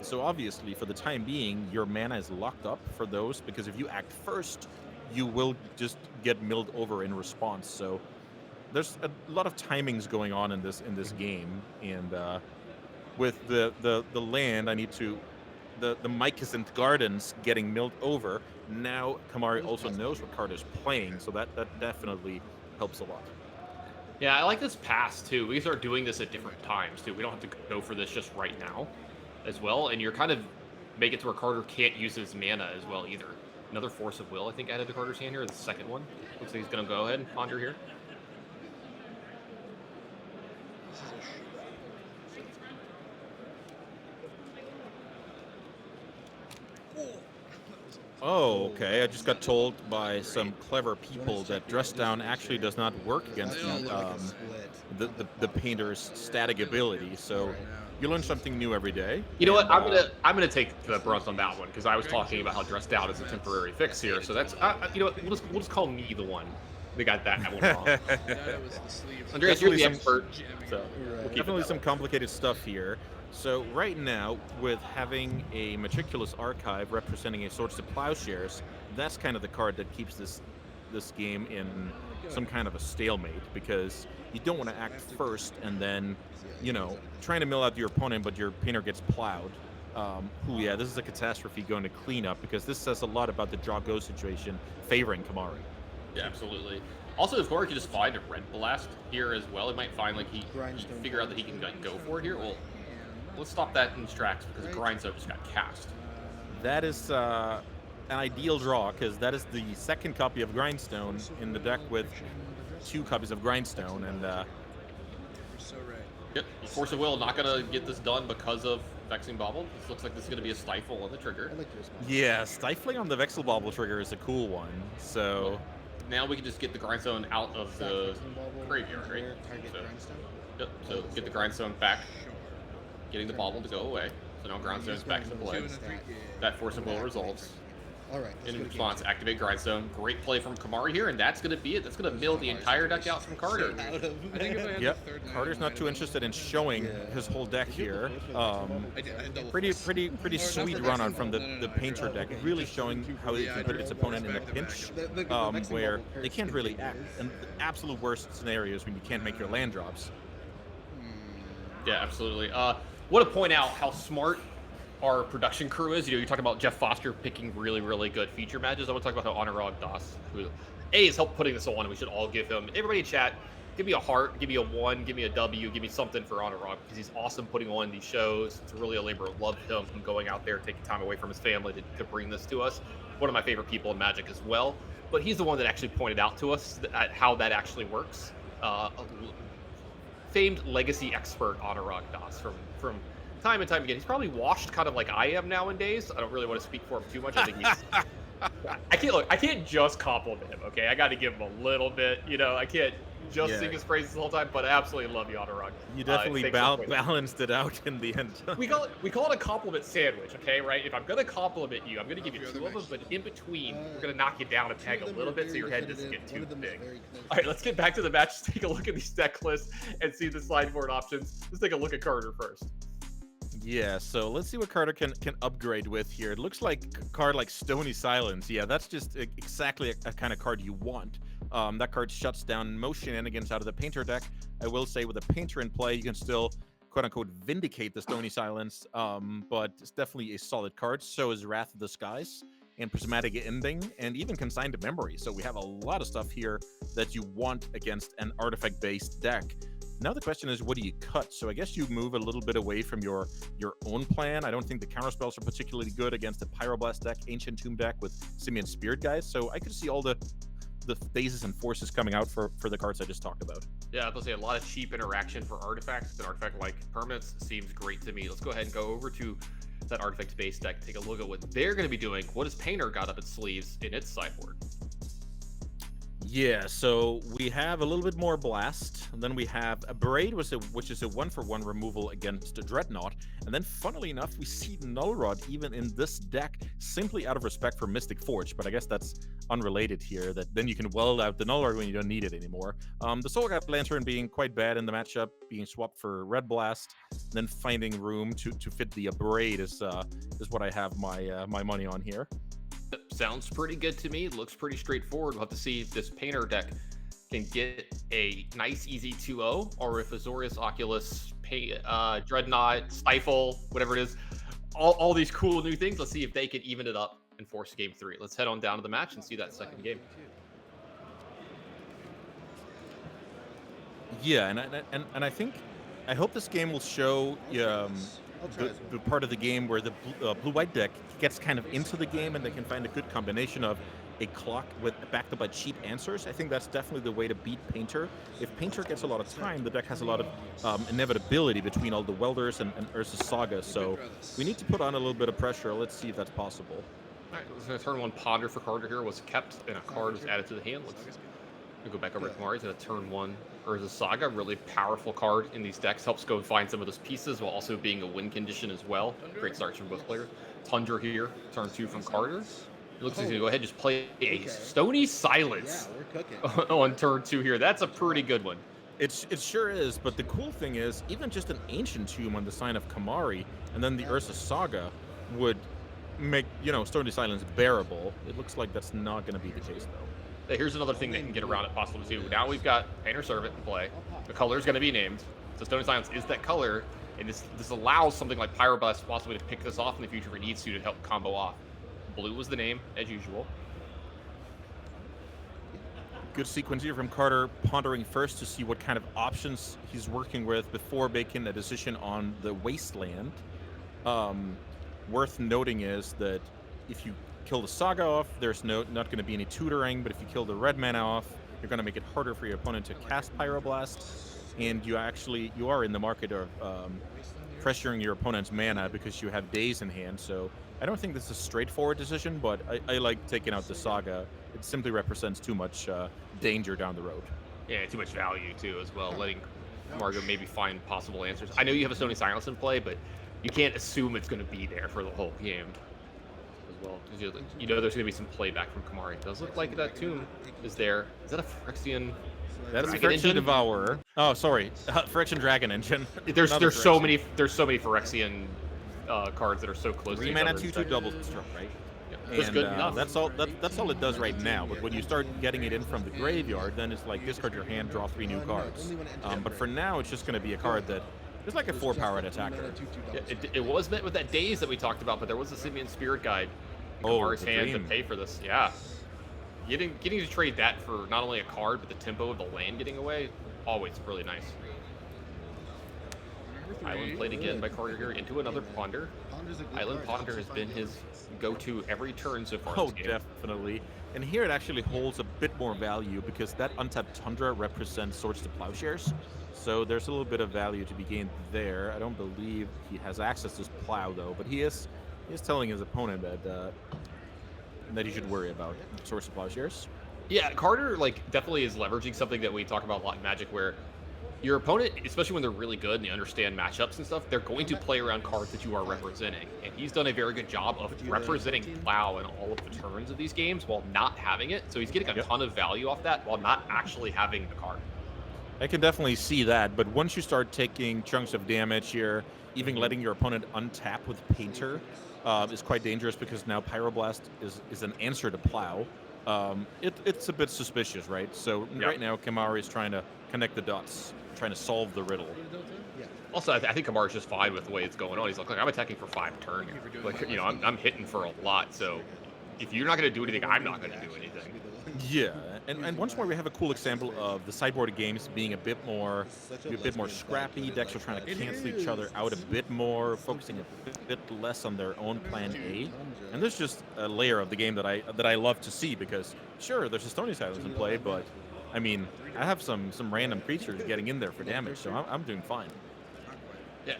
So obviously, for the time being, your mana is locked up for those, because if you act first, you will just get milled over in response. So there's a lot of timings going on in this game, and with the land, I need to... The Mycosynth Gardens getting milled over. Now Kamari also knows what card is playing, so that definitely helps a lot. Yeah, I like this pass too. We start doing this at different times too. We don't have to go for this just right now as well, and you're kind of make it to where Carter can't use his mana as well either. Another Force of Will, I think, added to Carter's hand here, the second one. Looks like he's going to go ahead and ponder here. Oh, okay. I just got told by some clever people that Dress Down actually does not work against the Painter's static ability. So you learn something new every day. You know what? I'm gonna take the brunt on that one, because I was talking about how Dressed Down is a temporary fix here. So that's you know what? We'll just call me the one that got that one wrong. Andreas, you're the expert. So definitely some complicated stuff here. So right now, with having a Meticulous Archive representing a Swords to Plowshares, that's kind of the card that keeps this game in some kind of a stalemate, because you don't want to act first and then, you know, trying to mill out your opponent, but your Painter gets plowed. Yeah, this is a catastrophe going to clean up, because this says a lot about the draw-go situation favoring Kamari. Yeah, absolutely. Also, if Kamari could just find a Red Blast here as well, he might find like he figure out that he can like, go for it here. Well, let's stop that in its tracks, because Grindstone just got cast. That is an ideal draw, because that is the second copy of Grindstone in the deck with 2 copies of Grindstone, and Yep, Force of Will not gonna get this done because of Vexing Bauble. This looks like this is gonna be a stifle on the trigger. yeah, stifling on the Vexel Bauble trigger is a cool one. So now we can just get the Grindstone out of the graveyard, right? Yep, so get the Grindstone back. Getting the bauble to go away. So now Grindstone's back to play. That Force of Will resolves. In response, activate Grindstone. Great play from Kamari here, and that's going to be it. That's going to mill the entire deck out from Carter. Yep, Carter's not too interested in showing his whole deck here. Pretty sweet run out from the Painter deck, really showing how it can put its opponent in a pinch where they can't really act. And the absolute worst scenario is when you can't make your land drops. Yeah, absolutely. Want to point out how smart our production crew is. You talking about Jeff Foster picking really, really good feature matches. I want to talk about how Anurag Das, who has helped putting this on, and we should all give him, everybody in chat, give me a heart, give me a 1, give me a W, give me something for Anurag, because he's awesome putting on these shows. It's really a labor of love him going out there, taking time away from his family to bring this to us. One of my favorite people in Magic as well. But he's the one that actually pointed out to us how that actually works. Famed legacy expert Anurag Das from time and time again. He's probably washed kind of like I am nowadays. I don't really want to speak for him too much. I think he's I can't just compliment him, okay? I got to give him a little bit, I can't just sing his praises the whole time, but I absolutely love you, Anurag. You definitely balanced it out in the end. we call it a compliment sandwich, okay? Right? If I'm gonna compliment you, I'm gonna give you 2 of them, but in between, we're gonna knock you down a peg a little bit so your head doesn't get too big. All right, let's get back to the match. Let's take a look at these deck lists and see the sideboard options. Let's take a look at Carter first. Yeah, so let's see what Carter can upgrade with here. It looks like a card like Stony Silence. Yeah, that's just exactly a kind of card you want. That card shuts down most shenanigans out of the Painter deck. I will say with a Painter in play, you can still, quote-unquote, vindicate the Stony Silence, but it's definitely a solid card. So is Wrath of the Skies and Prismatic Ending, and even Consigned to Memory. So we have a lot of stuff here that you want against an artifact-based deck. Now the question is, what do you cut? So I guess you move a little bit away from your own plan. I don't think the counterspells are particularly good against a Pyroblast deck, Ancient Tomb deck with Simian Spirit guys. So I could see all the phases and forces coming out for the cards I just talked about. Yeah, I'll say a lot of cheap interaction for artifacts. An artifact-like permanence seems great to me. Let's go ahead and go over to that artifact-based deck, take a look at what they're going to be doing. What has Painter got up its sleeves in its sideboard? Yeah, so we have a little bit more Blast, and then we have a Braid, which is a 1-for-1 removal against a Dreadnought, and then funnily enough, we see Null Rod even in this deck, simply out of respect for Mystic Forge, but I guess that's unrelated here, that then you can weld out the Null Rod when you don't need it anymore. The Soul Gap Lantern being quite bad in the matchup, being swapped for Red Blast, then finding room to fit the Braid is what I have my money on here. Sounds pretty good to me. Looks pretty straightforward. We'll have to see if this Painter deck can get a nice, easy 2-0, or if Azorius, Oculus, Dreadnought, Stifle, whatever it is, all these cool new things. Let's see if they can even it up and force game 3. Let's head on down to the match and see that second game. Yeah, and I think I hope this game will show the part of the game where the blue-white deck gets kind of into the game and they can find a good combination of a clock backed up by cheap answers. I think that's definitely the way to beat Painter. If Painter gets a lot of time, the deck has a lot of inevitability between all the Welders and Urza's Saga, so we need to put on a little bit of pressure. Let's see if that's possible. All right, turn 1 Ponder for Carter here was kept, and a card was added to the hand. Let's go back over to Kamari's and a turn 1 Urza's Saga. Really powerful card in these decks. Helps go find some of those pieces while also being a win condition as well. Great starts from both players. Tundra here, turn 2 from Carter. It looks like he's going to go ahead and just play a Stony Silence on turn 2 here. That's a pretty good one. It sure is, but the cool thing is, even just an Ancient Tomb on the sign of Kamari, and then the Urza's Saga would make, Stony Silence bearable. It looks like that's not going to be the case, though. Here's another thing that can get around it possible too. Now we've got Painter Servant in play. The color is going to be named. So Stony Silence is that color, and this allows something like Pyroblast possibly to pick this off in the future if it needs to help combo off. Blue was the name, as usual. Good sequence here from Carter, pondering first to see what kind of options he's working with before making a decision on the Wasteland. Worth noting is that if you kill the Saga off, there's not going to be any tutoring, but if you kill the red mana off, you're going to make it harder for your opponent to cast Pyroblast, and you are in the market of pressuring your opponent's mana because you have days in hand. So I don't think this is a straightforward decision, but I like taking out the Saga. It simply represents too much danger down the road. Yeah, too much value too as well, letting Margo maybe find possible answers. I know you have a Stony Silence in play, but you can't assume it's going to be there for the whole game. Well, there's going to be some playback from Kamari. It does look like that tomb is there. Is that a Phyrexian? That is a Phyrexian Devourer. Oh, sorry, Phyrexian Dragon Engine. There's so many Phyrexian cards that are so close. 3 mana 2/2 double struck, right? Yeah. That's good enough. That's all it does right now. But when you start getting it in from the graveyard, then it's like discard your hand, draw 3 new cards. But for now, it's just going to be a card that It's like a 4-powered attacker. Yeah, it was met with that daze that we talked about, but there was a Simeon Spirit Guide in Oh, Kamari's the hand to dream. pay for this. Yeah. Getting to trade that for not only a card, but the tempo of the land getting away, always really nice. Island played again by Carter here into another Ponder. Island Ponder has been his go-to every turn so far. Oh, this game. definitely. And here it actually holds a bit more value because that untapped Tundra represents Swords to Plowshares. So there's a little bit of value to be gained there. I don't believe he has access to his Plow, though, but he is telling his opponent that he should worry about Swords to Plowshares. Yeah, Carter definitely is leveraging something that we talk about a lot in Magic, where your opponent, especially when they're really good and they understand matchups and stuff, they're going to play around cards that you are representing. And he's done a very good job of representing Plow in all of the turns of these games while not having it. So he's getting a ton of value off that while not actually having the card. I can definitely see that, but once you start taking chunks of damage here, even letting your opponent untap with Painter is quite dangerous because now Pyroblast is an answer to Plow. It's a bit suspicious, right? So right now, Kamari is trying to connect the dots, trying to solve the riddle. Also, I think Kamara's just fine with the way it's going on. He's like, I'm attacking for 5 turn here. I'm hitting for a lot. So if you're not going to do anything, I'm not going to do anything. Yeah, and once more we have a cool example of the sideboard games being a bit more scrappy. Decks are trying to cancel each other out a bit more, focusing a bit less on their own plan A. And there's just a layer of the game that I love to see because sure, there's a Stony Silence in play, but I mean I have some random creatures getting in there for damage, so I'm doing fine. Yeah,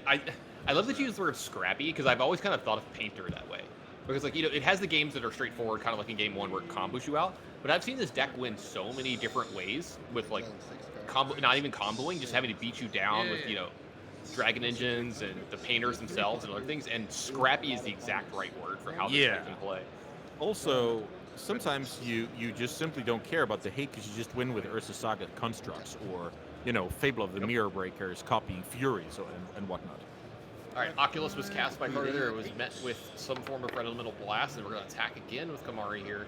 I love that you use the word scrappy because I've always kind of thought of Painter that way. Because it has the games that are straightforward, kind of like in game 1 where it combos you out. But I've seen this deck win so many different ways with not even comboing, just having to beat you down with Dragon Engines and the Painters themselves and other things. And scrappy is the exact right word for how this deck can play. Also, sometimes you just simply don't care about the hate because you just win with Ursa Saga constructs or Fable of the Mirror Breakers, copying Furies and whatnot. All right, Oculus was cast by Carter there. It was met with some form of Red Elemental Blast, and we're going to attack again with Kamari here.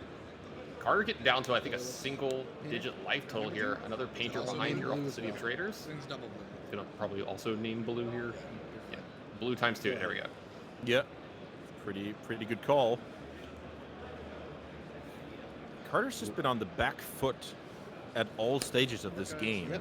Carter getting down to, I think, a single-digit life total here. Another Painter behind here off the City of Traders. Going to probably also name Blue here. Yeah, Blue times 2. There we go. Yeah, pretty good call. Carter's just been on the back foot at all stages of this game.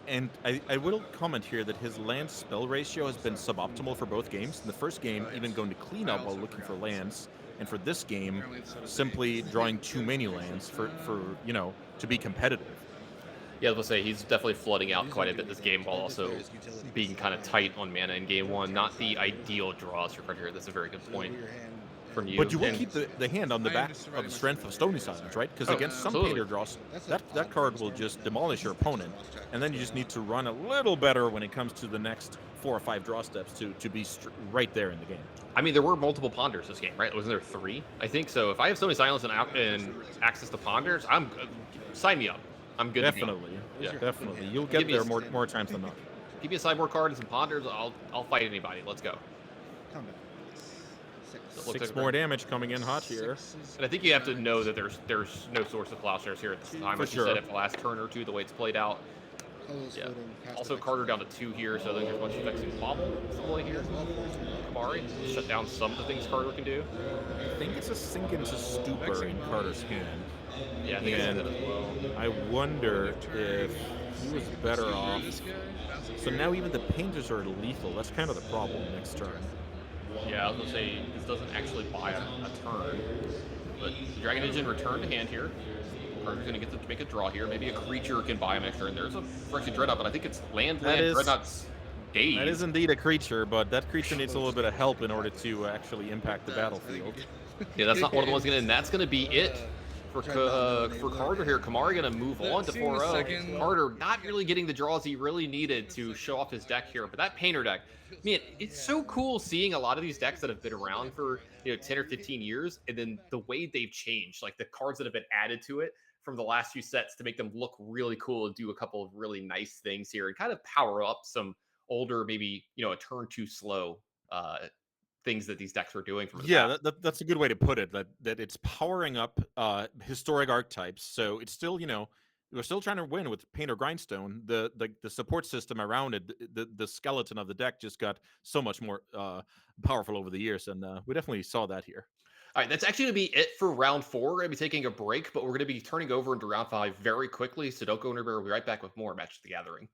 And I will comment here that his land spell ratio has been suboptimal for both games. In the first game, even going to clean up while looking for lands, and for this game, simply drawing too many lands for to be competitive. Yeah, let's say he's definitely flooding out quite a bit this game while also being kind of tight on mana in game 1. Not the ideal draws for Carter here. That's a very good point from you. But you will keep the hand on the back of the strength of Stony Silence, right? Because against some Painter draws, that card will just demolish your opponent, and then you just need to run a little better when it comes to the next 4 or 5 draw steps to be right there in the game. I mean, there were multiple Ponders this game, right? Wasn't there 3? I think so. If I have Stony Silence and access to Ponders, sign me up. I'm good. Definitely, definitely. You'll get there more times than not. Give me a sideboard card and some Ponders. I'll fight anybody. Let's go. So 6 more damage coming in hot here. And I think you have to know that there's no Source of Plowshares here at this time. Like you said, at the last turn or two, the way it's played out. Yeah. Also, Carter down to 2 here, so I think there's much effects in Bobble play here. Kamari shut down some of the things Carter can do. I think it's a Sink into Stupor in Carter's hand. Yeah, I think it's that as well. I wonder if he was better off. So now even the Painters are lethal. That's kind of the problem next turn. Yeah, I was going to say, this doesn't actually buy a turn. But Dragon Engine returned to hand here. Carter's going to get to make a draw here. Maybe a creature can buy him extra. And there's a Phyrexian Dreadnought, but I think it's land, Dreadnought's Daze. That is indeed a creature, but that creature needs a little bit of help in order to actually impact the battlefield. Yeah, that's not one of the ones going to, and that's going to be it for Carter here. Kamari going to move on to 4-0. Carter not really getting the draws he really needed to show off his deck here, but that Painter deck, man, it's so cool seeing a lot of these decks that have been around for 10 or 15 years, and then the way they've changed, like the cards that have been added to it from the last few sets to make them look really cool and do a couple of really nice things here and kind of power up some older, maybe a turn too slow things that these decks were doing from the past. That's a good way to put it, that it's powering up historic archetypes, so it's still we're still trying to win with Paint or Grindstone. The support system around it, the skeleton of the deck just got so much more powerful over the years, and we definitely saw that here. All right, that's actually going to be it for round 4. We're going to be taking a break, but we're going to be turning over into round 5 very quickly. So don't go anywhere. We'll be right back with more Magic the Gathering.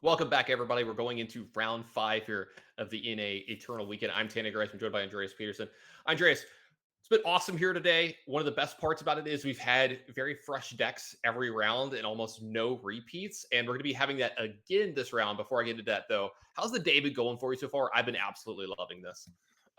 Welcome back, everybody. We're going into round 5 here of the NA Eternal Weekend. I'm Tanner Grace. I'm joined by Andreas Peterson. Andreas, been awesome here today. One of the best parts about it is we've had very fresh decks every round and almost no repeats. And we're going to be having that again this round. Before I get into that, though, how's the day been going for you so far? I've been absolutely loving this.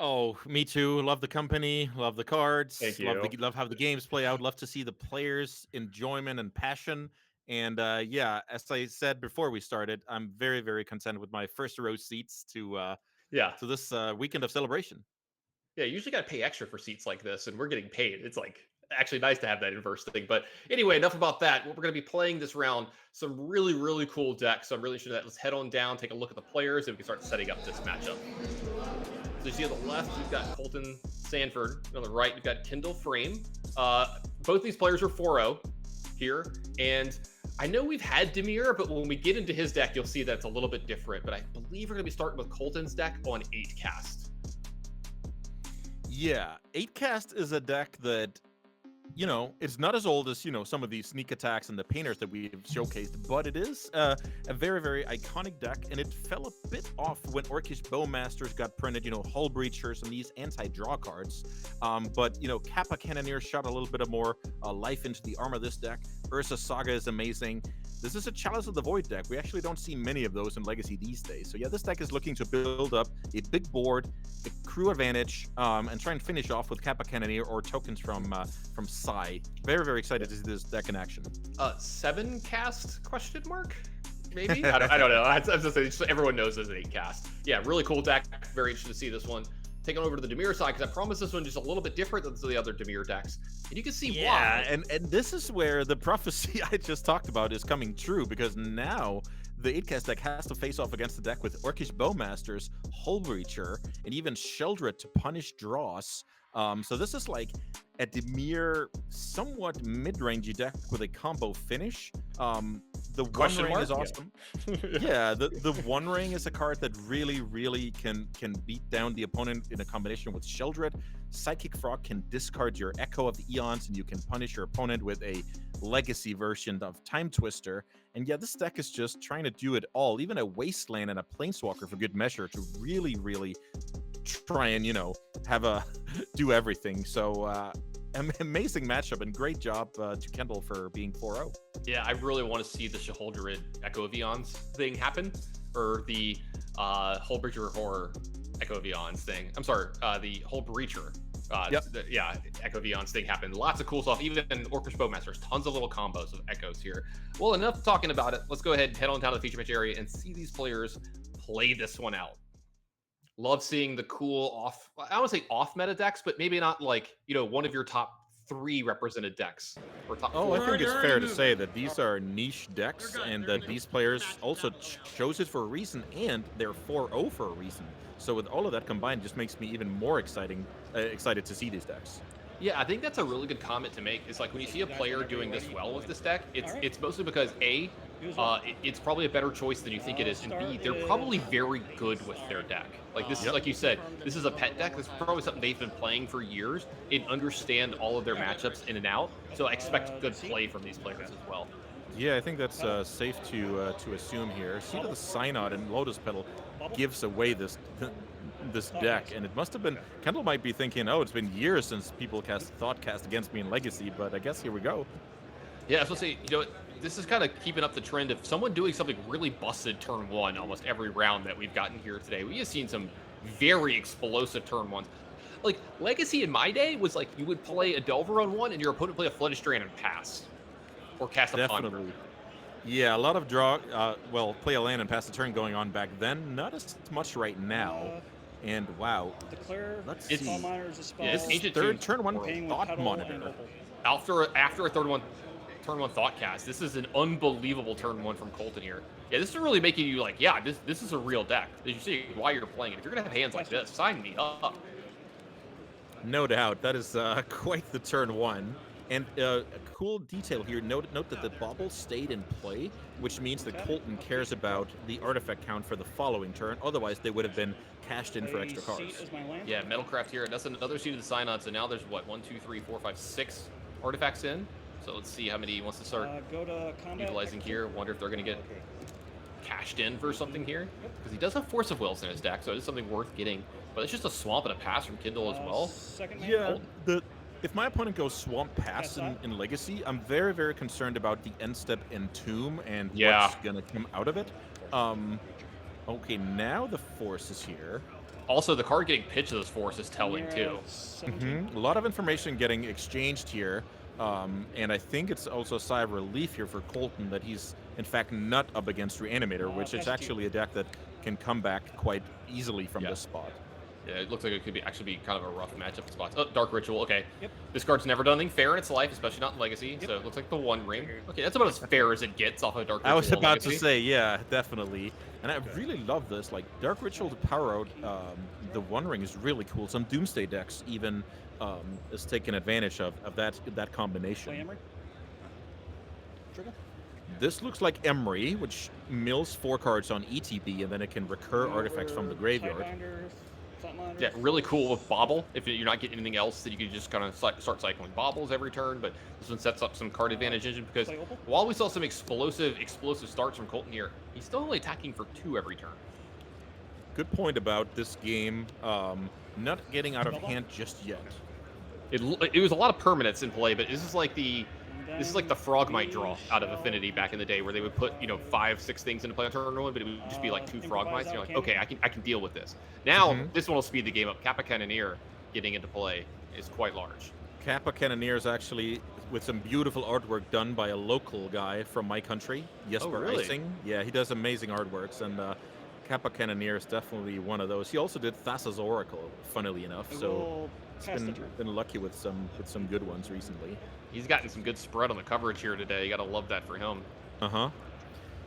Oh, me too. Love the company, love the cards, Thank love you. love how the games play out. Love to see the players' enjoyment and passion. And yeah, as I said before we started, I'm very, very content with my first row seats Yeah. to this weekend of celebration. Yeah, you usually got to pay extra for seats like this, and we're getting paid. It's like actually nice to have that inverse thing. But anyway, enough about that. What we're going to be playing this round, some really, really cool decks. So I'm really interested in that. Let's head on down, take a look at the players, and we can start setting up this matchup. So you see on the left, we've got Colton Sanford. On the right, we've got Kendall Frame. Both these players are 4-0 here. And I know we've had Demir, but when we get into his deck, you'll see that it's a little bit different. But I believe we're going to be starting with Colton's deck on 8 cast. Yeah, 8 cast is a deck that, you know, it's not as old as, you know, some of these sneak attacks and the painters that we've showcased, but it is a very, very iconic deck, and it fell a bit off when Orcish Bowmasters got printed, you know, Hull Breachers and these anti-draw cards. But, you know, Kappa Cannoneer shot a little bit of more life into the arm of this deck. Ursa Saga is amazing. This is a Chalice of the Void deck. We actually don't see many of those in Legacy these days. So yeah, this deck is looking to build up a big board, a crew advantage, and try and finish off with Kappa Cannoneer or tokens from Psy. Very, very excited to see this deck in action. 7 cast question mark? Maybe? I don't know. I was just saying, everyone knows there's an 8 cast. Yeah, really cool deck. Very interested to see this one. Taking over to the Demir side, because I promise this one just a little bit different than the other Demir decks. And you can see why. Yeah, and this is where the prophecy I just talked about is coming true, because now the 8-cast deck has to face off against the deck with Orcish Bowmasters, Hull Breacher, and even Sheldred to punish draws. So this is like a Demir somewhat mid-rangey deck with a combo finish. The One Ring is awesome. Yeah, the One Ring is a card that really, really can beat down the opponent in a combination with Sheldred. Psychic Frog can discard your Echo of the Eons, and you can punish your opponent with a legacy version of Time Twister. And yeah, this deck is just trying to do it all, even a Wasteland and a Planeswalker for good measure, to really, really try and, you know, have a do everything. So amazing matchup, and great job to Kendall for being 4-0. Yeah, I really want to see the Sheldred Echo of Eons thing happen, or the Hull Breacher Horror Echo of Eons thing. I'm sorry, the Hull Breacher. Echo of Eons thing happened. Lots of cool stuff. Even in Orcish Bowmasters, tons of little combos of echoes here. Well, enough talking about it. Let's go ahead and head on down to the feature match area and see these players play this one out. Love seeing the cool off, I don't want to say off meta decks, but maybe not like, you know, one of your top 3 represented decks or top 4. I think it's fair to say that these are niche decks, and that these players also chose it for a reason, and they're 4-0 for a reason. So with all of that combined, it just makes me even more excited to see these decks. Yeah, I think that's a really good comment to make. It's like when you see a player doing this well with this deck, it's mostly because A, it's probably a better choice than you think it is, and B, they're probably very good with their deck. Like this is, like you said, this is a pet deck. This is probably something they've been playing for years and understand all of their matchups in and out. So I expect good play from these players as well. Yeah, I think that's safe to assume here. Seed of the Synod and Lotus Petal gives away this deck, and it must have been, Kendall might be thinking, oh, it's been years since people cast against me in Legacy, but I guess here we go. Yeah, I was going to say, you know, this is kind of keeping up the trend of someone doing something really busted turn 1 almost every round that we've gotten here today. We have seen some very explosive turn 1s. Like, Legacy in my day was like, you would play a Delver on 1 and your opponent would play a Flooded Strand and pass. Or cast a Ponder. Definitely. Yeah, a lot of draw, play a land and pass the turn going on back then. Not as much right now. And wow, let's see. This ancient turn 1 Thought Monitor. After a turn 1 Thought Cast, this is an unbelievable turn 1 from Colton here. Yeah, this is really making you like, yeah, this is a real deck. Did you see why you're playing it? If you're gonna have hands like this, sign me up. No doubt, that is quite the turn 1. And a cool detail here, note that the bubble stayed in play, which means that Colton cares about the artifact count for the following turn. Otherwise, they would have been cashed in for extra cards. Yeah, Metalcraft here. That's another seed of the Synod. So now there's what, 1, 2, 3, 4, 5, 6 artifacts in. So let's see how many he wants to start utilizing here. Wonder if they're going to get cashed in for something here. Because he does have Force of Wills in his deck, so it is something worth getting. But it's just a swamp and a pass from Kindle as well. Second Yeah, if my opponent goes Swamp Pass in Legacy, I'm very, very concerned about the end step Entomb and what's going to come out of it. Okay, now the Force is here. Also, the card getting pitched to this Force is telling, too. A lot of information getting exchanged here. And I think it's also a sigh of relief here for Colton that he's, in fact, not up against Reanimator, which is actually a deck that can come back quite easily from this spot. Yeah, it looks like it could actually be kind of a rough matchup of spots. Oh, Dark Ritual, okay. This card's never done anything fair in its life, especially not in Legacy, so it looks like the One Ring. Okay, that's about as fair as it gets off of Dark Ritual. I was about to Legacy. say, yeah, definitely. And I really love this. Like, Dark Ritual to power out the One Ring is really cool. Some Doomsday decks even is taking advantage of that combination. Play Emery. Trigger. This looks like Emery, which mills 4 cards on ETB, and then it can recur artifacts from the graveyard. Yeah, really cool with Bobble. If you're not getting anything else, that you could just kind of start cycling Bobbles every turn. But this one sets up some card advantage engine because while we saw some explosive starts from Colton here, he's still only attacking for 2 every turn. Good point about this game not getting out of hand just yet. It was a lot of permanents in play, but this is like the Frogmite draw out of Affinity back in the day, where they would put 5, 6 things into play on turn 1, but it would just be like 2 Frogmites. And you're like, okay, I can deal with this. Now this one will speed the game up. Kappa Cannoneer getting into play is quite large. Kappa Cannoneer is actually with some beautiful artwork done by a local guy from my country, Jesper Icing. Yeah, he does amazing artworks, and Kappa Cannoneer is definitely one of those. He also did Thassa's Oracle, funnily enough, so he's been lucky with some good ones recently. He's gotten some good spread on the coverage here today. You gotta love that for him.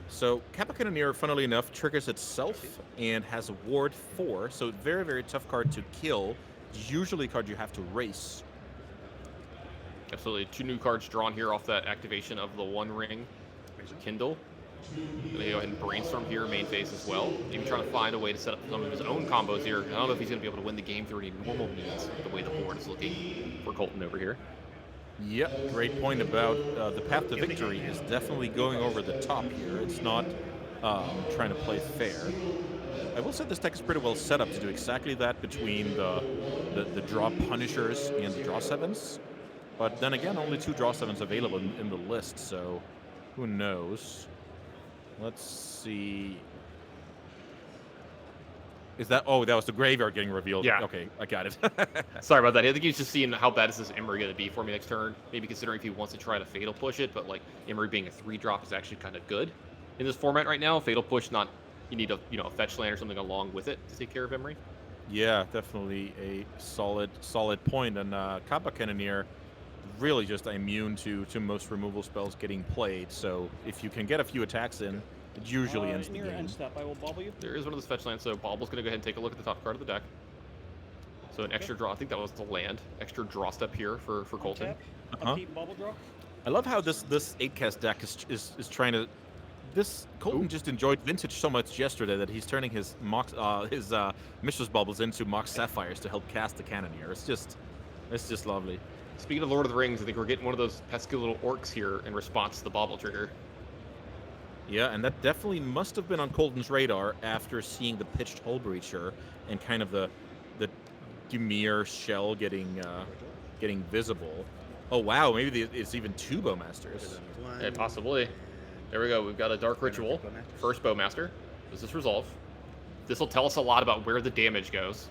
So Kappa Cannoneer, funnily enough, triggers itself and has a ward 4, so very, very tough card to kill. Usually a card you have to race. Absolutely. 2 new cards drawn here off that activation of the One Ring. Kindle. Gonna go ahead and brainstorm here, main phase as well. Maybe trying to find a way to set up some of his own combos here. I don't know if he's gonna be able to win the game through any normal means, the way the board is looking for Colton over here. Yep, great point about the path to victory is definitely going over the top here. It's not trying to play fair. I will say this deck is pretty well set up to do exactly that between the draw punishers and the draw 7s. But then again, only 2 draw 7s available in the list, so who knows? Let's see. Is that... Oh, that was the graveyard getting revealed. Yeah. Okay, I got it. Sorry about that. I think he's just seeing how bad is this Emery going to be for me next turn. Maybe considering if he wants to try to Fatal Push it, but like Emery being a 3-drop is actually kind of good in this format right now. Fatal Push, not... You need a fetch land or something along with it to take care of Emery. Yeah, definitely a solid point. And Kappa Cannoneer really just immune to most removal spells getting played. So if you can get a few attacks in, it usually ends the game. End step, I will bobble you. There is one of those fetch lands, so Bobble's going to go ahead and take a look at the top card of the deck. So an extra draw. I think that was the land. Extra draw step here for Colton. Bobble draw. I love how this 8-cast deck is trying to... Colton just enjoyed Vintage so much yesterday that he's turning his Mistress Bubbles into Mox Sapphires to help cast the Cannoneer. It's just lovely. Speaking of Lord of the Rings, I think we're getting one of those pesky little orcs here in response to the Bobble trigger. Yeah, and that definitely must have been on Colton's radar after seeing the pitched Hull Breacher and kind of the Dimir shell getting visible. Oh wow, maybe it's even 2 Bowmasters. Yeah, possibly. There we go. We've got a Dark Ritual. First Bowmaster. Does this resolve? This will tell us a lot about where the damage goes.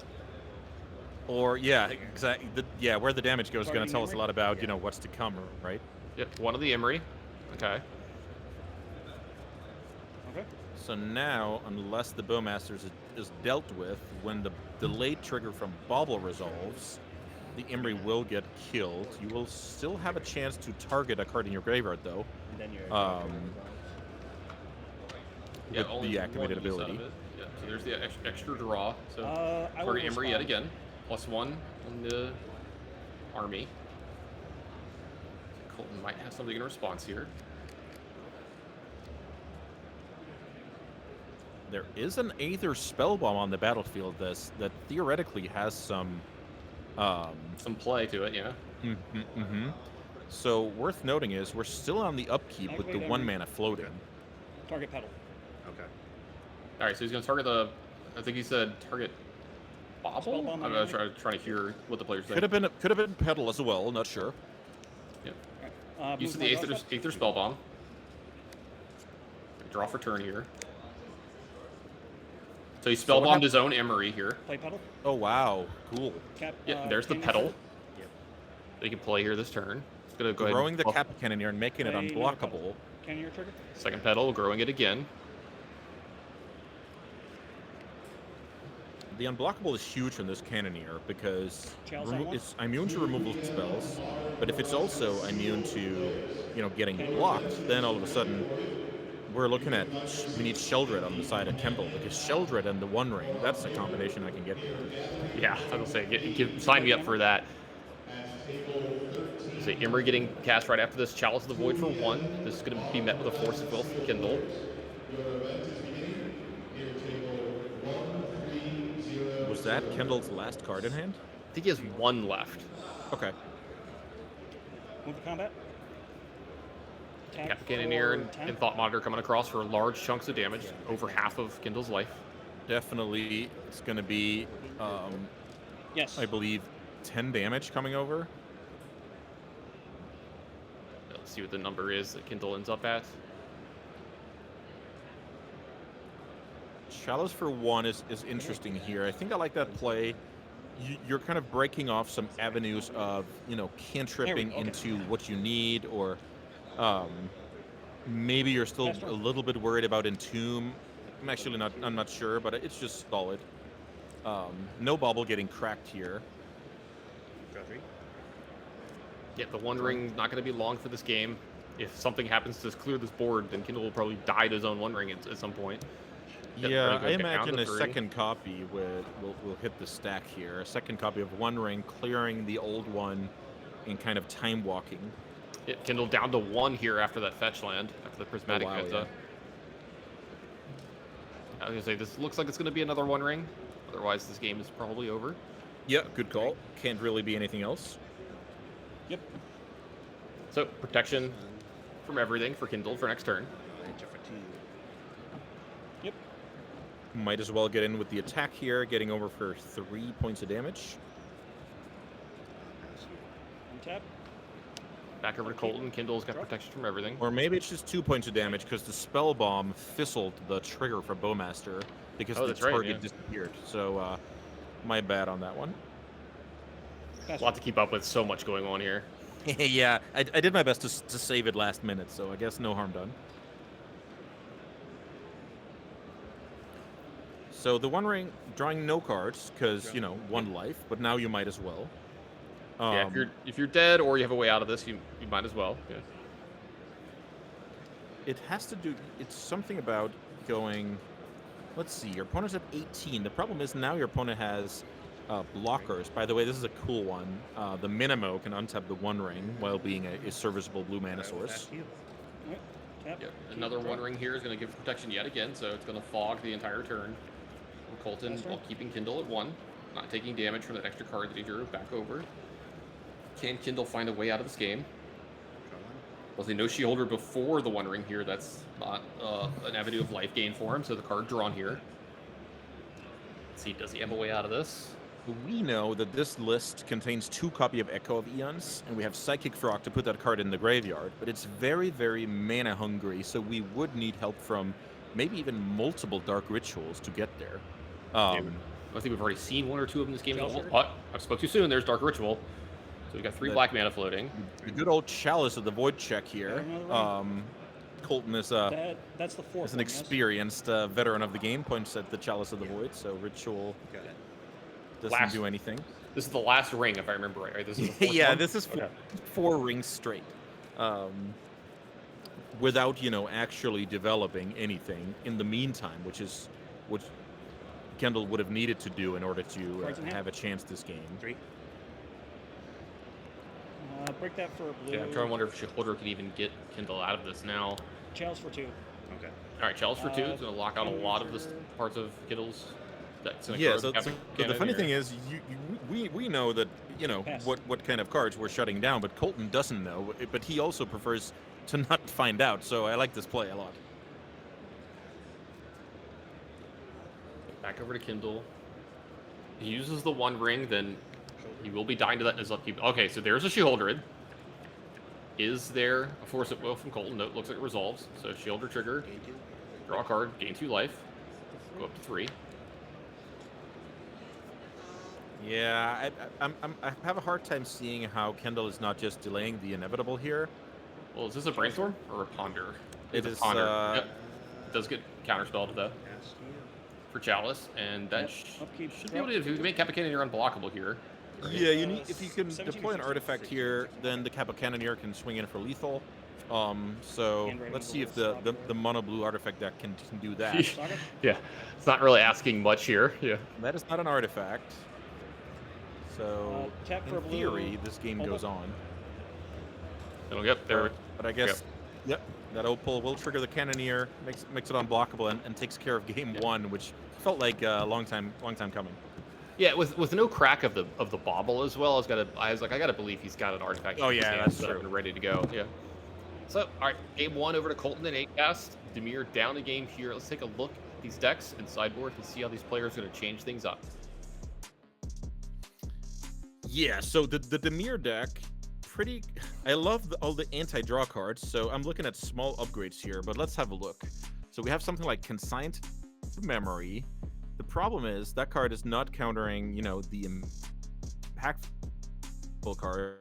Or yeah, exactly. Where the damage goes is going to tell us a lot about what's to come, right? Yep, one of the Emery. Okay. So now, unless the Bowmasters is dealt with, when the delayed trigger from Bobble resolves, the Emery will get killed. You will still have a chance to target a card in your graveyard, though. And then you're with the activated ability. Yeah, so there's the extra draw. So target Emery yet again. +1 on the army. Colton might have something in response here. There is an Aether Spellbomb on the battlefield that theoretically has some play to it, yeah. So worth noting is we're still on the upkeep with the 1 mana floating. Target pedal. Okay. All right, so he's going to target the. I think he said target bobble. Spellbomb I'm on trying to hear what the players say. Could have been pedal as well. Not sure. Yeah. Use the Aether Spellbomb. Draw for turn here. So he spellbombed his own Emery here. Play pedal. Oh wow, cool. Cap, Yeah, there's the canyon pedal trigger. that he can play here this turn. It's gonna go ahead. Growing the buff- Cap Cannoneer and making it Play another pedal. unblockable. Canyon trigger. Second pedal, growing it again. The unblockable is huge on this Cannoneer because Chalice on one? it's immune to removal spells, but if it's also immune to, getting blocked, then all of a sudden we're looking at we need Sheldred on the side of Temple because Sheldred and the One Ring, that's a combination I can get. Yeah, I was gonna say, sign me up for that. So Emery getting cast right after this. Chalice of the Void for 1. This is going to be met with a Force of Will from Kindle. Was that Kendall's last card in hand? I think he has 1 left. Okay. Move the combat. Attack Cap Cannoneer for 10. and Thought Monitor coming across for large chunks of damage, over half of Kindle's life. Definitely, it's going to be, Yes. I believe, 10 damage coming over. Let's see what the number is that Kindle ends up at. Chalice for 1 is interesting here. I think I like that play. You're kind of breaking off some avenues of, cantripping Okay. into what you need, or maybe you're still Last a one. little bit worried about Entomb. I'm not sure, but it's just solid. No bobble getting cracked here. Yeah, the One Ring not going to be long for this game. If something happens to clear this board, then Kindle will probably die to his own One Ring at some point. Yeah, I Get down imagine to a 3. second copy will hit the stack here. A second copy of One Ring, clearing the old one, and kind of time walking. Yeah, Kindle down to 1 here after that fetch land, after the Prismatic wow, Meta. I was going to say, this looks like it's going to be another One Ring. Otherwise, this game is probably over. Yeah, good call. Can't really be anything else. Yep. So, protection from everything for Kindle for next turn. Yep. Might as well get in with the attack here, getting over for 3 points of damage. Untap. Back over to Colton. Kindle's got protection from everything. Or maybe it's just 2 points of damage because the spell bomb fizzled the trigger for Bowmaster because the that's right, target yeah. disappeared. So, my bad on that one. A lot to keep up with, so much going on here. Yeah, I did my best to save it last minute, so I guess no harm done. So the One Ring, drawing no cards, because, 1 life, but now you might as well. Yeah, if you're dead or you have a way out of this, you might as well. Yeah. It has to do, it's something about going, let's see, your opponent's at 18. The problem is now your opponent has blockers. By the way, this is a cool one. The Minimo can untap the One Ring while being a serviceable blue mana source. Tap. Yep. Another One Ring here is going to give protection yet again, so it's going to fog the entire turn. For Colton, while keeping Kindle at 1, not taking damage from that extra card that he drew back over. Can Kindle find a way out of this game? Was he no She-Holder before the One Ring here? That's not an avenue of life gain for him, so the card drawn here. Let's see, does he have a way out of this? We know that this list contains 2 copy of Echo of Eons, and we have Psychic Frog to put that card in the graveyard, but it's very, very mana hungry, so we would need help from maybe even multiple Dark Rituals to get there. I think we've already seen 1 or 2 of them in this game. Oh, I spoke too soon. There's Dark Ritual. So we got 3 black mana floating. The good old Chalice of the Void check here. Colton is That's the 4th. an experienced veteran of the game, points at the Chalice of the Void, so Ritual doesn't do anything. This is the last ring, if I remember right? This is the 4th Yeah, one? this is Okay. 4 rings straight. Without, actually developing anything in the meantime, which Kendall would have needed to do in order to have a chance this game. 3. Break that for a blue. Yeah, I'm trying to wonder if She-Holder can even get Kindle out of this now. Chalice for 2. Okay. All right, Chalice for 2 is going to lock out a lot of the parts of Kindle's. Yeah, so the funny thing is, we know that, Pass. what kind of cards we're shutting down, but Colton doesn't know, but he also prefers to not find out, so I like this play a lot. Back over to Kindle. He uses the One Ring, then he will be dying to that in his upkeep. Okay, so there's a Shieldred. Is there a Force at Will from Colton? No, it looks like it resolves. So Shield or Trigger. Draw a card, gain 2 life. Go up to 3. Yeah, I have a hard time seeing how Kendall is not just delaying the inevitable here. Well, is this a Brainstorm or a Ponder? It It's is, a Ponder. Yep. It does get counterspelled though for Chalice, and that should be able to. If you make Kappa Cannoneer unblockable here. Yeah, you need if you can deploy an artifact here, then the Kappa Cannoneer can swing in for lethal. So let's see if the mono blue artifact deck can do that. Yeah, it's not really asking much here. Yeah, That is not an artifact. So in theory, this game goes on. it'll get there. But I guess, yep, that Opal will trigger the Cannoneer, makes it unblockable, and takes care of game 1, which felt like a long time coming. Yeah, with no crack of the bauble as well. I was like, I gotta believe he's got an artifact. Oh, in his yeah, hand that's set up true. and ready to go. Yeah. So all right, game 1 over to Colton and 8cast. Demir down the game here. Let's take a look at these decks and sideboard and see how these players are gonna change things up. Yeah, so the Demir deck, I love all the anti-draw cards, so I'm looking at small upgrades here, but let's have a look. So we have something like Consigned Memory. The problem is that card is not countering, the impactful cards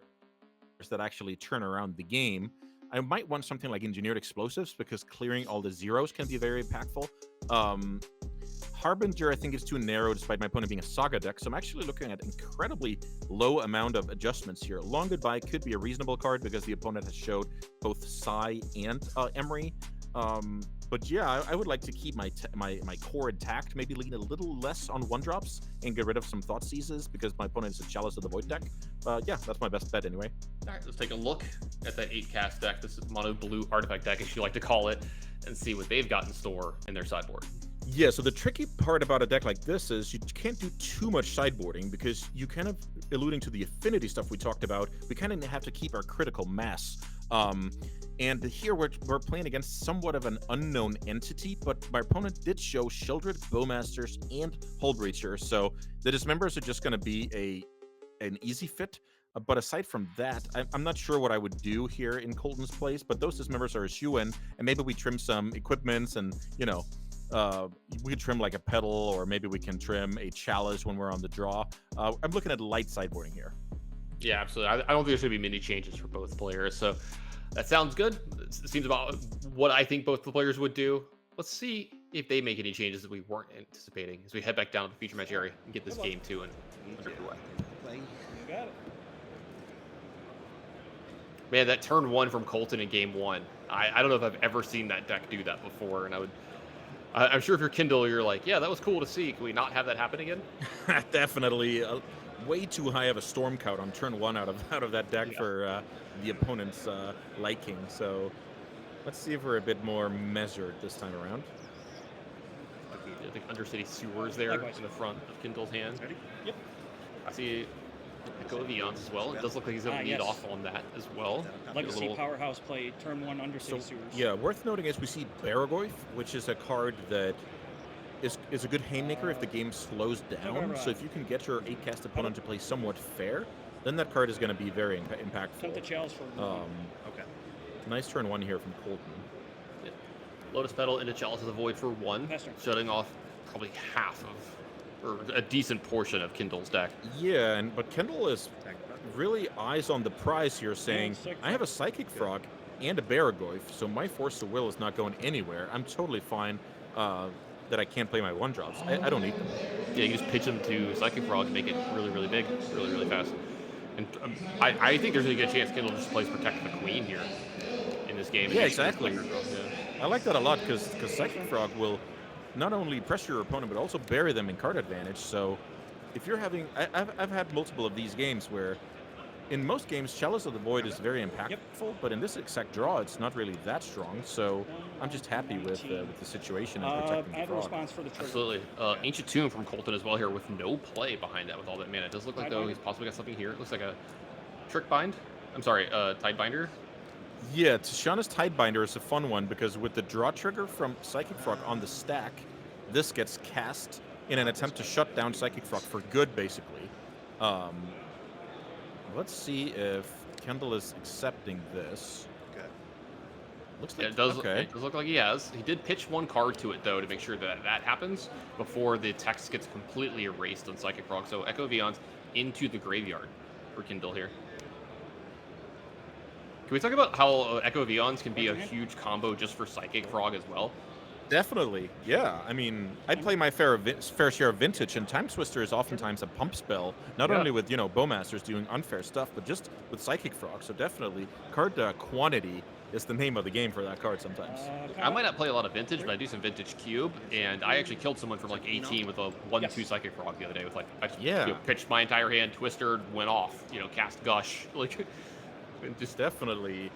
that actually turn around the game. I might want something like Engineered Explosives because clearing all the zeros can be very impactful. Harbinger, I think, is too narrow despite my opponent being a Saga deck, so I'm actually looking at incredibly low amount of adjustments here. Long Goodbye could be a reasonable card because the opponent has showed both Sai and Emery. But yeah, I would like to keep my core intact, maybe lean a little less on 1-drops and get rid of some Thought Seizes because my opponent is a Chalice of the Void deck. Yeah, that's my best bet anyway. All right, let's take a look at that 8cast deck. This is mono blue artifact deck, as you like to call it, and see what they've got in store in their sideboard. Yeah, so the tricky part about a deck like this is you can't do too much sideboarding because you kind of, alluding to the affinity stuff we talked about, we kind of have to keep our critical mass. And here we're playing against somewhat of an unknown entity, but my opponent did show Sheoldred, Bowmasters, and Hullbreacher, so the Dismembers are just going to be an easy fit. But aside from that, I'm not sure what I would do here in Colton's place, but those Dismembers are a shoe-in, and maybe we trim some equipments and, we could trim like a pedal, or maybe we can trim a Chalice when we're on the draw. I'm looking at light sideboarding here. Yeah, absolutely. I don't think there should be many changes for both players. So that sounds good. It seems about what I think both the players would do. Let's see if they make any changes that we weren't anticipating as we head back down to the feature match area and get this game 2 and underway. You got it. Man, that turn 1 from Colton in game 1. I don't know if I've ever seen that deck do that before, and I'm sure if you're Kindle, you're like, yeah, that was cool to see. Can we not have that happen again? Definitely way too high of a storm count on turn 1 out of that deck for the opponent's liking. So let's see if we're a bit more measured this time around. The Undercity Sewers there in the front of Kindle's hand. Yep. I see Echo of Eons as well. It does look like he's going to lead yes. off on that as well. Legacy Powerhouse play turn 1 Undercity Sewers. Yeah, worth noting is we see Baragoyf, which is a card that is a good haymaker if the game slows down. So if you can get your 8-cast opponent to play somewhat fair, then that card is going to be very impactful. Count the Chalice for Okay. Nice turn 1 here from Colton. Yeah. Lotus Petal into Chalice of the Void for 1, shutting off probably half of, or a decent portion of Kindle's deck. Yeah, but Kendall is really eyes on the prize here, saying, I have a Psychic Frog and a Baragoyf, so my Force of Will is not going anywhere. I'm totally fine that I can't play my 1-drops. I don't need them. Yeah, you just pitch them to Psychic Frog and make it really, really big, really, really fast. And I think there's a good chance Kindle just plays Protect the Queen here in this game. Yeah, exactly. I like that a lot because Psychic Frog will not only pressure your opponent, but also bury them in card advantage. So if you're having... I've had multiple of these games where in most games, Chalice of the Void is very impactful, but in this exact draw, it's not really that strong. So I'm just happy with the situation and protecting the frog. Response for the trigger. Absolutely. Ancient Tomb from Colton as well here with no play behind that with all that mana. It does look like, though, he's possibly got something here. It looks like a Trick Bind. I'm sorry, Tidebinder. Yeah, Tishana's Tidebinder is a fun one because with the draw trigger from Psychic Frog on the stack, this gets cast in an attempt to shut down Psychic Frog for good, basically. Let's see if Kendall is accepting this. Okay. Looks Yeah, like it does. okay. It does look like he has. He did pitch one card to it though to make sure that that happens before the text gets completely erased on Psychic Frog. So Echo Vions into the graveyard for Kindle here. Can we talk about how Echo Vions can be a huge combo just for Psychic Frog as well? Definitely, yeah. I mean, I play my fair share of Vintage, and Time Twister is oftentimes a pump spell, not only with, Bowmasters doing unfair stuff, but just with Psychic Frog. So definitely, card quantity is the name of the game for that card sometimes. I might not play a lot of Vintage, but I do some Vintage Cube, and I actually killed someone from like 18 with a 1/2 Psychic Frog the other day with like, I just, pitched my entire hand, twistered, went off, cast Gush, like... Just definitely.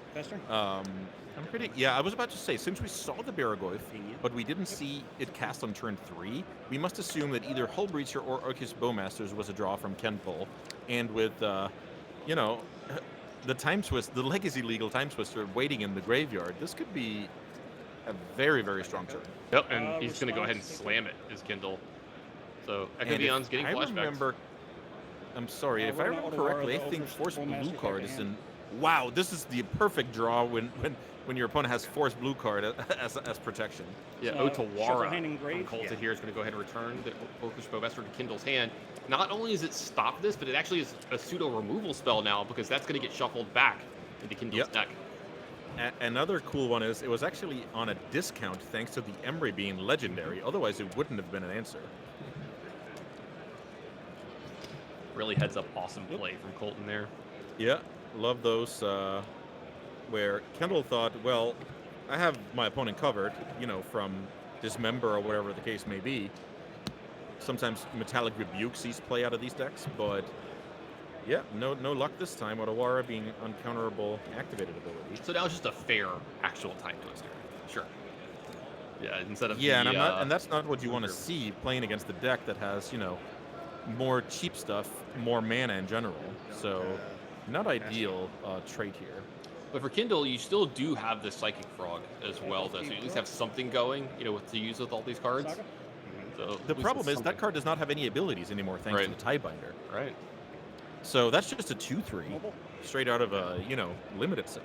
I'm pretty. Yeah, I was about to say, since we saw the Baragoyf, but we didn't see it cast on turn 3, we must assume that either Hull Breacher or Orcus Bowmasters was a draw from Ken Pull. And with, the Time Twist, the Legacy Legal Time Twister waiting in the graveyard, this could be a very, very strong turn. Yep, and he's going to go ahead and slam it, his Kindle. So Echo Vion's getting flashbacks. I'm sorry, if I remember correctly, I think Force Blue card is in... Wow, this is the perfect draw when your opponent has Force Blue card as protection. Yeah, Otawara from Colton here is going to go ahead and return the Orcus Bowmaster to Kindle's hand. Not only does it stop this, but it actually is a pseudo removal spell now because that's going to get shuffled back into Kindle's deck. Another cool one is it was actually on a discount thanks to the Emry being legendary. Otherwise, it wouldn't have been an answer. Really heads up awesome play from Colton there. Yeah. Love those where Kendall thought, well, I have my opponent covered, from Dismember or whatever the case may be. Sometimes Metallic Rebuke sees play out of these decks, but yeah, no luck this time. Otawara being uncounterable activated ability. So now it's just a fair actual Time Twister. Sure. Yeah, instead of and that's not what you want to see playing against the deck that has, more cheap stuff, more mana in general. So not ideal trait here. But for Kindle, you still do have the Psychic Frog as well, though. So you at least have something going, to use with all these cards. So the problem is that card does not have any abilities anymore, thanks to the Tidebinder. Right. So that's just a 2/3, straight out of a limited set.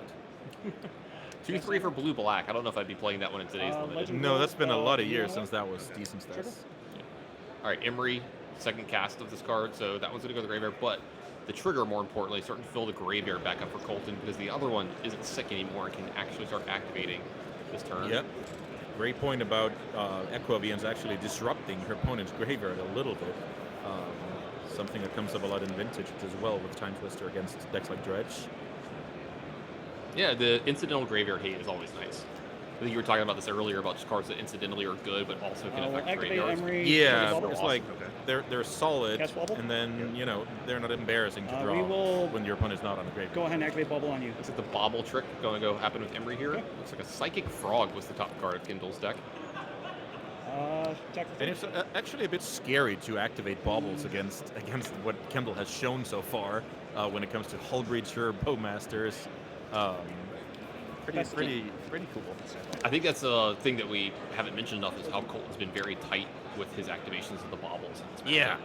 2/3 for blue-black. I don't know if I'd be playing that one in today's limited. No, that's been a lot of years since that was decent stats. Yeah. All right, Emry, second cast of this card, so that one's going to go to the graveyard, but the trigger, more importantly, is starting to fill the graveyard back up for Colton because the other one isn't sick anymore and can actually start activating this turn. Yep. Great point about Echo Vions actually disrupting her opponent's graveyard a little bit. Something that comes up a lot in Vintage as well with Time Twister against decks like Dredge. Yeah, the incidental graveyard hate is always nice. I think you were talking about this earlier about just cards that incidentally are good, but also can affect graveyards. Yeah, it's like they're solid, and then they're not embarrassing to draw when your opponent's not on the graveyard. Go ahead and activate Bubble on you. Looks like the Bobble trick going to go happen with Emry here. Looks like a Psychic Frog was the top card of Kindle's deck. And it's actually a bit scary to activate Baubles against what Kendall has shown so far when it comes to Hull Breacher, Bowmasters. Pretty cool. I think that's a thing that we haven't mentioned enough is how Colton's been very tight with his activations of the Baubles. Yeah.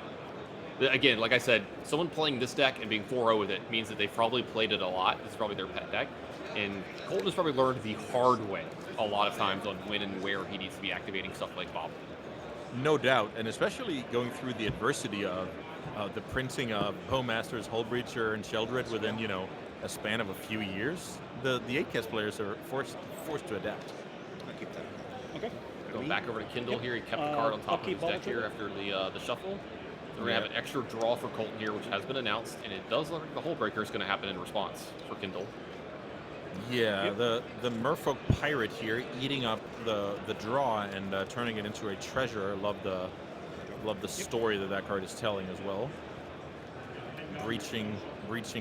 Again, like I said, someone playing this deck and being 4-0 with it means that they've probably played it a lot. This is probably their pet deck. And Colton has probably learned the hard way a lot of times on when and where he needs to be activating stuff like Bobble. No doubt, and especially going through the adversity of the printing of Bowmasters, Hull Breacher, and Sheldred within, a span of a few years. The 8-cast players are forced to adapt. I'll keep that. Okay. Going back over to Kindle here, he kept the card on top of his deck here after the shuffle. So we're going to have an extra draw for Colton here, which has been announced, and it does look like the Hull Breaker is going to happen in response for Kindle. Yeah, the Merfolk Pirate here eating up the draw and turning it into a treasure. Love the story that card is telling as well. Breaching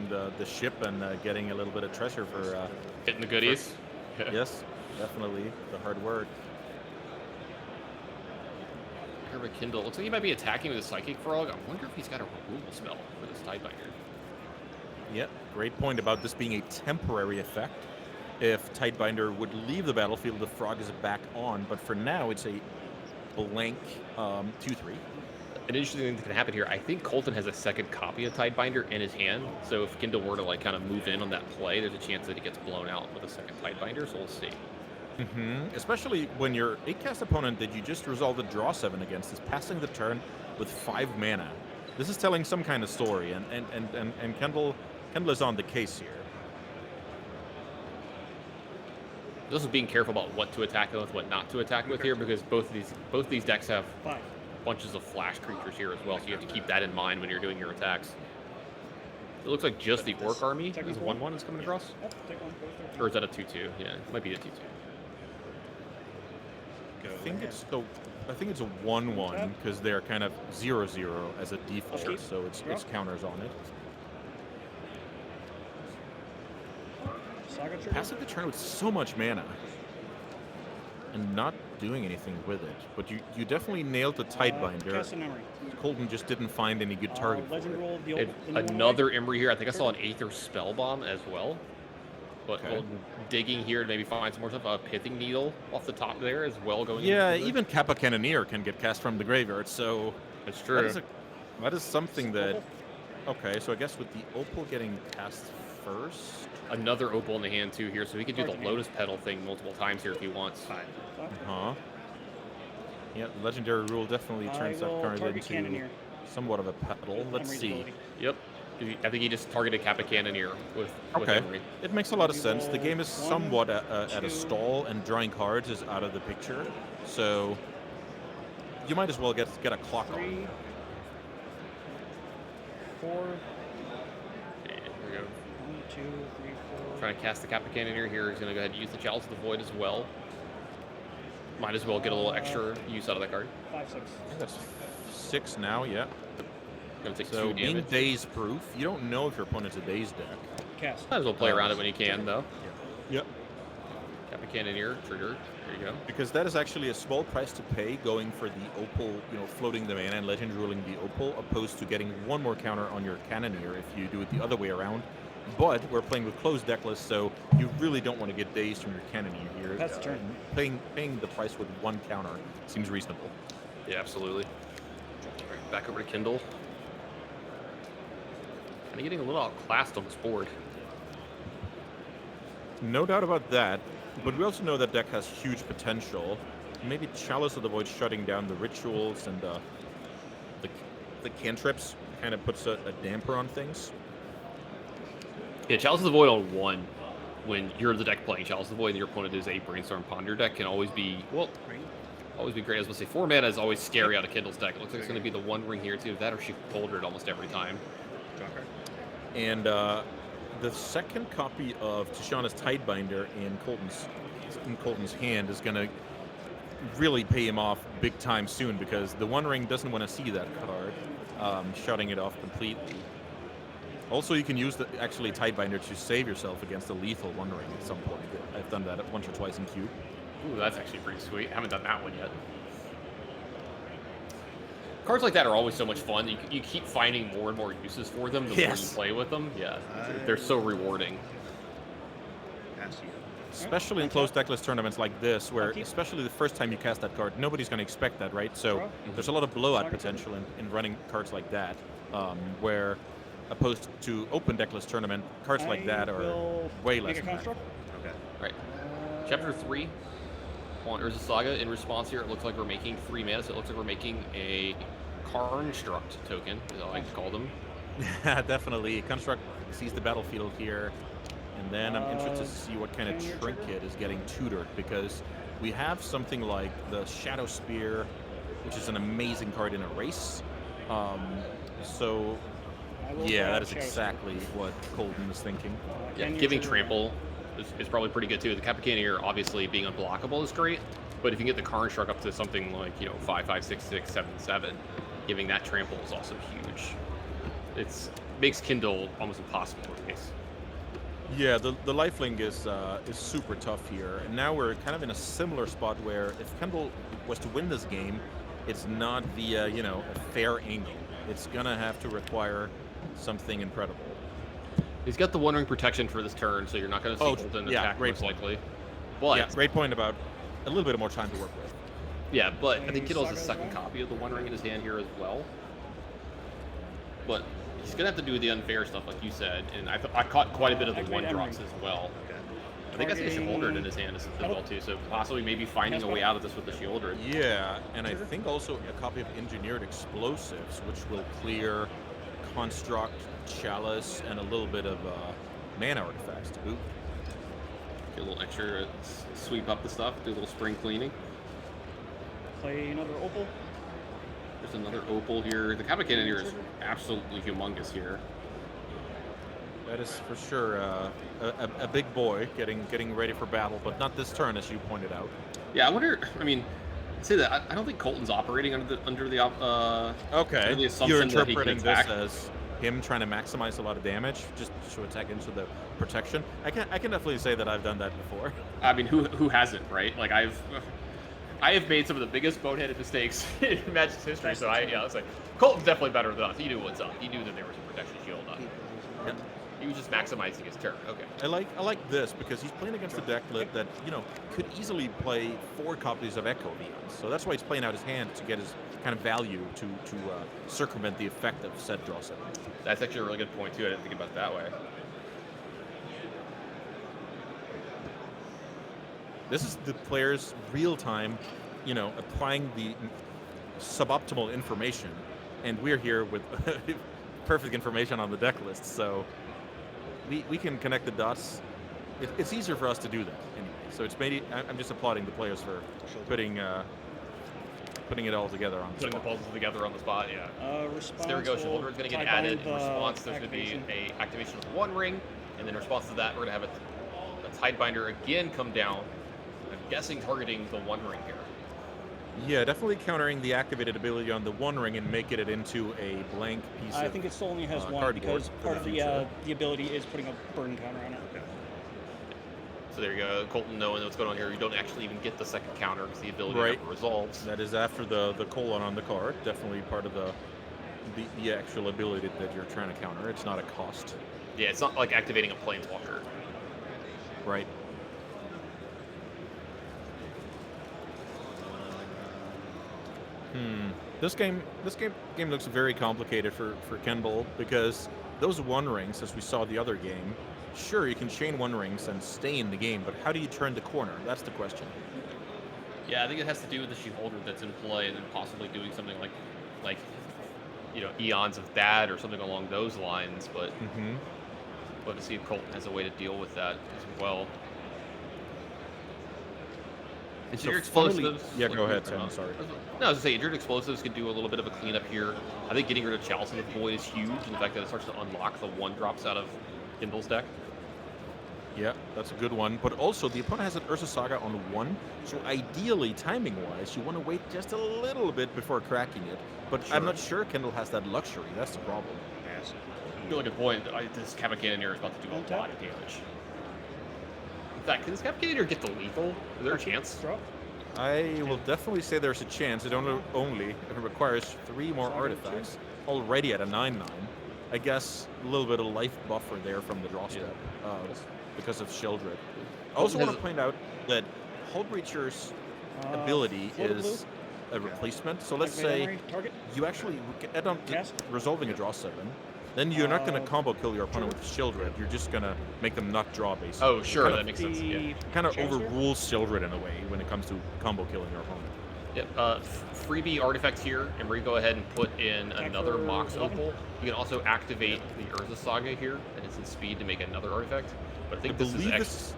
the ship and getting a little bit of treasure for hitting the goodies. Yes, definitely the hard word. Kindle looks like he might be attacking with a Psychic Frog. I wonder if he's got a removal spell for this Tidebinder. Yep, great point about this being a temporary effect. If Tidebinder would leave the battlefield, the Frog is back on, but for now it's a blank 2/3. An interesting thing that can happen here, I think Colton has a second copy of Tidebinder in his hand, so if Kindle were to like kind of move in on that play, there's a chance that he gets blown out with a second Tidebinder, so we'll see. Especially when your 8-cast opponent that you just resolved a draw 7 against is passing the turn with 5 mana. This is telling some kind of story, and Kendall is on the case here. This is being careful about what to attack with, what not to attack with here, because both these decks have bunches of flash creatures here as well, so you have to keep that in mind when you're doing your attacks. It looks like just the Orc army is 1/1 is coming across. Or is that a 2/2? Yeah, it might be a 2/2. I think it's a 1/1 because they're kind of 0/0 as a default, so it's counters on it. Passing the turn with so much mana and not doing anything with it, but you definitely nailed the Tidebinder. Colton just didn't find any good target for it. Another Emery here. I think I saw an Aether Spellbomb as well. But Colton digging here to maybe find some more stuff. A Pithing Needle off the top there as well going. Yeah, even Kappa Cannoneer can get cast from the graveyard, so that's true. That is something that. Okay, so I guess with the Opal getting cast first. Another Opal in the hand too here, so he could do the Lotus Petal thing multiple times here if he wants. Yeah, Legendary Rule definitely turns that card into somewhat of a petal. Let's see. Yep. I think he just targeted Kappa Cannoneer with Emery. It makes a lot of sense. The game is somewhat at a stall, and drawing cards is out of the picture. So you might as well get a clock on. 4. There we go. 1, 2, 3, 4. Trying to cast the Kappa Cannoneer here. He's going to go ahead and use the Chalice of the Void as well. Might as well get a little extra use out of that card. 5, 6. I think that's 6 now, yeah. Gonna take so 2 being damage. daze proof, you don't know if your opponent's a daze deck. Cast. Might as well play around it when you can, though. Yep. Kappa Cannoneer, trigger. There you go. Because that is actually a small price to pay going for the Opal, floating the mana and legend ruling the Opal, opposed to getting one more counter on your Cannoneer if you do it the other way around. But we're playing with closed deck lists, so you really don't want to get dazed from your Cannoneer here. That's the turn. Paying the price with one counter seems reasonable. Yeah, absolutely. All right, back over to Kindle. Kind of getting a little outclassed on this board. No doubt about that, but we also know that deck has huge potential. Maybe Chalice of the Void shutting down the rituals and the cantrips kind of puts a damper on things. Yeah, Chalice of the Void on 1, when you're the deck playing Chalice of the Void and your opponent is a Brainstorm Ponder deck, can always be, always be great. I was going to say, 4 mana is always scary out of Kindle's deck. It looks like it's going to be the One Ring here, too. That or she Bouldered almost every time. And the second copy of Tishana's Tidebinder in Colton's hand is going to really pay him off big time soon, because the One Ring doesn't want to see that card, shutting it off completely. Also, you can use actually Tidebinder to save yourself against a lethal One Ring at some point. I've done that once or twice in Cube. Ooh, that's actually pretty sweet. I haven't done that one yet. Cards like that are always so much fun. You keep finding more and more uses for them the more you play with them. Yeah, they're so rewarding. Especially in closed deckless tournaments like this, where especially the first time you cast that card, nobody's going to expect that, right? So there's a lot of blowout potential in running cards like that, where opposed to open deckless tournament, cards like that are way less impactful. Okay. Right. Chapter 3 on Urza Saga. In response here, it looks like we're making 3 mana, so it looks like we're making a Construct token, as I like to call them. Yeah, definitely. Construct sees the battlefield here, and then I'm interested to see what kind of trinket is getting tutored, because we have something like the Shadow Spear, which is an amazing card in a race. So yeah, that is exactly what Colton is thinking. Yeah, giving trample is probably pretty good too. The Kappa Cannoneer obviously being unblockable is great, but if you can get the Construct up to something like 5, 5, 6, 6, 7, 7, giving that trample is also huge. It makes Kindle almost impossible to face. Yeah, the lifelink is super tough here, and now we're kind of in a similar spot where if Kendall was to win this game, it's not via a fair angle. It's gonna have to require something incredible. He's got the One Ring protection for this turn, so you're not going to see Colton attack most likely. But yeah, great point about a little bit more time to work with. Yeah, but I think Maybe Kindle has a Saga as second well? copy of the One Ring in his hand here as well. But he's gonna have to do the unfair stuff, like you said, and I caught quite a bit of the Activate one drops Emery. as well. I think that's the Shieldred in his hand as well too, so possibly maybe finding a way out of this with the Shieldred. Yeah, and I think also a copy of Engineered Explosives, which will clear Construct, Chalice, and a little bit of mana artifacts to boot. Get a little extra sweep up the stuff, do a little spring cleaning. Play another Opal. There's another Opal here. The Kappa Cannon here is absolutely humongous here. That is for sure a big boy getting ready for battle, but not this turn, as you pointed out. Yeah, I wonder. I mean, say that I don't think Colton's operating under the under the Okay, assumption you're that he can interpreting attack. this as him trying to maximize a lot of damage just to attack into the protection. I can definitely say that I've done that before. I mean, who hasn't, right? Like I have made some of the biggest boneheaded mistakes in Magic's history. So I was like, Colton's definitely better than us. He knew what's up. He knew that there was a protection shield up. Yep. He was just maximizing his turn. Okay. I like this because he's playing against a deck that could easily play 4 copies of Echo Vions. So that's why he's playing out his hand to get his kind of value to circumvent the effect of set draw set. That's actually a really good point too. I didn't think about it that way. This is the player's real time, applying the suboptimal information, and we're here with perfect information on the deck list. So we can connect the dots. It's easier for us to do that anyway. So it's maybe I'm just applauding the players for putting it all together on the Putting the spot. puzzles together on the spot. Yeah. Response. So there we go. Shieldred's going to get added. In response, there's going to be activation. a activation of One Ring, and then in response to that, we're going to have a Tidebinder again come down. I'm guessing targeting the One Ring here. Yeah, definitely countering the activated ability on the One Ring and making it into a blank piece I of think it still only has one cardboard because for part of future. the ability is putting a burn counter on it. So there you go. Colton knowing what's going on here. You don't actually even get the second counter because the ability Right. never resolves. That is after the colon on the card. Definitely part of the actual ability that you're trying to counter. It's not a cost. Yeah, it's not like activating a Planeswalker. Right. This game looks very complicated for Kendall because those One Rings, as we saw the other game, sure you can chain One Rings and stay in the game, but how do you turn the corner? That's the question. Yeah, I think it has to do with the Sheholder that's in play, and then possibly doing something like Eons of that or something along those lines. But to see if Colton has a way to deal with that as well. And So your finally- explosives. yeah, go ahead, Sam, I'm sorry. No, I was gonna say, Injured Explosives could do a little bit of a cleanup here. I think getting rid of Chalice in the Void is huge, and the fact that it starts to unlock the 1-drops out of Kindle's deck. Yeah, that's a good one. But also, the opponent has an Ursa Saga on 1, so ideally, timing-wise, you want to wait just a little bit before cracking it. But I'm not sure Kendall has that luxury. That's the problem. Really good point. This Kappa Cannoneer is about to do a lot of damage. In fact, can this Kappa Cannoneer get the lethal? Is there a chance? Drop. I will definitely say there's a chance. It only requires 3 more artifacts, already at a 9/9. I guess a little bit of life buffer there from the draw step because of Shieldred. I also want to point out that Hullbreacher's ability is a replacement. So let's say Target. you actually add on Cast. resolving a draw 7. Then you're not going to combo kill your opponent with Shieldred. You're just going to make them not draw, basically. Oh, sure, Kind that of, makes sense. Yeah. kind of Chancellor? overrules Shieldred in a way when it comes to combo killing your opponent. Yep. Freebie artifact here, and we're gonna go ahead and put in another for Mox 11. Opal. You can also activate the Urza Saga here, and it's in speed to make another artifact. But I think this is believe actually. this.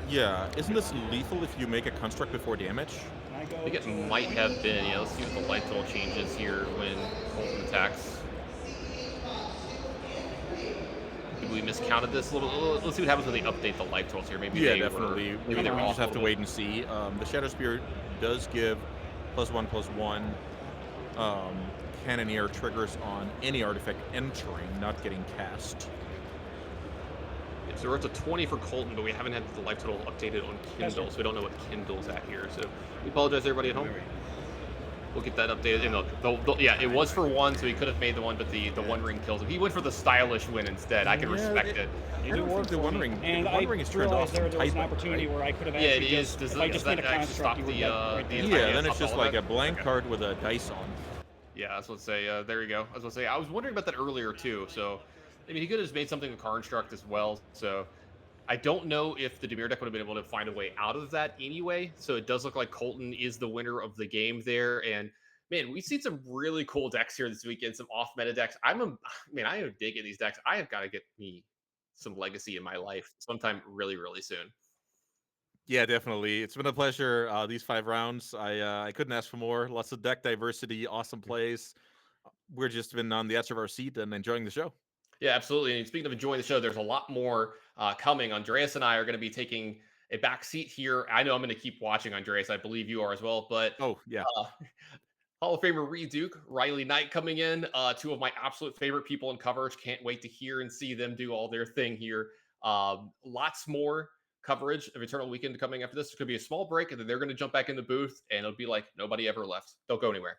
Yeah, isn't this lethal if you make a construct before damage? I think it might have been. Yeah, let's see what the life total changes here when Colton attacks. Maybe we miscounted this a little. Let's see what happens when they update the life totals here. Maybe Yeah, they definitely. Were, maybe they were We off just a have to little wait bit. and see. The Shadow Spear does give +1/+1. Cannoneer triggers on any artifact entering, not getting cast. Yeah, so we're up to 20 for Colton, but we haven't had the life total updated on Kindle, so we don't know what Kindle's at here. So we apologize, everybody at home. We'll get that updated. And yeah, it was for 1, so he could have made the 1, but the One Ring kills him. He went for the stylish win instead. I can respect it. I don't think the One Ring, And the One Ring is turned off realized there from was an typing, opportunity right? where I could have Yeah, it actually is. just, Does if I just made a actually construct, stop you were the dead right there. Yeah, then it's just like a auto-attack? blank Okay. card with a dice on. Yeah, I was going to say, there you go. I was going to say, I was wondering about that earlier too. So, I mean, he could have just made something with Construct as well. So, I don't know if the Demir deck would have been able to find a way out of that anyway. So, it does look like Colton is the winner of the game there. And man, we've seen some really cool decks here this weekend, some off meta decks. I am digging these decks. I have got to get me some legacy in my life sometime really, really soon. Yeah, definitely. It's been a pleasure. These 5 rounds, I couldn't ask for more. Lots of deck diversity, awesome plays. We're just been on the edge of our seat and enjoying the show. Yeah, absolutely. And speaking of enjoying the show, there's a lot more coming. Andreas and I are going to be taking a back seat here. I know I'm going to keep watching Andreas. I believe you are as well. But Oh, yeah. Hall of Famer Reed Duke, Riley Knight coming in. 2 of my absolute favorite people in coverage. Can't wait to hear and see them do all their thing here. Lots more coverage of Eternal Weekend coming after this. It's going to be a small break, and then they're going to jump back in the booth, and it'll be like nobody ever left. Don't go anywhere.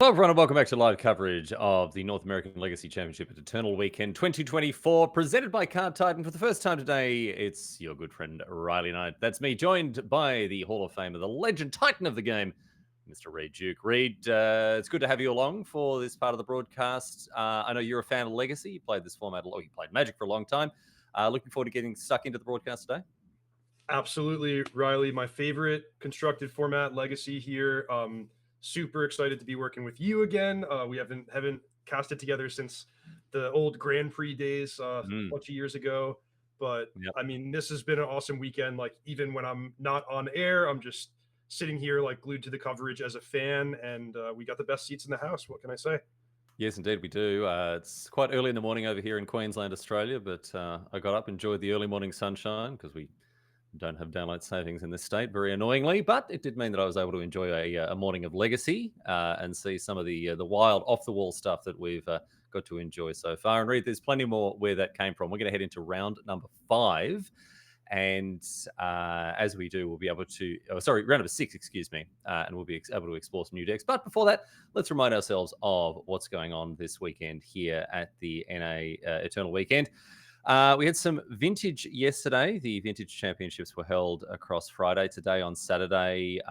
Hello, everyone, and welcome back to live coverage of the North American Legacy Championship at Eternal Weekend 2024, presented by Card Titan. For the first time today, it's your good friend Riley Knight. That's me, joined by the Hall of Famer, the legend titan of the game, Mr. Reed Duke. Reed, it's good to have you along for this part of the broadcast. I know you're a fan of Legacy. You played this format, you played Magic for a long time. Looking forward to getting stuck into the broadcast today. Absolutely, Riley. My favorite constructed format, Legacy here. Super excited to be working with you again. We haven't casted together since the old Grand Prix days a bunch of years ago. But I mean, this has been an awesome weekend. Like, even when I'm not on air, I'm just sitting here like glued to the coverage as a fan, and we got the best seats in the house. What can I say? Yes, indeed, we do. It's quite early in the morning over here in Queensland, Australia, but I got up, enjoyed the early morning sunshine because we don't have daylight savings in this state, very annoyingly, but it did mean that I was able to enjoy a morning of Legacy and see some of the wild, off-the-wall stuff that we've got to enjoy so far. And Reed, there's plenty more where that came from. We're going to head into round number 5. And as we do, we'll be able to, round number 6, excuse me, and we'll be able to explore some new decks. But before that, let's remind ourselves of what's going on this weekend here at the NA Eternal Weekend. We had some vintage yesterday. The vintage championships were held across Friday. Today on Saturday,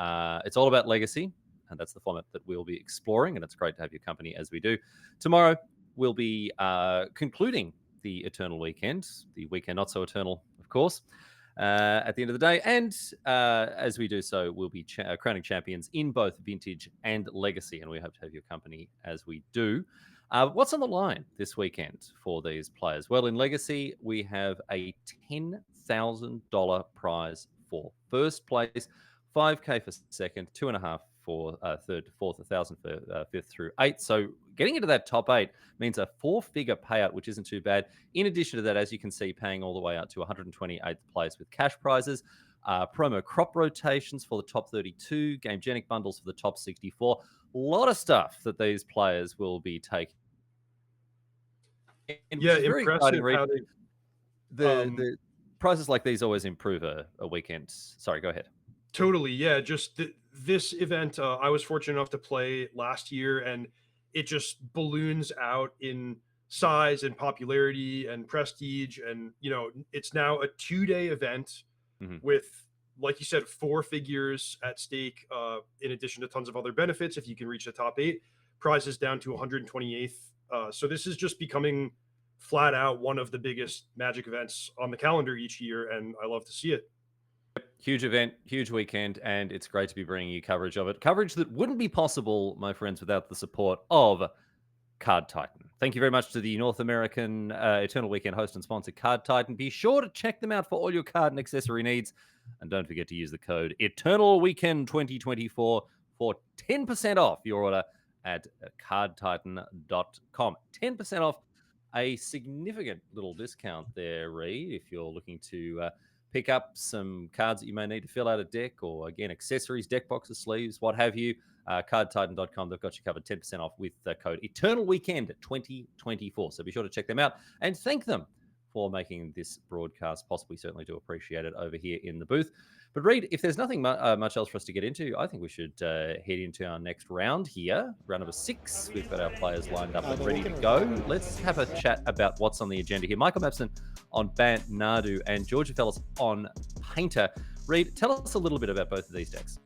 it's all about Legacy, and that's the format that we'll be exploring, and it's great to have your company as we do. Tomorrow, we'll be concluding the Eternal Weekend, the weekend not so eternal, of course, at the end of the day. And as we do so, we'll be crowning champions in both vintage and Legacy, and we hope to have your company as we do. What's on the line this weekend for these players? Well, in Legacy, we have a $10,000 prize for first place, $5,000 for second, $2,500 for third to fourth, $1,000 for fifth through eighth. So getting into that top 8 means a 4-figure payout, which isn't too bad. In addition to that, as you can see, paying all the way out to 128th place with cash prizes, promo crop rotations for the top 32, game genic bundles for the top 64. A lot of stuff that these players will be taking. And Yeah, very impressive exciting, how the prizes like these always improve a weekend. Sorry, go ahead. Totally, yeah. Just this event, I was fortunate enough to play last year, and it just balloons out in size and popularity and prestige. And it's now a 2-day event with, like you said, 4 figures at stake, in addition to tons of other benefits. If you can reach the top 8, prizes down to 128th. So this is just becoming flat out one of the biggest Magic events on the calendar each year, and I love to see it. Huge event, huge weekend, and it's great to be bringing you coverage of it. Coverage that wouldn't be possible, my friends, without the support of Card Titan. Thank you very much to the North American Eternal Weekend host and sponsor, Card Titan. Be sure to check them out for all your card and accessory needs. And don't forget to use the code Eternal Weekend 2024 for 10% off your order at cardtitan.com. 10% off, a significant little discount there, Reed, if you're looking to pick up some cards that you may need to fill out a deck, or again, accessories, deck boxes, sleeves, what have you. Cardtitan.com, they've got you covered 10% off with the code Eternal Weekend 2024. So be sure to check them out and thank them for making this broadcast possible. We certainly do appreciate it over here in the booth. But Reed, if there's nothing much else for us to get into, I think we should head into our next round here, round number 6. We've got our players lined up and ready to go. Let's have a chat about what's on the agenda here. Michael Mapson on Bant Nadu and Georgia Fellas on Painter. Reed, tell us a little bit about both of these decks.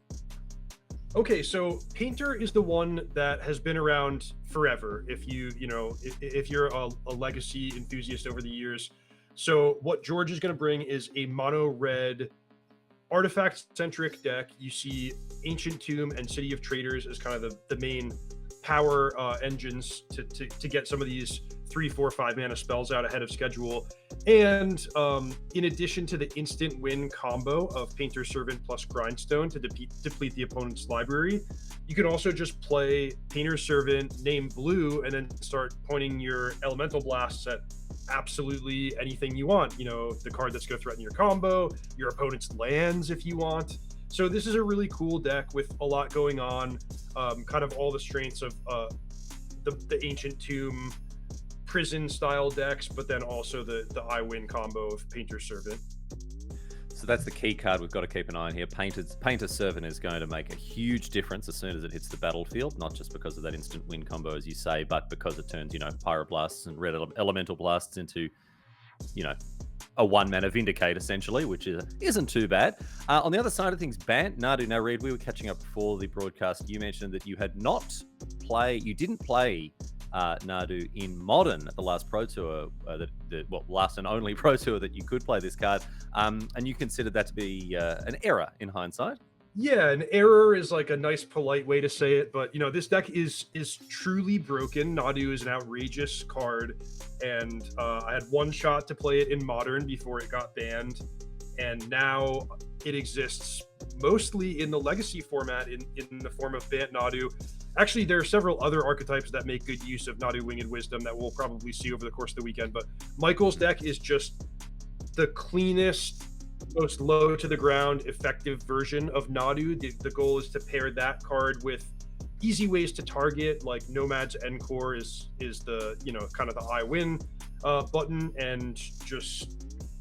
Okay, so Painter is the one that has been around forever. If if you're a Legacy enthusiast over the years. So what George is going to bring is a mono red artifact-centric deck. You see Ancient Tomb and City of Traders as kind of the main power engines to get some of these 3, 4, 5 mana spells out ahead of schedule. And in addition to the instant win combo of Painter Servant plus Grindstone to deplete the opponent's library, you can also just play Painter Servant, name blue, and then start pointing your Elemental Blasts at absolutely anything you want. The card that's going to threaten your combo, your opponent's lands if you want. So this is a really cool deck with a lot going on, kind of all the strengths of the Ancient Tomb prison style decks, but then also the I win combo of Painter Servant. So that's the key card we've got to keep an eye on here. Painter Servant is going to make a huge difference as soon as it hits the battlefield, not just because of that instant win combo, as you say, but because it turns, Pyroblasts and Red Elemental Blasts into, a 1-mana Vindicate, essentially, which isn't too bad. On the other side of things, Bant, Nadu. Now, Reed, we were catching up before the broadcast. You mentioned that you didn't play Nadu in Modern at the last Pro Tour, last and only Pro Tour that you could play this card, and you considered that to be an error in hindsight. Yeah, an error is like a nice, polite way to say it, but this deck is truly broken. Nadu is an outrageous card, and I had one shot to play it in Modern before it got banned, and now it exists mostly in the Legacy format in the form of Bant Nadu. Actually, there are several other archetypes that make good use of Nadu Winged Wisdom that we'll probably see over the course of the weekend, but Michael's deck is just the cleanest, most low to the ground effective version of Nadu. The goal is to pair that card with easy ways to target, like Nomad's Encore is the kind of the I win button, and just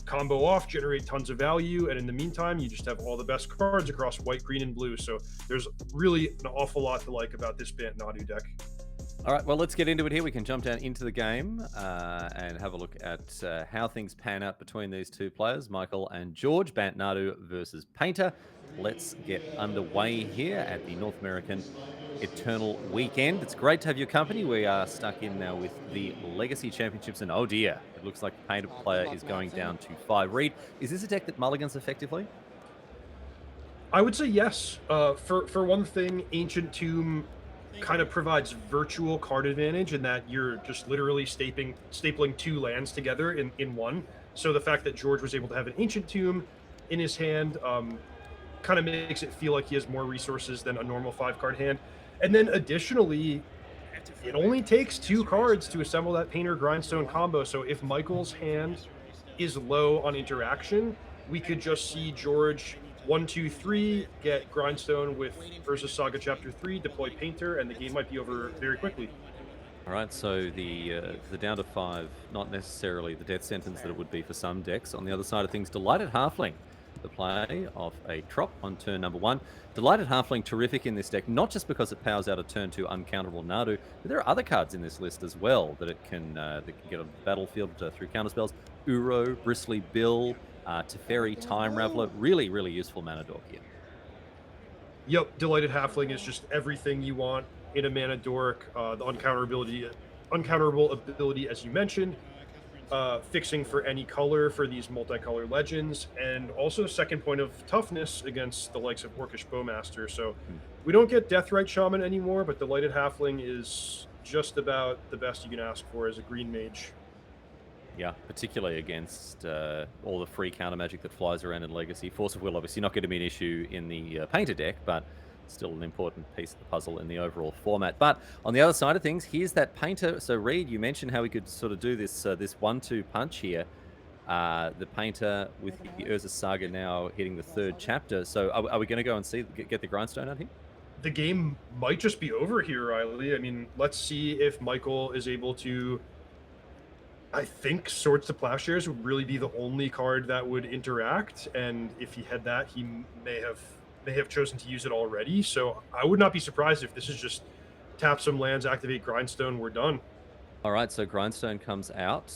combo off, generate tons of value, and in the meantime you just have all the best cards across white, green, and blue. So there's really an awful lot to like about this Bant Nadu deck. All right, well, let's get into it here. We can jump down into the game and have a look at how things pan out between these two players, Michael and George. Bant Nadu versus Painter. Let's get underway here at the North American Eternal Weekend. It's great to have your company. We are stuck in now with the Legacy Championships, and oh dear, it looks like the Painter player is going down to 5. Reed, is this a deck that mulligans effectively? I would say yes. For one thing, Ancient Tomb kind of provides virtual card advantage in that you're just literally stapling 2 lands together in one. So the fact that George was able to have an Ancient Tomb in his hand kind of makes it feel like he has more resources than a normal 5-card hand. And then additionally, it only takes 2 cards to assemble that Painter Grindstone combo. So if Michael's hand is low on interaction, we could just see George 1, 2, 3 get Grindstone with Urza Saga Chapter 3, deploy Painter, and the game might be over very quickly. All right, so the down to 5, not necessarily the death sentence that it would be for some decks. On the other side of things, Delighted Halfling, the play of a Trop on turn number 1. Delighted Halfling, terrific in this deck, not just because it powers out a turn 2 uncountable Nadu, but there are other cards in this list as well that it can get on the battlefield through counterspells. Uro, Bristly Bill, Teferi, Time Raveler, really, really useful mana dork here. Yep, Delighted Halfling is just everything you want in a mana dork. The uncounterable ability, as you mentioned, fixing for any color for these multicolor legends, and also second point of toughness against the likes of Orcish Bowmaster. So we don't get Deathrite Shaman anymore, but Delighted Halfling is just about the best you can ask for as a green mage. Yeah, particularly against all the free counter magic that flies around in Legacy. Force of Will obviously not going to be an issue in the Painter deck, but still an important piece of the puzzle in the overall format. But on the other side of things, here's that Painter. So Reed, you mentioned how we could sort of do this this 1-2 punch here. The Painter with the Urza Saga now hitting the 3rd chapter. So are we going to go and get the Grindstone out here? The game might just be over here, Riley. I mean, let's see if Michael is able to... I think Swords to Plowshares would really be the only card that would interact, and if he had that, he may have chosen to use it already. So I would not be surprised if this is just tap some lands, activate Grindstone, we're done. All right, so Grindstone comes out.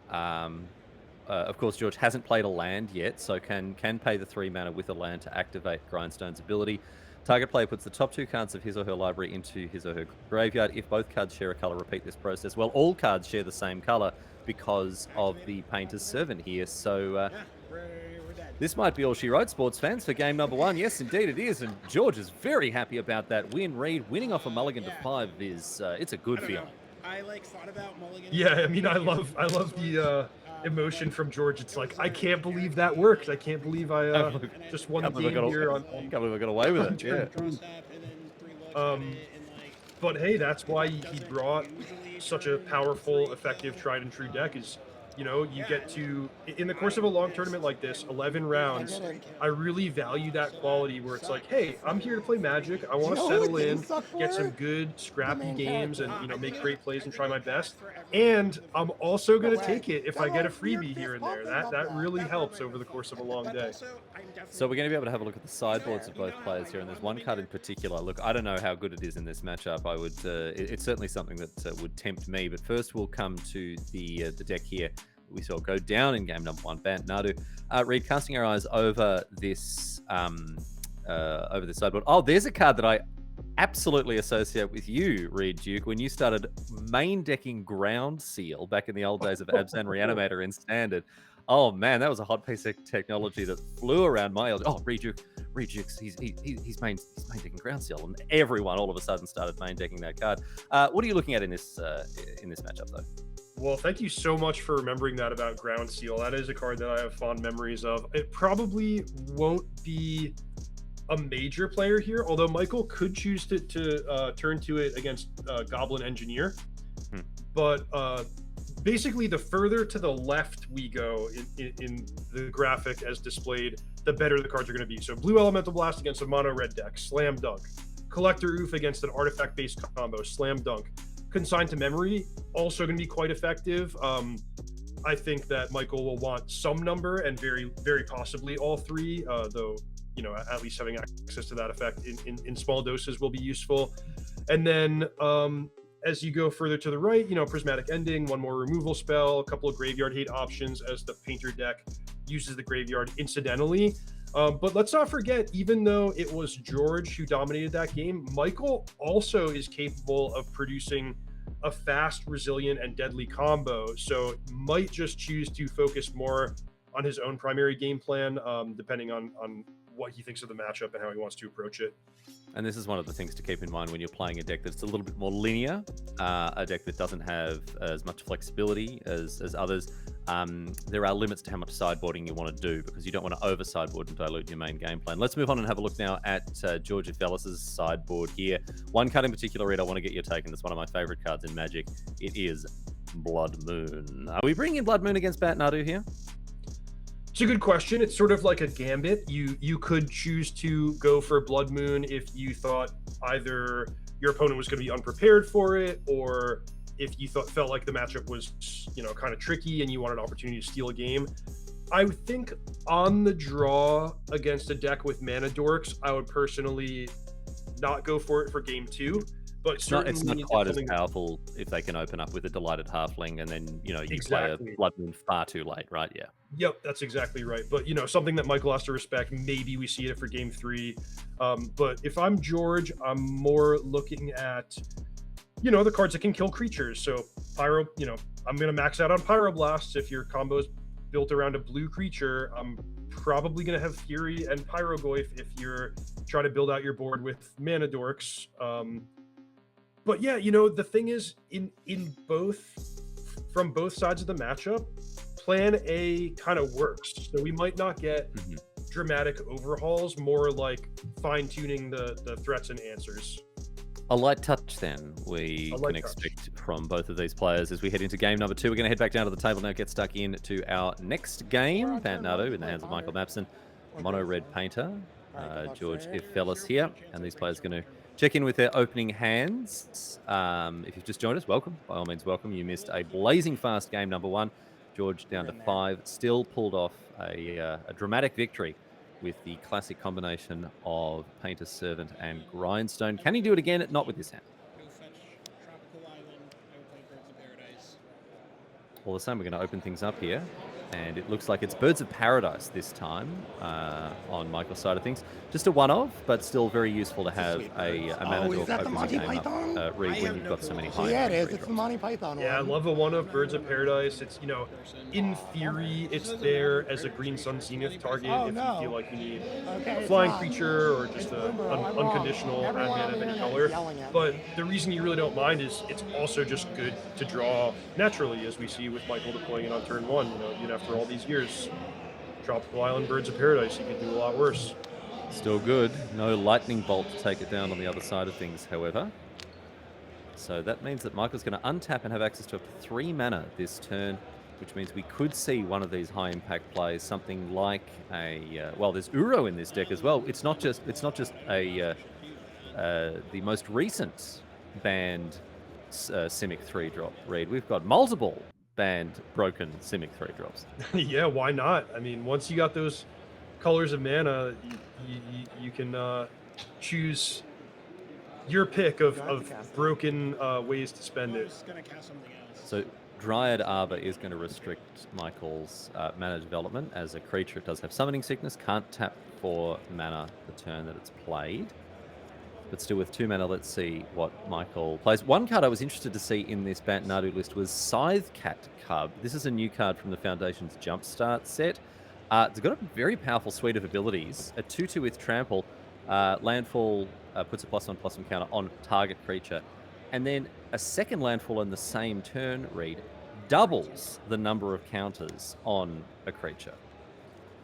Of course, George hasn't played a land yet, so can pay the 3 mana with a land to activate Grindstone's ability. Target player puts the top 2 cards of his or her library into his or her graveyard. If both cards share a color, repeat this process. Well, all cards share the same color because of the Painter's Servant here. So this might be all she wrote, sports fans, for game number 1. Yes, indeed it is. And George is very happy about that win. Reed winning off a mulligan to 5 is it's a good feeling. I thought about mulligan. Yeah, I mean, I love the emotion from George. It's like, I can't believe that worked. I can't believe I just won the game here. I can't believe I got away with it. Yeah. But hey, that's why he brought such a powerful, effective, tried and true deck. Is You know, you get to, in the course of a long tournament like this, 11 rounds, I really value that quality where it's like, hey, I'm here to play Magic. I want to settle in, get some good, scrappy games, and, you know, make great plays and try my best. And I'm also going to take it if I get a freebie here and there. That really helps over the course of a long day. So we're going to be able to have a look at the sideboards of both players here, and there's one card in particular. Look, I don't know how good it is in this matchup. I would, it's certainly something that would tempt me. But first, we'll come to the deck here. We saw go down in game number 1. Bant Nadu. Reed, casting our eyes over this sideboard. Oh, there's a card that I absolutely associate with you, Reed Duke, when you started main decking Ground Seal back in the old days of Abzan Reanimator in Standard. Oh man, that was a hot piece of technology that flew around my old. Oh, Reed Duke's he's main decking Ground Seal, and everyone all of a sudden started main decking that card. What are you looking at in this matchup though? Well, thank you so much for remembering that about Ground Seal. That is a card that I have fond memories of. It probably won't be a major player here, although Michael could choose to turn to it against Goblin Engineer. But basically, the further to the left we go in the graphic as displayed, the better the cards are going to be. So Blue Elemental Blast against a mono red deck, slam dunk. Collector Oof against an artifact-based combo, slam dunk. Consigned to Memory, also going to be quite effective. I think that Michael will want some number and very, very possibly all three, though, you know, at least having access to that effect in small doses will be useful. And then as you go further to the right, you know, Prismatic Ending, one more removal spell, a couple of graveyard hate options as the Painter deck uses the graveyard incidentally. But let's not forget, even though it was George who dominated that game, Michael also is capable of producing a fast, resilient, and deadly combo. So might just choose to focus more on his own primary game plan, depending on what he thinks of the matchup and how he wants to approach it. And this is one of the things to keep in mind when you're playing a deck that's a little bit more linear, a deck that doesn't have as much flexibility as others. There are limits to how much sideboarding you want to do because you don't want to over sideboard and dilute your main game plan. Let's move on and have a look now at George Fellis's sideboard here. One card in particular, Reed, I want to get your take, and it's one of my favorite cards in Magic. It is Blood Moon. Are we bringing in Blood Moon against Bant Nadu here? It's a good question. It's sort of like a gambit. You could choose to go for Blood Moon if you thought either your opponent was going to be unprepared for it, or if you felt like the matchup was, you know, kind of tricky and you wanted an opportunity to steal a game. I would think on the draw against a deck with Mana Dorks, I would personally not go for it for game 2. But it's not quite as powerful if they can open up with a Delighted Halfling and then, you know, you play a Blood Moon far too late, right? Yeah. Yep, that's exactly right. But, you know, something that Michael has to respect, maybe we see it for game 3. But if I'm George, I'm more looking at, you know, the cards that can kill creatures. So Pyro, you know, I'm going to max out on Pyroblasts. If your combo is built around a blue creature, I'm probably going to have Fury and Pyrogoyf if you're trying to build out your board with Mana Dorks. But yeah, you know, the thing is, in both, from both sides of the matchup, plan A kind of works. So we might not get dramatic overhauls, more like fine-tuning the threats and answers. A light touch then we can expect from both of these players as we head into game number 2. We're going to head back down to the table now, get stuck into our next game. Bant Nadu in the hands of Michael Mapson, mono red painter, George Fellis here, and these players are going to check in with their opening hands. If you've just joined us, welcome. By all means, welcome. You missed a blazing fast game number 1. George down to 5, still pulled off a dramatic victory with the classic combination of Painter Servant and Grindstone. Can he do it again? Not with this hand. All the same, we're going to open things up here. And it looks like it's Birds of Paradise this time on Michael's side of things. Just a one-of, but still very useful to have a mana dork open the game up, Reed, when you've got so many high. Yeah, it is. It's the Monty Python one. Yeah, I love a one-of Birds of Paradise. It's, you know, in theory, it's there as a Green Sun Zenith target if you feel like you need a flying creature or just an unconditional add mana of any color. But the reason you really don't mind is it's also just good to draw naturally, as we see with Michael deploying it on turn 1. You know, even after all these years, Tropical Island, Birds of Paradise, you could do a lot worse. Still good. No lightning bolt to take it down on the other side of things, however. So that means that Michael's going to untap and have access to up to 3 mana this turn. which means we could see one of these high impact plays, something like a well, there's Uro in this deck as well. It's not just a the most recent banned Simic 3 drop read. We've got multiple banned broken Simic 3 drops. Yeah, why not? I mean, once you got those colors of mana, you can choose your pick of broken ways to spend it. So Dryad Arbor is going to restrict Michael's mana development. As a creature, it does have summoning sickness, can't tap for mana the turn that it's played. But still with 2 mana, let's see what Michael plays. One card I was interested to see in this Bant Nadu list was Scythe Cat Cub. This is a new card from the Foundation's Jumpstart set. It's got a very powerful suite of abilities. A 2/2 with Trample. Landfall puts a +1/+1 counter on target creature. And then a second landfall in the same turn read doubles the number of counters on a creature.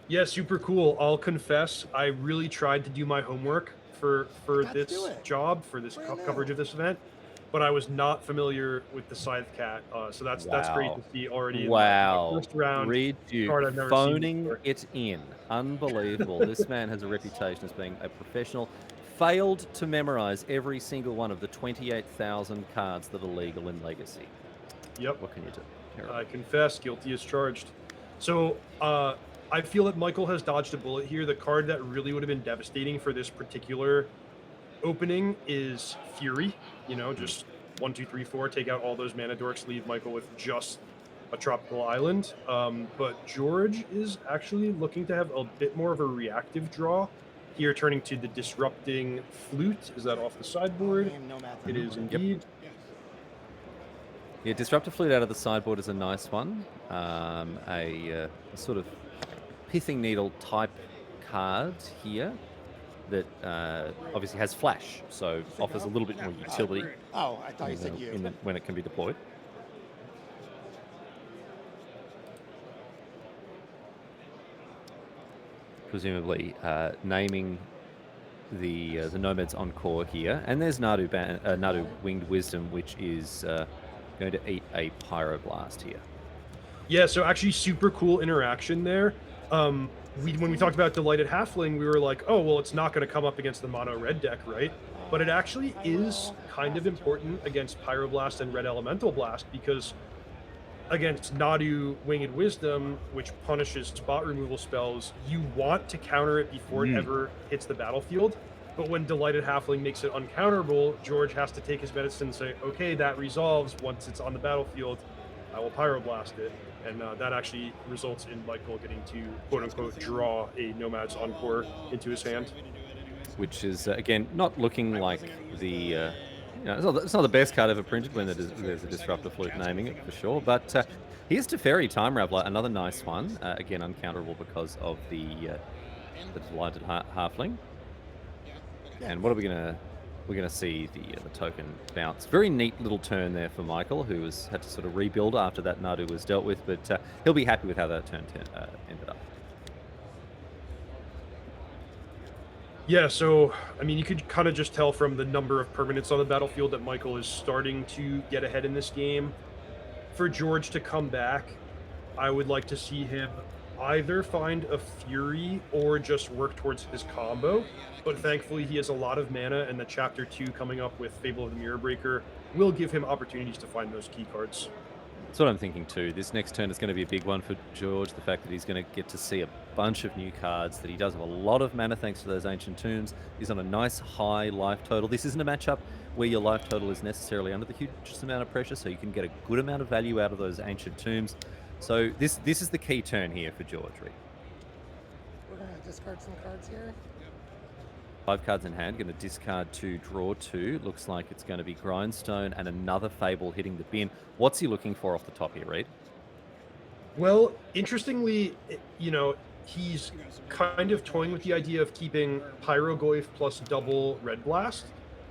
Yeah, super cool. I'll confess, I really tried to do my homework for this job, for this coverage of this event, but I was not familiar with the Scythe Cat. So that's great to see already. Wow. In the first round. Reed Duke card I've never seen phoning before. it in. Unbelievable. This man has a reputation as being a professional. Failed to memorize every single one of the 28,000 cards that are legal in Legacy. Yep. What can you do? Terrible. I confess, guilty as charged. So I feel that Michael has dodged a bullet here. The card that really would have been devastating for this particular opening is Fury. You know, just 1, 2, 3, 4, take out all those mana dorks, leave Michael with just a tropical island. But George is actually looking to have a bit more of a reactive draw here, turning to the Disrupting Flute. Is that off the sideboard? It is indeed. Yeah, Disruptive Flute out of the sideboard is a nice one. A sort of Pithing Needle type card here that obviously has flash, so offers a little bit more utility. Oh, I thought you said you. When it can be deployed. Presumably naming the Nomad's Encore here, and there's Nadu Winged Wisdom, which is going to eat a Pyroblast here. Yeah, so actually super cool interaction there. When we talked about Delighted Halfling, we were like, oh, well, it's not going to come up against the mono red deck, right? But it actually is kind of important against Pyroblast and Red Elemental Blast, because against Nadu Winged Wisdom, which punishes spot removal spells, you want to counter it before it ever hits the battlefield. But when Delighted Halfling makes it uncounterable, George has to take his medicine and say, okay, that resolves once it's on the battlefield. I will Pyroblast it. And that actually results in Michael getting to, quote-unquote, draw a Nomad's Encore into his hand. Which is, again, not looking like the... it's not the best card ever printed when there's a Disruptor Flute naming it, for sure. But here's Teferi, Time Raveler, another nice one. Again, uncounterable because of the Delighted Halfling. And what are we going to... We're going to see the token bounce. Very neat little turn there for Michael, who had to sort of rebuild after that Nadu was dealt with, but he'll be happy with how that turn ended up. Yeah, so, I mean, you could kind of just tell from the number of permanents on the battlefield that Michael is starting to get ahead in this game. For George to come back, I would like to see him either find a Fury or just work towards his combo. But thankfully, he has a lot of mana, and the Chapter 2 coming up with Fable of the Mirror Breaker will give him opportunities to find those key cards. That's what I'm thinking too. This next turn is going to be a big one for George. The fact that he's going to get to see a bunch of new cards, that he does have a lot of mana thanks to those Ancient Tombs. He's on a nice high life total. This isn't a matchup where your life total is necessarily under the hugest amount of pressure, so you can get a good amount of value out of those Ancient Tombs. So this is the key turn here for George, Reed. We're going to discard some cards here. 5 cards in hand, going to discard 2, draw 2. Looks like it's going to be Grindstone and another Fable hitting the bin. What's he looking for off the top here, Reed? Well, interestingly, he's kind of toying with the idea of keeping Pyrogoyf plus double Red Blast.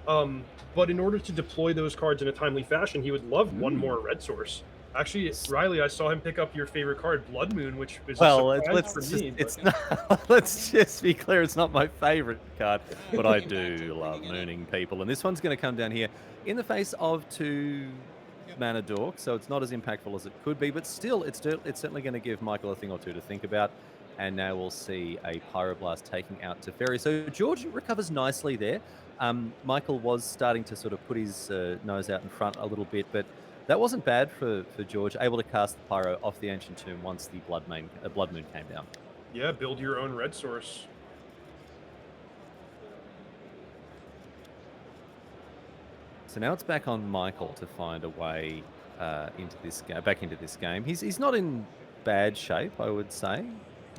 But in order to deploy those cards in a timely fashion, he would love one more red source. Actually, Riley, I saw him pick up your favorite card, Blood Moon, which is a surprise for me. Let's just be clear, it's not my favorite card, but I do love mooning people. And this one's going to come down here in the face of 2 mana dork, so it's not as impactful as it could be, but still, it's certainly going to give Michael a thing or two to think about. And now we'll see a Pyroblast taking out Teferi. So George recovers nicely there. Michael was starting to sort of put his nose out in front a little bit, but that wasn't bad for George, able to cast the Pyro off the Ancient Tomb once the Blood Moon came down. Yeah, build your own red source. So now it's back on Michael to find a way back into this game. He's not in bad shape, I would say,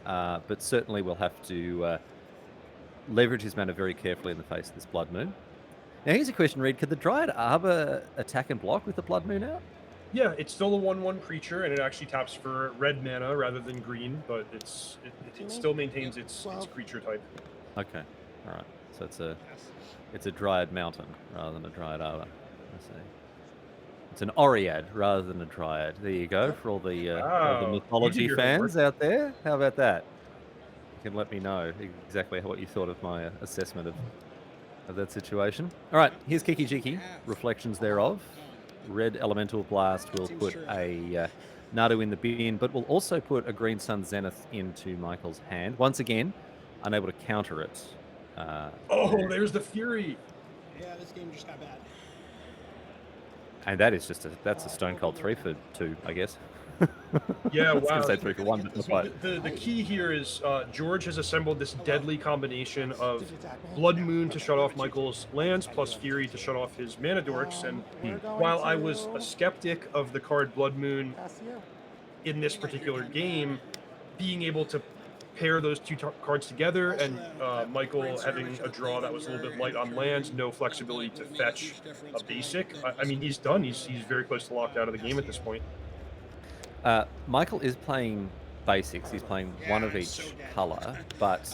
but certainly will have to leverage his mana very carefully in the face of this Blood Moon. Now here's a question, Reed. Could the Dryad Arbor attack and block with the Blood Moon out? Yeah, it's still a 1/1 creature, and it actually taps for red mana rather than green, but it still maintains its creature type. Okay, all right. So it's a Dryad Mountain rather than a Dryad Arbor. I see. It's an Oread rather than a Dryad. There you go for all the mythology fans out there. How about that? You can let me know exactly what you thought of my assessment of that situation. All right, here's Kiki Jiki, reflections thereof. Red Elemental Blast will put a Nadu in the bin, but will also put a Green Sun Zenith into Michael's hand. Once again, unable to counter it. There's the Fury. Yeah, this game just got bad. And that is that's a Stone Cold 3 for 2, I guess. Yeah, I was wow. going to say 3 for 1, but not quite. The key here is George has assembled this deadly combination of Blood Moon to shut off Michael's lands, plus Fury to shut off his mana dorks. And while I was a skeptic of the card Blood Moon in this particular game, being able to pair those two cards together, and Michael having a draw that was a little bit light on lands, no flexibility to fetch a basic. I mean, he's done. He's very close to locked out of the game at this point. Michael is playing basics. He's playing one of each color, but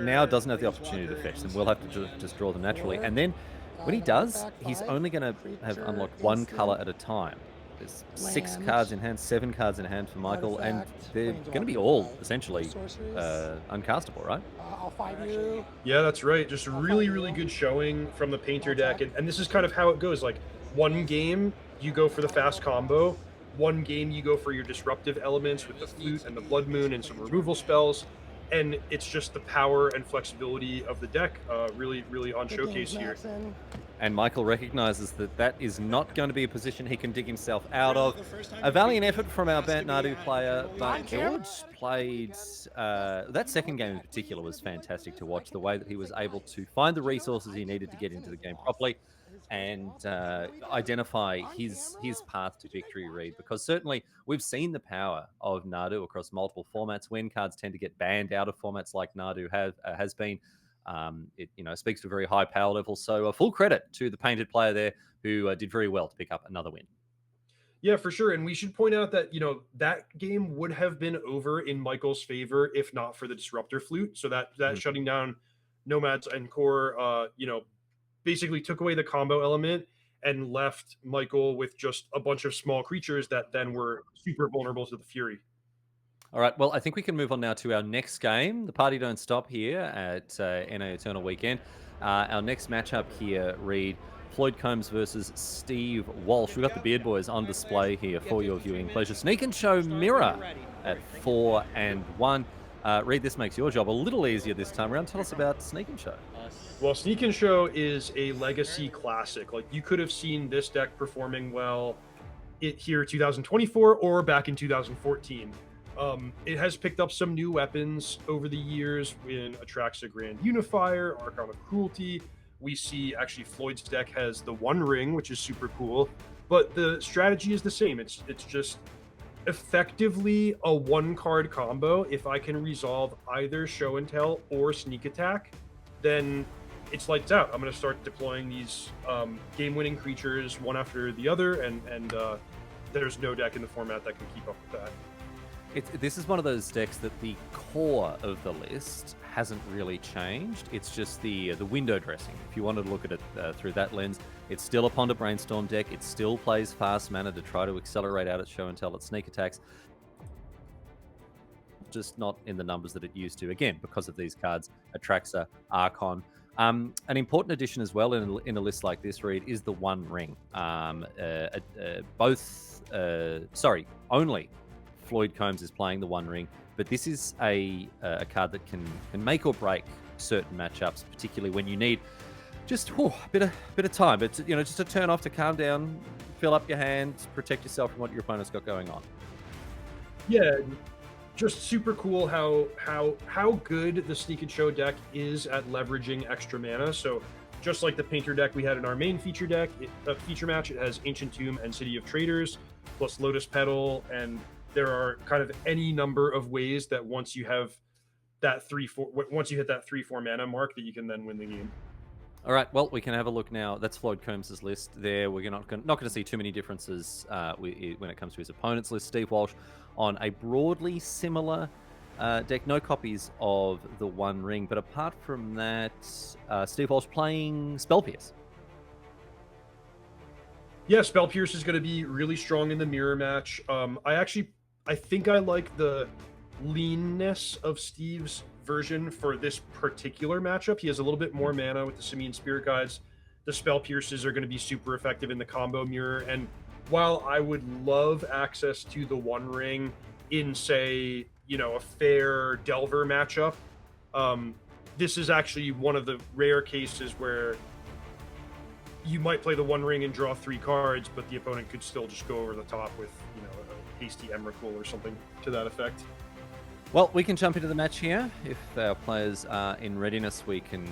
now doesn't have the opportunity to fetch them. We'll have to just draw them naturally. And then when he does, he's only going to have unlocked one color at a time. There's 6 cards in hand, 7 cards in hand for Michael, and they're going to be all essentially uncastable, right? I'll fight you. Yeah, that's right. Just a really, really good showing from the Painter deck. And this is kind of how it goes. Like, one game, you go for the fast combo. One game, you go for your disruptive elements with the Flute and the Blood Moon and some removal spells. And it's just the power and flexibility of the deck really, really on showcase here. And Michael recognizes that is not going to be a position he can dig himself out of. A valiant effort from our Bant Nadu player, but George played... that second game in particular was fantastic to watch, the way that he was able to find the resources he needed to get into the game properly and identify his path to victory, Reed, because certainly we've seen the power of Nadu across multiple formats. When cards tend to get banned out of formats like Nadu has been, it speaks to a very high power level. So full credit to the Painted player there who did very well to pick up another win. Yeah, for sure. And we should point out that, that game would have been over in Michael's favor if not for the Disruptor Flute. So that shutting down Nomads and Core, basically took away the combo element and left Michael with just a bunch of small creatures that then were super vulnerable to the Fury. All right, well, I think we can move on now to our next game. The party don't stop here at NA Eternal Weekend. Our next matchup here, Reed, Floyd Combs versus Steve Walsh. We've got the Beard Boys on display here for your viewing pleasure. Sneak and Show Mirror at 4 and 1. Reed, this makes your job a little easier this time around. Tell us about Sneak and Show. Well, Sneak and Show is a legacy classic. Like, you could have seen this deck performing well here 2024 or back in 2014. It has picked up some new weapons over the years in Atraxa Grand Unifier, Archon of Cruelty. We see actually Floyd's deck has the One Ring, which is super cool, but the strategy is the same. It's just effectively a 1-card combo. If I can resolve either Show and Tell or Sneak Attack, then it's lights out. I'm going to start deploying these game-winning creatures one after the other, and there's no deck in the format that can keep up with that. This is one of those decks that the core of the list hasn't really changed. It's just the window dressing. If you wanted to look at it through that lens, it's still a Ponder Brainstorm deck. It still plays fast mana to try to accelerate out its Show and Tell, its Sneak Attacks. Just not in the numbers that it used to. Again, because of these cards, Atraxa, Archon, An important addition as well in a list like this, Reed, is the One Ring. Only Floyd Combs is playing the One Ring, but this is a card that can make or break certain matchups, particularly when you need just a bit of time. But just to turn off, to calm down, fill up your hand, protect yourself from what your opponent's got going on. Yeah, just super cool how good the Sneak and Show deck is at leveraging extra mana. So just like the Painter deck we had in our main feature deck, feature match, it has Ancient Tomb and City of Traders, plus Lotus Petal, and there are kind of any number of ways that once you have that 3/4, once you hit that 3/4 mana mark, that you can then win the game. All right, well, we can have a look now. That's Floyd Combs' list there. We're not going to see too many differences when it comes to his opponent's list. Steve Walsh on a broadly similar deck. No copies of the One Ring, but apart from that, Steve Walsh playing Spell Pierce. Yeah, Spell Pierce is going to be really strong in the mirror match. I think I like the leanness of Steve's version for this particular matchup. He has a little bit more mana with the Simian Spirit Guides. The Spell Pierces are going to be super effective in the combo mirror. And while I would love access to the One Ring in, say, a fair Delver matchup, this is actually one of the rare cases where you might play the One Ring and draw 3 cards, but the opponent could still just go over the top with, a hasty Emrakul or something to that effect. Well, we can jump into the match here. If our players are in readiness, we can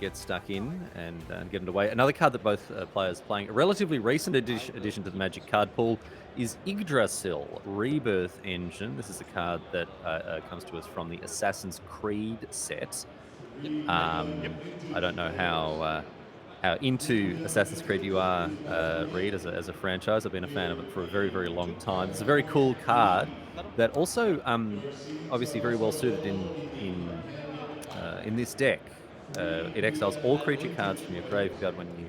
get stuck in and get underway. Another card that both players playing, a relatively recent addition to the Magic card pool, is Yggdrasil, Rebirth Engine. This is a card that comes to us from the Assassin's Creed set. I don't know how into Assassin's Creed you are, Reed, as a franchise. I've been a fan of it for a very, very long time. It's a very cool card that also, obviously, very well suited in this deck. It exiles all creature cards from your graveyard when you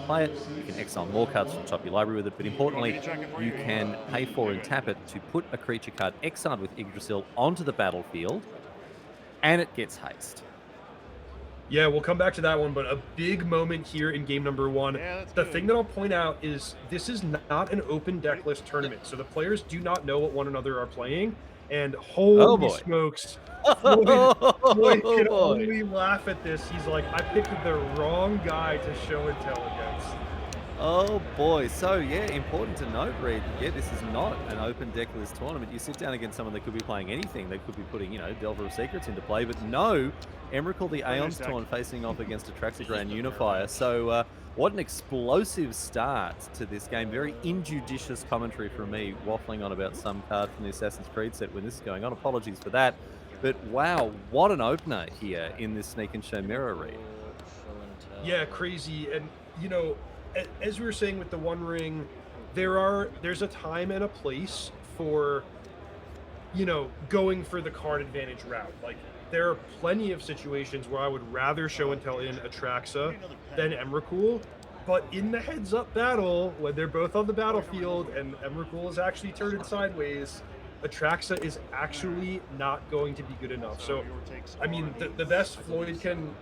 play it. You can exile more cards from the top of your library with it, but importantly, you can pay for and tap it to put a creature card exiled with Yggdrasil onto the battlefield, and it gets haste. Yeah, we'll come back to that one, but a big moment here in game number 1. The thing that I'll point out is this is not an open deck list tournament, so the players do not know what one another are playing, and holy smokes, Floyd can only laugh at this. He's like, I picked the wrong guy to show and tell against. Oh boy, so yeah, important to note, Reed. Yeah, this is not an open deck list tournament. You sit down against someone that could be playing anything. They could be putting, Delver of Secrets into play, but no, Emrakul the Aeon's Torn facing off against a Traxxas Grand Unifier. So what an explosive start to this game. Very injudicious commentary from me, waffling on about some card from the Assassin's Creed set when this is going on. Apologies for that. But wow, what an opener here in this Sneak and Show mirror, Reed. Yeah, crazy. And, as we were saying with the One Ring, there's a time and a place for, going for the card advantage route. Like, there are plenty of situations where I would rather show and tell in Atraxa than Emrakul, but in the heads-up battle, when they're both on the battlefield and Emrakul is actually turned sideways, Atraxa is actually not going to be good enough. So, I mean, the best Floyd can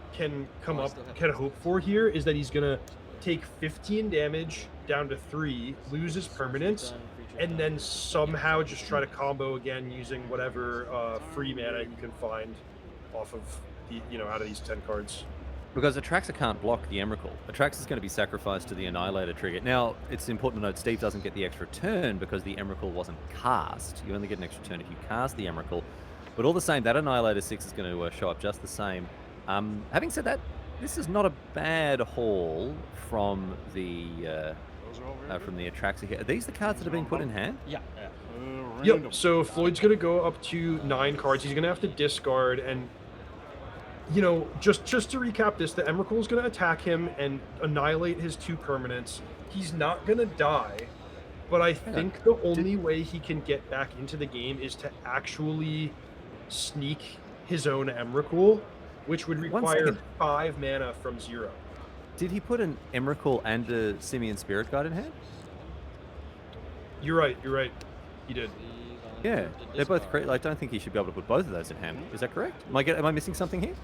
hope for here is that he's gonna take 15 damage down to 3, lose his permanence, and then somehow just try to combo again using whatever free mana you can find off of the, out of these 10 cards. Because Atraxa can't block the Emrakul. Atraxa is going to be sacrificed to the Annihilator trigger. Now, it's important to note Steve doesn't get the extra turn because the Emrakul wasn't cast. You only get an extra turn if you cast the Emrakul. But all the same, that Annihilator 6 is going to show up just the same. Having said that, this is not a bad haul from the Atraxa here. Are these the cards that have been put in hand? Yeah. Yep. So Floyd's going to go up to 9 cards. He's going to have to discard, and just to recap this, the Emrakul is going to attack him and annihilate his 2 permanents. He's not going to die, but I think the only way he can get back into the game is to actually sneak his own Emrakul, which would require 5 mana from 0. Did he put an Emrakul and a Simian Spirit Guide in hand? You're right. He did. Yeah, they're both great. I don't think he should be able to put both of those in hand. Is that correct? Am I missing something here?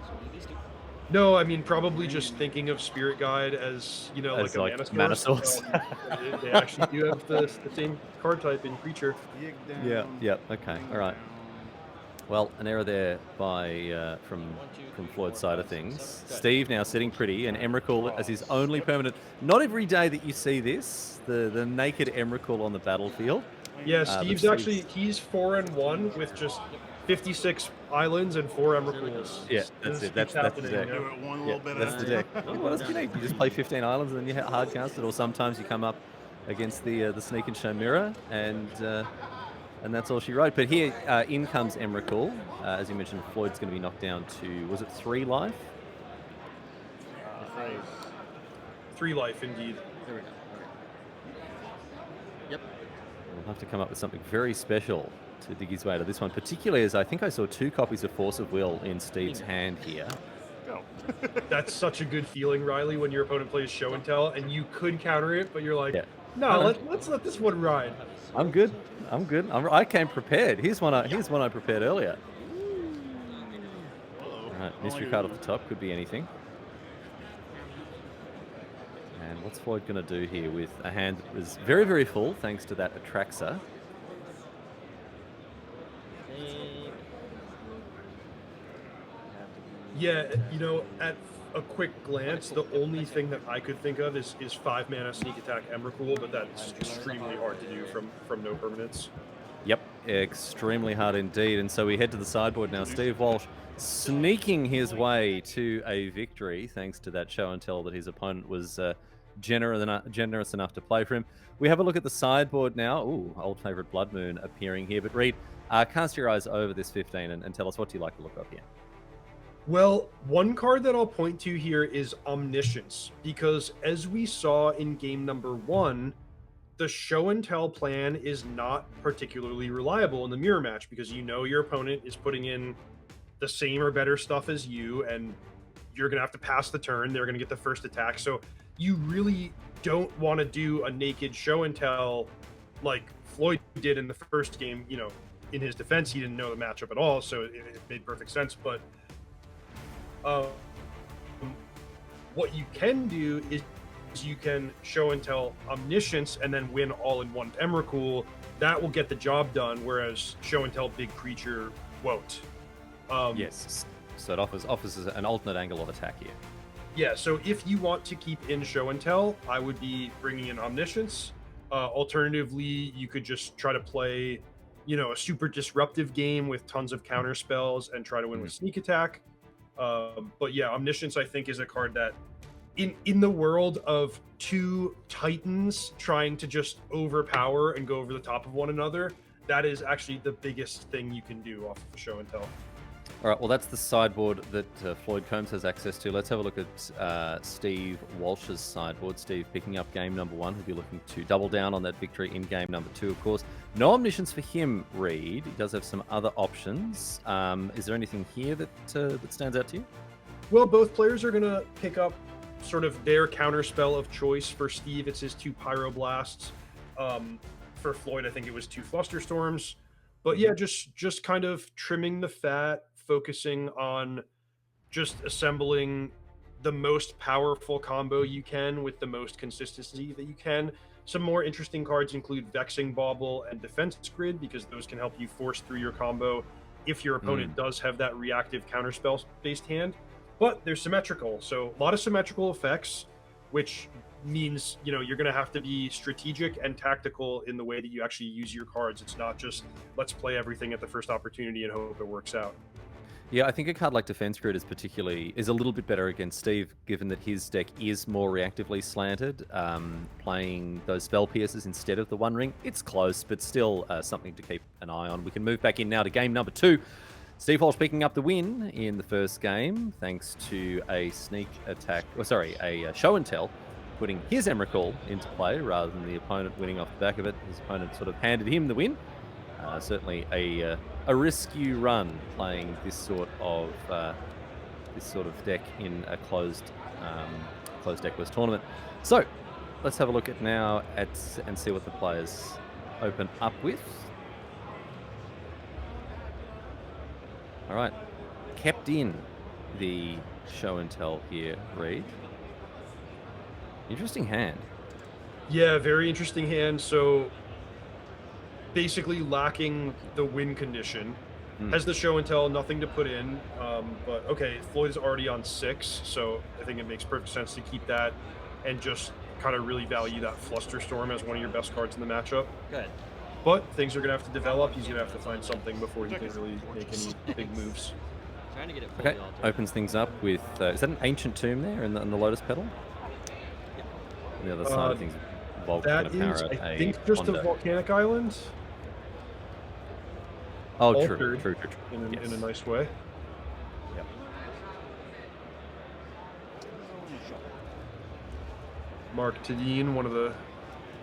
No, I mean probably just thinking of Spirit Guide as As like a like mana mana source. source. They actually do have the same card type in creature. Yeah. Yeah. Okay. All right. Well, an error there by from Floyd's side of things. Steve now sitting pretty, and Emrakul as his only permanent. Not every day that you see this, the naked Emrakul on the battlefield. Yeah, but Steve's actually he's 4-1 with just 56 islands and 4 Emrakuls. Yeah, that's it. That's the deck. Yeah, that's the deck. What else do you need? You just play 15 islands and then you hard cast it, or sometimes you come up against the Sneak and Show Mirror, and that's all she wrote. But here, in comes Emrakul. As you mentioned, Floyd's going to be knocked down to, was it 3 life? 3 life, indeed. There we go. Yep. We'll have to come up with something very special to dig his way to this one, particularly as I think I saw 2 copies of Force of Will in Steve's hand here. That's such a good feeling, Riley, when your opponent plays Show and Tell, and you could counter it, but you're like, no, let's let this one ride. I'm good. I came prepared. Here's one I prepared earlier. All right, mystery card off the top, could be anything. And what's Floyd going to do here with a hand that was very, very full, thanks to that Atraxa? Yeah, at a quick glance, the only thing that I could think of is 5 mana sneak attack Emrakul, but that's extremely hard to do from no permanents. Yep, extremely hard indeed. And so we head to the sideboard now. Steve Walsh sneaking his way to a victory, thanks to that Show and Tell that his opponent was generous enough to play for him. We have a look at the sideboard now. Ooh, old favourite Blood Moon appearing here. But Reed, cast your eyes over this 15 and tell us, what do you like to look up here? Well, one card that I'll point to here is Omniscience, because as we saw in game number 1, the Show and Tell plan is not particularly reliable in the mirror match, because your opponent is putting in the same or better stuff as you, and you're going to have to pass the turn. They're going to get the first attack. So you really don't want to do a naked Show and Tell like Floyd did in the first game. In his defense, he didn't know the matchup at all, so it made perfect sense. But what you can do is you can Show and Tell Omniscience and then win all in one Emrakul. That will get the job done, whereas Show and Tell Big Creature won't. Yes, so it offers an alternate angle of attack here. Yeah, so if you want to keep in Show and Tell, I would be bringing in Omniscience. Alternatively, you could just try to play, a super disruptive game with tons of counter spells and try to win with Sneak Attack. But yeah, Omniscience, I think, is a card that in the world of 2 Titans trying to just overpower and go over the top of one another, that is actually the biggest thing you can do off of the Show and Tell. All right, well, that's the sideboard that Floyd Combs has access to. Let's have a look at Steve Walsh's sideboard. Steve picking up game number 1. He'll be looking to double down on that victory in game number 2, of course. No Omniscience for him, Reed. He does have some other options. Is there anything here that stands out to you? Well, both players are going to pick up sort of their counter spell of choice. For Steve, it's his 2 Pyroblasts. For Floyd, I think it was 2 Flusterstorms. But yeah, just kind of trimming the fat, focusing on just assembling the most powerful combo you can with the most consistency that you can. Some more interesting cards include Vexing Bauble and Defense Grid, because those can help you force through your combo if your opponent does have that reactive counterspell based hand. But they're symmetrical, so a lot of symmetrical effects, which means you're going to have to be strategic and tactical in the way that you actually use your cards. It's not just let's play everything at the first opportunity and hope it works out. Yeah, I think a card like Defense Grid is a little bit better against Steve, given that his deck is more reactively slanted, playing those Spell Piercers instead of the One Ring. It's close, but still something to keep an eye on. We can move back in now to game number 2. Steve Walsh picking up the win in the first game, thanks to a Show and Tell, putting his Emrakul into play rather than the opponent winning off the back of it. His opponent sort of handed him the win. Certainly a risky run playing this sort of deck in a closed deckless tournament. So let's have a look at now and see what the players open up with. All right, kept in the show and tell here, Reed. Interesting hand. Yeah, very interesting hand. So basically lacking the win condition. Has the show and tell, nothing to put in. But okay, Floyd is already on 6, so I think it makes perfect sense to keep that and just kind of really value that Flusterstorm as one of your best cards in the matchup. Good. But things are going to have to develop. He's going to have to find something before he can really make any big moves. Trying to get it fully Okay, altered. opens things up with, is that an Ancient Tomb there in the Lotus Petal? On the other side of things, Volcan That Apparent, is, I think, just a Wonder. volcanic island. Oh, altered true. In Yes. a nice way. Yep. Mark Tadine, one of the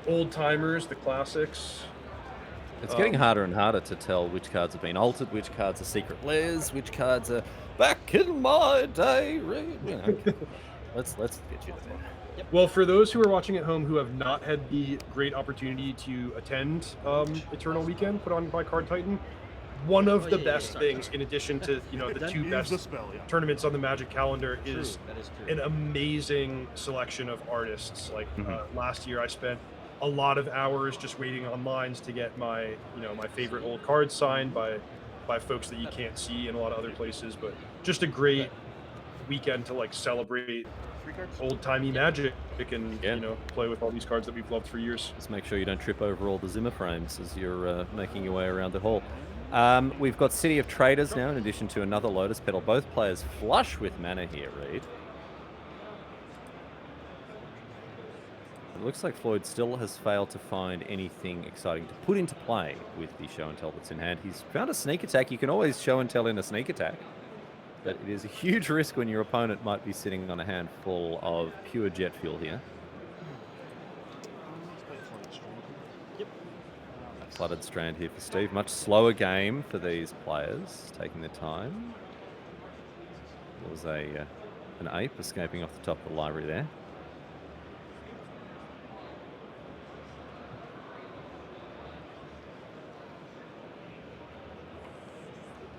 old timers, the classics. It's getting harder and harder to tell which cards have been altered, which cards are secret layers, which cards are back in my day. You know, let's get you there. Well, for those who are watching at home who have not had the great opportunity to attend Eternal Weekend put on by Card Titan, one of the best things, in addition to the two best tournaments on the Magic calendar, is That is true. an amazing selection of artists. Like last year, I spent a lot of hours just waiting on lines to get my my favorite old cards signed by folks that you can't see in a lot of other places. But just a great weekend to like celebrate old-timey Magic and play with all these cards that we've loved for years. Just make sure you don't trip over all the Zimmer frames as you're making your way around the hall. We've got City of Traders now, in addition to another Lotus Petal. Both players flush with mana here, Reed. It looks like Floyd still has failed to find anything exciting to put into play with the show and tell that's in hand. He's found a sneak attack. You can always show and tell in a sneak attack, but it is a huge risk when your opponent might be sitting on a handful of pure jet fuel here. Flooded Strand here for Steve. Much slower game for these players, taking their time. There was an ape escaping off the top of the library there.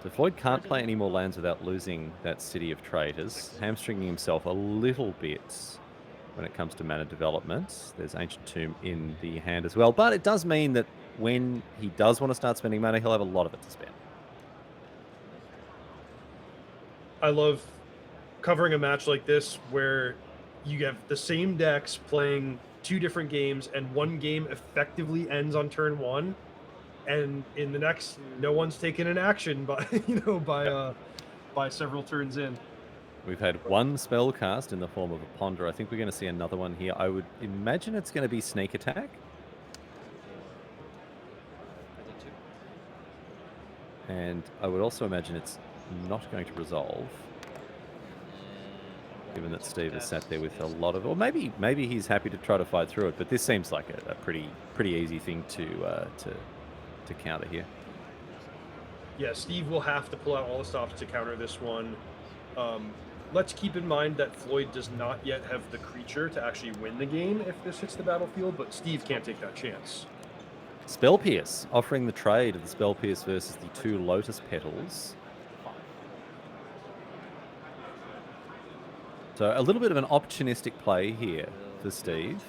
So Floyd can't play any more lands without losing that City of Traders, hamstringing himself a little bit when it comes to mana development. There's Ancient Tomb in the hand as well, but it does mean that when he does want to start spending mana, he'll have a lot of it to spend. I love covering a match like this where you have the same decks playing two different games, and one game effectively ends on turn 1, and in the next, no one's taken an action by by several turns in. We've had one spell cast in the form of a Ponder. I think we're going to see another one here. I would imagine it's going to be Sneak Attack. And I would also imagine it's not going to resolve, given that Steve has sat there with a lot of, or maybe he's happy to try to fight through it. But this seems like a pretty easy thing to counter here. Yeah, Steve will have to pull out all the stops to counter this one. Let's keep in mind that Floyd does not yet have the creature to actually win the game if this hits the battlefield, but Steve can't take that chance. Spell Pierce, offering the trade of the Spell Pierce versus the 2 Lotus Petals. So a little bit of an opportunistic play here for Steve,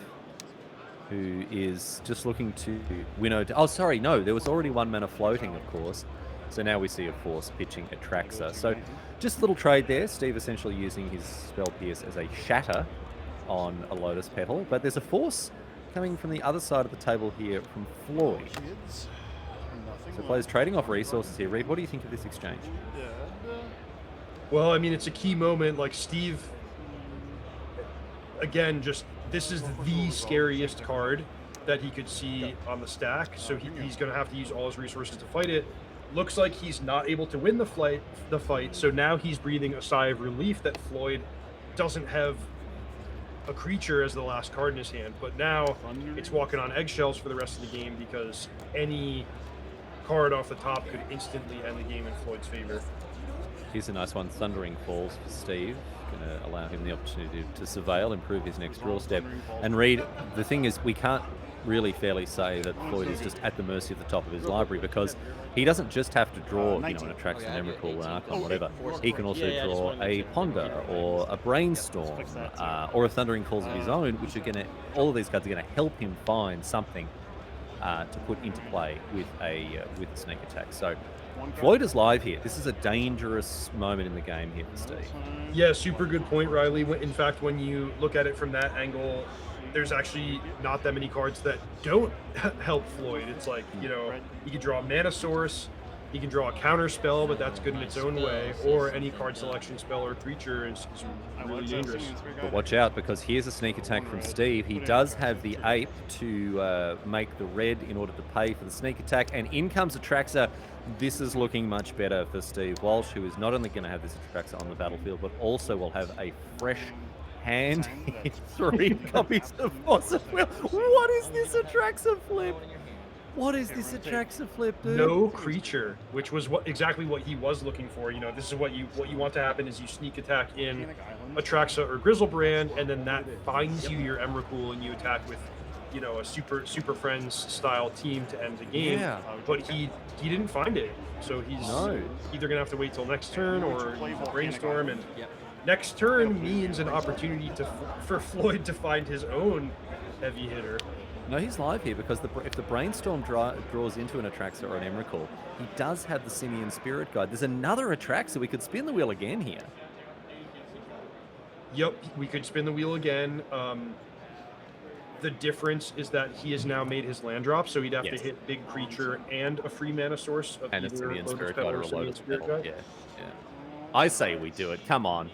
who is just looking to winnow. Oh, sorry, no, there was already 1 mana floating, of course. So now we see a Force pitching Atraxa. So just a little trade there. Steve essentially using his Spell Pierce as a shatter on a Lotus Petal. But there's a Force coming from the other side of the table here from Floyd. So players trading off resources here. Reed, what do you think of this exchange? Well, I mean, it's a key moment. Like Steve, again, just this is the scariest card that he could see on the stack. So he's going to have to use all his resources to fight it. Looks like he's not able to win the fight. So now he's breathing a sigh of relief that Floyd doesn't have a creature as the last card in his hand. But now it's walking on eggshells for the rest of the game, because any card off the top could instantly end the game in Floyd's favor. Here's a nice one. Thundering Falls for Steve. Going to allow him the opportunity to surveil, improve his next draw step. And Reed, the thing is, we can't really fairly say that Floyd is just at the mercy of the top of his library, because he doesn't just have to draw, an Atraxa, an Emrakul, an Archon, whatever. He can also draw a Ponder or a Brainstorm or a Thundering Calls of his own, which are going to, all of these cards are going to help him find something to put into play with a sneak attack. So Floyd is live here. This is a dangerous moment in the game here for Steve. Yeah, super good point, Riley. In fact, when you look at it from that angle, there's actually not that many cards that don't help Floyd. It's like, you can draw a mana source, he can draw a counter spell, but that's good in its own way, or any card selection spell or creature is really dangerous. But watch out, because here's a sneak attack from Steve. He does have the ape to make the red in order to pay for the sneak attack, and in comes Atraxa. This is looking much better for Steve Walsh, who is not only going to have this Atraxa on the battlefield, but also will have a fresh hand in 3 copies of Fossil Wheel. What is this Atraxa flip? What is this Atraxa flip, dude? No creature, which was exactly what he was looking for. This is what you want to happen is you sneak attack in Atraxa or Grizzlebrand, and then that finds you your Emrakul, and you attack with, a super friends style team to end the game. Yeah. But he didn't find it, so he's either gonna have to wait till next turn or brainstorm. And next turn means an opportunity for Floyd to find his own heavy hitter. No, he's live here, because if the Brainstorm draws into an Atraxa or an Emrakul, he does have the Simian Spirit Guide. There's another Atraxa. We could spin the wheel again here. Yep, we could spin the wheel again. The difference is that he has now made his land drop, so he'd have to hit big creature and a free mana source of And a Simian Spirit Guide Guide or a Lotus Spirit Petal. Guide. Yeah. I say we do it. Come on.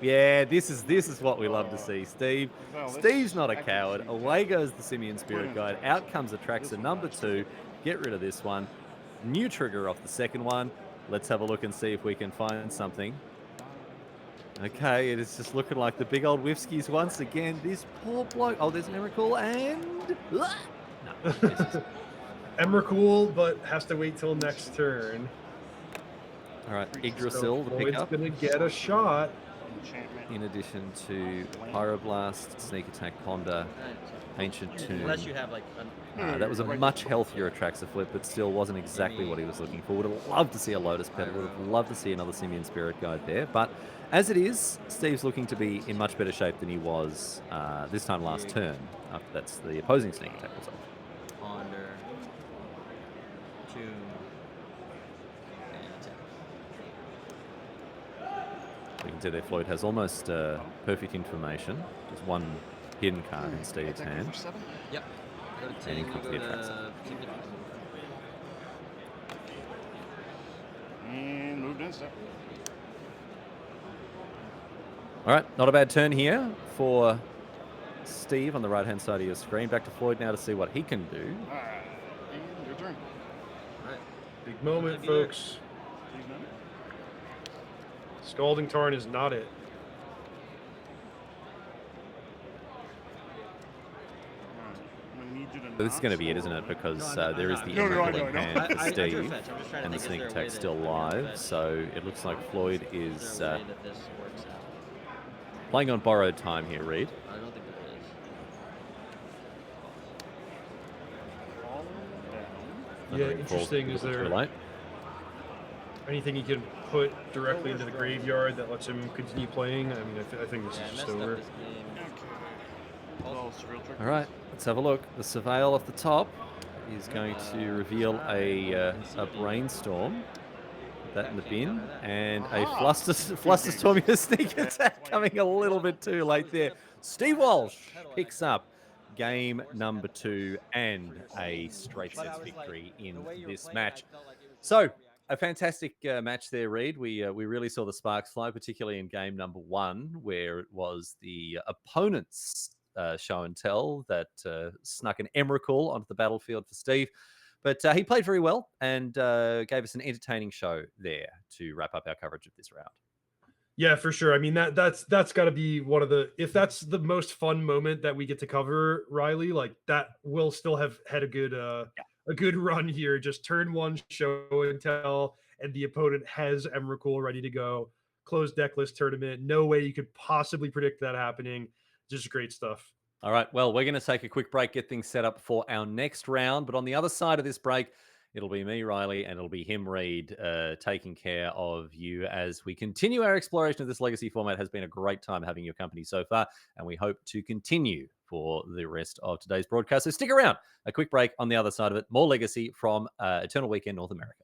Yeah, this is what we love to see, Steve. Steve's not a coward. Away goes the Simian Spirit Guide. Out comes Atraxa number 2. Get rid of this one. New trigger off the second one. Let's have a look and see if we can find something. Okay, it is just looking like the big old whiskys once again. This poor bloke. Oh, there's an Emrakul and... No. Emrakul, but has to wait till next turn. All right, Yggdrasil, the pickup. Floyd's going to get a shot. In addition to Pyroblast, Sneak Attack, Ponder, Ancient Tomb. Unless you have like that was a much healthier Atraxa flip, but still wasn't exactly what he was looking for. Would have loved to see a Lotus Petal. Would have loved to see another Simian Spirit Guide there. But as it is, Steve's looking to be in much better shape than he was this time last turn. After that's the opposing Sneak Attack was off. Ponder, Tomb, and attack. You can see there Floyd has almost perfect information. Just one hidden card in Steve's hand. Yep. Go to 10, And he you clicks go the to Atraxa. significant. And moved in step. All right, not a bad turn here for Steve on the right-hand side of your screen. Back to Floyd now to see what he can do. And your turn. Big moment, folks. Scalding Tarn is not it. But this is going to be it, isn't it? Because there is the Emrakul in hand for Steve, and the sneak attack's still live. So it looks like Floyd is playing on borrowed time here, Reed. I don't think there is. Yeah, interesting. Is there anything he can put directly into the graveyard that lets him continue playing? I mean, I think this is just over. All right, let's have a look. The Surveil off the top is going to reveal a Brainstorm. Put that in the bin. And a Flusterstorm sneak attack coming a little bit too late there. Steve Walsh picks up game number 2 and a straight sets victory in this match. So, a fantastic match there, Reed. We really saw the sparks fly, particularly in game number 1, where it was the opponent's show and tell that snuck an Emrakul onto the battlefield for Steve. But he played very well and gave us an entertaining show there to wrap up our coverage of this round. Yeah, for sure. I mean, that's got to be one of the, if that's the most fun moment that we get to cover, Riley, like that will still have had a good run here. Just turn 1 show and tell, and the opponent has Emrakul ready to go. Closed deck list tournament. No way you could possibly predict that happening. Just great stuff. All right. Well, we're going to take a quick break, get things set up for our next round. But on the other side of this break, it'll be me, Riley, and it'll be him, Reed, taking care of you as we continue our exploration of this legacy format. It has been a great time having your company so far, and we hope to continue for the rest of today's broadcast. So stick around. A quick break on the other side of it. More legacy from Eternal Weekend North America.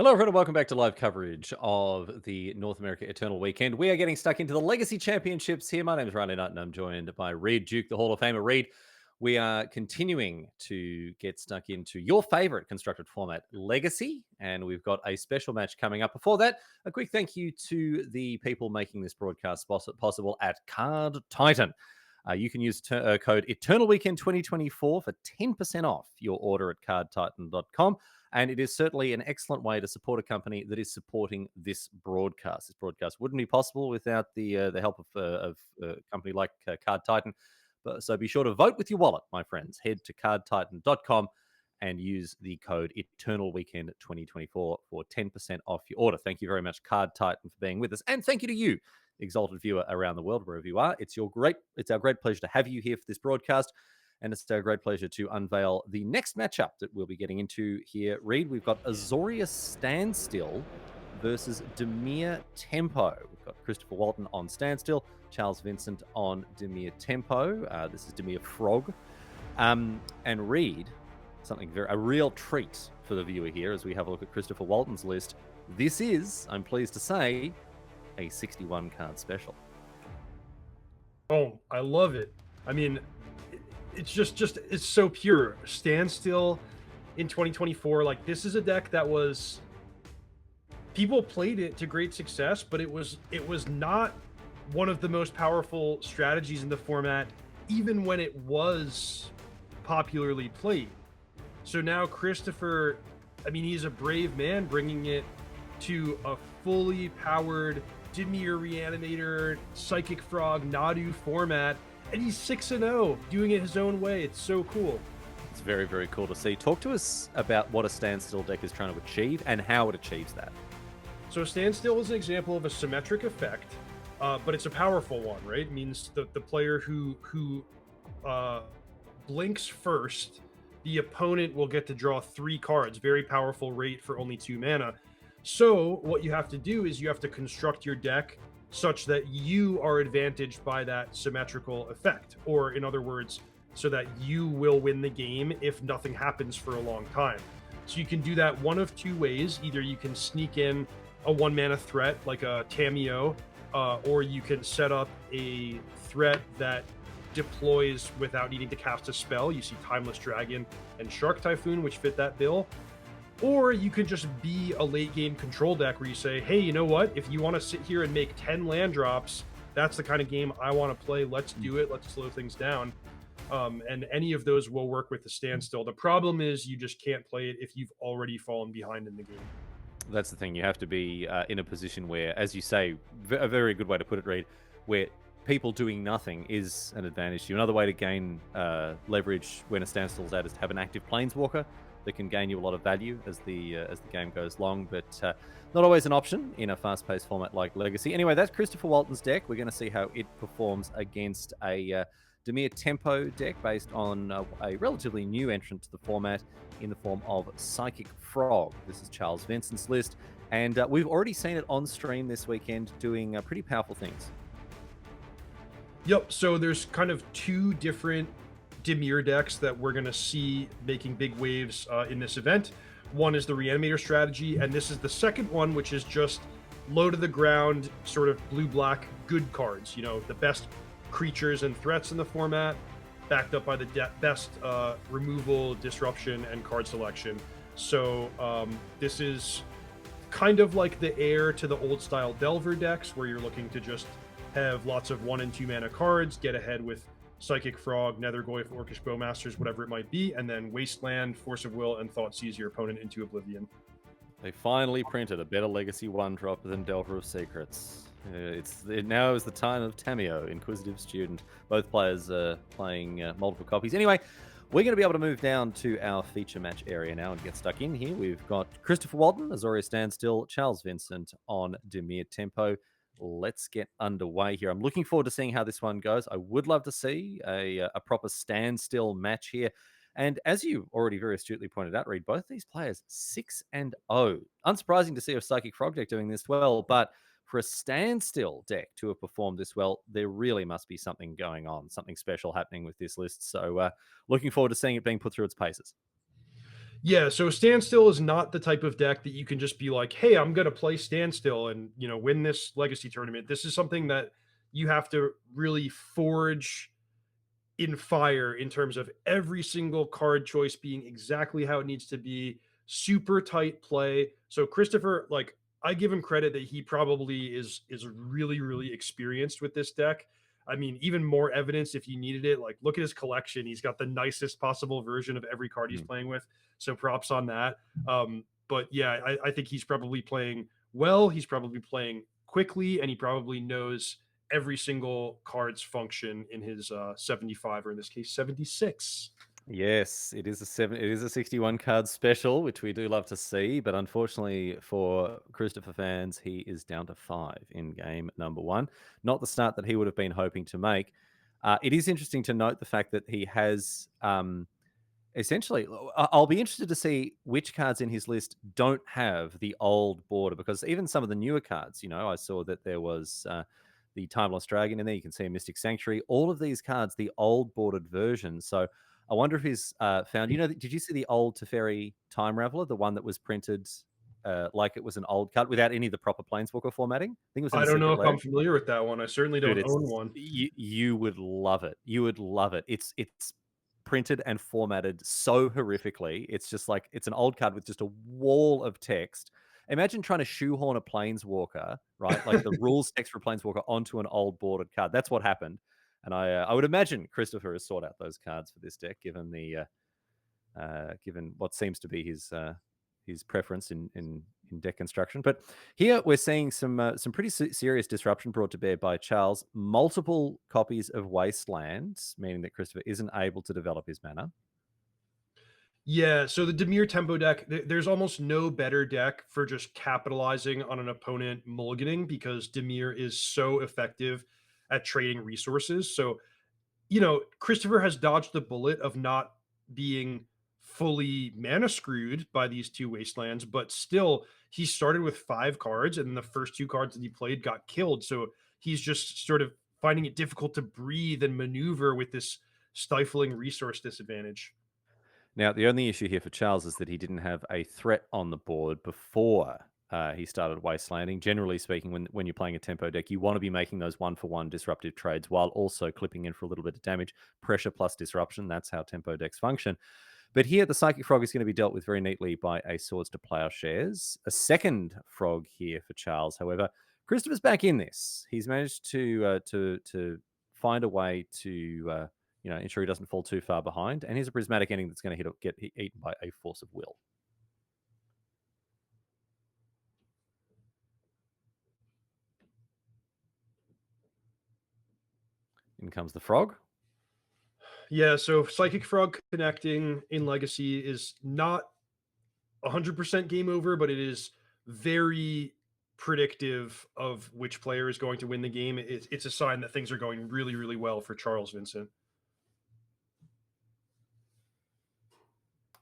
Hello, everyone. Welcome back to live coverage of the North America Eternal Weekend. We are getting stuck into the Legacy Championships here. My name is Riley Knight, and I'm joined by Reed Duke, the Hall of Famer. Reed, we are continuing to get stuck into your favorite constructed format, Legacy, and we've got a special match coming up. Before that, a quick thank you to the people making this broadcast possible at Card Titan. You can use code Eternal Weekend 2024 for 10% off your order at cardtitan.com. And it is certainly an excellent way to support a company that is supporting this broadcast. This broadcast wouldn't be possible without the help of a company like Card Titan. So be sure to vote with your wallet, my friends. Head to cardtitan.com and use the code Eternal Weekend 2024 for 10% off your order. Thank you very much, Card Titan, for being with us. And thank you to you, exalted viewer around the world, wherever you are. It's our great pleasure to have you here for this broadcast. And it's a great pleasure to unveil the next matchup that we'll be getting into here. Reed, we've got Azorius Standstill versus Demir Tempo. We've got Christopher Walton on Standstill, Charles Vincent on Demir Tempo. This is Demir Frog. And Reed, a real treat for the viewer here as we have a look at Christopher Walton's list. This is, I'm pleased to say, a 61 card special. Oh, I love it. I mean, it's just it's so pure. Standstill in 2024, like, this is a deck that was, people played it to great success, but it was not one of the most powerful strategies in the format, even when it was popularly played. So now Christopher, I mean, he's a brave man bringing it to a fully powered Dimir Reanimator, Psychic Frog, Nadu format, and he's 6-0, doing it his own way. It's so cool. It's very, very cool to see. Talk to us about what a Standstill deck is trying to achieve and how it achieves that. So Standstill is an example of a symmetric effect, but it's a powerful one, right? It means the player who blinks first, the opponent will get to draw 3 cards. Very powerful rate for only 2 mana. So what you have to do is you have to construct your deck such that you are advantaged by that symmetrical effect, or in other words, so that you will win the game if nothing happens for a long time. So you can do that one of 2 ways. Either you can sneak in a 1-mana threat like a Tameo, or you can set up a threat that deploys without needing to cast a spell. You see Timeless Dragon and Shark Typhoon, which fit that bill. Or you can just be a late game control deck where you say, hey, you know what? If you want to sit here and make 10 land drops, that's the kind of game I want to play. Let's do it. Let's slow things down. And any of those will work with the Standstill. The problem is you just can't play it if you've already fallen behind in the game. That's the thing. You have to be in a position where, as you say, a very good way to put it, Reed, where people doing nothing is an advantage to you. Another way to gain leverage when a Standstill's out is to have an active Planeswalker that can gain you a lot of value as the game goes long, but not always an option in a fast-paced format like Legacy. Anyway, that's Christopher Walton's deck. We're going to see how it performs against a Demir Tempo deck based on a relatively new entrant to the format in the form of Psychic Frog. This is Charles Vincent's list, and we've already seen it on stream this weekend doing pretty powerful things. Yep, so there's kind of 2 different Dimir decks that we're going to see making big waves in this event. One is the Reanimator strategy, and this is the second one, which is just low to the ground, sort of blue-black good cards. You know, the best creatures and threats in the format, backed up by the best removal, disruption, and card selection. So this is kind of like the heir to the old-style Delver decks, where you're looking to just have lots of 1 and 2 mana cards, get ahead with Psychic Frog, Nethergoyf, Orcish Bowmasters, whatever it might be, and then Wasteland, Force of Will, and Thoughtseize your opponent into oblivion. They finally printed a better Legacy 1-drop than Delver of Secrets. It now is the time of Tameo, Inquisitive Student. Both players are playing multiple copies. Anyway, we're going to be able to move down to our feature match area now and get stuck in here. We've got Christopher Walton, Azorius Standstill, Charles Vincent on Demir Tempo. Let's get underway here. I'm looking forward to seeing how this one goes. I would love to see a proper Standstill match here. And as you already very astutely pointed out, Reed, both these players 6-0. Unsurprising to see a Psychic Frog deck doing this well, but for a Standstill deck to have performed this well, there really must be something going on, something special happening with this list. So looking forward to seeing it being put through its paces. Yeah, so Standstill is not the type of deck that you can just be like, "Hey, I'm gonna play Standstill and, win this Legacy tournament." This is something that you have to really forge in fire in terms of every single card choice being exactly how it needs to be, super tight play. So Christopher, like, I give him credit that he probably is really, really experienced with this deck. I mean, even more evidence if you needed it. Like, look at his collection. He's got the nicest possible version of every card he's playing with. So props on that. But yeah, I think he's probably playing well. He's probably playing quickly, and he probably knows every single card's function in his 75, or in this case 76. Yes, it is a 61 card special, which we do love to see, but unfortunately for Christopher fans, he is down to 5 in game number 1. Not the start that he would have been hoping to make. It is interesting to note the fact that he has essentially, I'll be interested to see which cards in his list don't have the old border, because even some of the newer cards, I saw that there was the Time Lost Dragon in there. You can see a Mystic Sanctuary. All of these cards, the old bordered version. So I wonder if he's found, did you see the old Teferi Time Raveler, the one that was printed like it was an old card without any of the proper Planeswalker formatting? I think it was in I the don't know secret if I'm lair. familiar with that one. I certainly don't Dude, own one. you would love it. You would love it. It's printed and formatted so horrifically. It's just like, it's an old card with just a wall of text. Imagine trying to shoehorn a Planeswalker, right? Like the rules text for Planeswalker onto an old bordered card. That's what happened. And I would imagine Christopher has sought out those cards for this deck, given given what seems to be his preference in deck construction. But here we're seeing some pretty serious disruption brought to bear by Charles. Multiple copies of Wasteland, meaning that Christopher isn't able to develop his mana. Yeah, so the Dimir Tempo deck, there's almost no better deck for just capitalizing on an opponent mulliganing, because Dimir is so effective at trading resources. So, Christopher has dodged the bullet of not being fully mana screwed by these two wastelands, but still, he started with 5 cards, and the first 2 cards that he played got killed. So he's just sort of finding it difficult to breathe and maneuver with this stifling resource disadvantage. Now, the only issue here for Charles is that he didn't have a threat on the board before he started Wastelanding. Generally speaking, when you're playing a tempo deck, you want to be making those 1-for-1 disruptive trades while also clipping in for a little bit of damage. Pressure plus disruption, that's how tempo decks function. But here, the Psychic Frog is going to be dealt with very neatly by a Swords to Plowshares. A second frog here for Charles, however. Christopher's back in this. He's managed to find a way to ensure he doesn't fall too far behind. And here's a Prismatic Ending that's going to get eaten by a Force of Will. In comes the frog. Yeah, so Psychic Frog connecting in Legacy is not 100% game over, but it is very predictive of which player is going to win the game. It's a sign that things are going really, really well for Charles Vincent.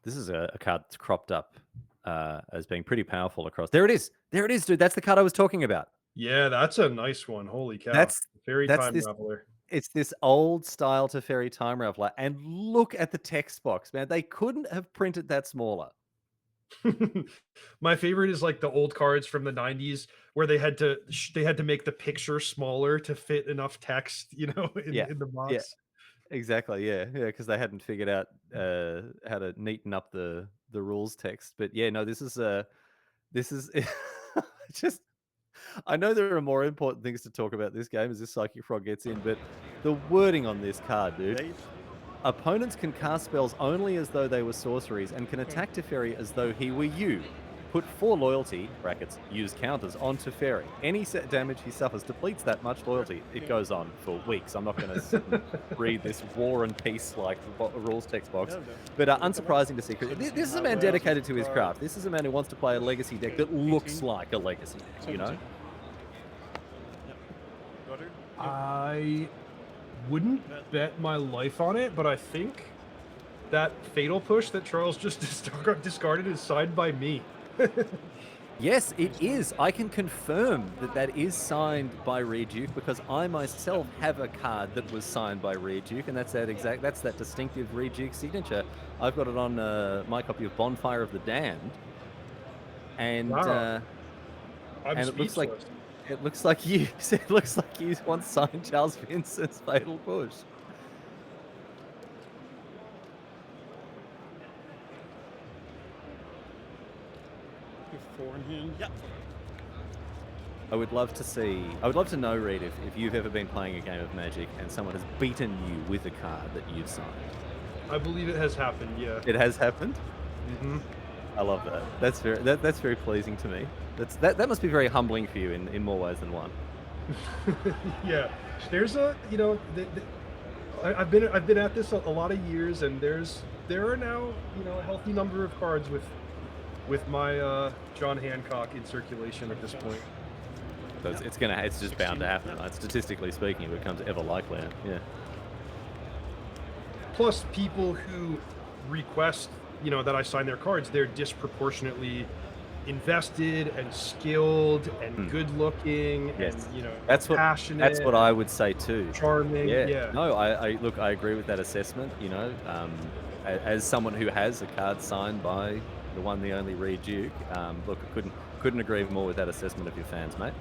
This is a card that's cropped up as being pretty powerful across. There it is. There it is, dude. That's the card I was talking about. Yeah, that's a nice one. Holy cow. That's Fairy Time this, Raveler. It's this old style Teferi Time Raveler. And look at the text box, man. They couldn't have printed that smaller. My favorite is like the old cards from the 90s where they had to make the picture smaller to fit enough text, in the box. Yeah. Exactly, yeah, because they hadn't figured out how to neaten up the rules text. But yeah, no, this is just. I know there are more important things to talk about this game as this Psychic Frog gets in, but the wording on this card, dude. Opponents can cast spells only as though they were sorceries and can attack Teferi as though he were you. Put 4 loyalty, brackets, use counters, on Teferi. Any set damage he suffers depletes that much loyalty. It goes on for weeks. I'm not going to sit and read this War and Peace like rules text box. But unsurprising to see. This is a man dedicated to his craft. This is a man who wants to play a Legacy deck that looks like a Legacy deck, I wouldn't bet my life on it, but I think that Fatal Push that Charles just discarded is signed by me. Yes, it is. I can confirm that that is signed by Reduke because I myself have a card that was signed by Reduke, and that's that distinctive Reduke signature. I've got it on my copy of Bonfire of the Damned, and Wow. I'm and speechless. it looks like you it looks like you once signed Charles Vincent's Fatal Push. You have 4 in hand? Yep. I would love to know, Reed, if you've ever been playing a game of Magic and someone has beaten you with a card that you've signed. I believe it has happened, yeah. It has happened? Hmm. I love that. That's very pleasing to me. That must be very humbling for you in more ways than one. Yeah. There's I've been at this a lot of years, and there are now, a healthy number of cards with my John Hancock in circulation at this point. So it's just bound to happen. Right? Statistically speaking, it becomes ever likelier. Yeah. Plus, people who request, that I sign their cards, they're disproportionately invested and skilled and good-looking, Yes. and Passionate. That's what I would say too. Charming. Yeah. No, I agree with that assessment. As someone who has a card signed by the one, the only Reed Duke, look, I couldn't agree more with that assessment of your fans, mate.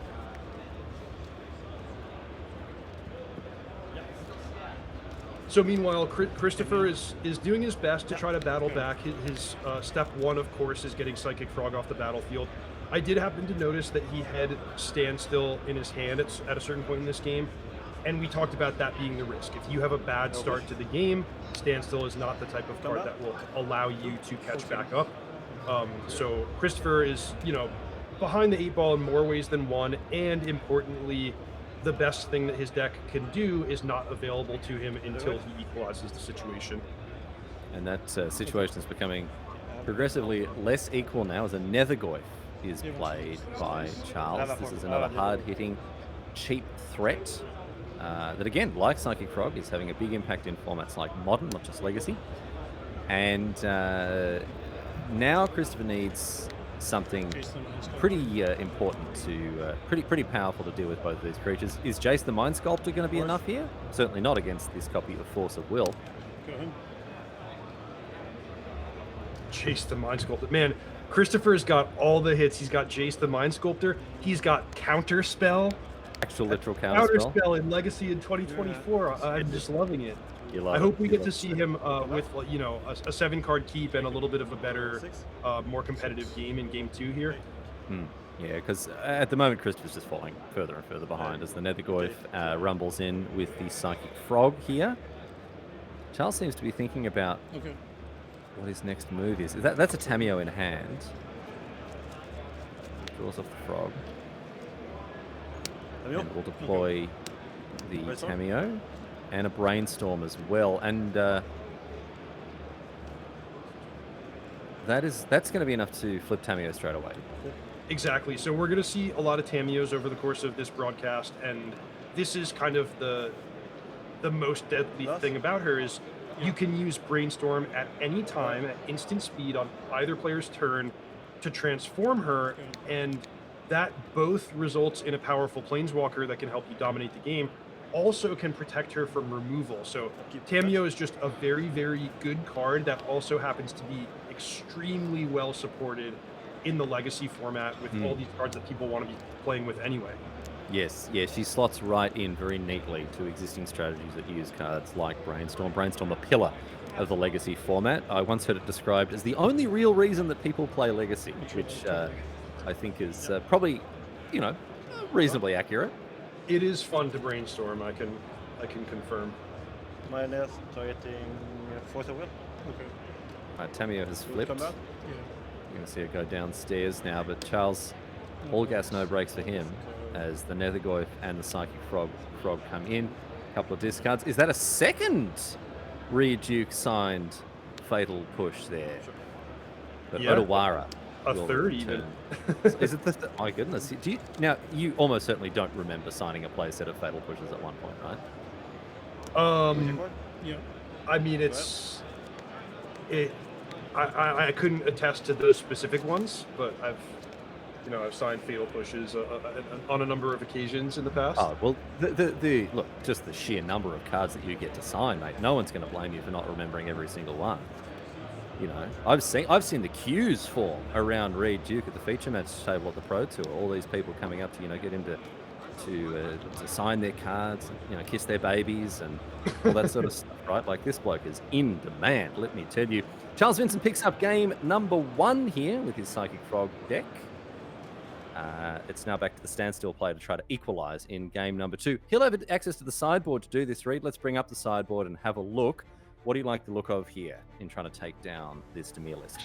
So meanwhile, Christopher is doing his best to try to battle back. His step one, of course, is getting Psychic Frog off the battlefield. I did happen to notice that he had Standstill in his hand at a certain point in this game, and we talked about that being the risk. If you have a bad start to the game, Standstill is not the type of card that will allow you to catch back up. So Christopher is, behind the 8 ball in more ways than one, and importantly, the best thing that his deck can do is not available to him until he equalizes the situation. And that situation is becoming progressively less equal now as a Nethergoyf is played by Charles. This is another hard-hitting, cheap threat that, again, like Psychic Frog, is having a big impact in formats like Modern, not just Legacy. And now Christopher needs something pretty important pretty powerful to deal with both of these creatures. Is Jace the Mind Sculptor going to be enough here? Certainly not against this copy of Force of Will. Jace the Mind Sculptor. Man, Christopher's got all the hits. He's got Jace the Mind Sculptor. He's got Counter Spell. Actual literal counter spell in Legacy in 2024. I'm just loving it. I hope we get to see him with a 7-card keep and a little bit of a better, more competitive game in Game 2 here. Yeah, because at the moment Christopher's just falling further and further behind as the Nethergoyf rumbles in with the Psychic Frog here. Charles seems to be thinking about what his next move is. That's a Tameo in hand. Draws off the Frog. And we'll deploy the Tameo and a Brainstorm as well. And that's going to be enough to flip Tameo straight away. Exactly. So we're going to see a lot of Tameos over the course of this broadcast, and this is kind of the most deadly thing about her is you can use Brainstorm at any time at instant speed on either player's turn to transform her, and that both results in a powerful Planeswalker that can help you dominate the game, also can protect her from removal. So Tameo is just a very, very good card that also happens to be extremely well supported in the Legacy format with all these cards that people want to be playing with anyway. Yes, she slots right in very neatly to existing strategies that use cards like Brainstorm. Brainstorm, the pillar of the Legacy format. I once heard it described as the only real reason that people play Legacy, which I think is probably, reasonably accurate. It is fun to Brainstorm, I can confirm. Minus targeting Force of Will. Tameo has flipped. You're going to see it go downstairs now, but Charles, all gas, no brakes for him as the Nethergoyf and the Psychic Frog come in. A couple of discards. Is that a second Reed Duke signed Fatal Push there? But Odawara. A third even. Is it the my goodness. Now, you almost certainly don't remember signing a playset of Fatal Pushes at one point, right? I mean, I couldn't attest to those specific ones, but I've signed fatal pushes on a number of occasions in the past. Oh, well, the look, just the sheer number of cards that you get to sign, mate. No one's going to blame you for not remembering every single one. I've seen the queues form around Reed Duke at the feature match table at the Pro Tour. All these people coming up to get him to sign their cards, kiss their babies and all that sort of stuff, right? Like, this bloke is in demand, let me tell you. Charles Vincent picks up game number 1 here with his Psychic Frog deck. It's now back to the standstill play to try to equalize in game number 2. He'll have access to the sideboard to do this, Reed. Let's bring up the sideboard and have a look. What do you like the look of here in trying to take down this Dimir list?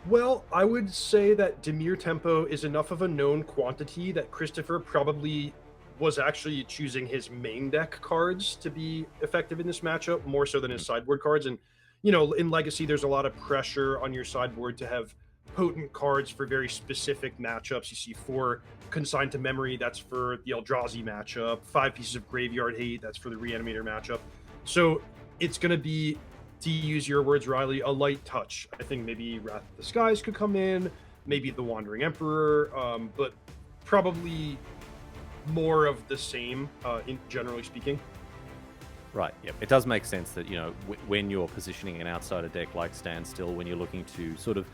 Well, I would say that Dimir Tempo is enough of a known quantity that Christopher probably was actually choosing his main deck cards to be effective in this matchup, more so than his sideboard cards. And, in Legacy, there's a lot of pressure on your sideboard to have potent cards for very specific matchups. You see 4 Consigned to Memory, that's for the Eldrazi matchup, 5 pieces of Graveyard Hate, that's for the Reanimator matchup. So it's going to be, to use your words, Riley, a light touch. I think maybe Wrath of the Skies could come in, maybe the Wandering Emperor, but probably more of the same, generally speaking. Right, yep. It does make sense that, when you're positioning an outsider deck like Standstill, when you're looking to sort of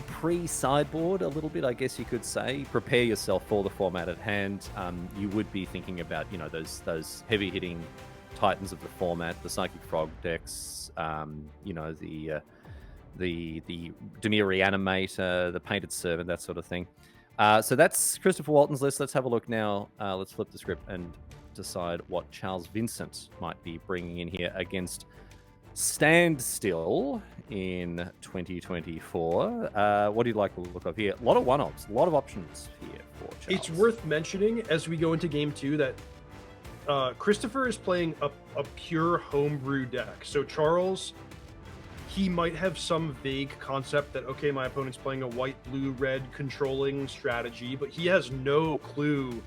pre-sideboard a little bit, I guess you could say, prepare yourself for the format at hand, you would be thinking about, those heavy-hitting titans of the format, the Psychic Frog decks, the Dimir Reanimator, the Painted Servant, that sort of thing. So that's Christopher Walton's list. Let's have a look now. Let's flip the script and decide what Charles Vincent might be bringing in here against Standstill in 2024. What do you like the look of here? A lot of one-offs, a lot of options here for Charles. It's worth mentioning as we go into game 2 that Christopher is playing a pure homebrew deck. So Charles, he might have some vague concept that, okay, my opponent's playing a white, blue, red controlling strategy, but he has no clue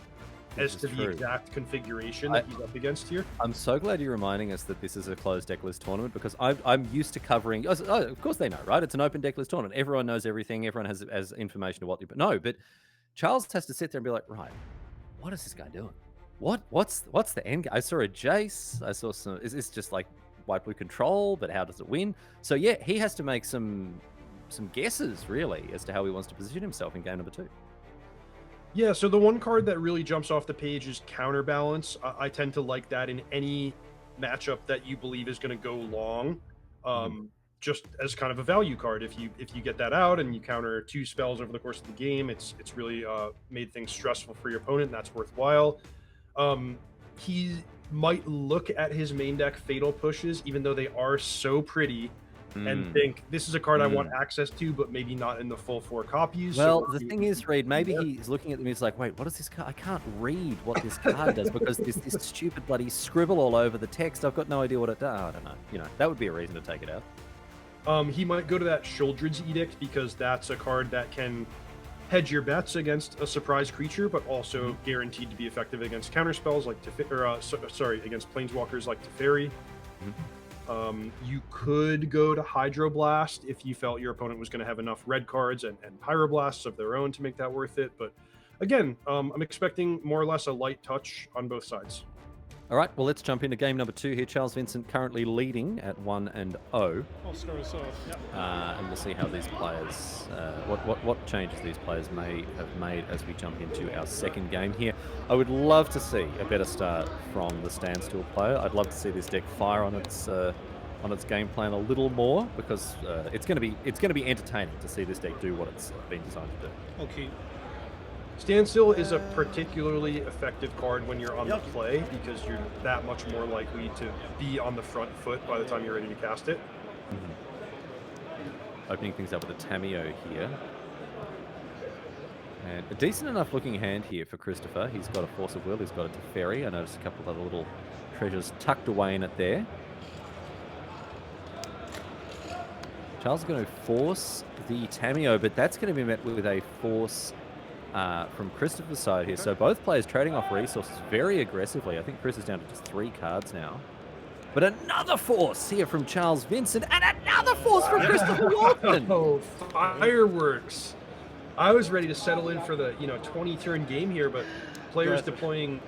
as to the exact configuration that he's up against here. I'm so glad you're reminding us that this is a closed deck list tournament, because I'm used to covering... Oh, of course they know, right? It's an open deck list tournament. Everyone knows everything. Everyone has information to what... But no, but Charles has to sit there and be like, right, what is this guy doing? What's the end game? I saw a Jace. I saw some... Is this just like white blue control, but how does it win? So yeah, he has to make some guesses, really, as to how he wants to position himself in game number 2. Yeah, so the one card that really jumps off the page is Counterbalance. I tend to like that in any matchup that you believe is going to go long, just as kind of a value card. If you get that out and you counter 2 spells over the course of the game, it's really made things stressful for your opponent, and that's worthwhile. He might look at his main deck Fatal Pushes, even though they are so pretty, and think, this is a card I want access to, but maybe not in the full 4 copies. Well, the thing is, Reed, maybe he's looking at them, he's like, wait, what is this card? I can't read what this card does, because there's this stupid bloody scribble all over the text. I've got no idea what it does. I don't know. That would be a reason to take it out. He might go to that Shouldred's Edict, because that's a card that can hedge your bets against a surprise creature, but also guaranteed to be effective against counterspells like against planeswalkers like Teferi. You could go to Hydroblast if you felt your opponent was going to have enough red cards and Pyroblasts of their own to make that worth it. But again, I'm expecting more or less a light touch on both sides. All right, well, let's jump into game number 2 here. Charles Vincent currently leading at 1-0. I'll start us off. Yep. And we'll see how these players, what changes these players may have made as we jump into our second game here. I would love to see a better start from the Standstill player. I'd love to see this deck fire on its game plan a little more, because it's going to be entertaining to see this deck do what it's been designed to do. Okay. Standstill is a particularly effective card when you're on the play, because you're that much more likely to be on the front foot by the time you're ready to cast it. Opening things up with a Tameo here. And a decent enough looking hand here for Christopher. He's got a Force of Will, he's got a Teferi. I noticed a couple of other little treasures tucked away in it there. Charles is going to force the Tameo, but that's going to be met with a force from Christopher's side here. So both players trading off resources very aggressively. I think Chris is down to just 3 cards now. But another force here from Charles Vincent, and another force from Christopher Walton. Oh, fireworks. I was ready to settle in for the 20-turn game here, but players deploying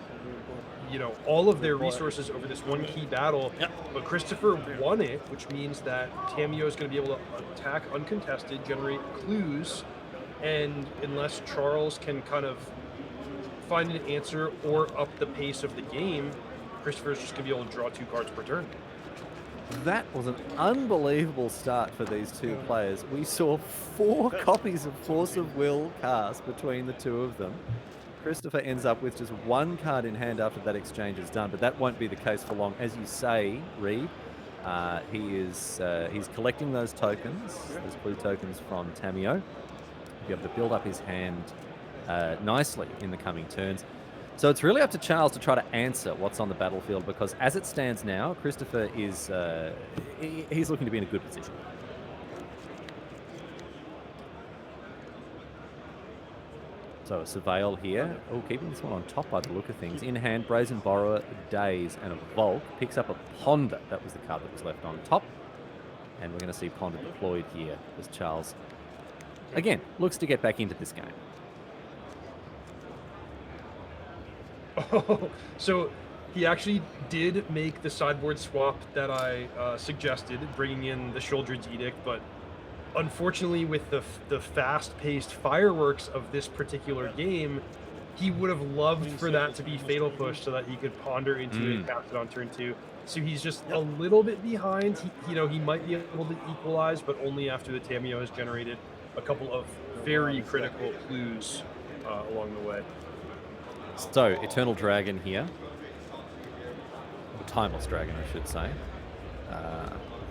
all of their resources over this one key battle. But Christopher won it, which means that Tamio is going to be able to attack uncontested, generate clues, and unless Charles can kind of find an answer or up the pace of the game, Christopher's just going to be able to draw 2 cards per turn. That was an unbelievable start for these two players. We saw 4 copies of Force of Will cast between the two of them. Christopher ends up with just 1 card in hand after that exchange is done, but that won't be the case for long. As you say, Reed, he's collecting those tokens, those blue tokens from Tamio, to be able to build up his hand nicely in the coming turns. So it's really up to Charles to try to answer what's on the battlefield, because as it stands now, Christopher is he's looking to be in a good position. So a Surveil here. Oh, keeping this one on top by the look of things. In hand, Brazen Borrower, Daze, and a Volk. Picks up a Ponder. That was the card that was left on top. And we're going to see Ponder deployed here as Charles, again, looks to get back into this game. Oh, so he actually did make the sideboard swap that I suggested, bringing in the Shouldred's Edict, but unfortunately with the fast-paced fireworks of this particular game, he would have loved for that to be Fatal Push so that he could ponder into it, cast it on turn 2. So he's just a little bit behind. He might be able to equalize, but only after the Tamio has generated a couple of very critical clues along the way. So, Eternal Dragon here. Or Timeless Dragon, I should say.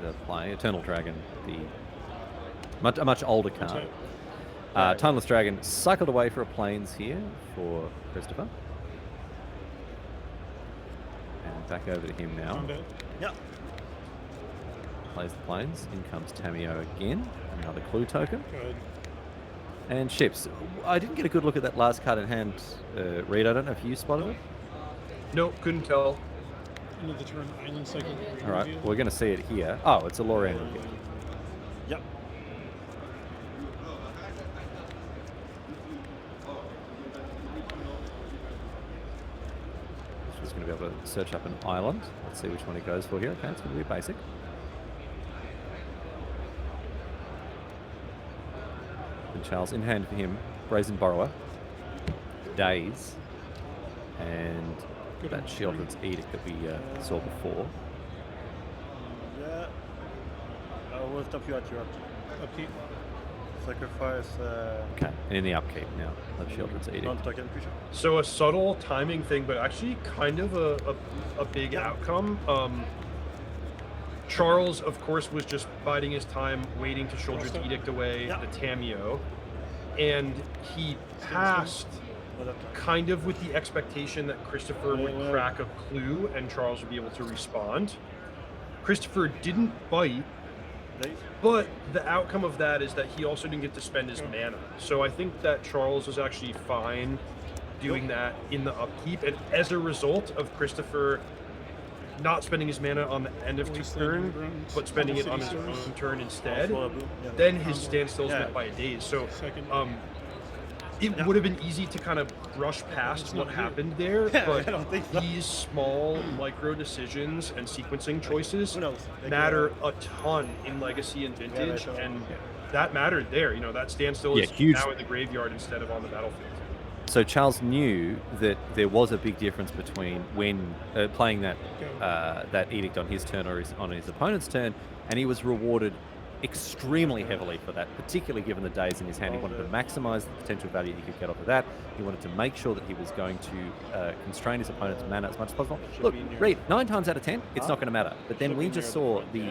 The play. Eternal Dragon, a much older card. Timeless Dragon cycled away for a Plains here for Christopher. And back over to him now. Plays the Plains. In comes Tamio again. Another clue token. Good. And ships. I didn't get a good look at that last card in hand, Reed. I don't know if you spotted it. Nope, couldn't tell. End of the turn, island cycle. All right, we're going to see it here. Oh, it's a Lorraine reveal. Yep. She's going to be able to search up an island. Let's see which one he goes for here. Okay, it's going to be basic. And Charles in hand for him, Brazen Borrower, Daze, and that Shieldred's Edict that we saw before. Yeah. I will stop you at your upkeep. Sacrifice. Okay, and in the upkeep now of Shieldred's Edict. Non-token creature. So a subtle timing thing, but actually kind of a big outcome. Charles, of course, was just biding his time, waiting to Shouldred's Edict away the Tamio, and he passed kind of with the expectation that Christopher would crack a clue and Charles would be able to respond. Christopher didn't bite, but the outcome of that is that he also didn't get to spend his mana. So I think that Charles was actually fine doing that in the upkeep, and as a result of Christopher not spending his mana on the end of turn, but spending it on his own turn instead, then his standstill is met by a Daze. So it would have been easy to kind of brush past what happened there, but these small micro decisions and sequencing choices matter a ton in Legacy and Vintage, and that mattered there. That standstill is now in the graveyard instead of on the battlefield. So Charles knew that there was a big difference between when playing that edict on his turn or on his opponent's turn, and he was rewarded extremely heavily for that, particularly given the days in his hand. He wanted to maximize the potential value he could get off of that. He wanted to make sure that he was going to constrain his opponent's mana as much as possible. Look, Reed, 9 times out of 10, it's not going to matter. But then we just saw the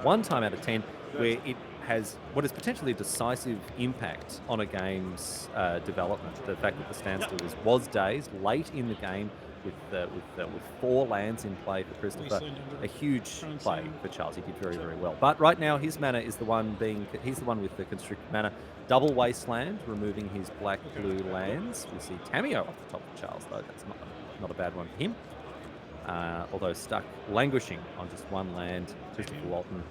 1 time out of 10 where it has what is potentially a decisive impact on a game's development. The fact that the standstill was dazed late in the game with 4 lands in play for Christopher, a huge play for Charles. He did very, very well. But right now his mana is he's the one with the constricted mana. Double Wasteland, removing his black-blue lands. We see Tamio off the top of Charles, though. That's not a bad one for him. Although stuck, languishing on just 1 land. Christopher Walton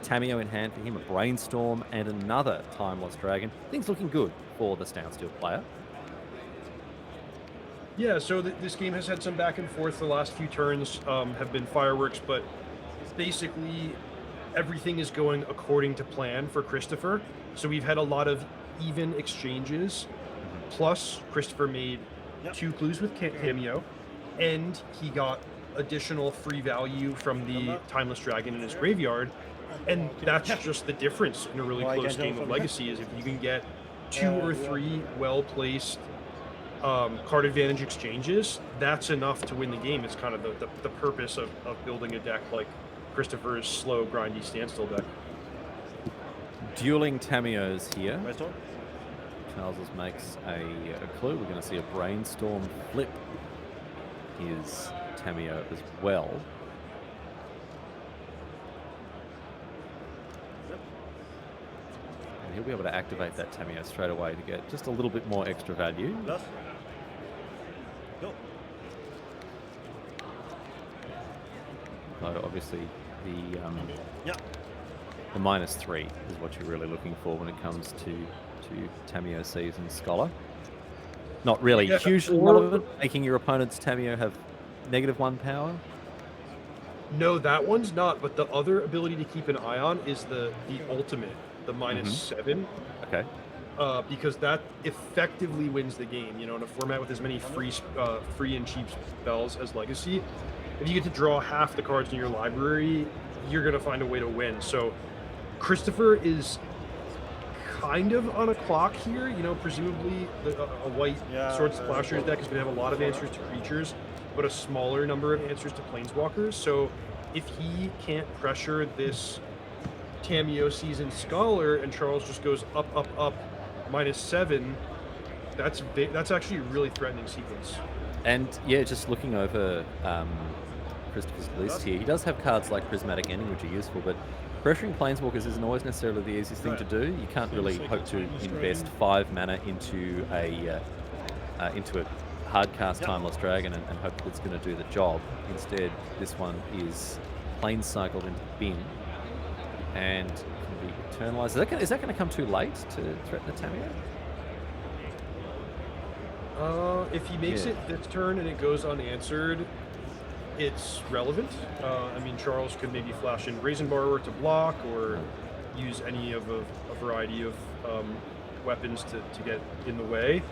Tameo in hand for him, a Brainstorm, and another Timeless Dragon. Things looking good for the Stoundstill player. Yeah, so this game has had some back and forth. The last few turns have been fireworks, but basically everything is going according to plan for Christopher. So we've had a lot of even exchanges. Plus, Christopher made 2 clues with Cameo, and he got additional free value from the Timeless Dragon in his graveyard. And that's just the difference in a really close game of Legacy, is if you can get 2 or 3 well-placed card advantage exchanges, that's enough to win the game. It's kind of the purpose of building a deck like Christopher's slow, grindy Standstill deck. Dueling Tameos here. Charles makes a clue. We're going to see a Brainstorm flip his Tameo as well. And he'll be able to activate that Tameo straight away to get just a little bit more extra value. But obviously the -3 is what you're really looking for when it comes to Tameo Season Scholar. Not really hugely relevant, making your opponent's Tameo have -1 power. No, that one's not, but the other ability to keep an eye on is the ultimate, the -7. Okay. Because that effectively wins the game. You know, in a format with as many free and cheap spells as Legacy, if you get to draw half the cards in your library, you're going to find a way to win. So Christopher is kind of on a clock here. You know, presumably a white Sword Splashers deck is going to have a lot of answers to creatures, but a smaller number of answers to Planeswalkers. So if he can't pressure this Tameo Season Scholar and Charles just goes up, up, up, -7, that's actually a really threatening sequence. And yeah, just looking over Christopher's list here, he does have cards like Prismatic Ending, which are useful, but pressuring Planeswalkers isn't always necessarily the easiest thing to do. You can't really hope to invest 5 mana into a hardcast Timeless Dragon and hope that it's going to do the job. Instead, this one is Planecycled into bin and can be eternalized. Is that going to come too late to threaten the Tameo? If he makes it this turn and it goes unanswered, it's relevant. I mean, Charles could maybe flash in Brazen Borrower to block, or use any of a variety of weapons to get in the way.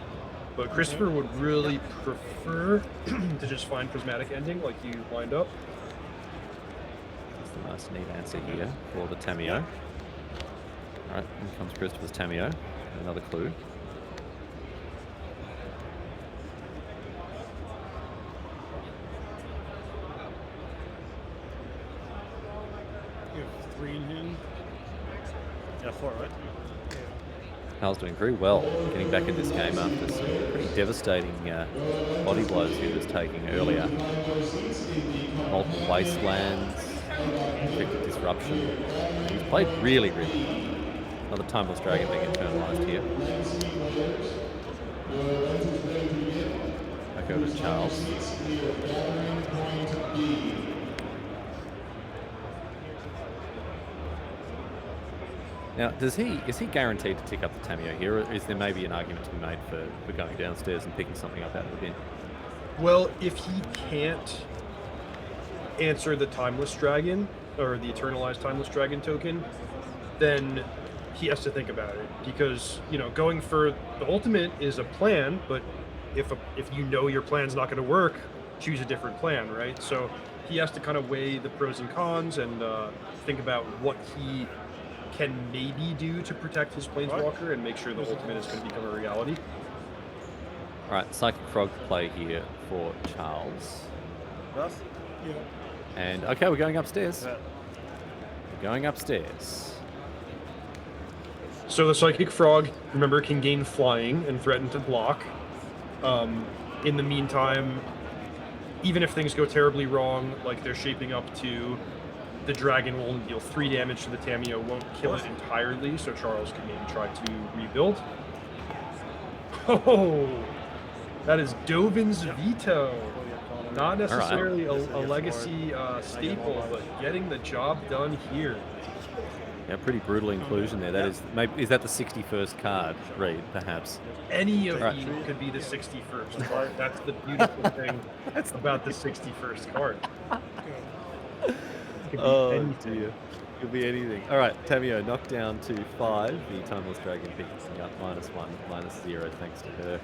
But Christopher would really prefer to just find Prismatic Ending like you lined up. That's the nice neat answer here for the Tameo. Alright, in comes Christopher's Tameo. Another clue. You have 3 in hand. Yeah, 4, right? Hal's doing very well getting back in this game after some pretty devastating body blows he was taking earlier. Multiple wastelands, effective disruption. He's played really, really well. Another Timeless Dragon being internalized here. Back over to Charles. Now, is he guaranteed to tick up the Tameo here, or is there maybe an argument to be made for going downstairs and picking something up out of the bin? Well, if he can't answer the Timeless Dragon, or the Eternalized Timeless Dragon token, then he has to think about it. Because, you know, going for the ultimate is a plan, but if you know your plan's not going to work, choose a different plan, right? So he has to kind of weigh the pros and cons and think about what he can maybe do to protect his Planeswalker and make sure the ultimate is going to become a reality. Alright, Psychic Frog play here for Charles. Rough? Yeah. And, okay, we're going upstairs. We're going upstairs. So the Psychic Frog, remember, can gain flying and threaten to block. In the meantime, even if things go terribly wrong, like they're shaping up to, the dragon will only deal 3 damage to the Tameo, won't kill it entirely, so Charles can maybe try to rebuild. Oh, that is Dovin's Veto. Not necessarily a legacy staple, but getting the job done here. Yeah, pretty brutal inclusion there. That is, maybe is that the 61st card, Reed? Perhaps. Any of Right. these could be the 61st card. That's the beautiful thing about the 61st card. It could be Oh anything. dear, could be anything. All right, Tamio knocked down to 5. The Timeless Dragon picking up -1, -0, thanks to her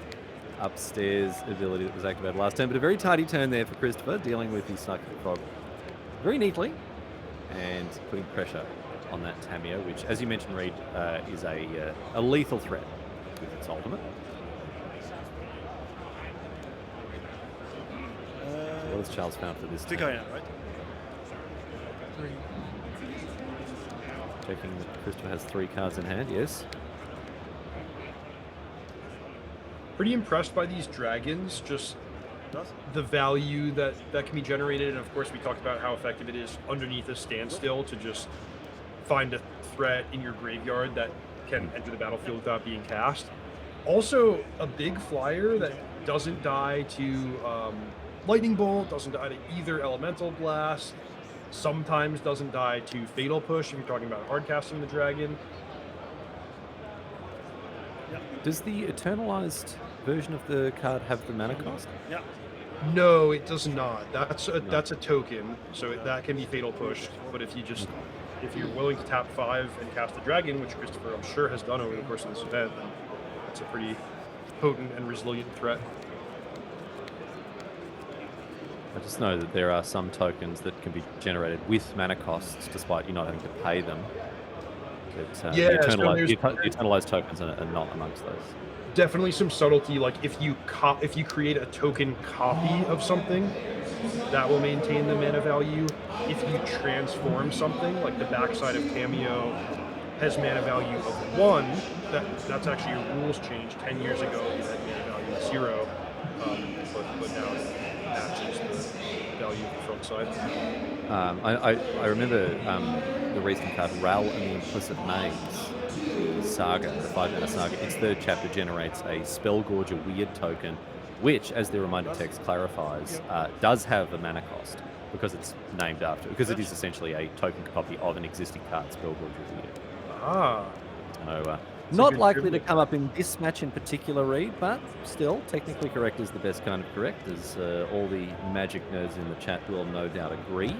upstairs ability that was activated last turn. But a very tidy turn there for Christopher, dealing with the Psychic Frog very neatly and putting pressure on that Tamio, which, as you mentioned, Reed, is a lethal threat with its ultimate. What has Charles found for this? Think I am, right? Checking that Christopher has 3 cards in hand. Yes. Pretty impressed by these dragons, just the value that can be generated. And of course, we talked about how effective it is underneath a standstill to just find a threat in your graveyard that can enter the battlefield without being cast. Also, a big flyer that doesn't die to Lightning Bolt, doesn't die to either Elemental Blast, sometimes doesn't die to Fatal Push if you're talking about hard casting the dragon. Does the Eternalized version of the card have the mana cost? Yeah. No, it does not. That's a token, so that can be Fatal Pushed. But if you're willing to tap 5 and cast the dragon, which Christopher I'm sure has done over the course of this event, then it's a pretty potent and resilient threat. I just know that there are some tokens that can be generated with mana costs, despite you not having to pay them. But, Yeah, the so Eternalized tokens are not amongst those. Definitely some subtlety, like if you create a token copy of something, that will maintain the mana value. If you transform something, like the backside of Cameo has mana value of 1, that's actually a rules change. 10 years ago, it had mana value of 0, but now it matches the value of the front side. I remember the recent card, Ral and the Implicit Maze Saga, the 5-mana saga. Its 3rd chapter generates a Spellgorger Weird token, which, as the reminder text clarifies, does have a mana cost because it's named after, because it is essentially a token copy of an existing card, Spellgorger Weird. Ah. So, not likely to come up in this match in particular, Reed, but still, technically correct is the best kind of correct, as all the Magic nerds in the chat will no doubt agree.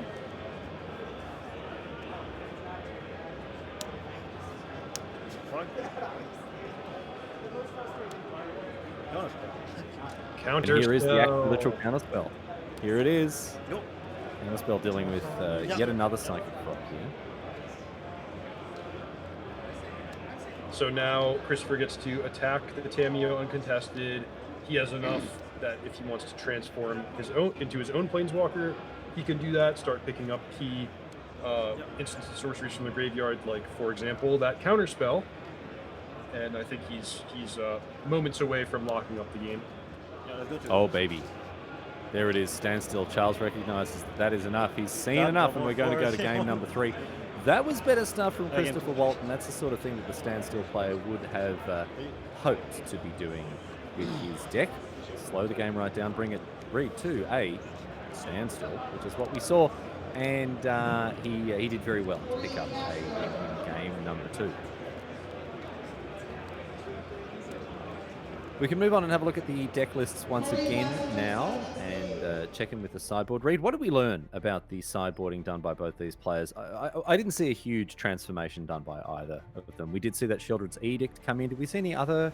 Counter and here is the spell. literal counter spell. Here it is. Nope. Counter spell dealing with yet another Psychic Frog here. So now Christopher gets to attack the Tamio uncontested. He has enough that if he wants to transform into his own Planeswalker, he can do that. Start picking up key instants and sorceries from the graveyard, like for example that counter spell. And I think he's moments away from locking up the game. Oh baby, there it is. Standstill. Charles recognizes that is enough. He's seen enough, and we're going to go to game number 3. That was better stuff from Christopher Walton. That's the sort of thing that the Standstill player would have hoped to be doing with his deck. Slow the game right down, bring it Reed to a standstill, which is what we saw. And he did very well to pick up a win in game number 2. We can move on and have a look at the deck lists once again now and check in with the sideboard. Reed, what did we learn about the sideboarding done by both these players? I didn't see a huge transformation done by either of them. We did see that Sheldred's Edict come in. Did we see any other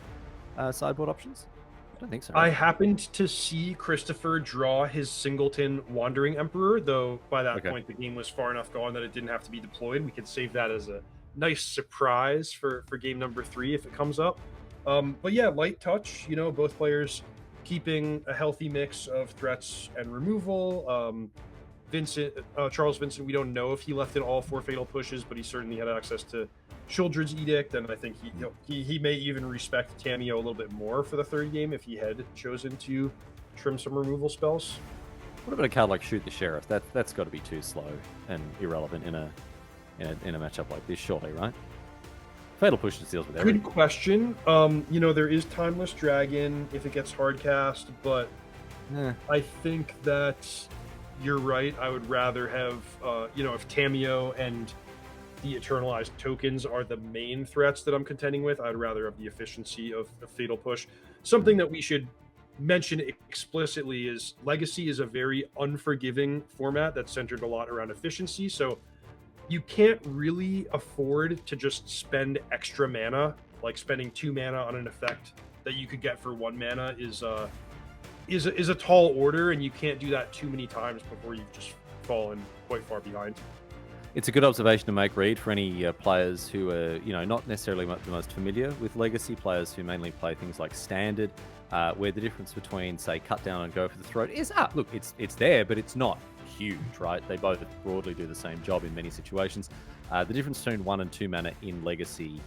sideboard options? I don't think so. I happened to see Christopher draw his Singleton Wandering Emperor, though by that point the game was far enough gone that it didn't have to be deployed. We could save that as a nice surprise for game number 3 if it comes up. But yeah, light touch, both players keeping a healthy mix of threats and removal. Charles Vincent, we don't know if he left in all 4 fatal pushes, but he certainly had access to Sheldred's Edict, and I think he may even respect Tamio a little bit more for the 3rd game if he had chosen to trim some removal spells. What about a card like Shoot the Sheriff? That's got to be too slow and irrelevant in a matchup like this, surely, right? Fatal Push just deals with everything. Good question. There is Timeless Dragon if it gets hard cast, but I think that you're right. I would rather have, if Tamio and the eternalized tokens are the main threats that I'm contending with. I'd rather have the efficiency of Fatal Push. Something that we should mention explicitly is Legacy is a very unforgiving format that's centered a lot around efficiency. So you can't really afford to just spend extra mana. Like spending 2 mana on an effect that you could get for 1 mana is a tall order, and you can't do that too many times before you've just fallen quite far behind. It's a good observation to make, Reed, for any players who are, not necessarily the most familiar with Legacy, players who mainly play things like Standard, where the difference between, say, cut down and go for the throat is, look, it's there, but it's not huge, right? They both broadly do the same job in many situations. The difference between 1 and 2 mana in Legacy,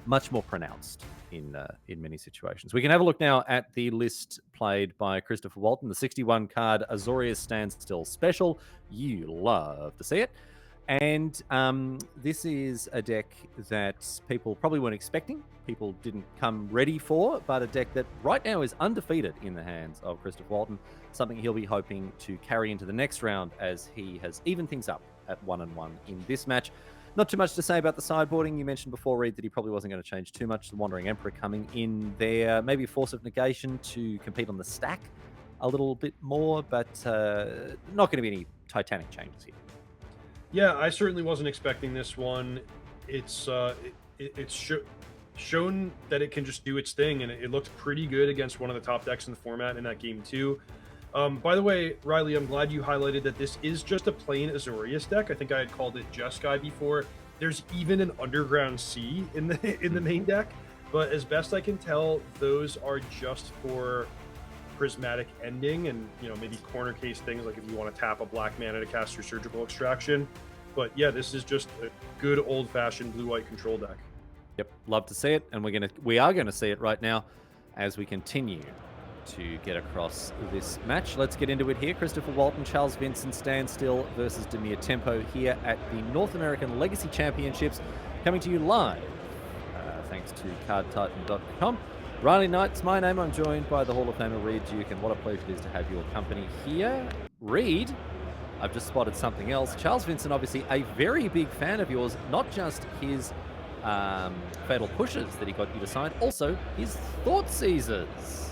much more pronounced in many situations. We can have a look now at the list played by Christopher Walton, the 61 card Azorius Standstill Special. You love to see it. And this is a deck that people probably weren't expecting. People didn't come ready for, but a deck that right now is undefeated in the hands of Christopher Walton. Something he'll be hoping to carry into the next round as he has evened things up at 1-1 in this match. Not too much to say about the sideboarding. You mentioned before, Reed, that he probably wasn't going to change too much. The Wandering Emperor coming in there. Maybe a Force of Negation to compete on the stack a little bit more, but not going to be any titanic changes here. Yeah, I certainly wasn't expecting this one. It's shown that it can just do its thing, and it looked pretty good against one of the top decks in the format in that game too. By the way, Riley, I'm glad you highlighted that this is just a plain Azorius deck. I think I had called it Jeskai before. There's even an Underground Sea in the main deck, but as best I can tell, those are just for prismatic ending and maybe corner case things like if you want to tap a black mana to cast your Surgical Extraction. But yeah, this is just a good old-fashioned blue-white control deck. Yep, love to see it, and we are going to see it right now as we continue to get across this match. Let's get into it here. Christopher Walton, Charles Vincent Standstill versus Demir Tempo here at the North American Legacy Championships, coming to you live thanks to cardtitan.com. Riley Knight's my name. I'm joined by the Hall of Famer Reed Duke, and what a pleasure it is to have your company here. Reed, I've just spotted something else. Charles Vincent, obviously a very big fan of yours, not just his Fatal Pushes that he got you to sign, also his Thought Seizers.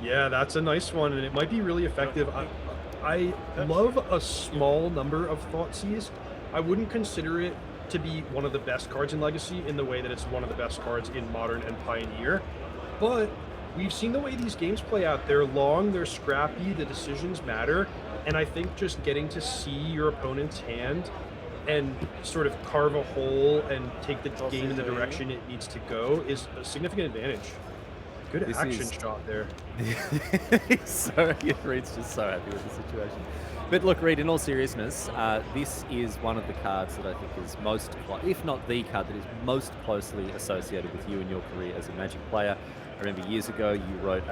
Yeah, that's a nice one, and it might be really effective. I love a small number of Thoughtseize. I wouldn't consider it to be one of the best cards in Legacy in the way that it's one of the best cards in Modern and Pioneer. But we've seen the way these games play out. They're long, they're scrappy, the decisions matter, and I think just getting to see your opponent's hand and sort of carve a hole and take the game in the direction it needs to go is a significant advantage. Good action shot there. Reed's just so happy with the situation. But look, Reed, in all seriousness, this is one of the cards that I think is most, if not the card that is most closely associated with you and your career as a Magic player. I remember years ago you wrote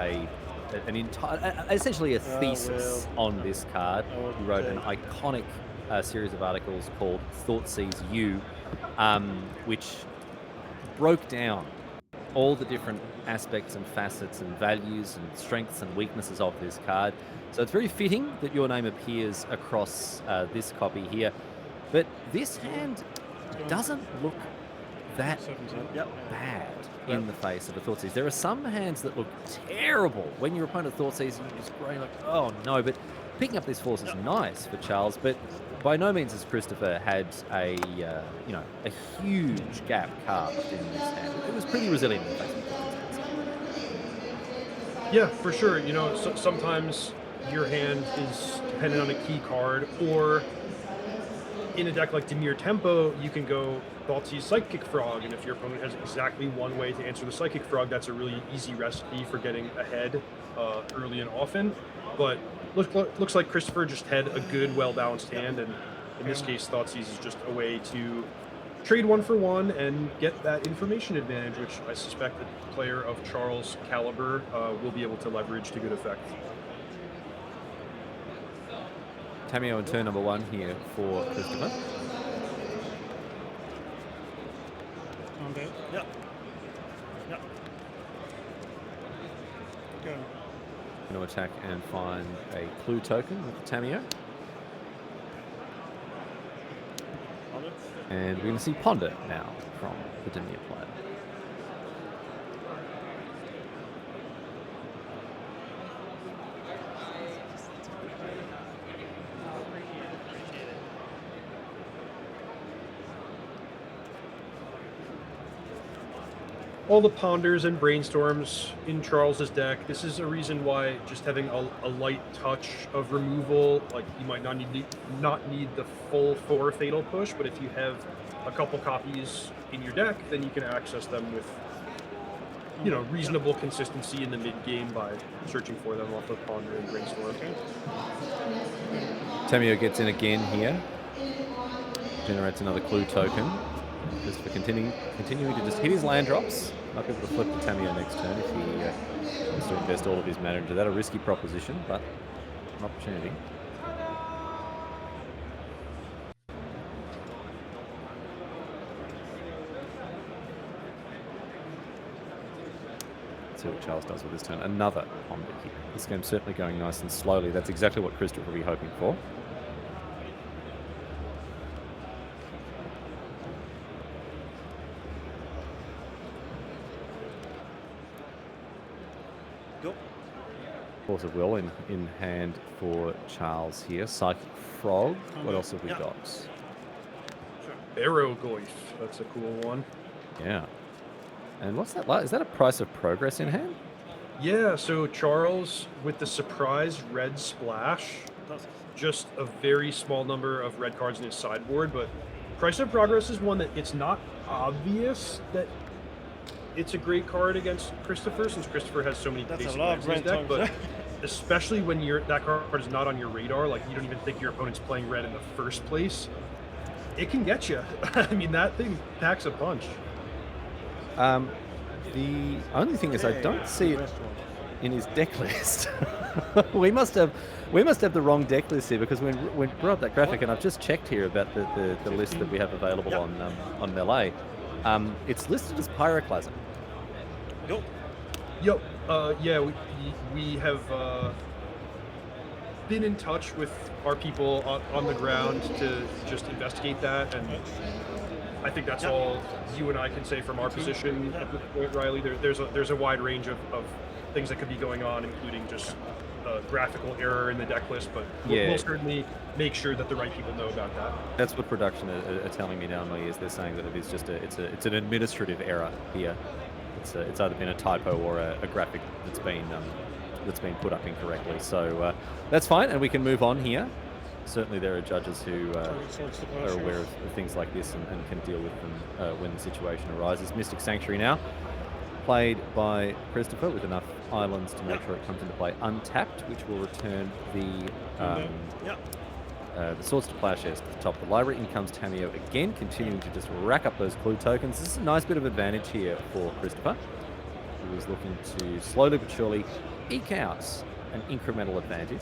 essentially a thesis on this card. You wrote an iconic series of articles called Thoughtseize You, which broke down all the different aspects and facets and values and strengths and weaknesses of this card. So it's very fitting that your name appears across this copy here. But this hand doesn't look that bad in the face of a Thoughtseize. There are some hands that look terrible when your opponent Thoughtseizes and you're just growing like, oh no, but picking up this force is nice for Charles, but by no means has Christopher had a huge gap carved in this hand. It was pretty resilient in the face of Yeah, for sure. Sometimes your hand is dependent on a key card, or in a deck like Demir Tempo, you can go Thoughtseize Psychic Frog, and if your opponent has exactly one way to answer the Psychic Frog, that's a really easy recipe for getting ahead early and often. But looks like Christopher just had a good, well-balanced hand, and in this case, Thoughtseize is just a way to trade 1 for 1 and get that information advantage, which I suspect a player of Charles' caliber will be able to leverage to good effect. Tamio in turn number 1 here for Christopher. Okay. Yep. Yep. Go. Going to attack and find a clue token with the Tamio. Other. And we're going to see Ponder now from the Dimir player. All the ponders and brainstorms in Charles's deck. This is a reason why just having a light touch of removal, like you might not need the full 4 fatal push, but if you have a couple copies in your deck, then you can access them with reasonable consistency in the mid game by searching for them off of ponder and brainstorm. Tamio gets in again here. Generates another clue token. Just for continuing to just hit his land drops. Might be able to flip to Tamio next turn if he wants to invest all of his mana into that. A risky proposition, but an opportunity. Let's see what Charles does with this turn. Another Ponder here. This game's certainly going nice and slowly. That's exactly what Christopher will be hoping for. Force of Will in hand for Charles here. Psychic Frog. What else have we got? Barrow Goyf. That's a cool one. Yeah. And what's that like? Is that a Price of Progress in hand? Yeah, so Charles with the surprise red splash. Just a very small number of red cards in his sideboard, but Price of Progress is one that it's not obvious that it's a great card against Christopher, since Christopher has so many basic lands in his deck, but especially when that card is not on your radar, like you don't even think your opponent's playing red in the first place, it can get you. I mean, that thing packs a punch. The only thing is I don't see it in his deck list. we must have the wrong deck list here, because when we brought up that graphic, and I've just checked here about the list that we have available on Melee, it's listed as Pyroclasm. Yep. Yeah, we have been in touch with our people on the ground to just investigate that, and I think that's all you and I can say from our position at this point, Riley. There's a wide range of things that could be going on, including just graphical error in the deck list, but we'll certainly make sure that the right people know about that. That's what production are telling me now, is they're saying that it is just it's an administrative error here. It's either been a typo or a graphic that's been put up incorrectly. So that's fine, and we can move on here. Certainly there are judges who are aware of things like this and can deal with them when the situation arises. Mystic Sanctuary now, played by Christopher with enough islands to make sure it comes into play untapped, which will return the Swords to Plowshares to the top of the library. In comes Tamio again, continuing to just rack up those clue tokens. This is a nice bit of advantage here for Christopher, who is looking to slowly but surely eke out an incremental advantage.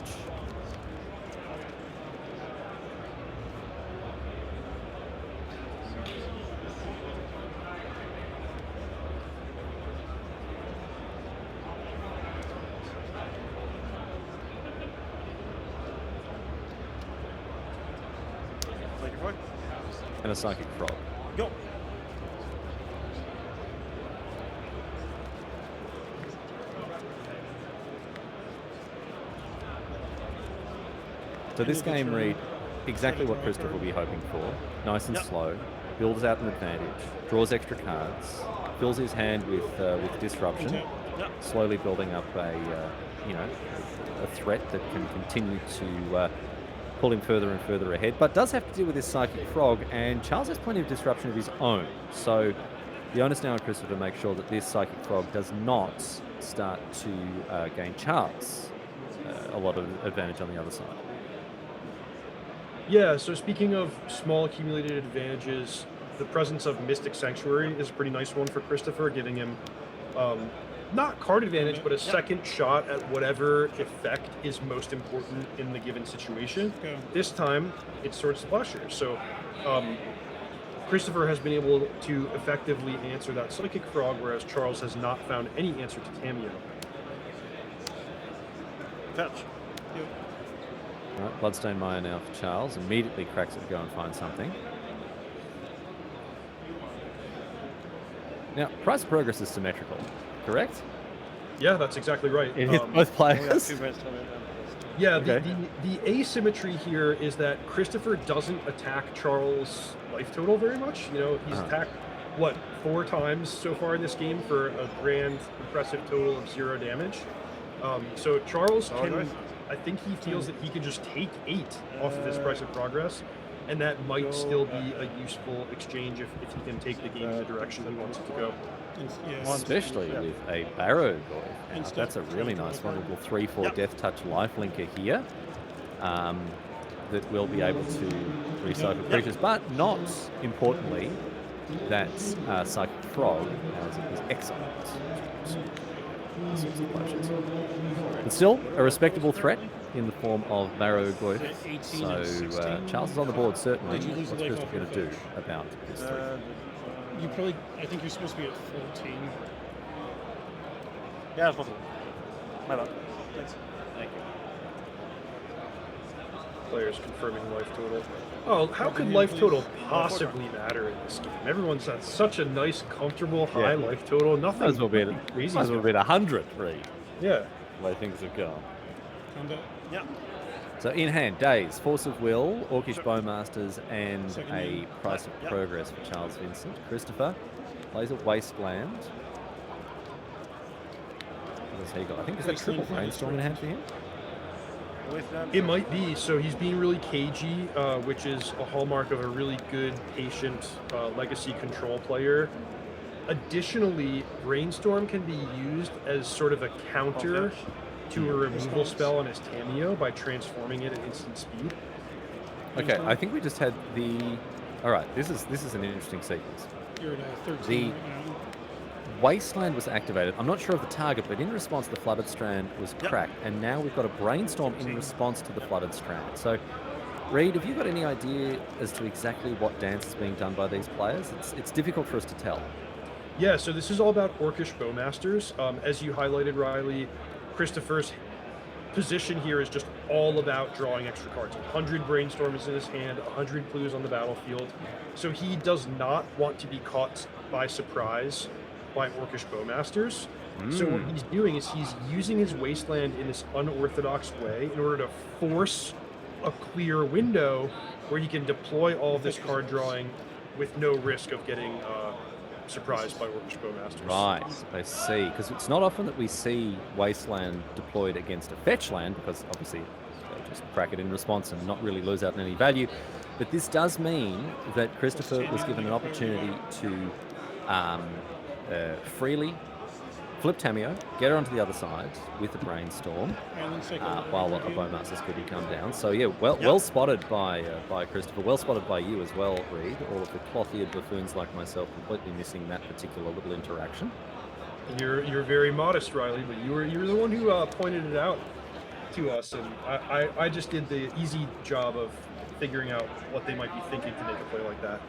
And a Psychic Frog. Go. So this game read exactly what Christopher will be hoping for. Nice and slow, builds out an advantage, draws extra cards, fills his hand with disruption, slowly building up a threat that can continue to pull him further and further ahead, but does have to deal with this Psychic Frog, and Charles has plenty of disruption of his own. So the onus now on Christopher to make sure that this Psychic Frog does not start to gain Charles a lot of advantage on the other side. Yeah, so speaking of small accumulated advantages, the presence of Mystic Sanctuary is a pretty nice one for Christopher, giving him not card advantage, but a second shot at whatever effect is most important in the given situation. This time, it's Swords to Plowshares. So Christopher has been able to effectively answer that Psychic Frog, whereas Charles has not found any answer to Tamio. Fetch. All right, Bloodstained Mire now for Charles. Immediately cracks it to go and find something. Now, price of progress is symmetrical, correct? Yeah, that's exactly right. It hits both players. Yeah, Okay. the asymmetry here is that Christopher doesn't attack Charles' life total very much. You know, he's attacked, what, 4 times so far in this game for a grand impressive total of 0 damage. So Charles can, I think he feels that he can just take 8 off of his price of progress, and that might still be a useful exchange if he can take the game in the direction he wants it to go. Especially with a Barrow Goy. Now, that's a really nice vulnerable 3/4 Death Touch lifelinker here that will be able to recycle creatures, but not importantly, that Psychic Frog is excellent. But still, a respectable threat in the form of Barrow Goy. So Charles is on the board, certainly. What's Christopher going to do about this threat? You probably, I think you're supposed to be at 14. Yeah, it's possible. My bad. Thanks. Thank you. Players confirming life total. Oh, how could life total possibly matter in this game? Everyone's at such a nice, comfortable, high life total. Nothing Might as well be crazy. might as well be 100, Reed. Yeah. The way things have gone. Yeah. So in hand, Days, Force of Will, Orcish Bowmasters, and a Price of Progress for Charles Vincent. Christopher plays a Wasteland. What has he got? I think is that triple Brainstorm in hand for him? It might be. So he's being really cagey, which is a hallmark of a really good, patient legacy control player. Additionally, Brainstorm can be used as sort of a counter to a removal spell on his Tameo by transforming it at instant speed. Okay, I think we just had the. All right, this is an interesting sequence. You're at 13 The right now. Wasteland was activated. I'm not sure of the target, but in response, the Flooded Strand was cracked, and now we've got a Brainstorm in response to the Flooded Strand. So, Reed, have you got any idea as to exactly what dance is being done by these players? It's difficult for us to tell. Yeah, so this is all about Orcish Bowmasters. As you highlighted, Riley, Christopher's position here is just all about drawing extra cards. 100 Brainstorms in his hand, 100 clues on the battlefield. So he does not want to be caught by surprise by Orcish Bowmasters. So what he's doing is he's using his Wasteland in this unorthodox way in order to force a clear window where he can deploy all of this card drawing with no risk of getting surprised by Orcish Bowmasters. Right, I see. Because it's not often that we see Wasteland deployed against a fetch land, because obviously they just crack it in response and not really lose out on any value. But this does mean that Christopher was given an opportunity to freely flip Tameo, get her onto the other side with the Brainstorm, while a Bowmaster's could come down. So yeah, well spotted by Christopher, well spotted by you as well, Reed. All of the cloth-eared buffoons like myself completely missing that particular little interaction. You're very modest, Riley, but you're the one who pointed it out to us, and I just did the easy job of figuring out what they might be thinking to make a play like that.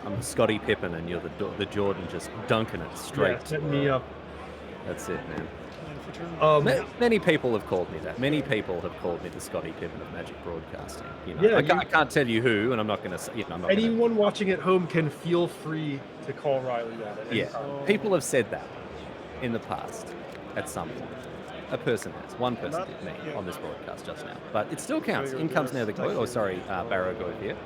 I'm Scotty Pippen, and you're the Jordan just dunking it straight. Yeah, setting me up. That's it, man. Many people have called me that. Many people have called me the Scotty Pippen of Magic Broadcasting. You know, Yeah, I can't tell you who, and I'm not going to say. You know, I'm not anyone watching at home can feel free to call Riley that. At any time. People have said that in the past at some point. A person has. One person did me on this broadcast just now. But it still counts. In comes now the Goy. Oh, sorry, Barrow Goy here.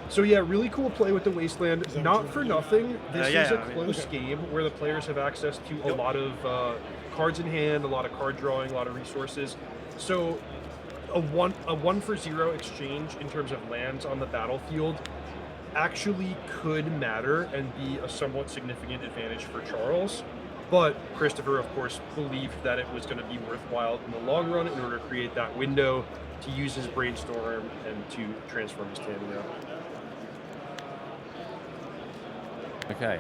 So yeah, really cool play with the Wasteland. Not for nothing, this is a close game where the players have access to a lot of cards in hand, a lot of card drawing, a lot of resources. So a 1 for 0 exchange in terms of lands on the battlefield actually could matter and be a somewhat significant advantage for Charles. But Christopher, of course, believed that it was going to be worthwhile in the long run in order to create that window to use his Brainstorm and to transform his Tameo. Okay.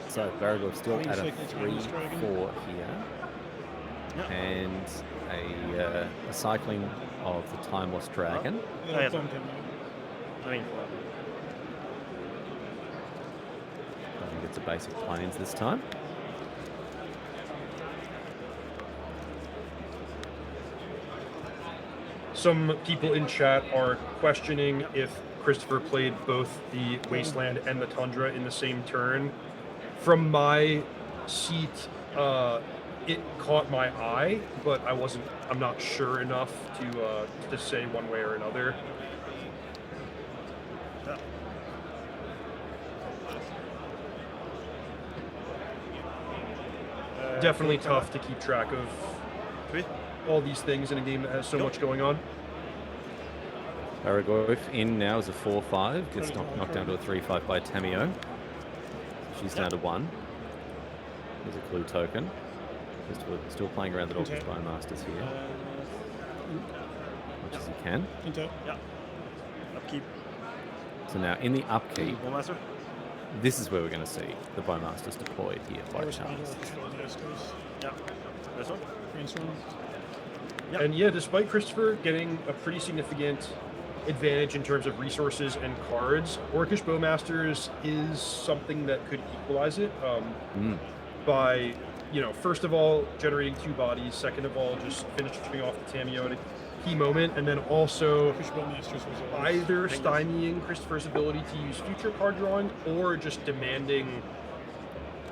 So Baragov still at a 3/4 here. And a cycling of the Timeless Dragon. I mean, I think it's a basic plains this time. Some people in chat are questioning if Christopher played both the Wasteland and the Tundra in the same turn. From my seat, it caught my eye, but I'm not sure enough to say one way or another. Definitely tough to keep track of all these things in a game that has so much going on. Baragoif in now is a 4-5. Gets knocked down to a 3-5 by Tamio. She's down to 1. There's a clue token. Still playing around the Orcish Bowmasters here. As much as he can. Upkeep. So now in the upkeep, Bowmaster. this is where we're going to see the Bowmasters deployed here by Charles. Yeah. This one? And yeah, despite Christopher getting a pretty significant advantage in terms of resources and cards, Orcish Bowmasters is something that could equalize it by, first of all, generating 2 bodies, second of all, just finishing off the Tamio at a key moment, and then also either stymieing Christopher's ability to use future card drawing or just demanding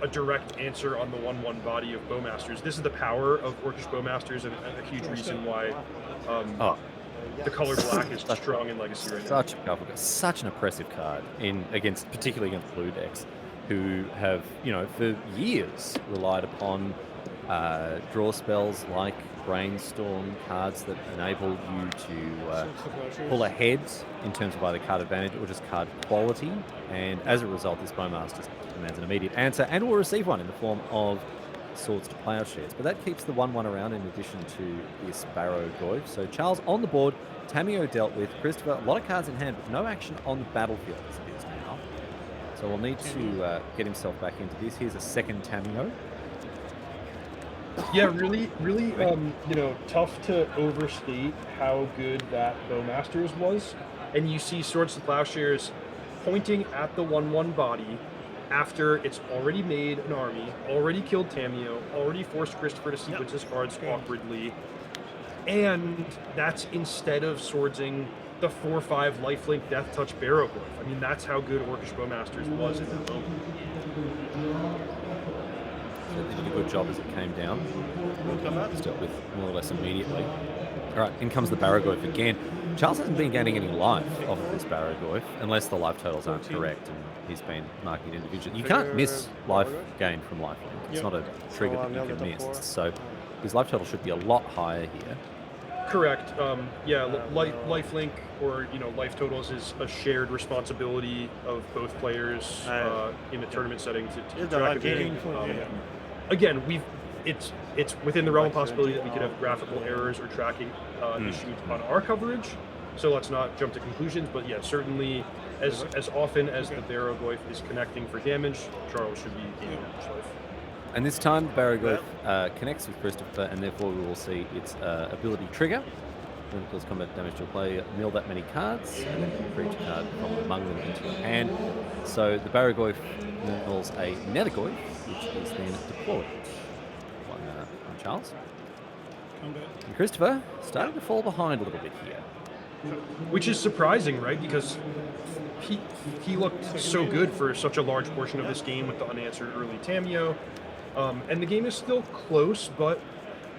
a direct answer on the 1/1 body of Bowmasters. This is the power of Orcish Bowmasters, and a huge reason why the color black is strong in Legacy right now. Such a powerful card, such an oppressive card particularly against blue decks, who have for years relied upon draw spells like Brainstorm, cards that enable you to pull ahead in terms of either card advantage or just card quality, and as a result, this Bowmaster demands an immediate answer and will receive one in the form of Swords to Plowshares. But that keeps the 1/1 around in addition to this Baragoif. So Charles on the board, Tamio dealt with, Christopher, a lot of cards in hand, but no action on the battlefield as it is now. So we'll need to get himself back into this. Here's a second Tamio. Yeah, really, tough to overstate how good that Bowmasters was. And you see Swords to Plowshares pointing at the 1/1 body after it's already made an army, already killed Tamio, already forced Christopher to sequence his cards awkwardly. And that's instead of swordsing the 4/5 lifelink Death Touch Baragoif. I mean, that's how good Orcish Bowmasters was at that moment. They did a good job as it came down. It's dealt with more or less immediately. All right, in comes the Baragoif again. Charles hasn't been gaining any life off of this Baragoif, unless the life totals aren't correct, and he's been marking it individually. You can't miss life gain from lifelink. It's not a trigger that you can miss. So his life total should be a lot higher here. Correct. Lifelink or life totals is a shared responsibility of both players in a tournament setting to keep track of it. Again, it's within the realm of possibility that we could have graphical errors or tracking issues on our coverage. So let's not jump to conclusions. But yeah, certainly as often as the Baragoif is connecting for damage, Charles should be gaining damage life. And this time, Baragoif connects with Christopher, and therefore we will see its ability trigger. When it does combat damage to a player, mill that many cards, and then you create a card from among them into your hand. So the Baragoif mills a Nethergoif, which is then deployed. One Charles. And Christopher starting to fall behind a little bit here. Which is surprising, right? Because he looked so good for such a large portion of this game with the unanswered early Tamio. And the game is still close, but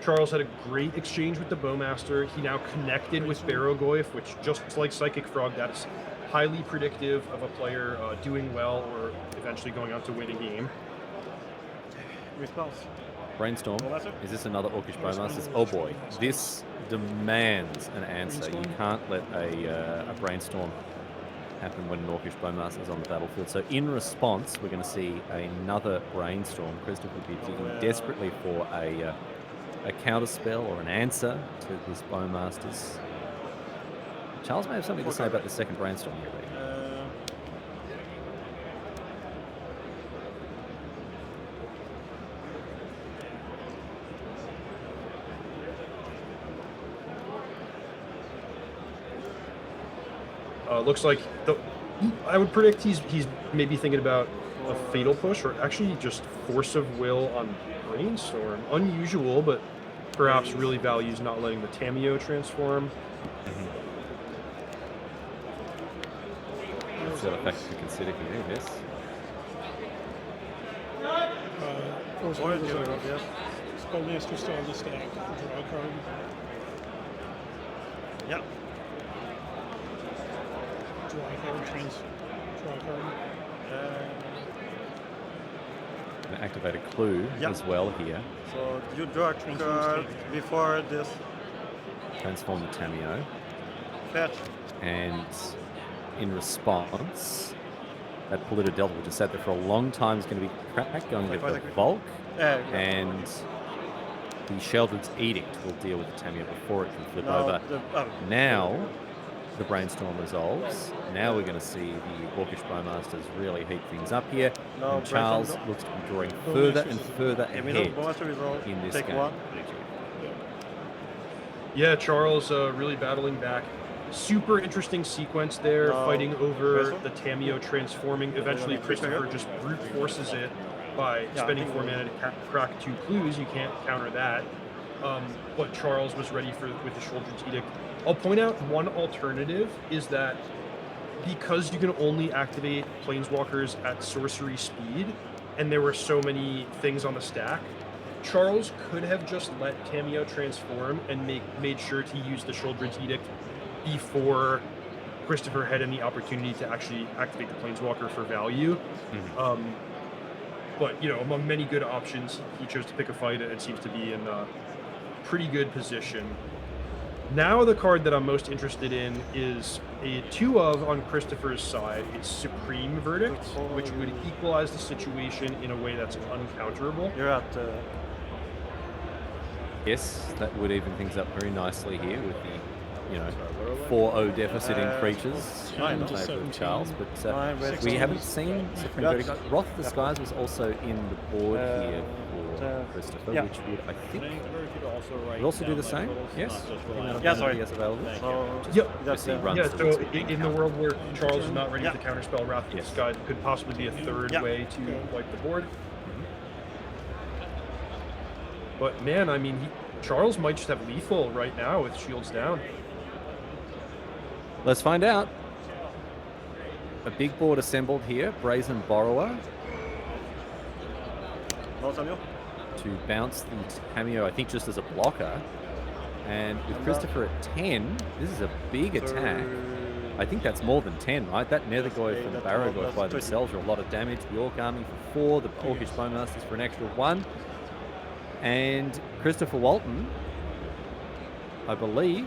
Charles had a great exchange with the Bowmaster. He now connected with Baragoif, which, just like Psychic Frog, that's highly predictive of a player doing well or eventually going on to win a game. Brainstorm. Is this another Orcish Bowmasters? Oh boy, this demands an answer. You can't let a Brainstorm happen when an Orcish Bowmaster is on the battlefield. So in response, we're going to see another Brainstorm. Christopher will be digging desperately for a counter spell or an answer to this Bowmasters. Charles may have something to say about the second Brainstorm here. Looks like I would predict he's maybe thinking about a Fatal Push or actually just Force of Will on Brainstorm. Unusual, but perhaps really values not letting the Tamio transform. Charles. the other factor to consider here. Yes. Force Reserve, yes. Spellmaster still on the stack. Draw a card. Yep. Draw a card. Draw a card. Gonna activate a clue as well here. So you draw a card before this. Transform the Tameo. Fetch. And in response, that Polluted Delta, which has sat there for a long time, is going to be cracked, going with the Volk. And the Sheldred's Edict will deal with the Tameo before it can flip over. Now, the Brainstorm resolves. Now we're going to see the Orcish Bowmasters really heat things up here. And Charles looks to be drawing further and further ahead in this game. Yeah, Charles really battling back. Super interesting sequence there, fighting over the Tameo transforming. Eventually, Christopher just brute forces it by spending 4 mana to crack 2 clues. You can't counter that. But Charles was ready with the Sheldred's Edict. I'll point out one alternative is that because you can only activate Planeswalkers at sorcery speed, and there were so many things on the stack, Charles could have just let Tameo transform and made sure to use the Sheldred's Edict before Christopher had any opportunity to actually activate the Planeswalker for value. But, you know, among many good options, he chose to pick a fight and seems to be in a pretty good position. Now the card that I'm most interested in is a 2-of on Christopher's side. It's Supreme Verdict, which would equalize the situation in a way that's uncounterable. You're at Yes, that would even things up very nicely here with the, 4-0 deficit in creatures in favour of Charles. But we haven't seen Supreme Verdict. Wrath of the Skies was also in the board here for Christopher, which would, I think, would also do the same. Yes? Yes, available. So in the world where Charles is not ready to counterspell Wrath of the Skies, could possibly be a third way to wipe the board. But man, I mean, Charles might just have lethal right now with shields down. Let's find out. A big board assembled here. Brazen Borrower. To bounce the Tameo, I think, just as a blocker. And with Christopher at 10, this is a big attack. I think that's more than 10, right? That Nethergoyf and the Barrogoyf by themselves are a lot of damage. The Orc Army for 4, the Orcish Bowmasters for an extra 1. And Christopher Walton, I believe,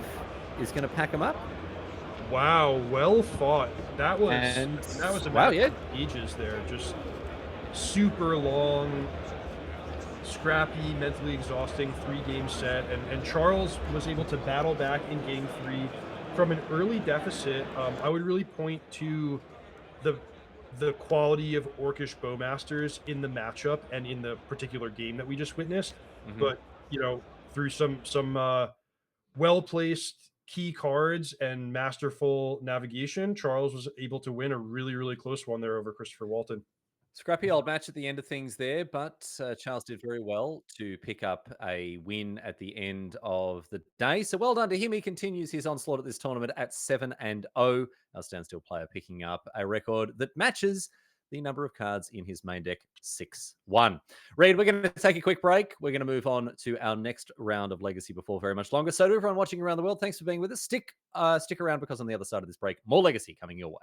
is going to pack them up. Wow, well fought. That was a match of ages there. Just super long, scrappy, mentally exhausting 3-game set. And Charles was able to battle back in game 3 from an early deficit. I would really point to the quality of Orcish Bowmasters in the matchup and in the particular game that we just witnessed. But, through some well-placed key cards and masterful navigation, Charles was able to win a really, really close one there over Christopher Walton. Scrappy old match at the end of things there, but Charles did very well to pick up a win at the end of the day. So well done to him. He continues his onslaught at this tournament at 7-0. Our standstill player picking up a record that matches the number of cards in his main deck, 6-1. Reed, we're going to take a quick break. We're going to move on to our next round of Legacy before very much longer. So to everyone watching around the world, thanks for being with us. Stick around because on the other side of this break, more Legacy coming your way.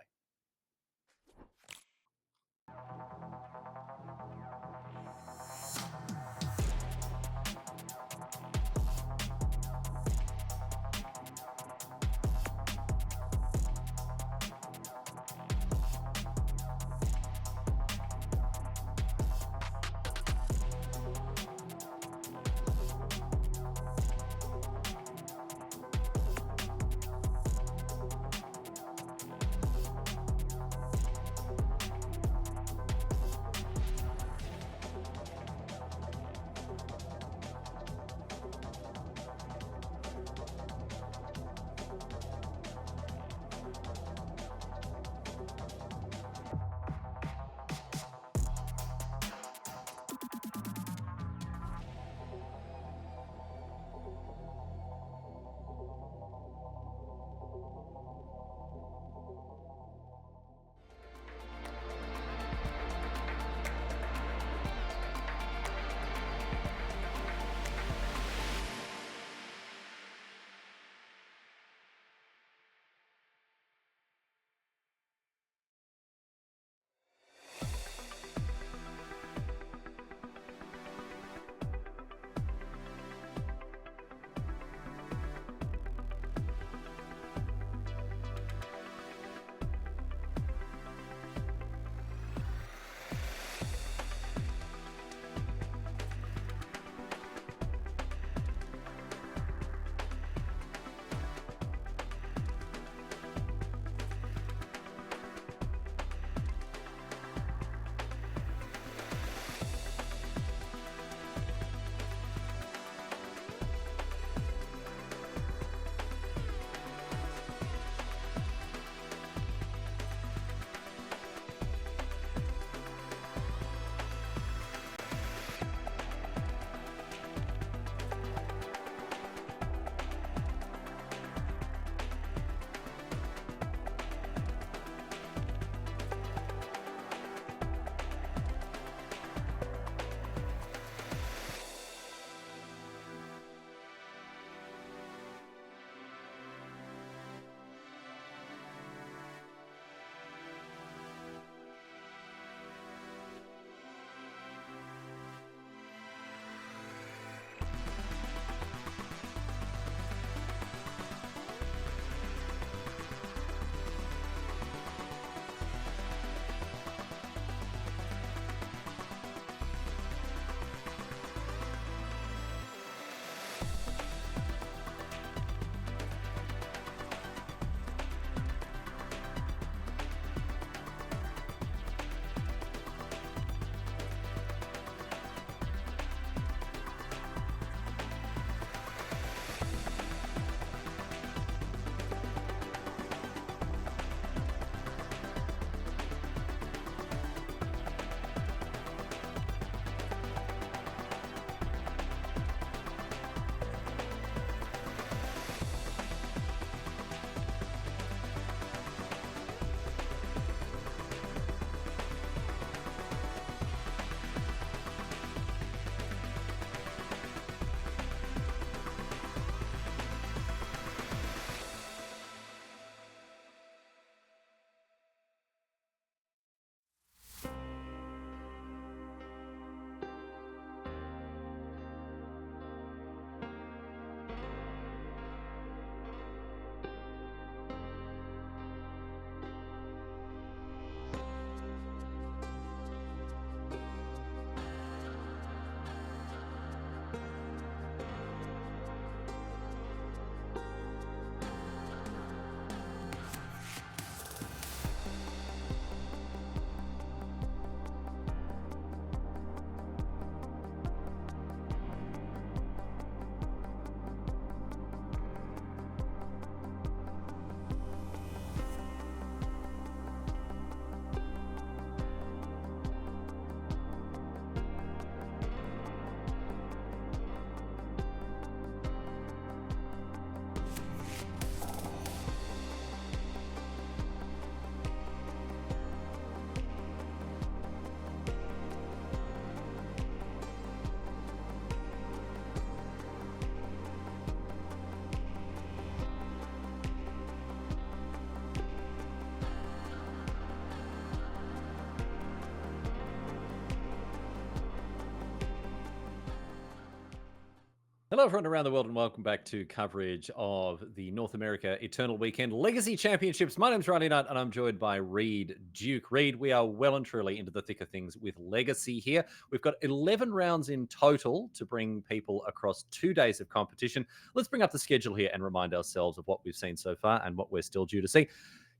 Hello, everyone around the world, and welcome back to coverage of the North America Eternal Weekend Legacy Championships. My name's Riley Knight, and I'm joined by Reed Duke. Reed, we are well and truly into the thick of things with Legacy here. We've got 11 rounds in total to bring people across 2 days of competition. Let's bring up the schedule here and remind ourselves of what we've seen so far and what we're still due to see.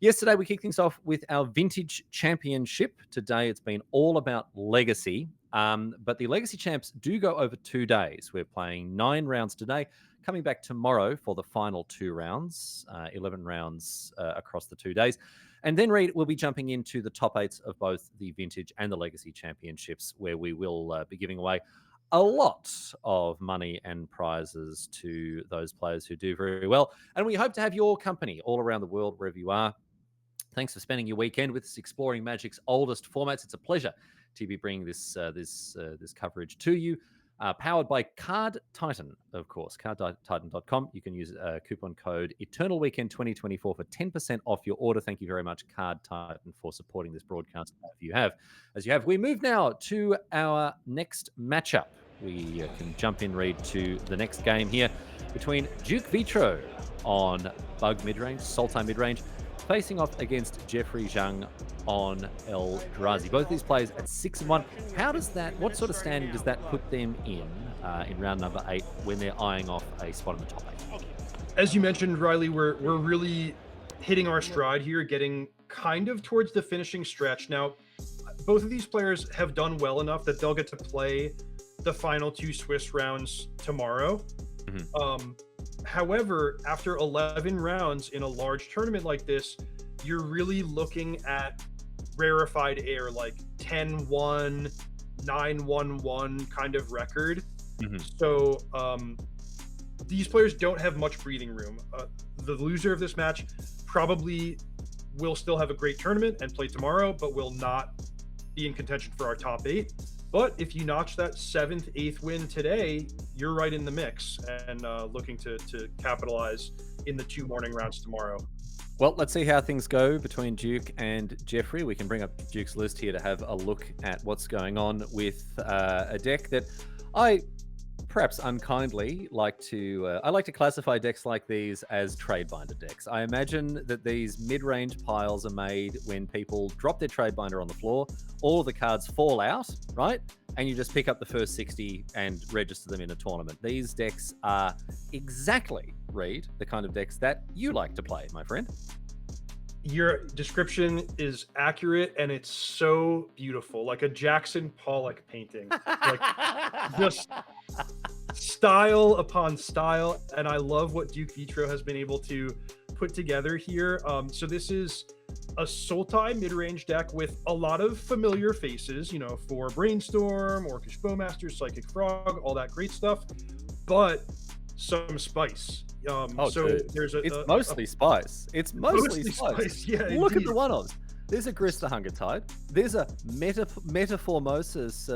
Yesterday, we kicked things off with our Vintage Championship. Today, it's been all about Legacy. But the Legacy Champs do go over 2 days. We're playing 9 rounds today, coming back tomorrow for the final 2 rounds, 11 rounds across the 2 days. And then, Reed, we'll be jumping into the top 8s of both the Vintage and the Legacy Championships, where we will be giving away a lot of money and prizes to those players who do very well. And we hope to have your company all around the world, wherever you are. Thanks for spending your weekend with us exploring Magic's oldest formats. It's a pleasure to be bringing this coverage to you. Powered by Card Titan, of course, cardtitan.com. You can use coupon code Eternal Weekend 2024 for 10% off your order. Thank you very much, Card Titan, for supporting this broadcast. As you have, we move now to our next matchup. We can jump in, Reed, to the next game here between Duke Vitro on Bug midrange, Sultai midrange, facing off against Jeffrey Zhang on Eldrazi. Both these players at 6-1. What sort of standing does that put them in round number 8 when they're eyeing off a spot in the top 8? As you mentioned, Riley, we're really hitting our stride here, getting kind of towards the finishing stretch. Now, both of these players have done well enough that they'll get to play the final 2 Swiss rounds tomorrow. However, after 11 rounds in a large tournament like this, you're really looking at rarefied air, like 10-1, 9-1-1 kind of record. So these players don't have much breathing room. The loser of this match probably will still have a great tournament and play tomorrow, but will not be in contention for our top 8. But if you notch that 7th, 8th win today, you're right in the mix and looking to capitalize in the 2 morning rounds tomorrow. Well, let's see how things go between Duke and Jeffrey. We can bring up Duke's list here to have a look at what's going on with a deck that I perhaps unkindly like to classify decks like these as trade binder decks. I imagine that these mid-range piles are made when people drop their trade binder on the floor, all of the cards fall out, right? And you just pick up the first 60 and register them in a tournament. These decks are exactly, Reed, the kind of decks that you like to play, my friend. Your description is accurate, and it's so beautiful, like a Jackson Pollock painting. Like just style upon style, and I love what Duke Vitro has been able to put together here. So this is a Sultai mid-range deck with a lot of familiar faces, you know, for Brainstorm, Orcish Bowmaster, Psychic Frog, all that great stuff, but some spice. It's mostly spice. It's mostly spice. Yeah, look indeed. at the one-offs. There's a Grista Hungertide. There's a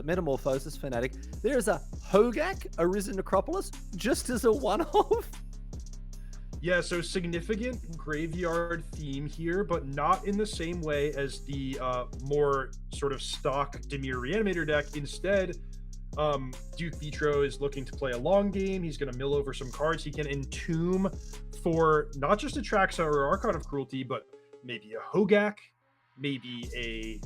Metamorphosis Fanatic. There's a Hogak, Arisen Necropolis, just as a one-off. Yeah, so significant graveyard theme here, but not in the same way as the more sort of stock Dimir Reanimator deck. Instead, Duke Vitro is looking to play a long game. He's going to mill over some cards. He can entomb for not just a Traxa or Archon of Cruelty, but maybe a Hogak, maybe a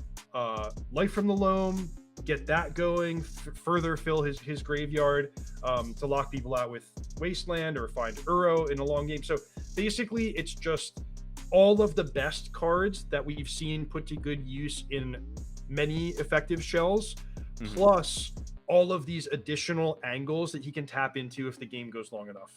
Life from the Loam, get that going, further fill his graveyard to lock people out with Wasteland or find Uro in a long game. So basically, it's just all of the best cards that we've seen put to good use in many effective shells, plus all of these additional angles that he can tap into if the game goes long enough.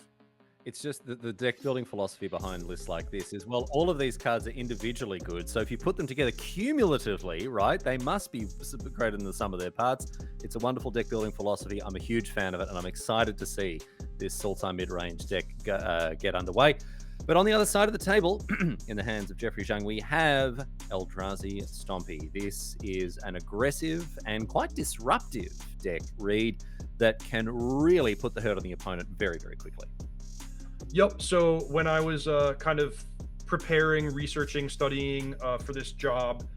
It's just the deck building philosophy behind lists like this is, well, all of these cards are individually good. So if you put them together cumulatively, right, they must be greater than the sum of their parts. It's a wonderful deck building philosophy. I'm a huge fan of it, and I'm excited to see this Sultai mid-range deck get underway. But on the other side of the table, in the hands of Jeffrey Zhang, we have Eldrazi Stompy. This is an aggressive and quite disruptive deck, Reed, that can really put the hurt on the opponent very, very quickly. Yep. So when I was kind of preparing, researching, studying for this job,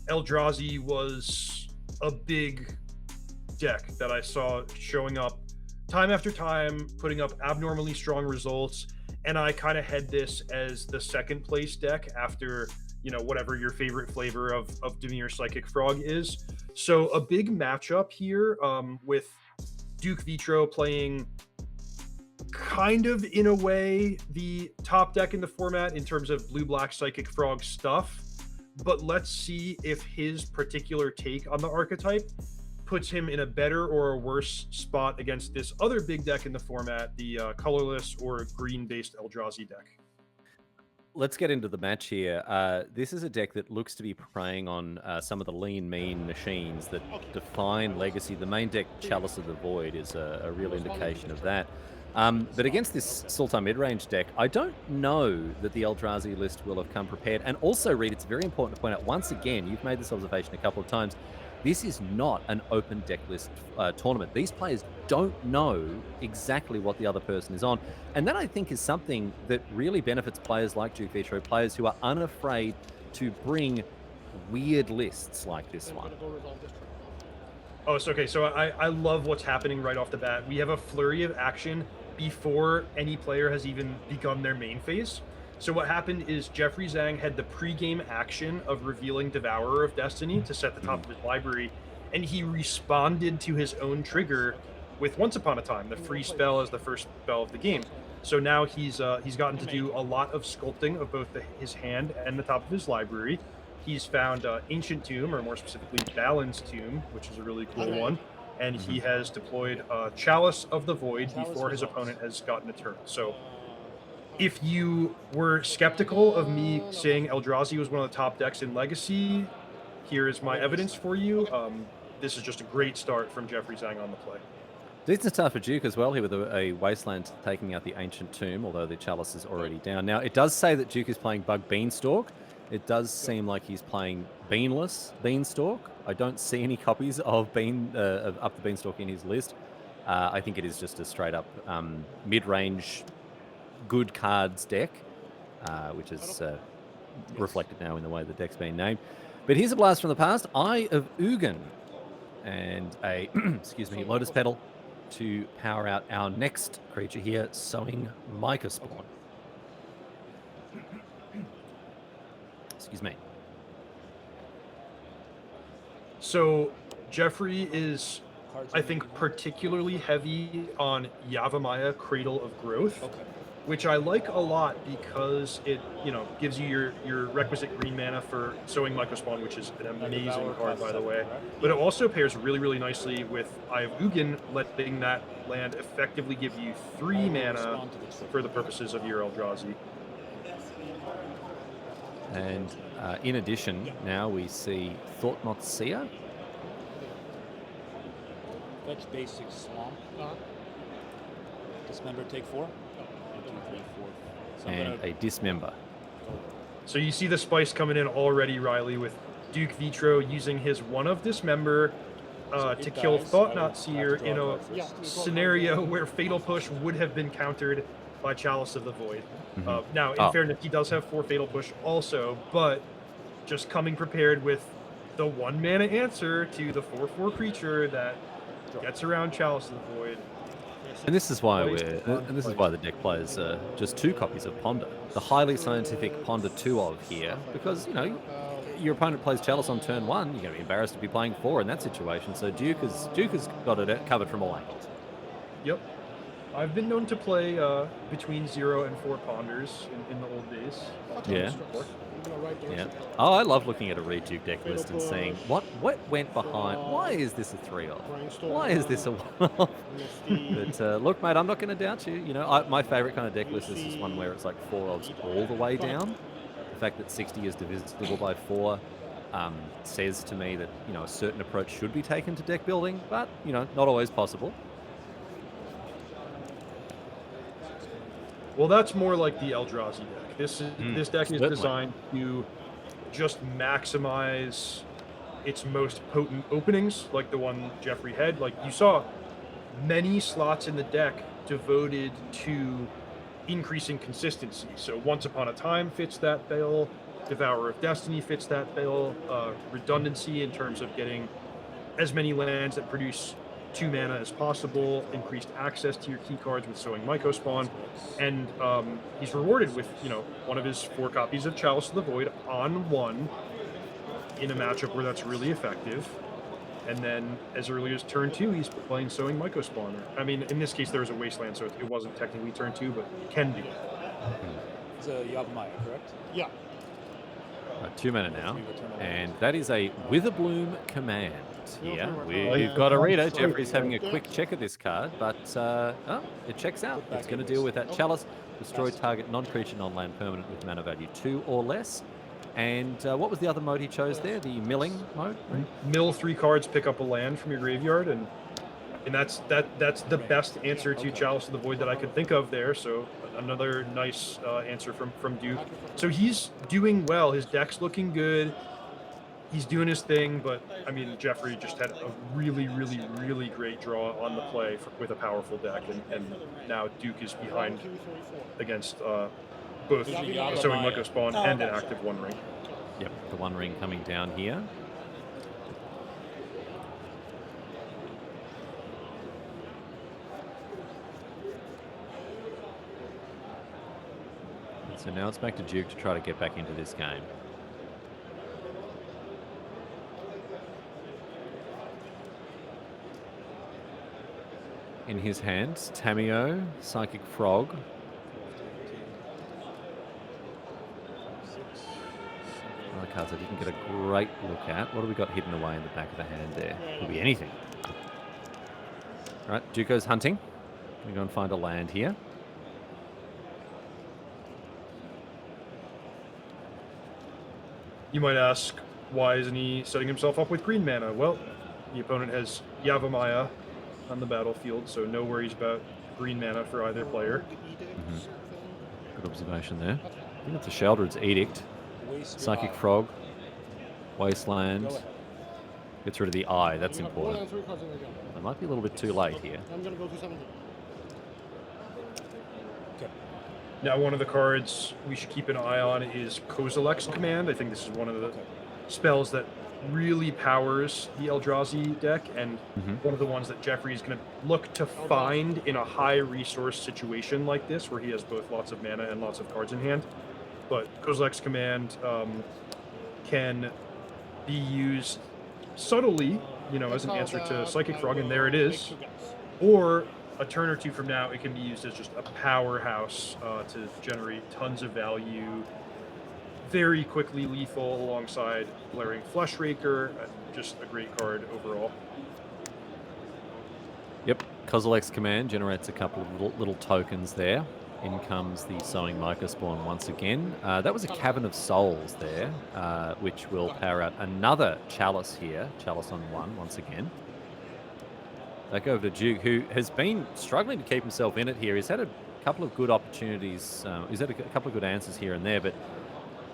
Eldrazi was a big deck that I saw showing up time after time putting up abnormally strong results, and I kind of had this as the second place deck after, you know, whatever your favorite flavor of Dimir Psychic Frog is. So a big matchup here with Duke Vitro playing kind of, in a way, the top deck in the format in terms of blue-black Psychic Frog stuff. But let's see if his particular take on the archetype puts him in a better or a worse spot against this other big deck in the format, the colorless or green-based Eldrazi deck. Let's get into the match here. This is a deck that looks to be preying on some of the lean, mean machines that define Legacy. The main deck, Chalice of the Void, is a real indication of that. But against this Sultan mid-range deck, I don't know that the Eldrazi list will have come prepared. And also, Reed, it's very important to point out, once again, you've made this observation a couple of times, this is not an open deck list tournament. These players don't know exactly what the other person is on. And that, I think, is something that really benefits players like Duke Vitro, players who are unafraid to bring weird lists like this one. Oh, so okay. So I love what's happening right off the bat. We have a flurry of action before any player has even begun their main phase. So what happened is Jeffrey Zhang had the pre-game action of revealing Devourer of Destiny to set the top of his library, and he responded to his own trigger with Once Upon a Time, the free spell as the first spell of the game. So now he's gotten to do a lot of sculpting of both his hand and the top of his library. He's found Ancient Tomb, or more specifically Balin's Tomb, which is a really cool one. And he has deployed Chalice of the Void before his opponent has gotten a turn. So if you were skeptical of me saying Eldrazi was one of the top decks in Legacy, here is my evidence for you. This is just a great start from Jeffrey Zhang on the play. Decent start for Duke as well here with a Wasteland taking out the Ancient Tomb, although the Chalice is already down. Now, it does say that Duke is playing Bug Beanstalk. It does seem like he's playing Beanless Beanstalk. I don't see any copies of Up the Beanstalk in his list. I think it is just a straight-up mid-range good cards deck, which is reflected now in the way the deck's been named. But here's a blast from the past. Eye of Ugin and a, excuse me, Lotus Petal to power out our next creature here, Sowing Myca Spawn. Excuse me. So Jeffrey is, I think, particularly heavy on Yavimaya, Cradle of Growth, which I like a lot because it, you know, gives you your requisite green mana for Sowing Myca Spawn, which is an amazing card, by the way. But it also pairs really, really nicely with Eye of Ugin, letting that land effectively give you 3 mana for the purposes of your Eldrazi. And in addition, now we see Thought Not Seer. Fetch basic swamp. Dismember, take 4. 1, 2, 3, 4. And a Dismember. So you see the spice coming in already, Riley, with Duke Vitro using his One of Dismember to kill Thought Not Seer in a scenario where Fatal Push would have been countered by Chalice of the Void. Now, in fairness, he does have 4 Fatal Push also, but just coming prepared with the 1 mana answer to the 4/4 creature that gets around Chalice of the Void. And this is why the deck plays just 2 copies of Ponder, the highly scientific Ponder 2 of here, because you know your opponent plays Chalice on turn 1, you're going to be embarrassed to be playing 4 in that situation. So Duke has got it covered from all angles. Yep. I've been known to play between 0 and 4 Ponders in the old days. Yeah. Yeah. Oh, I love looking at a Reduke deck list and seeing what went behind. Why is this a 3-off? Why is this a 1-off? But look, mate, I'm not going to doubt you. You know, my favorite kind of deck list is this one where it's like 4-offs all the way down. The fact that 60 is divisible by 4 says to me that, you know, a certain approach should be taken to deck building, but, you know, not always possible. Well, that's more like the Eldrazi deck. This deck is designed to just maximize its most potent openings, like the one Jeffrey had. Like you saw, many slots in the deck devoted to increasing consistency. So Once Upon a Time fits that bill. Devourer of Destiny fits that bill. Redundancy in terms of getting as many lands that produce 2 mana as possible, increased access to your key cards with Sowing Mycospawn, and he's rewarded with, one of his 4 copies of Chalice of the Void on 1 in a matchup where that's really effective. And then as early as turn 2, he's playing Sowing Mycospawn. I mean, in this case, there was a Wasteland, so it wasn't technically turn 2, but can be. It's a Yavimaya, correct? Yeah. 2 mana now, and that is a Witherbloom command here. Oh, We've got a reader. Jeffrey's having a quick check of this card, but it checks out. It's going to deal with that Chalice, destroy target non-creature, non-land permanent with mana value 2 or less. And what was the other mode he chose there? The milling mode? Mill 3 cards, pick up a land from your graveyard, and that's the best answer to Chalice of the Void that I could think of there. So another nice answer from Duke. So he's doing well. His deck's looking good. He's doing his thing, but I mean, Jeffrey just had a really, really, really great draw on the play with a powerful deck, and now Duke is behind against both Sowing Mycospawn and an active One Ring. Yep, the One Ring coming down here. So now it's back to Duke to try to get back into this game. In his hands, Tameo, Psychic Frog. Other cards I didn't get a great look at. What have we got hidden away in the back of the hand there? Could be anything. All right, Duke goes hunting. Gonna go and find a land here. You might ask, why isn't he setting himself up with green mana? Well, the opponent has Yavimaya on the battlefield, so no worries about green mana for either player. Good observation there. I think it's a Sheldred's Edict. Psychic Frog. Wasteland. Gets rid of the eye, that's important. It might be a little bit too late here. I'm going to go to 70. Now, one of the cards we should keep an eye on is Kozilek's Command. I think this is one of the spells that really powers the Eldrazi deck, and one of the ones that Jeffrey is going to look to find in a high resource situation like this, where he has both lots of mana and lots of cards in hand. But Kozilek's Command can be used subtly, as an answer to Psychic Frog, and there it is. Or a turn or two from now, it can be used as just a powerhouse to generate tons of value, very quickly lethal alongside Blaring Fleshraker. Just a great card overall. Yep, Kozilek's Command generates a couple of little tokens there. In comes the Sowing Mycospawn once again. That was a Cavern of Souls there, which will power out another Chalice here. Chalice on 1 once again. Back over to Duke, who has been struggling to keep himself in it here. He's had a couple of good opportunities. He's had a couple of good answers here and there, but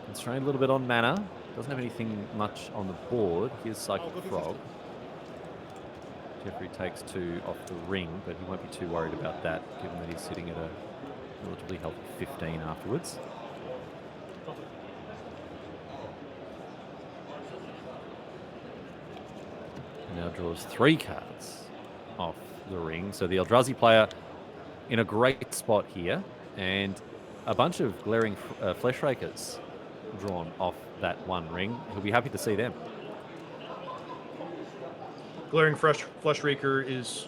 constrained a little bit on mana. Doesn't have anything much on the board. Here's Psychic Frog. Jeffrey takes 2 off the ring, but he won't be too worried about that, given that he's sitting at a relatively healthy 15 afterwards. Now draws 3 cards off the ring. So the Eldrazi player in a great spot here, and a bunch of glaring Fleshrakers drawn off that 1 ring. He'll be happy to see them. Glaring Fleshraker is,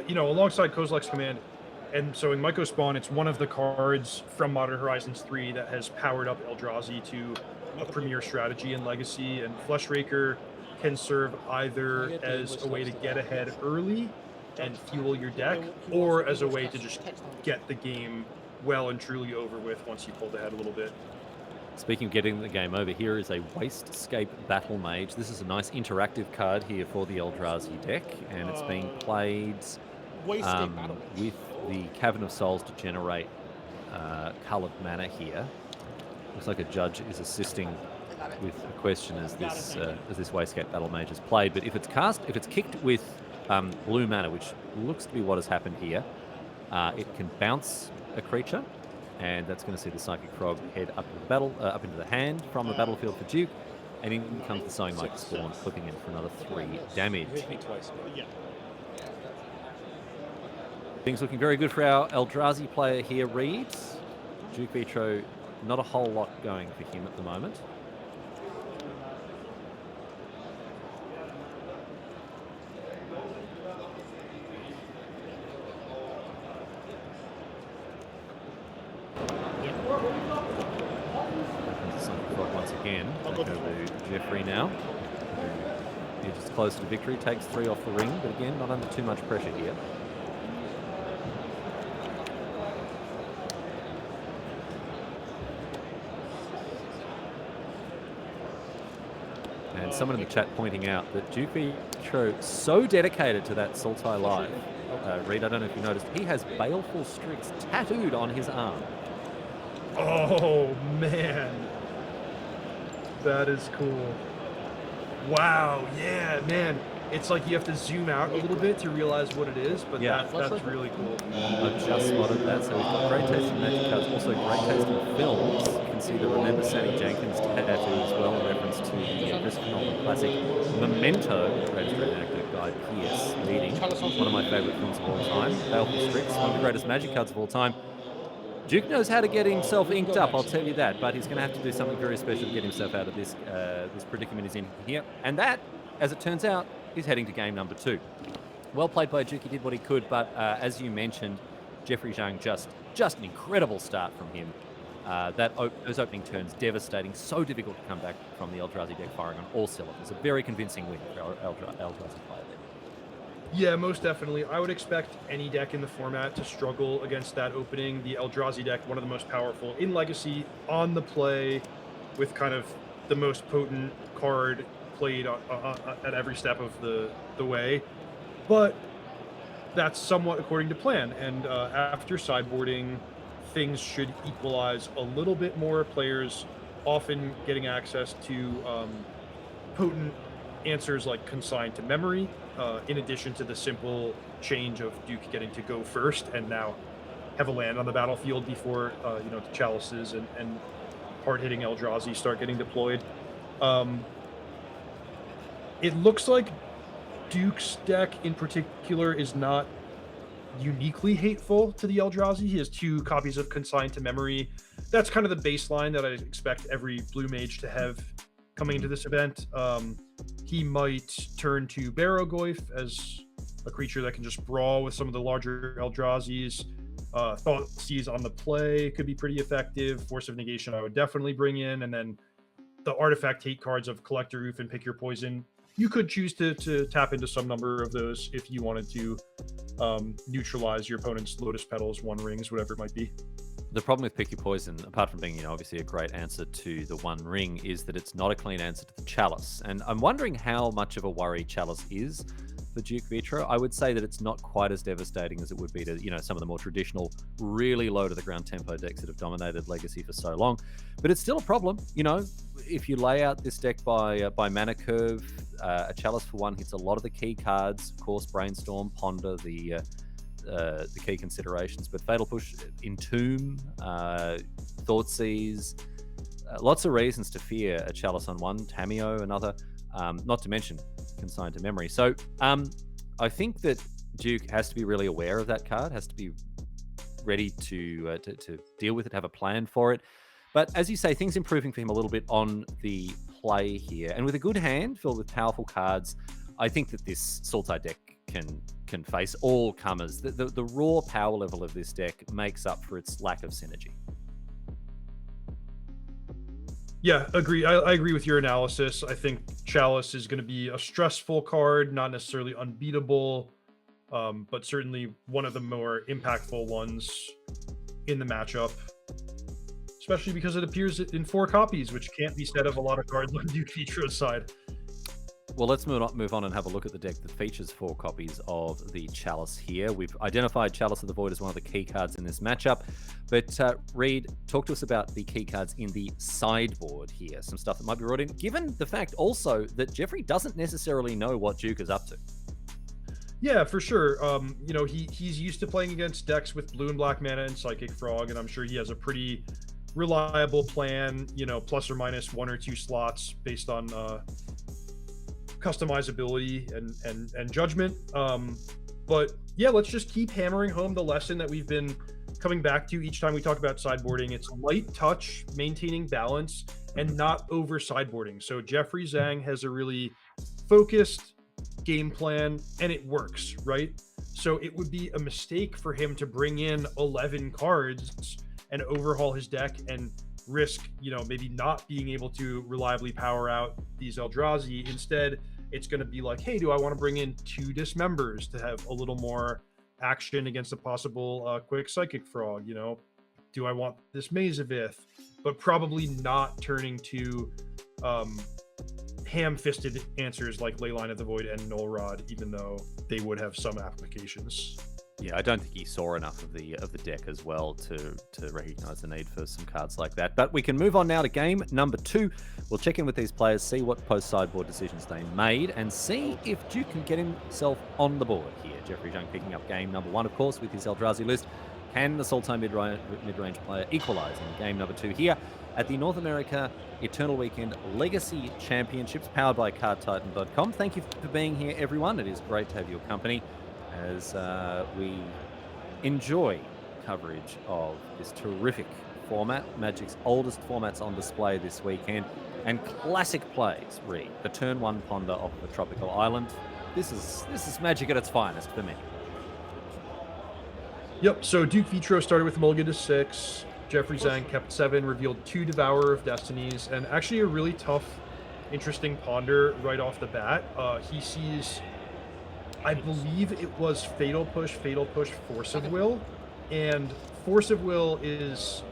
alongside Kozilek's Command and Sowing Mycospawn, it's one of the cards from Modern Horizons 3 that has powered up Eldrazi to a premier strategy in Legacy, and Fleshraker can serve either as a way to get ahead early and fuel your deck, or as a way to just get the game well and truly over with once you pulled ahead a little bit. Speaking of getting the game over, here is a Wastscape Battle Mage. This is a nice interactive card here for the Eldrazi deck, and it's being played with the Cavern of Souls to generate coloured mana here. Looks like a judge is assisting with a question as this Wastegate Battle Mage is played. But if it's kicked with blue mana, which looks to be what has happened here, it can bounce a creature, and that's going to see the Psychic Frog head up into the hand from the battlefield for Duke, and in comes the Sowing Mycospawn, flipping in for another 3 damage. Hit me twice. Yeah. Things looking very good for our Eldrazi player here, Reed. Duke Vitro, not a whole lot going for him at the moment. Once again, back over to Jeffrey now. Who edges closer to victory, takes 3 off the ring, but again, not under too much pressure here. And someone in the chat pointing out that Duke Vitro so dedicated to that Sultai Live. Reed, I don't know if you noticed, he has Baleful Strix tattooed on his arm. Oh, man. That is cool. Wow, yeah, man. It's like you have to zoom out a little bit to realize what it is, but Yeah. that's really cool. I've just spotted that. So we've got great taste in Magic cards, also great taste in films. You can see the Remember Sammy Jenkins tattoo as well in reference to the Christopher Nolan classic Memento, created by actor Guy Pearce, leading one of my favourite films of all time. Baleful Strix, one of the greatest Magic cards of all time. Duke knows how to get himself inked up, I'll tell you that, but he's going to have to do something very special to get himself out of this this predicament he's in here. And that, as it turns out, is heading to game number 2. Well played by Duke, he did what he could, but as you mentioned, Jeffrey Zhang, just an incredible start from him. Those opening turns, devastating, so difficult to come back from the Eldrazi deck firing on all cylinders. A very convincing win for our Eldrazi player there. Yeah, most definitely. I would expect any deck in the format to struggle against that opening. The Eldrazi deck, one of the most powerful in Legacy, on the play, with kind of the most potent card played at every step of the way. But that's somewhat according to plan. And after sideboarding, things should equalize a little bit more. Players often getting access to potent answers like Consigned to Memory, in addition to the simple change of Duke getting to go first and now have a land on the battlefield before the Chalices and hard-hitting Eldrazi start getting deployed. It looks like Duke's deck in particular is not uniquely hateful to the Eldrazi. He has 2 copies of Consigned to Memory. That's kind of the baseline that I expect every Blue Mage to have coming into this event. He might turn to Barrogoyf as a creature that can just brawl with some of the larger Eldrazi's. Thoughtseize on the play could be pretty effective. Force of Negation I would definitely bring in. And then the artifact hate cards of Collector Roof and Pick Your Poison. You could choose to tap into some number of those if you wanted to neutralize your opponent's Lotus Petals, One Rings, whatever it might be. The problem with Pick Your Poison, apart from being, obviously a great answer to the One Ring, is that it's not a clean answer to the Chalice. And I'm wondering how much of a worry Chalice is for Duke Vitro. I would say that it's not quite as devastating as it would be to, some of the more traditional, really low to the ground tempo decks that have dominated Legacy for so long. But it's still a problem. If you lay out this deck by mana curve, a Chalice for 1 hits a lot of the key cards. Of course, Brainstorm, Ponder, the key considerations, but Fatal Push, Entomb, Thoughtseize, lots of reasons to fear a Chalice on 1, Tameo another, not to mention Consigned to Memory. So I think that Duke has to be really aware of that card, has to be ready to deal with it, have a plan for it. But as you say, things improving for him a little bit on the play here, and with a good hand filled with powerful cards, I think that this Sultai deck can face all comers. The raw power level of this deck makes up for its lack of synergy. Yeah, agree. I agree with your analysis. I think Chalice is going to be a stressful card, not necessarily unbeatable, but certainly one of the more impactful ones in the matchup, especially because it appears in 4 copies, which can't be said of a lot of cards on Duke Vitro's side. Well, let's move on and have a look at the deck that features 4 copies of the Chalice here. We've identified Chalice of the Void as one of the key cards in this matchup. But Reed, talk to us about the key cards in the sideboard here. Some stuff that might be brought in, given the fact also that Jeffrey doesn't necessarily know what Duke is up to. Yeah, for sure. He's used to playing against decks with blue and black mana and Psychic Frog, and I'm sure he has a pretty reliable plan, plus or minus 1 or 2 slots based on customizability and judgment. But yeah, let's just keep hammering home the lesson that we've been coming back to each time we talk about sideboarding. It's light touch, maintaining balance, and not over sideboarding. So Jeffrey Zhang has a really focused game plan, and it works, right? So it would be a mistake for him to bring in 11 cards and overhaul his deck and risk, maybe not being able to reliably power out these Eldrazi. Instead, it's going to be like, hey, do I want to bring in 2 Dismembers to have a little more action against a possible quick Psychic Frog? Do I want this Maze of Ith? But probably not turning to ham-fisted answers like Leyline of the Void and Null Rod, even though they would have some applications. Yeah, I don't think he saw enough of the deck as well to recognize the need for some cards like that. But we can move on now to game number 2. We'll check in with these players, see what post-sideboard decisions they made, and see if Duke can get himself on the board here. Jeffrey Zhang picking up game number 1, of course, with his Eldrazi list. Can the Sultai mid-range player equalize in game number 2 here at the North America Eternal Weekend Legacy Championships, powered by CardTitan.com. Thank you for being here, everyone. It is great to have your company as we enjoy coverage of this terrific format, Magic's oldest formats on display this weekend, and classic plays, Reed. The turn 1 ponder off the tropical island. This is Magic at its finest for me. Yep, so Duke Vitro started with mulligan to 6. Jeffrey Zhang kept 7, revealed 2 Devourer of Destinies, and actually a really tough, interesting ponder right off the bat. He sees, I believe it was Fatal Push, Force of Will, and Force of Will is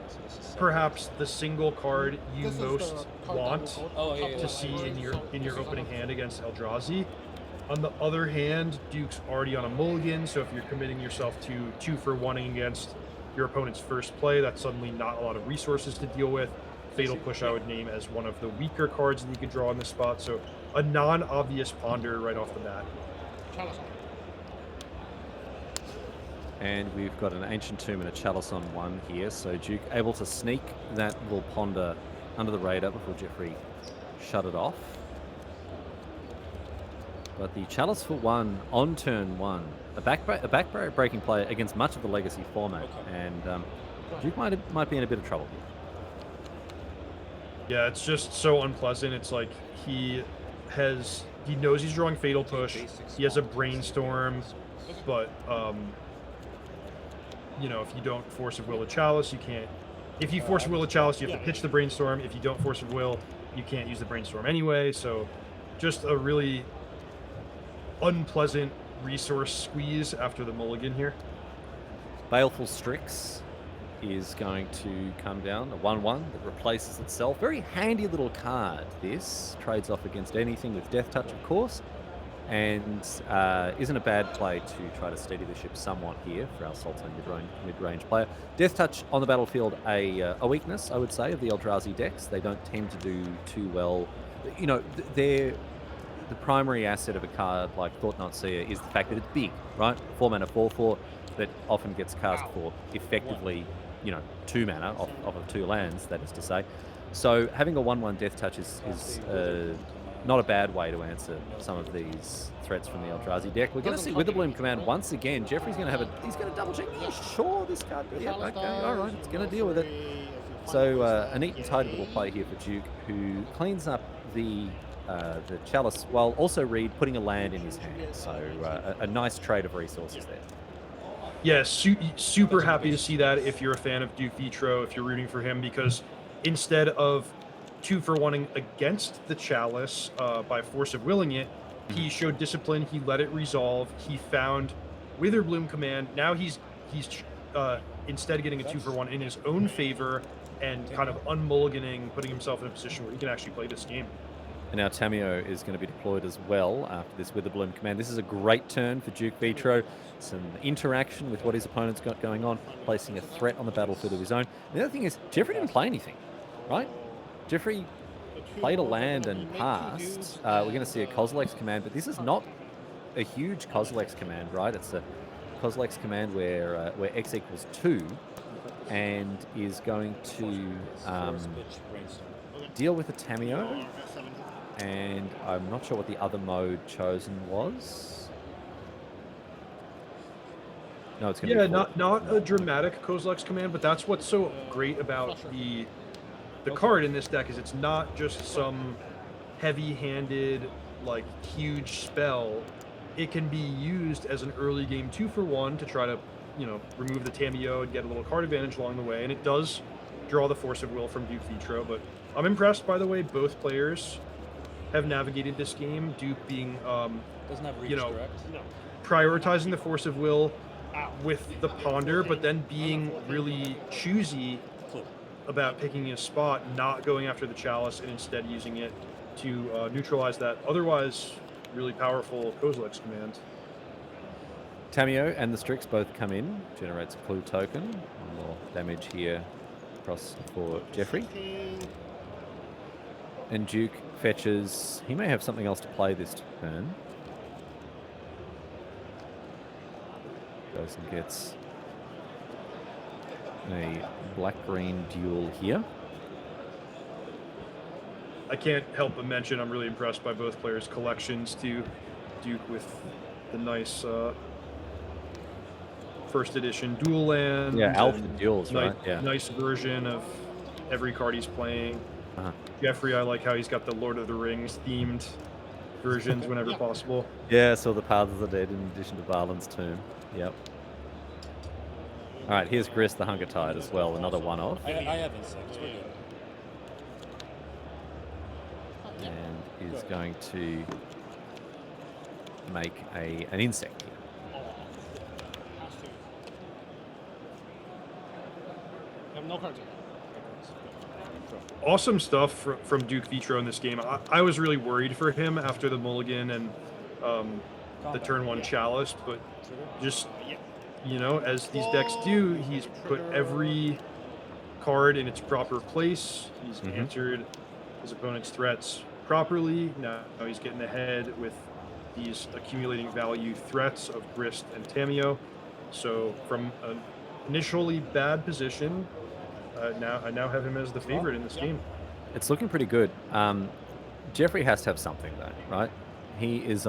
perhaps the single card you most want to see in your opening hand against Eldrazi. On the other hand, Duke's already on a mulligan, so if you're committing yourself to 2-for-1ing against your opponent's first play, that's suddenly not a lot of resources to deal with. Fatal Push I would name as one of the weaker cards that you could draw in this spot, so a non-obvious ponder right off the bat. And we've got an Ancient Tomb and a Chalice on 1 here, so Duke able to sneak that little ponder under the radar before Jeffrey shut it off. But the Chalice for 1 on turn 1, a back-breaking play against much of the Legacy format, and Duke might be in a bit of trouble here. Yeah, it's just so unpleasant. It's like he knows he's drawing Fatal Push. He has a Brainstorm, but if you don't Force of Will a Chalice, you can't. If you Force of Will a Chalice, you have to pitch the Brainstorm. If you don't Force of Will, you can't use the Brainstorm anyway. So, just a really unpleasant resource squeeze after the mulligan here. Baleful Strix is going to come down, a 1/1 that replaces itself. Very handy little card, this. Trades off against anything with Death Touch, of course. And isn't a bad play to try to steady the ship somewhat here for our Sultan mid-range player. Death Touch on the battlefield, a weakness, I would say, of the Eldrazi decks. They don't tend to do too well. They're the primary asset of a card like Thought Not Seer is the fact that it's big, right? 4 mana 4/4 that often gets cast for effectively, 2 mana off of 2 lands, that is to say. So having a 1/1 Death Touch is not a bad way to answer some of these threats from the Eldrazi deck. We're going to see Witherbloom Command once again. Jeffrey's going to he's going to double check. Are you sure this card? Yeah, okay, all right, it's going to deal with it. So a neat and tidy little play here for Duke, who cleans up the Chalice while also putting a land in his hand. So a nice trade of resources there. Yeah, super happy to see that if you're a fan of Duke Vitro, if you're rooting for him, because instead of 2-for-1ing against the Chalice by Force of Willing it, he showed discipline, he let it resolve, he found Witherbloom Command. Now he's instead getting a 2-for-1 in his own favor and kind of unmulliganing, putting himself in a position where he can actually play this game. And now Tamio is going to be deployed as well after this Witherbloom Command. This is a great turn for Duke Vitro. Some interaction with what his opponent's got going on, placing a threat on the battlefield of his own. The other thing is, Jeffrey didn't play anything, right? Jeffrey played a land and passed. We're going to see a Kozilek's Command, but this is not a huge Kozilek's Command, right? It's a Kozilek's Command where X equals 2 and is going to deal with a Tamio. And I'm not sure what the other mode chosen was. No, it's going to Yeah, be 4. not a dramatic Kozilek's command, but that's what's so great about the card in this deck is it's not just some heavy-handed, like, huge spell. It can be used as an early game 2-for-1 to try to, you know, remove the Tamiyo and get a little card advantage along the way, and it does draw the Force of Will from Duke Vitro, but I'm impressed, by the way, both players have navigated this game, Duke being, Doesn't have reach, you know, correct? prioritizing the Force of Will with the Ponder, but then being really choosy about picking a spot, not going after the Chalice, and instead using it to neutralize that otherwise really powerful Kozilek's command. Tamiyo and the Strix both come in, generates a clue token. One more damage here across for Jeffrey. And Duke fetches. He may have something else to play this turn. Goes and gets a black-green duel here. I can't help but mention I'm really impressed by both players' collections too. Duke with the nice first edition dual land. Yeah, Alpha duels, right? Yeah. Nice version of every card he's playing. Jeffrey, I like how he's got the Lord of the Rings themed versions whenever possible. Yeah, so the Paths of the Dead in addition to Balin's Tomb. Yep. All right, here's Grist the Hunger Tide as well, another one-off. I have insects. We're good. And is going to make an insect here. I have no cards. Awesome stuff from Duke Vitro in this game. I was really worried for him after the mulligan and the turn 1 Chalice, but just, you know, as these decks do, he's put every card in its proper place. He's answered his opponent's threats properly. Now he's getting ahead with these accumulating value threats of Grist and Tamiyo. So from an initially bad position, I now have him as the favorite in this game. It's looking pretty good. Jeffrey has to have something though, right? He's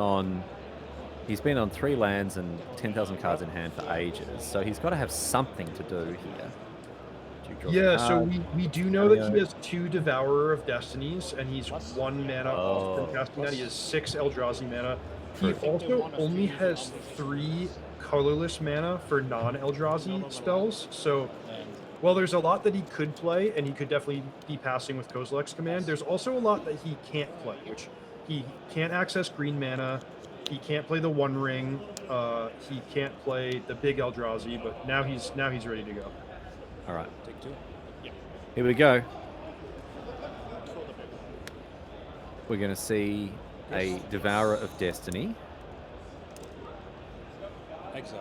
been on 3 lands and 10,000 cards in hand for ages, so he's got to have something to do here. Yeah, so we do know that he has 2 Devourer of Destinies, and he's 1 mana off from casting that. He has 6 Eldrazi mana. He also only has 3 colorless mana for non-Eldrazi spells, so while there's a lot that he could play, and he could definitely be passing with Kozilek's command, there's also a lot that he can't play, which he can't access green mana, he can't play the One Ring, he can't play the big Eldrazi, but now he's ready to go. All right. Take 2. Here we go. We're going to see a Devourer of Destiny. Exile.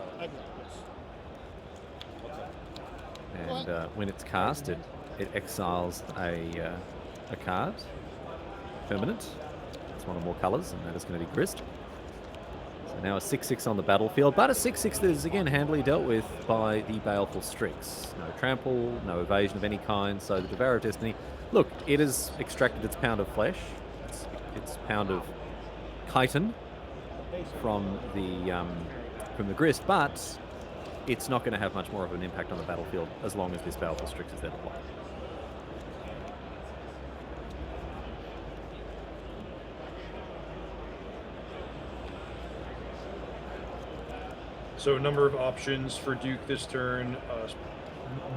And when it's cast, it exiles a card. Permanent. It's one or more colors, and that is going to be Grist. So now a 6/6 on the battlefield, but a 6/6 that is again handily dealt with by the Baleful Strix. No trample, no evasion of any kind, so the Devourer of Destiny, look, it has extracted its pound of flesh, its pound of chitin from the Grist, but it's not going to have much more of an impact on the battlefield as long as this Baleful Strix is there to play. So a number of options for Duke this turn,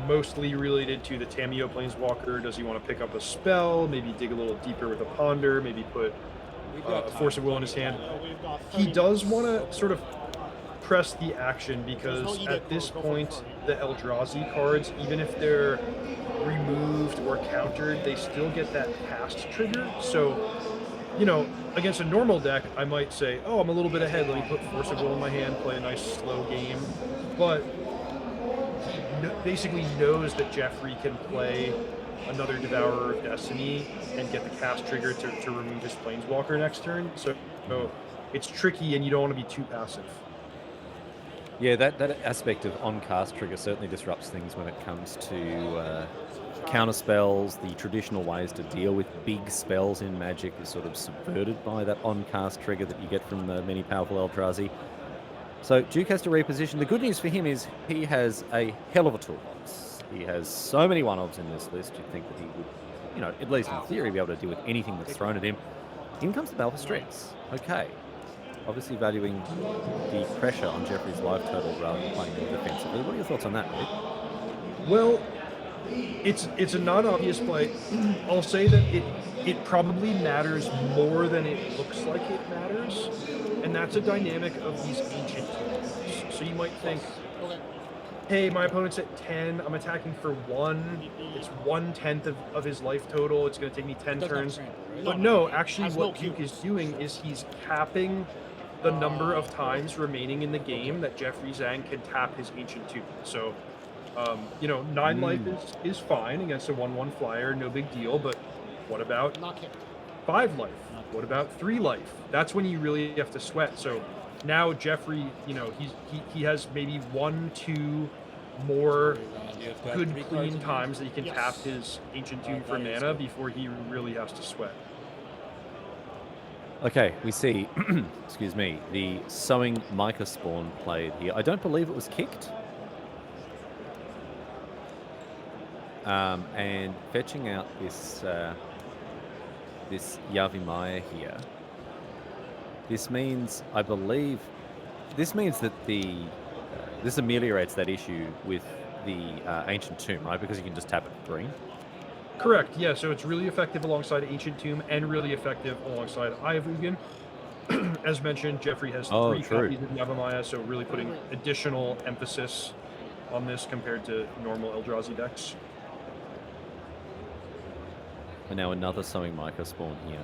mostly related to the Tamiyo Planeswalker. Does he want to pick up a spell, maybe dig a little deeper with a Ponder, maybe put a Force of Will in his hand? He does want to sort of press the action because at this point, the Eldrazi cards, even if they're removed or countered, they still get that cast trigger. So, you know, against a normal deck, I might say, oh, I'm a little bit ahead. Let me put Force of Will in my hand, play a nice slow game. But he basically knows that Jeffrey can play another Devourer of Destiny and get the cast trigger to remove his Planeswalker next turn. So it's tricky, and you don't want to be too passive. Yeah, that aspect of on-cast trigger certainly disrupts things when it comes to counter spells. The traditional ways to deal with big spells in Magic is sort of subverted by that on-cast trigger that you get from the many powerful Eldrazi. So Duke has to reposition. The good news for him is he has a hell of a toolbox. He has so many one-offs in this list. You'd think that he would, you know, at least in theory, be able to deal with anything that's thrown at him. In comes the Balfour Strix. Okay. Obviously valuing the pressure on Jeffrey's life total rather than playing more defensively. What are your thoughts on that, Rick? Well, it's a non-obvious play. I'll say that it probably matters more than it looks like it matters, and that's a dynamic of these ancient tools. So you might think, hey, my opponent's at 10, I'm attacking for 1, it's 1/10 of his life total, it's going to take me 10 turns. But no, actually what Duke is doing is he's capping the number of times remaining in the game that Jeffrey Zhang can tap his ancient tomb. So, you know, 9 life is fine against a 1/1 flyer, no big deal, but what about 5 life? What about 3 life? That's when you really have to sweat. So now Jeffrey, you know, he has maybe 1, 2 more good clean times that he can tap his ancient tomb for mana before he really has to sweat. Okay, we see, excuse me, the Sowing Micah spawn played here. I don't believe it was kicked. And fetching out this this Yavimaya here. This means, I believe, this means that the this ameliorates that issue with the Ancient Tomb, right? Because you can just tap it for 3. Correct, yeah, so it's really effective alongside Ancient Tomb and really effective alongside Ayavugan. As mentioned, Jeffrey has 3 copies of Yavimaya, so really putting additional emphasis on this compared to normal Eldrazi decks. And now another Sowing Micah spawn here.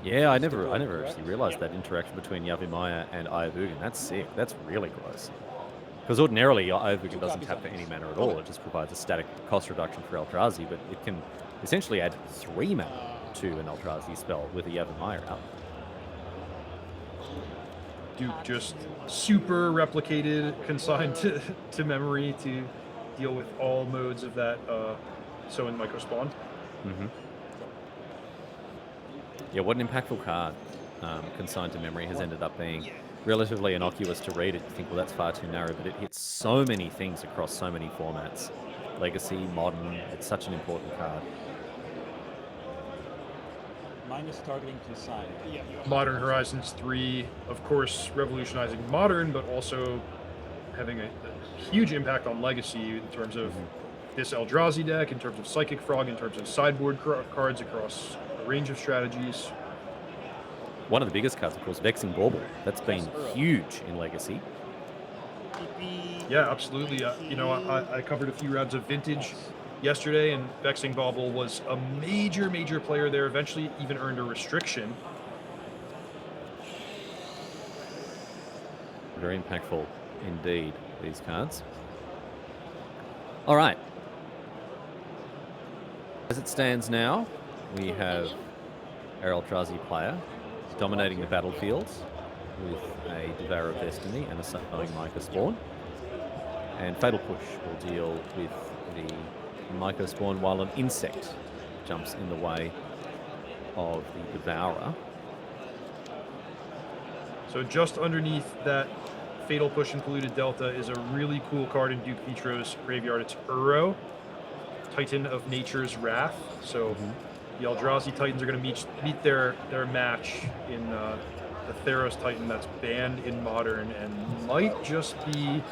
Yeah, I never actually realized that interaction between Yavimaya and Ayavugan. That's sick. That's really gross. Because ordinarily, Ayavugan doesn't tap for any mana at all. It just provides a static cost reduction for Eldrazi, but it can essentially add 3 mana to an Eldrazi spell with a Yavimaya out. Duke just super replicated, consigned to memory to deal with all modes of that Sowing Micah spawn. Mm-hmm. Yeah, what an impactful card. Consigned to memory has ended up being relatively innocuous to read it. You think, well, that's far too narrow, but it hits so many things across so many formats. Legacy, Modern, it's such an important card. Minus targeting consigned. Modern Horizons 3, of course, revolutionizing Modern, but also having a huge impact on Legacy in terms of this Eldrazi deck, in terms of Psychic Frog, in terms of sideboard cards across a range of strategies. One of the biggest cards, of course, Vexing Bauble. That's been huge in Legacy. Yeah, absolutely. You know, I covered a few rounds of Vintage yesterday, and Vexing Bauble was a major, major player there. Eventually even earned a restriction. Very impactful indeed, these cards. All right. As it stands now, we have our Eldrazi player dominating the battlefield with a Devourer of Destiny and a Sowing Micah spawn. And Fatal Push will deal with the Micah spawn while an insect jumps in the way of the Devourer. So just underneath that Fatal Push and Polluted Delta is a really cool card in Duke Vitro's graveyard. It's Uro, Titan of Nature's Wrath. So the Eldrazi Titans are going to meet their match in the Theros Titan that's banned in Modern, and might just be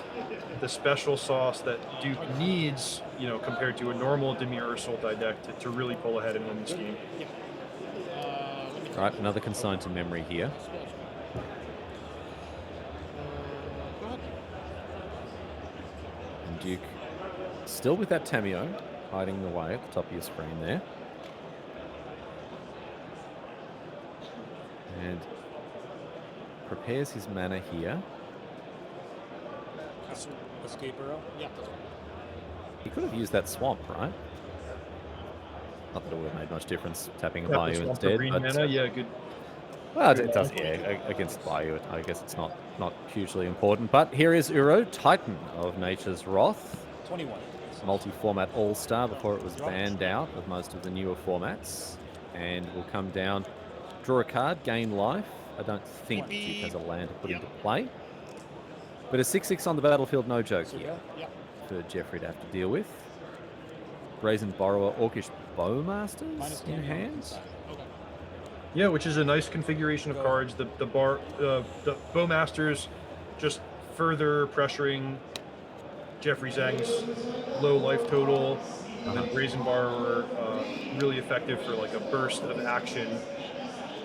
the special sauce that Duke needs, you know, compared to a normal Dimir Ursulti deck to really pull ahead and win this game. All right, another consigned to memory here. And Duke still with that Tameo hiding away at the top of your screen there. And prepares his mana here. Escape arrow? Yeah. He could have used that swamp, right? Not that it would have made much difference tapping a Bayou instead. Green But, mana, yeah, good. well, it does, yeah, against Bayou, I guess it's not hugely important. But here is Uro, Titan of Nature's Wrath. 21. Multi-format all-star before it was banned out of most of the newer formats. And will come down, draw a card, gain life. I don't think Duke has a land to put into play. But a 6/6 on the battlefield, no joke here Yeah. for Jeffrey to have to deal with. Brazen Borrower, Orcish Bowmasters in hand. Yeah, which is a nice configuration of cards. The Bowmasters just further pressuring Jeffrey Zhang's low life total, and then Brazen Borrower really effective for like a burst of action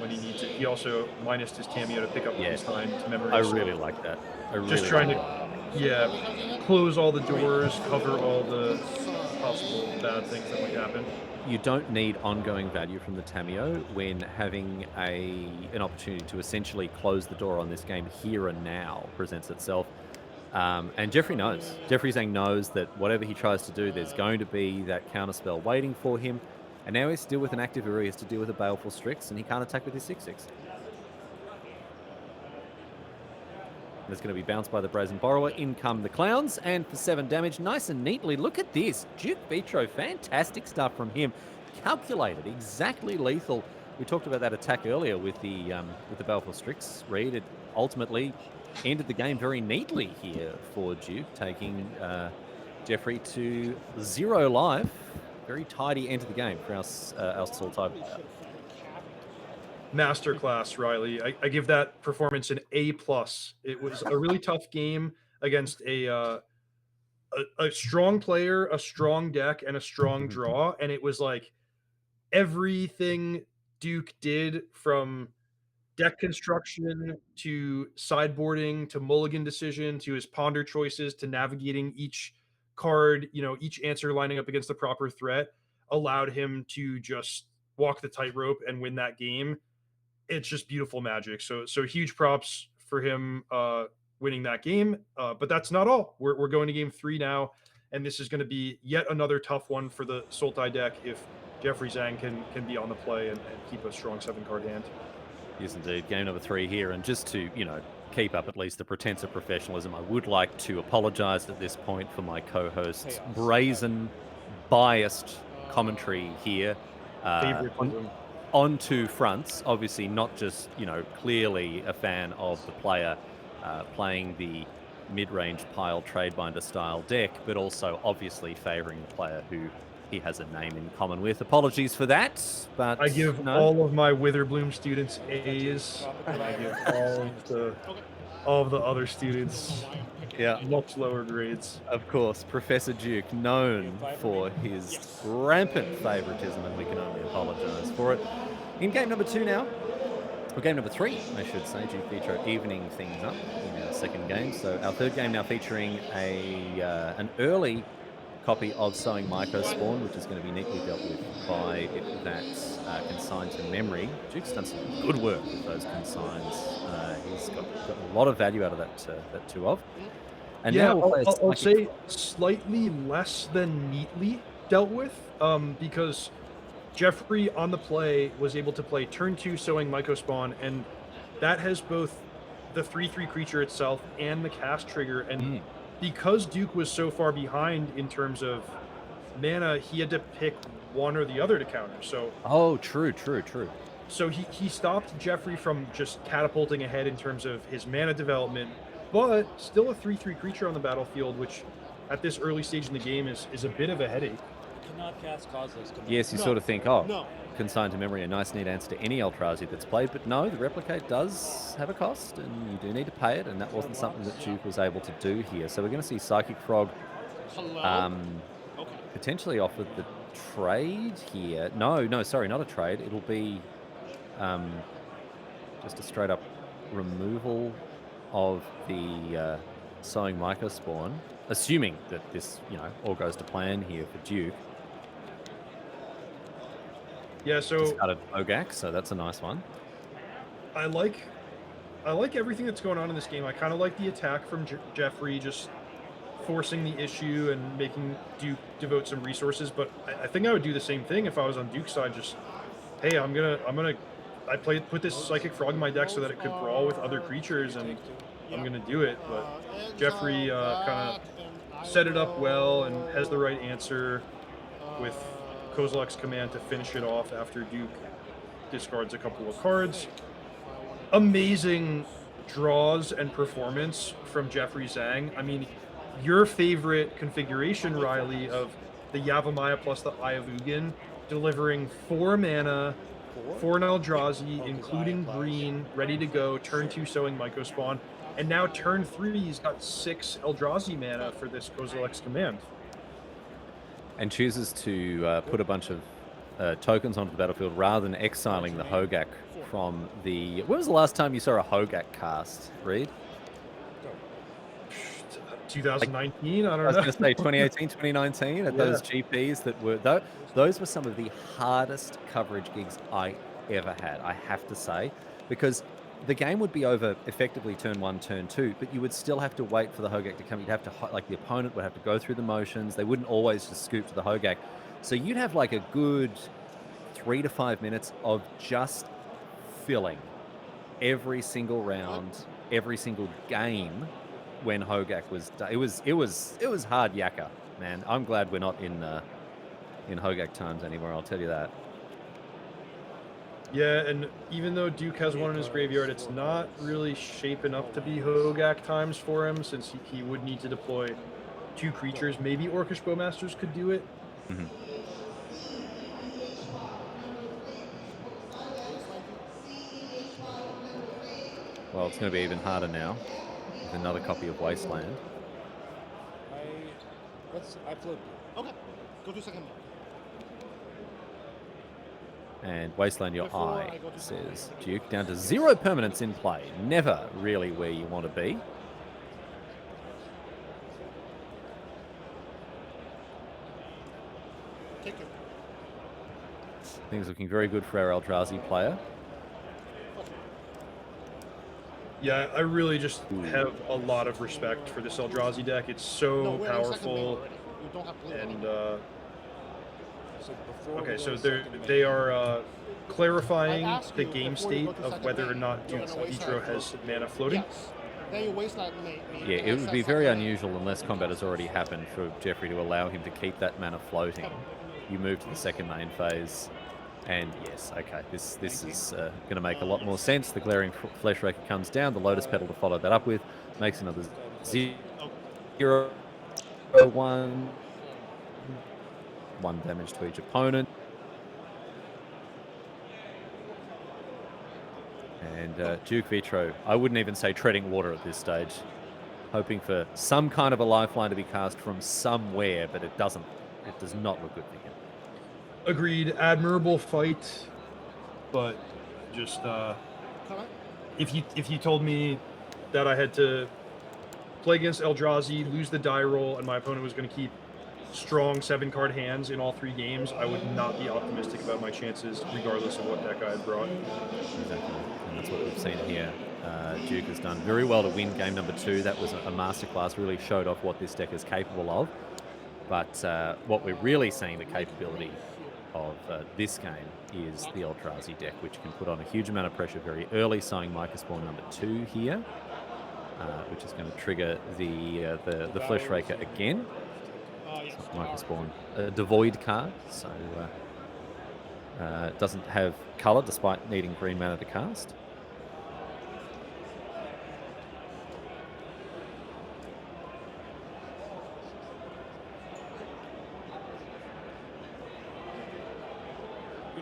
when he needs it. He also minus his cameo to pick up his time to memory. I really like that. Just trying to, close all the doors, cover all the possible bad things that might happen. You don't need ongoing value from the Tameo when having an opportunity to essentially close the door on this game here and now presents itself. And Jeffrey knows. Jeffrey Zhang knows that whatever he tries to do, there's going to be that counterspell waiting for him. And now he's still with an active Uri, he has to deal with a Baleful Strix, and he can't attack with his 6/6. It's going to be bounced by the Brazen Borrower. In come the Clowns, and for 7 damage, nice and neatly. Look at this. Duke Vitro, fantastic stuff from him. Calculated, exactly lethal. We talked about that attack earlier with the Baleful Strix read. It ultimately ended the game very neatly here for Duke, taking Jeffrey to 0 life. Very tidy end to the game for our Sultai. Masterclass, Riley. I give that performance an A+. It was a really tough game against a strong player, a strong deck, and a strong draw, and it was like everything Duke did, from deck construction to sideboarding to mulligan decision to his ponder choices to navigating each card, each answer lining up against the proper threat, allowed him to just walk the tightrope and win that game. It's just beautiful magic. So huge props for him winning that game. But that's not all. We're going to game 3 now, and this is going to be yet another tough one for the Sultai deck if Jeffrey Zhang can be on the play and keep a strong 7-card hand. Yes, indeed. Game number 3 here. And just to, keep up at least the pretense of professionalism, I would like to apologize at this point for my co-host's brazen, biased commentary here. On two fronts. Obviously, not just, clearly a fan of the player playing the mid-range pile Tradebinder style deck, but also obviously favoring the player who he has a name in common with. Apologies for that, but I give all of my Witherbloom students A's, and I give all of the other students much lower grades. Of course, Professor Duke, known for his rampant favoritism, and we can only apologize for it. In game number 2 now, or game number 3, I should say, Duke Vitro evening things up in our second game. So our third game now featuring an early copy of Sowing Microspawn, which is going to be neatly dealt with by that consigned to memory. Duke's done some good work with those consigns. He's got a lot of value out of that 2 of. And now I'll say slightly less than neatly dealt with, because Jeffrey on the play was able to play turn 2 Sowing Microspawn, and that has both the 3/3 creature itself and the cast trigger, and because Duke was so far behind in terms of mana, he had to pick one or the other to counter. So true. So he stopped Jeffrey from just catapulting ahead in terms of his mana development, but still a 3/3 creature on the battlefield, which at this early stage in the game is a bit of a headache. Cannot cast causeless. Yes, you sort of think, consigned to memory, a nice neat answer to any Eldrazi that's played, but no, the Replicate does have a cost, and you do need to pay it, and that wasn't something that Duke was able to do here. So we're going to see Psychic Frog potentially offer the trade here. No, sorry, not a trade. It'll be just a straight up removal of the Sowing Microspawn, assuming that this, all goes to plan here for Duke. Yeah, so discarded Ogak, so that's a nice one. I like everything that's going on in this game. I kind of like the attack from Jeffrey, just forcing the issue and making Duke devote some resources. But I think I would do the same thing if I was on Duke's side. Just, hey, I put this Psychic Frog in my deck so that it could brawl with other creatures, and I'm gonna do it. But Jeffrey kind of set it up well and has the right answer with Kozilek's command to finish it off after Duke discards a couple of cards. Amazing draws and performance from Jeffrey Zhang. I mean, your favorite configuration, Riley, of the Yavimaya plus the Eye of Ugin, delivering 4 mana, 4 Eldrazi, including green, ready to go, turn 2 Sowing Mycospawn, and now turn 3 he's got 6 Eldrazi mana for this Kozilek's Command. And chooses to put a bunch of tokens onto the battlefield rather than exiling the Hogak from the... When was the last time you saw a Hogak cast, Reed? 2019, I don't know. I was going to say 2018, 2019 at those GPs that were... Those were some of the hardest coverage gigs I ever had, I have to say, because the game would be over effectively turn 1, turn 2, but you would still have to wait for the Hogak to come. You'd have to, like, the opponent would have to go through the motions. They wouldn't always just scoop to the Hogak. So you'd have like a good 3 to 5 minutes of just filling every single round, every single game when Hogak was... It was hard yakka, man. I'm glad we're not in Hogak times anymore, I'll tell you that. Yeah, and even though Duke has one in his graveyard, it's not really shaping up to be Hogak times for him, since he would need to deploy 2 creatures. Maybe Orcish Bowmasters could do it. Mm-hmm. Well, it's going to be even harder now with another copy of Wasteland. I flip. Okay, go to second. And Wasteland Your Eye, says Duke. Down to 0 permanents in play. Never really where you want to be. Things looking very good for our Eldrazi player. Yeah, I really just have a lot of respect for this Eldrazi deck. It's so powerful. And, okay, so they are clarifying the game state of whether or not Duke Vitro has mana floating. Yeah, it would be very unusual unless combat has already happened for Jeffrey to allow him to keep that mana floating. You move to the second main phase. And yes, okay, this is going to make a lot more sense. The Glaring Fleshraker comes down, the Lotus Petal to follow that up with, makes another 0, 1 damage to each opponent. And Duke Vitro, I wouldn't even say treading water at this stage. Hoping for some kind of a lifeline to be cast from somewhere, but it does not look good for him. Agreed. Admirable fight, but just if you told me that I had to play against Eldrazi, lose the die roll, and my opponent was going to keep strong 7-card hands in all 3 games, I would not be optimistic about my chances, regardless of what deck I had brought. Exactly, and that's what we've seen here. Duke has done very well to win game number 2. That was a masterclass, really showed off what this deck is capable of. But what we're really seeing the capability of this game is the Eldrazi deck, which can put on a huge amount of pressure very early, sowing Mycospawn number 2 here, which is going to trigger the Fleshraker again. Mycospawn, a devoid card, so it doesn't have color despite needing green mana to cast.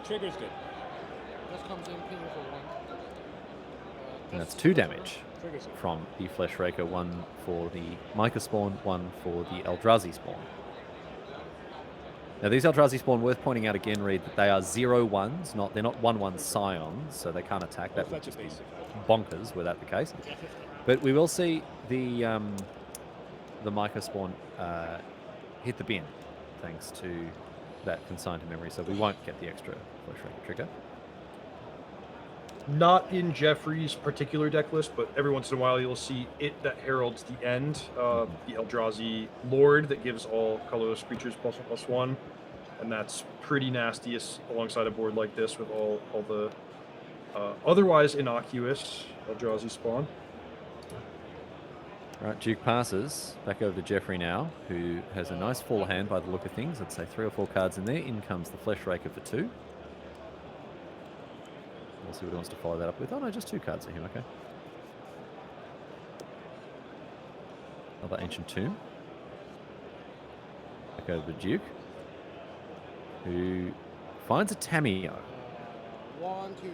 Trigger's good. And that's 2 damage from the Fleshraker, 1 for the Mycospawn, 1 for the Eldrazi spawn. Now these Eldrazi spawn, worth pointing out again, Reed, that they are 0/1s, they're not 1/1 scions, so they can't attack. That would just be bonkers were that the case. But we will see the Mycospawn hit the bin, thanks to that consigned to memory, so we won't get the extra Fleshraker trigger. Not in Jeffrey's particular deck list, but every once in a while you'll see it that heralds the end. The Eldrazi Lord that gives all colorless creatures +1/+1, and that's pretty nasty alongside a board like this with all the otherwise innocuous Eldrazi spawn. Right, Duke passes back over to Jeffrey now, who has a nice full hand by the look of things. I'd say 3 or 4 cards in there. In comes the Fleshraker for 2. We'll see what he wants to follow that up with. Oh no, just 2 cards for him, okay. Another ancient tomb. Back over to Duke, who finds a Tamio. 1, 2, 3, 4,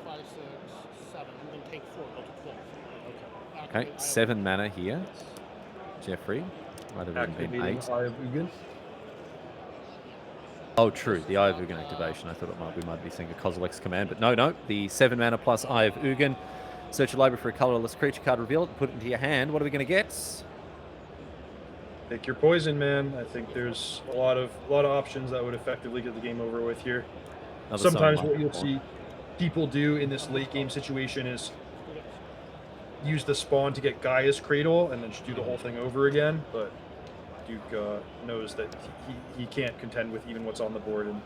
5, 6, 7. I'm going to take 4, go to 12. Okay, 7 mana here. Jeffrey. Might have even been 8. Eye of Ugin. Oh, true. The Eye of Ugin activation. I thought we might be seeing a Kozilek's command, but no. The 7 mana plus Eye of Ugin. Search your library for a colorless creature card, reveal it, put it into your hand. What are we going to get? Pick your poison, man. I think there's a lot of options that would effectively get the game over with here. Sometimes what you'll see people do in this late game situation is use the spawn to get Gaia's Cradle and then just do the whole thing over again. But Duke knows that he can't contend with even what's on the board, and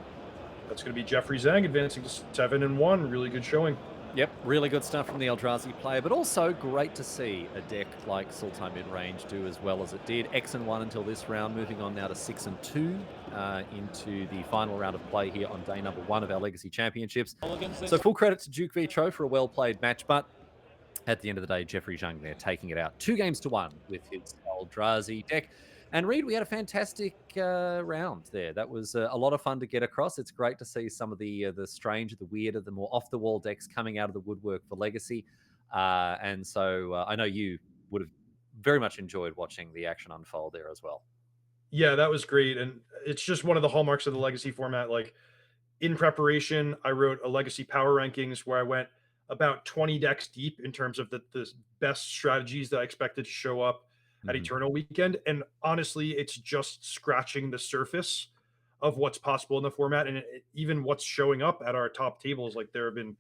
that's going to be Jeffrey Zhang advancing to 7-1. Really good showing. Yep, really good stuff from the Eldrazi player, but also great to see a deck like Sultai Midrange do as well as it did. X-1 until this round, moving on now to 6-2 into the final round of play here on day number 1 of our Legacy Championships. So full credit to Duke Vitro for a well-played match, but at the end of the day, Jeffrey Zhang there taking it out 2-1 with his Eldrazi deck. And Reed, we had a fantastic round there. That was a lot of fun to get across. It's great to see some of the strange, the weirder, the more off-the-wall decks coming out of the woodwork for Legacy. And so I know you would have very much enjoyed watching the action unfold there as well. Yeah, that was great. And it's just one of the hallmarks of the Legacy format. Like, in preparation, I wrote a Legacy power rankings where I went about 20 decks deep in terms of the best strategies that I expected to show up at Eternal Weekend. And honestly, it's just scratching the surface of what's possible in the format. And even what's showing up at our top tables, like there have been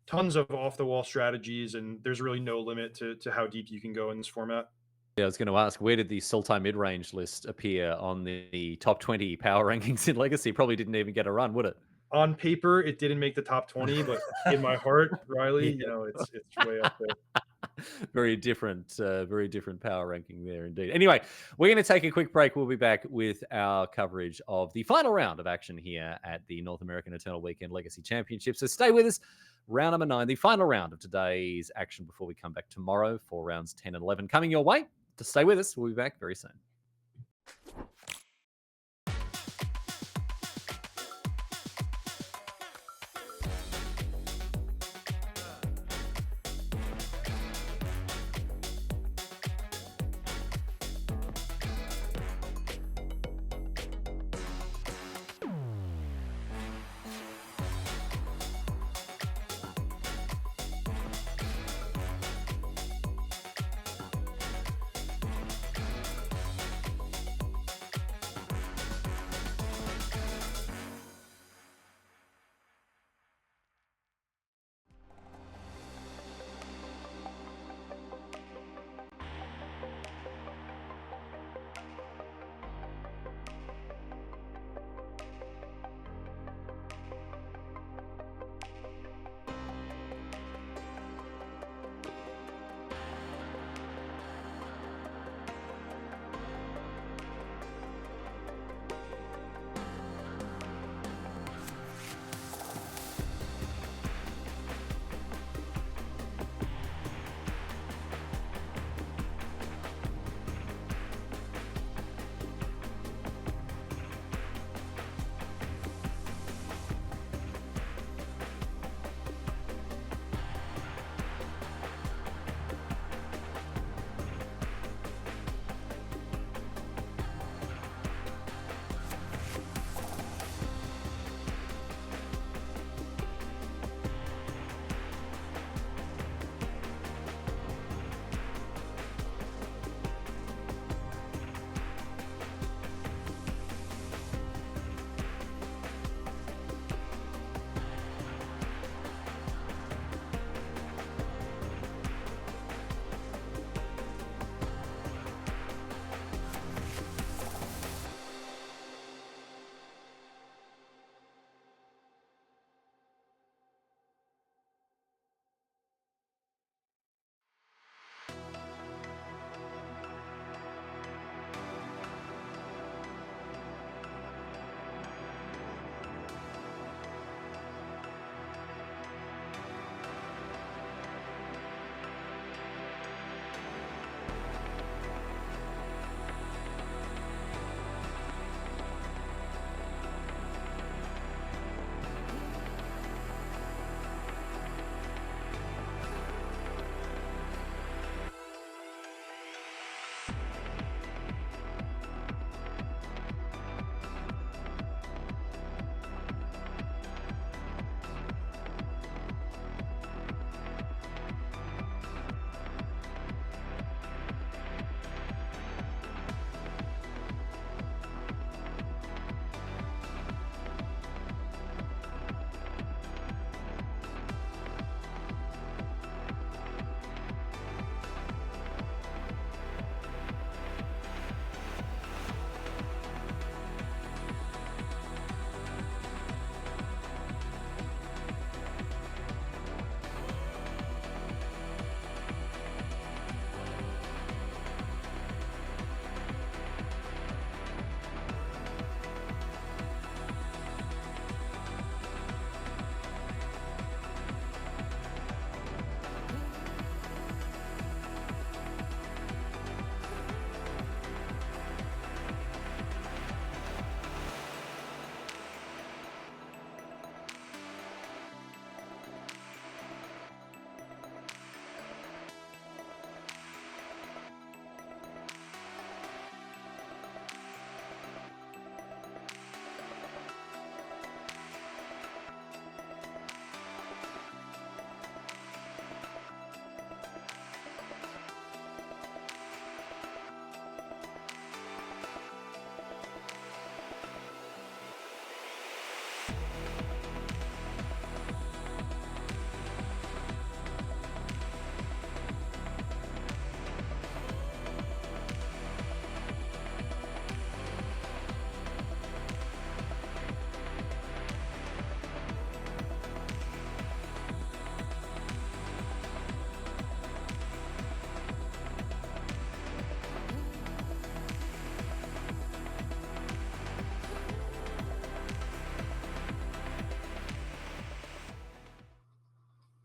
tons of off-the-wall strategies, and there's really no limit to how deep you can go in this format. Yeah, I was going to ask, where did the Sultai Midrange list appear on the top 20 power rankings in Legacy? Probably didn't even get a run, would it? On paper, it didn't make the top 20, but in my heart, Riley, you know, it's way up there. Very different power ranking there indeed. Anyway, we're going to take a quick break. We'll be back with our coverage of the final round of action here at the North American Eternal Weekend Legacy Championship. So stay with us. Round number 9, the final round of today's action before we come back tomorrow for rounds 10 and 11 coming your way. To stay with us. We'll be back very soon.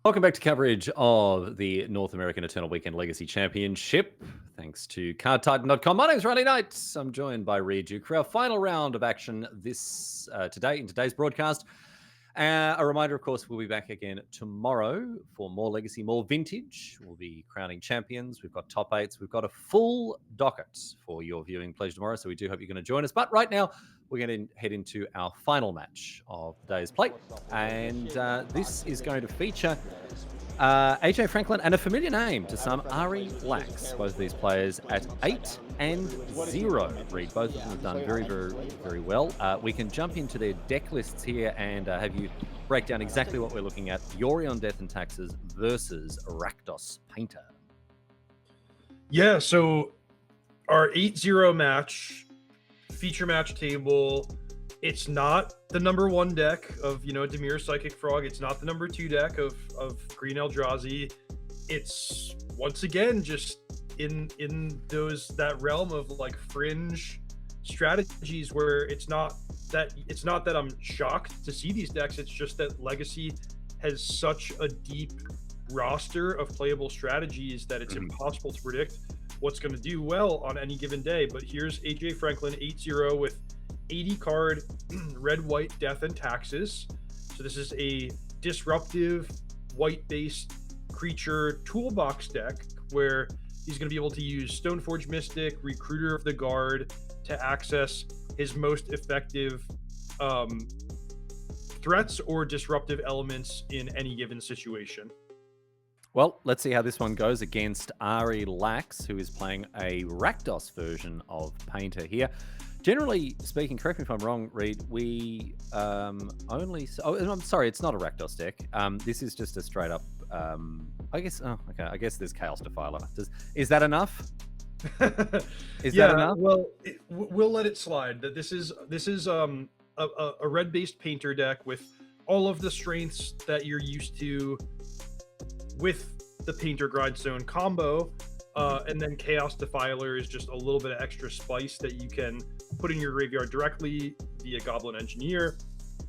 Welcome back to coverage of the North American Eternal Weekend Legacy Championship. Thanks to CardTitan.com. My name's Riley Knight. I'm joined by Reed Duke for our final round of action today in today's broadcast. A reminder, of course, we'll be back again tomorrow for more Legacy, more Vintage. We'll be crowning champions. We've got top 8s. We've got a full docket for your viewing pleasure tomorrow, so we do hope you're going to join us. But right now, we're going to head into our final match of the day's plate. And this is going to feature AJ Franklin and a familiar name to some, Ari Lax. Both of these players at 8 and 0. Reed, both of them have done very, very, very well. We can jump into their deck lists here and have you break down exactly what we're looking at. Yori on Death and Taxes versus Rakdos Painter. Yeah, so our 8-0 match, feature match table, it's not the number 1 deck of, Dimir Psychic Frog. It's not the number 2 deck of Green Eldrazi. It's once again just in that realm of like fringe strategies where it's not that I'm shocked to see these decks. It's just that Legacy has such a deep roster of playable strategies that it's impossible to predict what's going to do well on any given day. But here's AJ Franklin 8-0 with 80 card red-white Death and Taxes. So this is a disruptive white-based creature toolbox deck where he's going to be able to use Stoneforge Mystic, Recruiter of the Guard to access his most effective threats or disruptive elements in any given situation. Well, let's see how this one goes against Ari Lax, who is playing a Rakdos version of Painter here. Generally speaking, correct me if I'm wrong, Reed, we only... Oh, I'm sorry, it's not a Rakdos deck. This is just a straight up... I guess there's Chaos Defiler. Is that enough? Is that enough? Well, we'll let it slide. That this is a red-based Painter deck with all of the strengths that you're used to with the Painter Grindstone combo. And then Chaos Defiler is just a little bit of extra spice that you can put in your graveyard directly via Goblin Engineer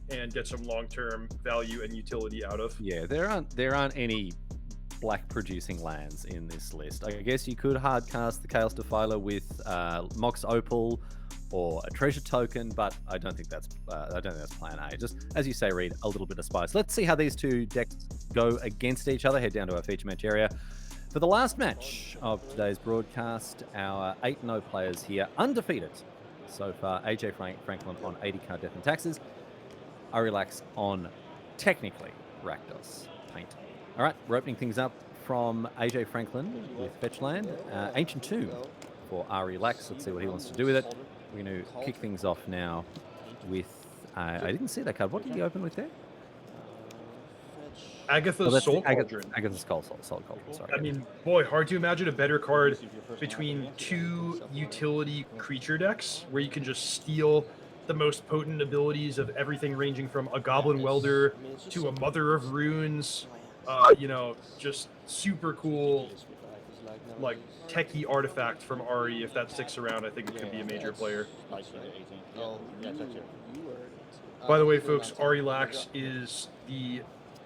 and get some long-term value and utility out of. Yeah, there aren't any black producing lands in this list. I guess you could hard cast the Chaos Defiler with Mox Opal or a treasure token, but I don't think that's plan A. Just as you say, Reed, a little bit of spice. Let's see how these two decks go against each other. Head down to our feature match area. For the last match of today's broadcast, our 8-0 players here, undefeated so far. AJ Franklin on 80 card Death and Taxes. Ari Lax on, technically, Rakdos Painter. All right, we're opening things up from AJ Franklin with Fetch Land. Ancient Tomb for Ari Lax. Let's see what he wants to do with it. We're going to kick things off now with... I didn't see that card. What did he open with there? Agatha's Soul Cauldron. Agatha's Soul Cauldron, sorry. I mean, boy, hard to imagine a better card between 2 utility creature decks where you can just steal the most potent abilities of everything ranging from a Goblin Welder to a Mother of Runes. Just super cool, like, techie artifact from Ari. If that sticks around, I think it could be a major player. By the way, folks, Ari Lax is the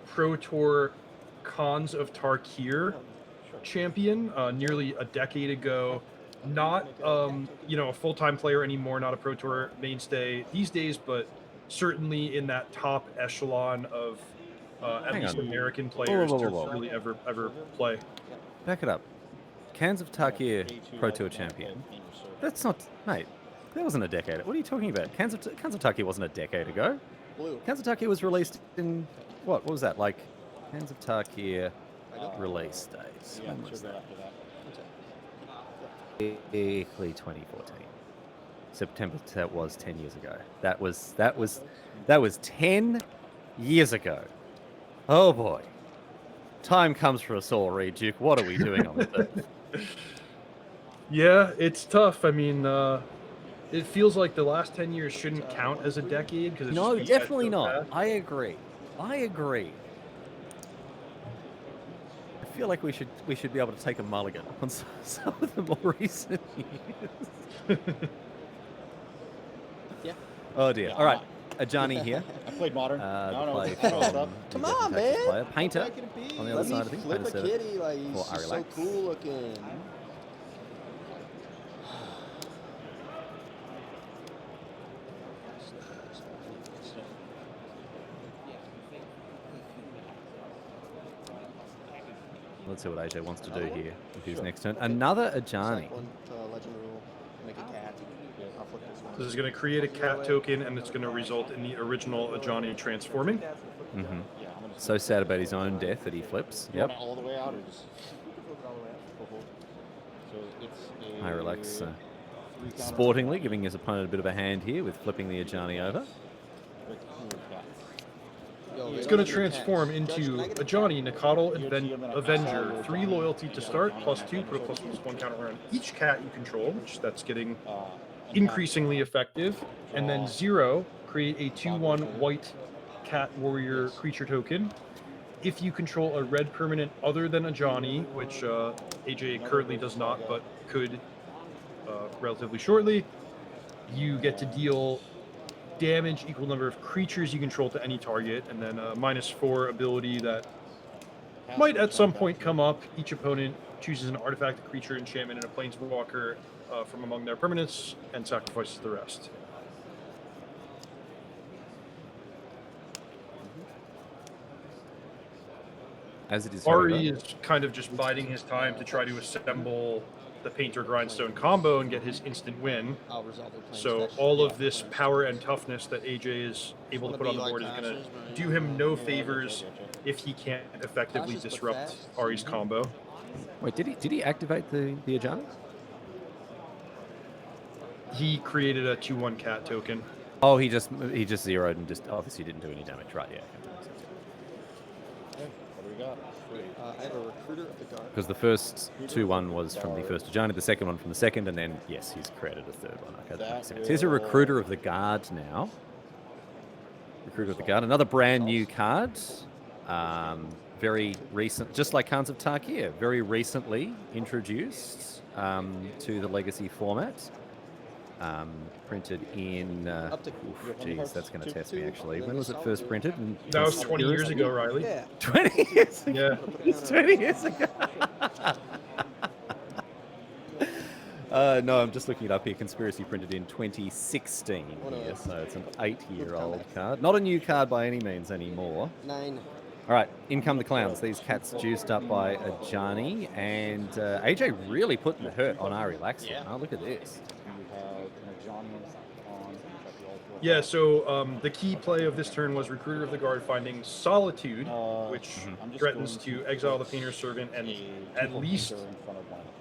Pro Tour Khans of Tarkir champion nearly a decade ago. Not a full-time player anymore, not a Pro Tour mainstay these days, but certainly in that top echelon of at least American players to really ever play. Back it up. Khans of Tarkir Pro Tour champion. That's not, mate. That wasn't a decade. What are you talking about? Khans of Tarkir wasn't a decade ago. Khans of Tarkir was released in what was that? Like Khans of Tarkir release dates. When was that? Early 2014. September. That was 10 years ago. That was 10 years ago. Oh boy. Time comes for us all, Reed Duke. What are we doing on this earth? Yeah, it's tough. I mean, it feels like the last 10 years shouldn't count as a decade because no, definitely not. I agree. I feel like we should be able to take a mulligan on some of the more recent years. Yeah. Oh dear. All right, Ajani here. Played modern. The play What's from up? the Come Death on, and Taxes man. player. Painter How can it be? on the other Let side me of things. flip Painter a server kitty. Like, for he's just so Arilax. cool looking. Let's see what AJ wants to do here with his next turn. Another Ajani. One legend rule. Make a cat. I'll flip this one. This is going to create a cat token, and it's going to result in the original Ajani transforming. Mm-hmm. So sad about his own death that he flips. Yep. All the way out or just... So it's a... Arilax sportingly giving his opponent a bit of a hand here with flipping the Ajani over. It's going to transform into Ajani, Nakatl, Avenger, 3 loyalty to start, +2, put a +1 counter on each cat you control, which that's getting increasingly effective. And then 0, create a 2/1 white cat warrior creature token. If you control a red permanent other than Ajani, which AJ currently does not, but could relatively shortly, you get to deal damage equal number of creatures you control to any target, and then a -4 ability that might at some point come up. Each opponent chooses an artifact, a creature, enchantment, and a planeswalker from among their permanents and sacrifices the rest. As it is, Ari is kind of just biding his time to try to assemble the Painter Grindstone combo and get his instant win. So all of this power and toughness that AJ is able to put on the board is going to do him no favors if he can't effectively disrupt Ari's combo. Wait, did he activate the Ajani? He created a 2/1 cat token. Oh, he just zeroed and just obviously didn't do any damage, right? Yeah. What do we got? I have a Recruiter of the Guard. Because the first 2/1 was from the first Ajani, the second one from the second, and then yes, he's created a third one. Okay, that makes sense. Here's a Recruiter of the Guard now. Recruiter of the Guard, another brand new card. Very recent, just like Khans of Tarkir, very recently introduced to the Legacy format. Printed in. Geez, that's going to test me actually. When was it first printed? That was 20 years ago, Riley. Yeah. 20 years ago. Yeah. It's 20 years ago. No, I'm just looking it up here. Conspiracy printed in 2016 here, so it's an 8-year-old card. Not a new card by any means anymore. 9. All right, in come the clowns. These cats juiced up by Ajani, and AJ really putting the hurt on Arilax. Yeah. Oh, look at this. Yeah, so the key play of this turn was Recruiter of the Guard finding Solitude, which threatens to exile the Painter's Servant and at least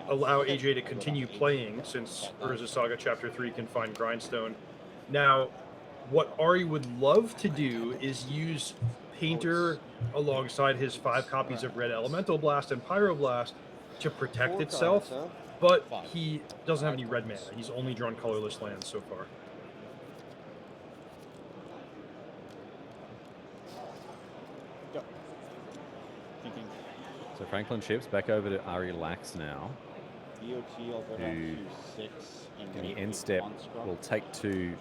allow AJ to continue playing, since Urza Saga Chapter 3 can find Grindstone. Now, what Ari would love to do is use Painter alongside his 5 copies of Red Elemental Blast and Pyroblast to protect itself, but he doesn't have any red mana. He's only drawn colorless lands so far. So Franklin ships back over to Arilax now. Who, in the end step, will take to...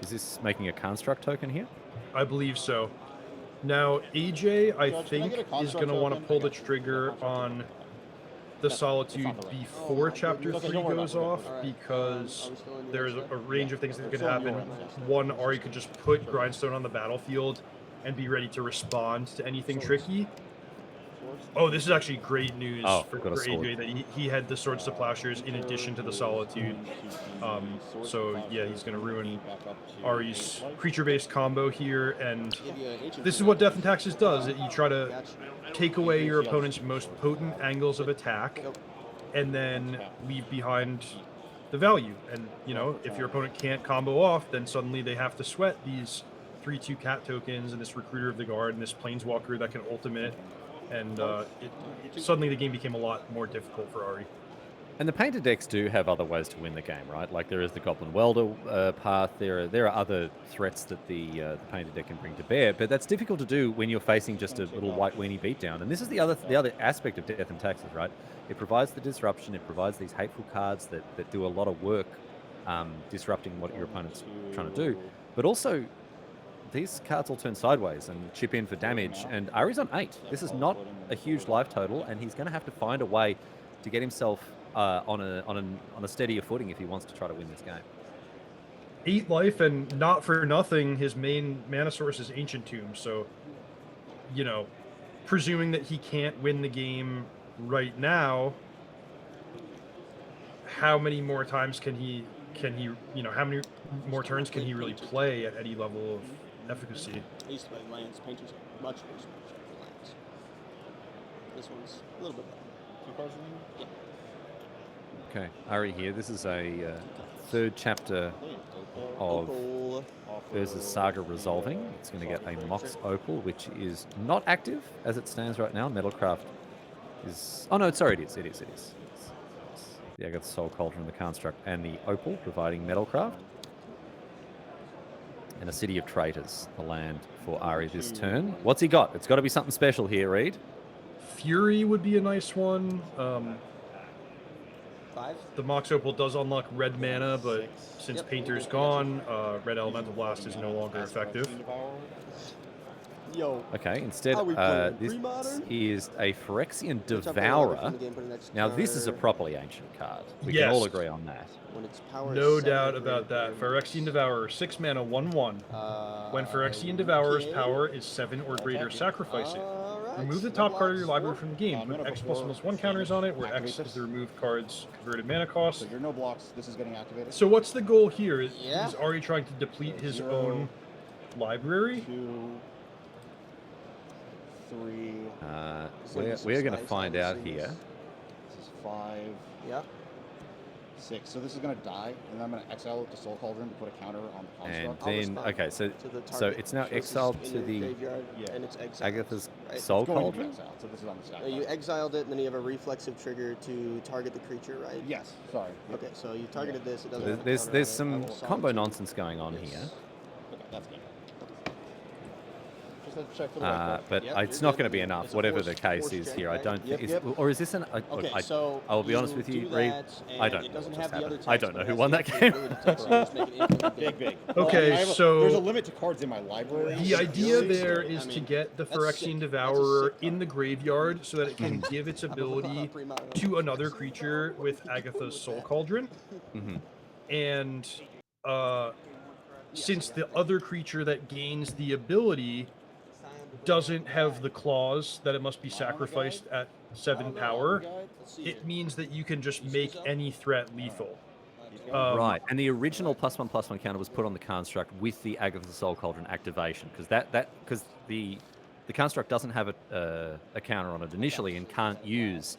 Is this making a construct token here? I believe so. Now, AJ, I think, is going to want to pull the trigger on the Solitude before Chapter 3 goes off, because there's a range of things that could happen. One, Ari could just put Grindstone on the battlefield and be ready to respond to anything tricky. Oh, this is actually great news for AJ that he had the Swords to Plowshares in addition to the Solitude. So yeah, he's going to ruin Ari's creature-based combo here, and this is what Death and Taxes does. You try to take away your opponent's most potent angles of attack, and then leave behind the value. And you know, if your opponent can't combo off, then suddenly they have to sweat these 3/2 cat tokens and this Recruiter of the Guard and this Planeswalker that can ultimate. And suddenly the game became a lot more difficult for Ari. And the Painter decks do have other ways to win the game, right? Like there is the Goblin Welder path. There are other threats that the Painter deck can bring to bear, but that's difficult to do when you're facing just a little white weenie beatdown. And this is the other aspect of Death and Taxes, right? It provides the disruption. It provides these hateful cards that do a lot of work disrupting what your opponent's trying to do. But also, these cards all turn sideways and chip in for damage, and Ari's on 8. This is not a huge life total, and he's going to have to find a way to get himself on a steadier footing if he wants to try to win this game. 8 life, and not for nothing, his main mana source is Ancient Tomb. So, you know, presuming that he can't win the game right now, how many more times can he, you know, how many more turns can he really play at any level of efficacy? I used to play lands. Painters are much worse for lands. This one's a little bit better. Yeah. Okay, Ari here. This is a third chapter of Urza's Saga Resolving. It's going to get a Mox Opal, which is not active as it stands right now. Metalcraft is... Oh, no, sorry, it is. It is. It's the Agatha Soul Cauldron, the Construct, and the Opal, providing Metalcraft. And a City of Traitors, the land for Ari this turn. What's he got? It's got to be something special here, Reed. Fury would be a nice one. 5? The Mox Opal does unlock red mana, but since Painter's gone, red Elemental Blast is no longer effective. Yo. Okay, instead, this is a Phyrexian Devourer. Now, this is a properly ancient card. We can all agree on that. No doubt about that. Phyrexian Devourer, 6 mana, 1/1. When Phyrexian Devourer's power is 7 or greater, sacrifice it. Remove the top card of your library from the game. Put X+1 counters on it, where X is the removed card's converted mana cost. So you're no blocks. This is getting activated. So what's the goal here? Is Ari trying to deplete his own library? 2, 3. We're going to find out here. This is 5. Yeah. 6. So this is going to die, and then I'm going to exile it to Soul Cauldron to put a counter on the Construct. And then, okay, so it's now exiled to the Agatha's Soul Cauldron? So this is on the stack. You exiled it, and then you have a reflexive trigger to target the creature, right? Yes, sorry. Okay, so you targeted this. It doesn't There's some combo nonsense going on here. Okay, that's good. Check for the but it's not going to be enough, whatever the case is here. I don't think. Or is this an? Okay, so I'll be honest with you, Reed. I don't know. I don't know who text, won that game. Big. Okay, so there's a limit to cards in my library. The idea there is to get the Phyrexian Devourer in the graveyard so that it can give its ability to another creature with Agatha's Soul Cauldron. And since the other creature that gains the ability doesn't have the clause that it must be sacrificed at 7 power, it means that you can just make any threat lethal. Right, and the original +1/+1 counter was put on the Construct with the Agatha Soul Cauldron activation, because the Construct doesn't have a counter on it initially and can't use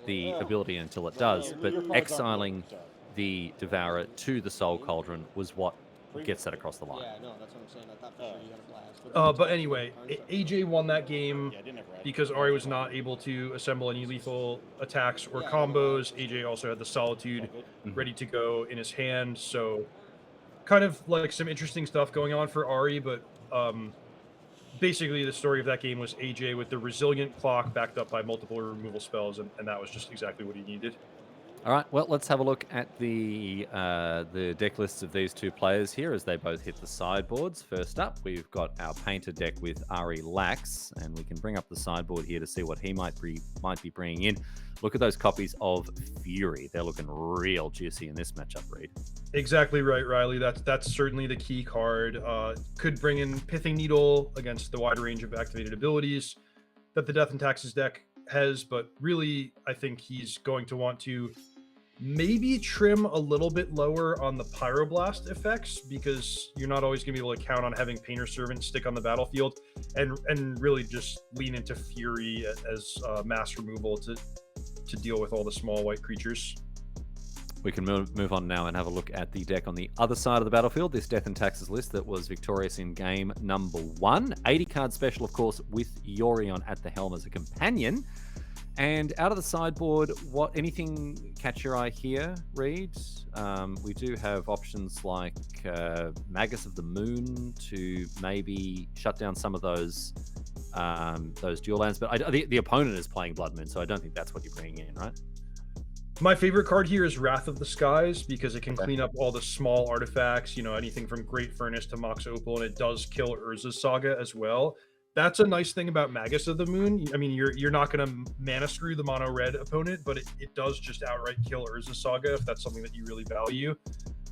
the ability until it does. But exiling the Devourer to the Soul Cauldron was what gets that across the line. Yeah, no, that's what I'm saying. I thought for sure you had a blast. But anyway, AJ won that game because Ari was not able to assemble any lethal attacks or combos. AJ also had the Solitude ready to go in his hand, so kind of like some interesting stuff going on for Ari, but basically the story of that game was AJ with the Resilient Clock backed up by multiple removal spells, and that was just exactly what he needed. All right, well, let's have a look at the deck lists of these two players here as they both hit the sideboards. First up, we've got our Painter deck with Ari Lax, and we can bring up the sideboard here to see what he might be bringing in. Look at those copies of Fury. They're looking real juicy in this matchup, Reed. Exactly right, Riley. That's certainly the key card. Could bring in Pithing Needle against the wide range of activated abilities that the Death and Taxes deck has, but really, I think he's going to want to maybe trim a little bit lower on the Pyroblast effects, because you're not always going to be able to count on having Painter Servant stick on the battlefield, and really just lean into Fury as mass removal to deal with all the small white creatures. We can move on now and have a look at the deck on the other side of the battlefield, this Death and Taxes list that was victorious in game number 1. 80 card special, of course, with Yorion at the helm as a companion. And out of the sideboard, anything catch your eye here, Reed? We do have options like Magus of the Moon to maybe shut down some of those dual lands, but the opponent is playing Blood Moon, so I don't think that's what you're bringing in, right? My favorite card here is Wrath of the Skies because it can clean up all the small artifacts, you know, anything from Great Furnace to Mox Opal, and it does kill Urza's Saga as well. That's a nice thing about Magus of the Moon. I mean, you're not going to mana screw the mono red opponent, but it does just outright kill Urza's Saga if that's something that you really value.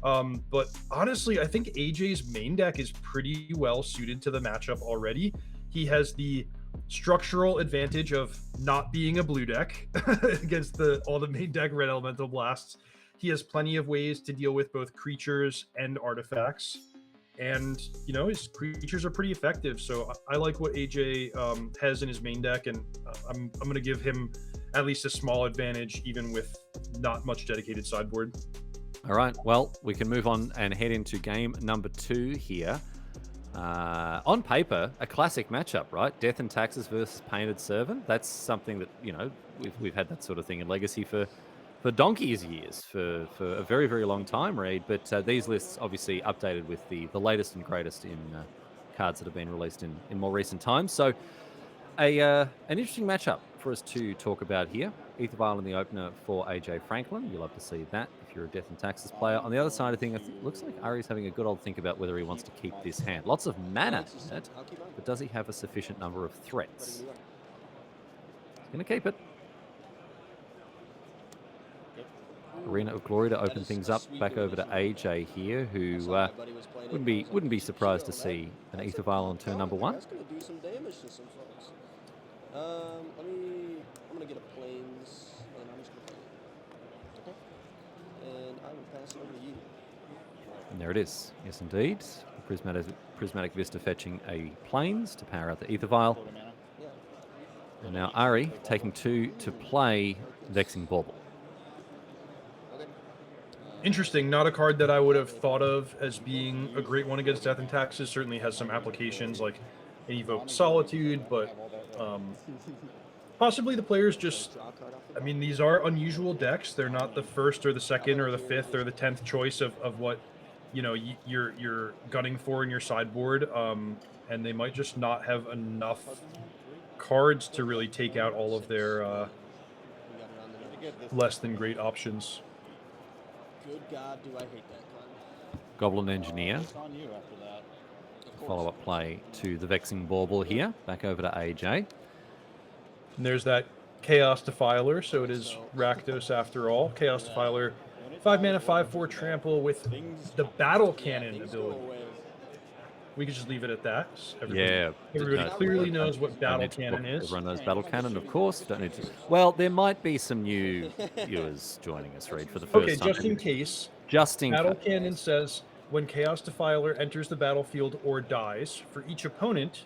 But honestly, I think AJ's main deck is pretty well suited to the matchup already. He has the structural advantage of not being a blue deck against all the main deck red elemental blasts. He has plenty of ways to deal with both creatures and artifacts, and you know, his creatures are pretty effective. So I like what AJ has in his main deck, and I'm going to give him at least a small advantage even with not much dedicated sideboard. All right, well, we can move on and head into game number 2 here. On paper, a classic matchup, right? Death and Taxes versus Painted Servant. That's something that, you know, we've had that sort of thing in Legacy for donkey's years, for a very, very long time, Reed. But these lists obviously updated with the latest and greatest in cards that have been released in more recent times. So an interesting matchup for us to talk about here. Aether Vial in the opener for AJ Franklin. You'll love to see that if you're a Death and Taxes player. On the other side of things, it looks like Ari's having a good old think about whether he wants to keep this hand. Lots of mana in it, but does he have a sufficient number of threats? He's going to keep it. Arena of Glory to open things up. Back over to AJ here, who wouldn't be surprised to see an Aether Vial on turn number 1. That's going to do some damage to some folks. I'm going to get a Plains, and I'm just going to play it. Okay. And I will pass it over to you. And there it is. Yes, indeed. Prismatic Vista fetching a Plains to power out the Aether Vial. And now Ari taking 2 to play Vexing Bauble. Interesting. Not a card that I would have thought of as being a great one against Death and Taxes. Certainly has some applications like an Evoke Solitude, but possibly the players just, I mean, these are unusual decks. They're not the first or the second or the fifth or the 10th choice of what, you know, you're gunning for in your sideboard. And they might just not have enough cards to really take out all of their less than great options. Good God, do I hate that card. Goblin Engineer. Follow-up play to the Vexing Bauble here. Back over to AJ. And there's that Chaos Defiler, so it is Rakdos after all. Chaos Defiler, 5 mana, 5/4 trample with the Battle Cannon ability. We could just leave it at that. Everybody clearly knows what Battle Cannon is. Everyone knows Battle Cannon, of course. Don't need to. Well, there might be some new viewers joining us, Reed, for the first time. Okay, just in case. Battle Cannon says, when Chaos Defiler enters the battlefield or dies, for each opponent,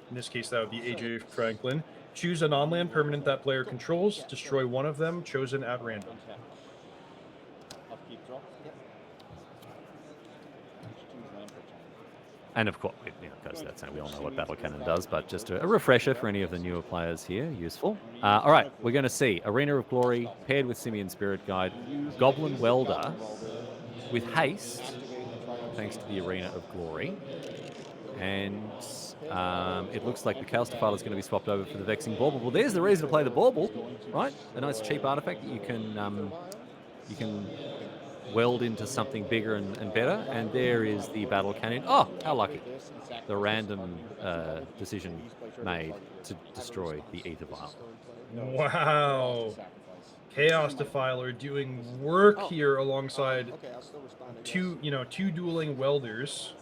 in this case that would be AJ Franklin, choose a non-land permanent that player controls, destroy one of them chosen at random. And of course, you know, goes without saying, we all know what Battle Cannon does, but just a refresher for any of the newer players here, useful. All right, we're going to see Arena of Glory paired with Simian Spirit Guide, Goblin Welder with haste, thanks to the Arena of Glory. And it looks like the Chaos Defiler is going to be swapped over for the Vexing Bauble. Well, there's the reason to play the Bauble, right? A nice cheap artifact that you can weld into something bigger and better. And there is the Battle Cannon. Oh, how lucky. The random decision made to destroy the Aether Vial. Wow. Chaos Defiler doing work here alongside two dueling welders.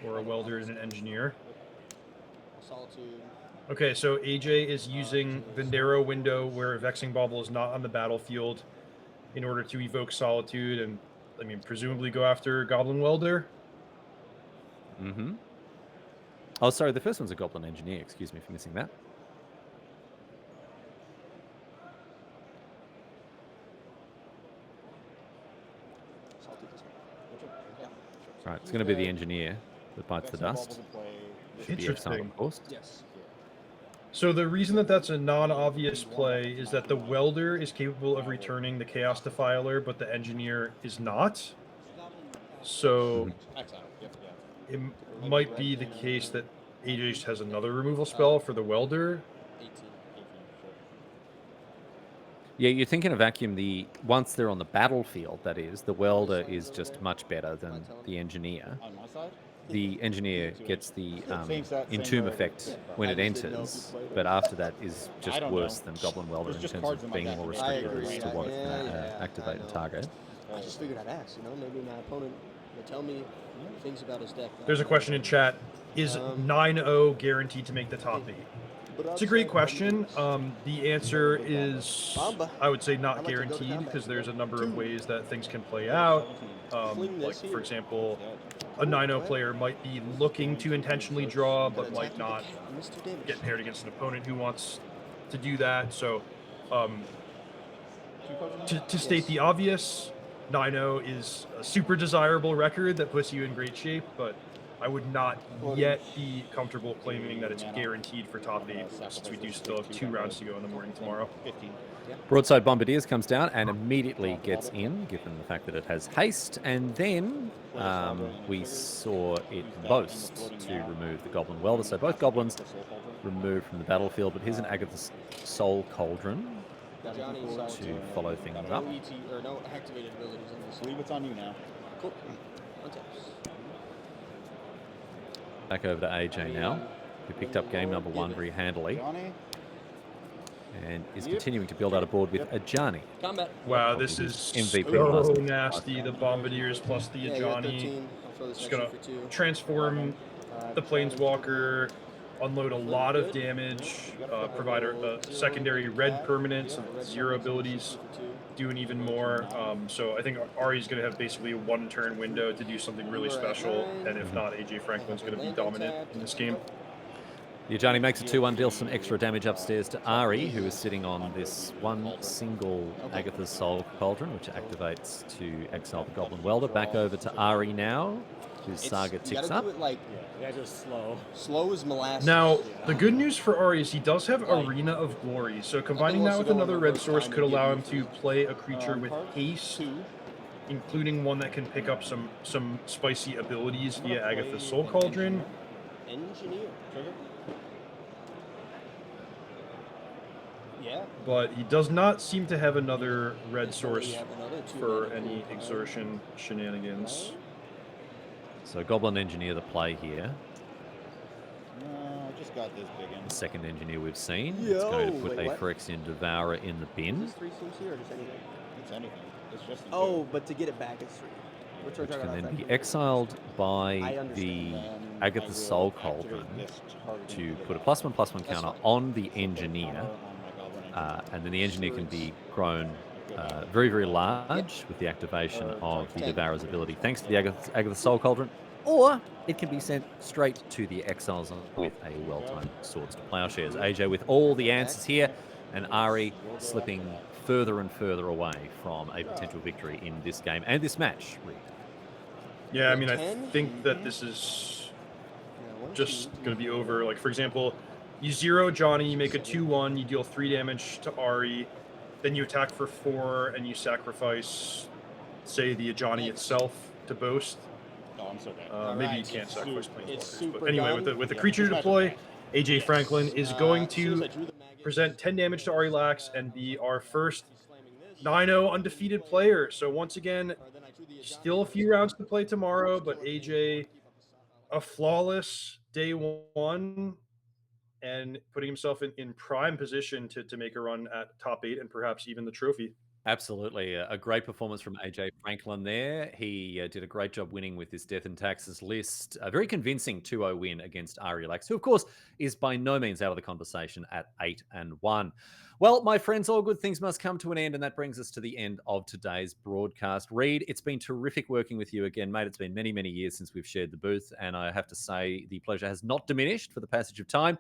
Or a welder and an engineer. Okay, so AJ is using the narrow window where Vexing Bauble is not on the battlefield in order to evoke Solitude and, I mean, presumably go after Goblin Welder. Mm-hmm. Oh, sorry, the first one's a Goblin Engineer. Excuse me for missing that. Right, it's going to be the Engineer that bites the dust. Should be exiled, of course. So the reason that that's a non-obvious play is that the Welder is capable of returning the Chaos Defiler, but the Engineer is not. So it might be the case that AJ has another removal spell for the Welder. Yeah, you think in a vacuum, once they're on the battlefield, that is, the welder is just much better than the engineer. On my side? The engineer gets the Same entomb word. effect when I it just didn't know if you enters, played it. but after that is I just don't worse know. than Goblin Welder There's in just terms cards of in my being deck more that I make it restricted agree. as to what it's going to I activate and know. target. I just figured I'd ask. Maybe my opponent will tell me things about his deck. There's a question in chat: is 9-0 guaranteed to make the top 8? It's a great question. The answer is, I would say, not guaranteed, because there's a number of ways that things can play out. Like, for example, a 9-0 player might be looking to intentionally draw, but might not get paired against an opponent who wants to do that. So, to state the obvious, 9-0 is a super desirable record that puts you in great shape, but I would not yet be comfortable claiming that it's guaranteed for top 8, since we do still have 2 rounds to go in the morning tomorrow. Broadside Bombardiers comes down and immediately gets in, given the fact that it has haste, and then we saw it boast to remove the Goblin Welder. So both goblins removed from the battlefield, but here's an Agatha's Soul Cauldron to follow things up. No activated abilities on this. I believe it's on you now. Cool. Back over to AJ now, who picked up game number 1 very handily and is continuing to build out a board with Ajani. Combat. Wow, this is MVP so last nasty. The Bombardiers plus the Ajani. Just gonna transform the Planeswalker, unload a lot of damage, provide a secondary red permanent, so 0 abilities, doing even more. So I think Ari's going to have basically a 1-turn window to do something really special, and if not, AJ Franklin's going to be dominant in this game. Ajani makes a 2-1, deals some extra damage upstairs to Ari, who is sitting on this one single Agatha's Soul Cauldron, which activates to exile the Goblin Welder. Back over to Ari now, whose saga ticks up. Yeah, just slow. Slow as molasses. Now, the good news for Ari is he does have Arena of Glory, so combining that with another red source could allow him to play a creature with haste, including one that can pick up some spicy abilities via Agatha's Soul Cauldron. Engineer. Yeah. But he does not seem to have another red source for any exertion shenanigans. So Goblin Engineer the play here. No, I just got this big one. The second engineer we've seen. It's going to put a Phyrexian Devourer in the bin. Is this 3 seems here or just anything? It's anything. It's just But to get it back, it's 3. Which can then be exiled by the Agatha's Soul Cauldron to put a +1/+1 counter on the engineer. And then the engineer can be grown very, very large with the activation of the Devourer's ability, thanks to the Agatha's Soul Cauldron. Or it can be sent straight to the exiles with a well-timed Swords to Plowshares. AJ with all the answers here, and Ari slipping further and further away from a potential victory in this game and this match. Yeah, I mean, I think that this is just going to be over. Like, for example, you 0 Johnny, you make a 2-1, you deal 3 damage to Ari, then you attack for 4, and you sacrifice, say, the Ajani itself to boast. Oh, I'm so bad. Maybe you can't sacrifice Planeswalkers. But anyway, with the creature to deploy, AJ Franklin is going to present 10 damage to Ari Lax and be our first 9-0 undefeated player. So once again, still a few rounds to play tomorrow, but AJ, a flawless day 1 and putting himself in prime position to make a run at top 8 and perhaps even the trophy. Absolutely. A great performance from AJ Franklin there. He did a great job winning with this Death and Taxes list. A very convincing 2-0 win against Ari Lax, who, of course, is by no means out of the conversation at 8-1. Well, my friends, all good things must come to an end, and that brings us to the end of today's broadcast. Reed, it's been terrific working with you again, mate. It's been many, many years since we've shared the booth, and I have to say the pleasure has not diminished for the passage of time.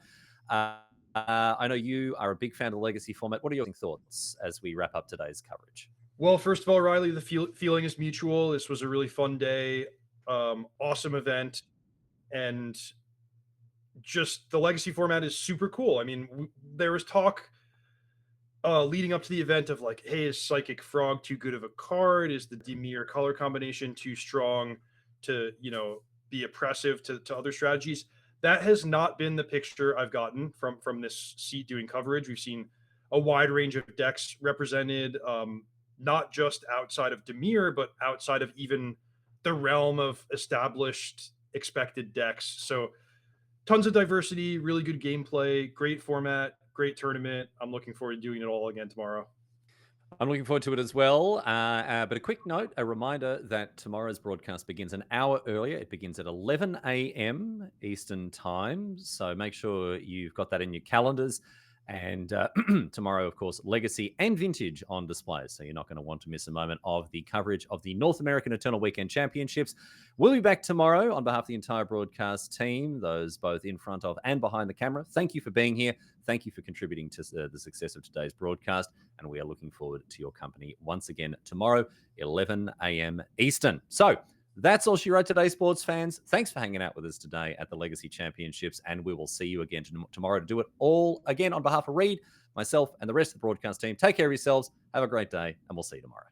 I know you are a big fan of the Legacy format. What are your thoughts as we wrap up today's coverage? Well, first of all, Riley, the feeling is mutual. This was a really fun day, awesome event, and just the Legacy format is super cool. I mean, there was talk leading up to the event of like, hey, is Psychic Frog too good of a card? Is the Dimir color combination too strong to, be oppressive to other strategies? That has not been the picture I've gotten from this seat doing coverage. We've seen a wide range of decks represented, not just outside of Demir, but outside of even the realm of established expected decks. So tons of diversity, really good gameplay, great format, great tournament. I'm looking forward to doing it all again tomorrow. I'm looking forward to it as well. But a quick note, a reminder that tomorrow's broadcast begins an hour earlier. It begins at 11 a.m. Eastern Time. So make sure you've got that in your calendars. And tomorrow, of course, Legacy and Vintage on display. So you're not going to want to miss a moment of the coverage of the North American Eternal Weekend Championships. We'll be back tomorrow on behalf of the entire broadcast team, those both in front of and behind the camera. Thank you for being here. Thank you for contributing to the success of today's broadcast. And we are looking forward to your company once again tomorrow, 11 a.m. Eastern. So that's all she wrote today, sports fans. Thanks for hanging out with us today at the Legacy Championships, and we will see you again tomorrow to do it all again. On behalf of Reed, myself, and the rest of the broadcast team, take care of yourselves. Have a great day, and we'll see you tomorrow.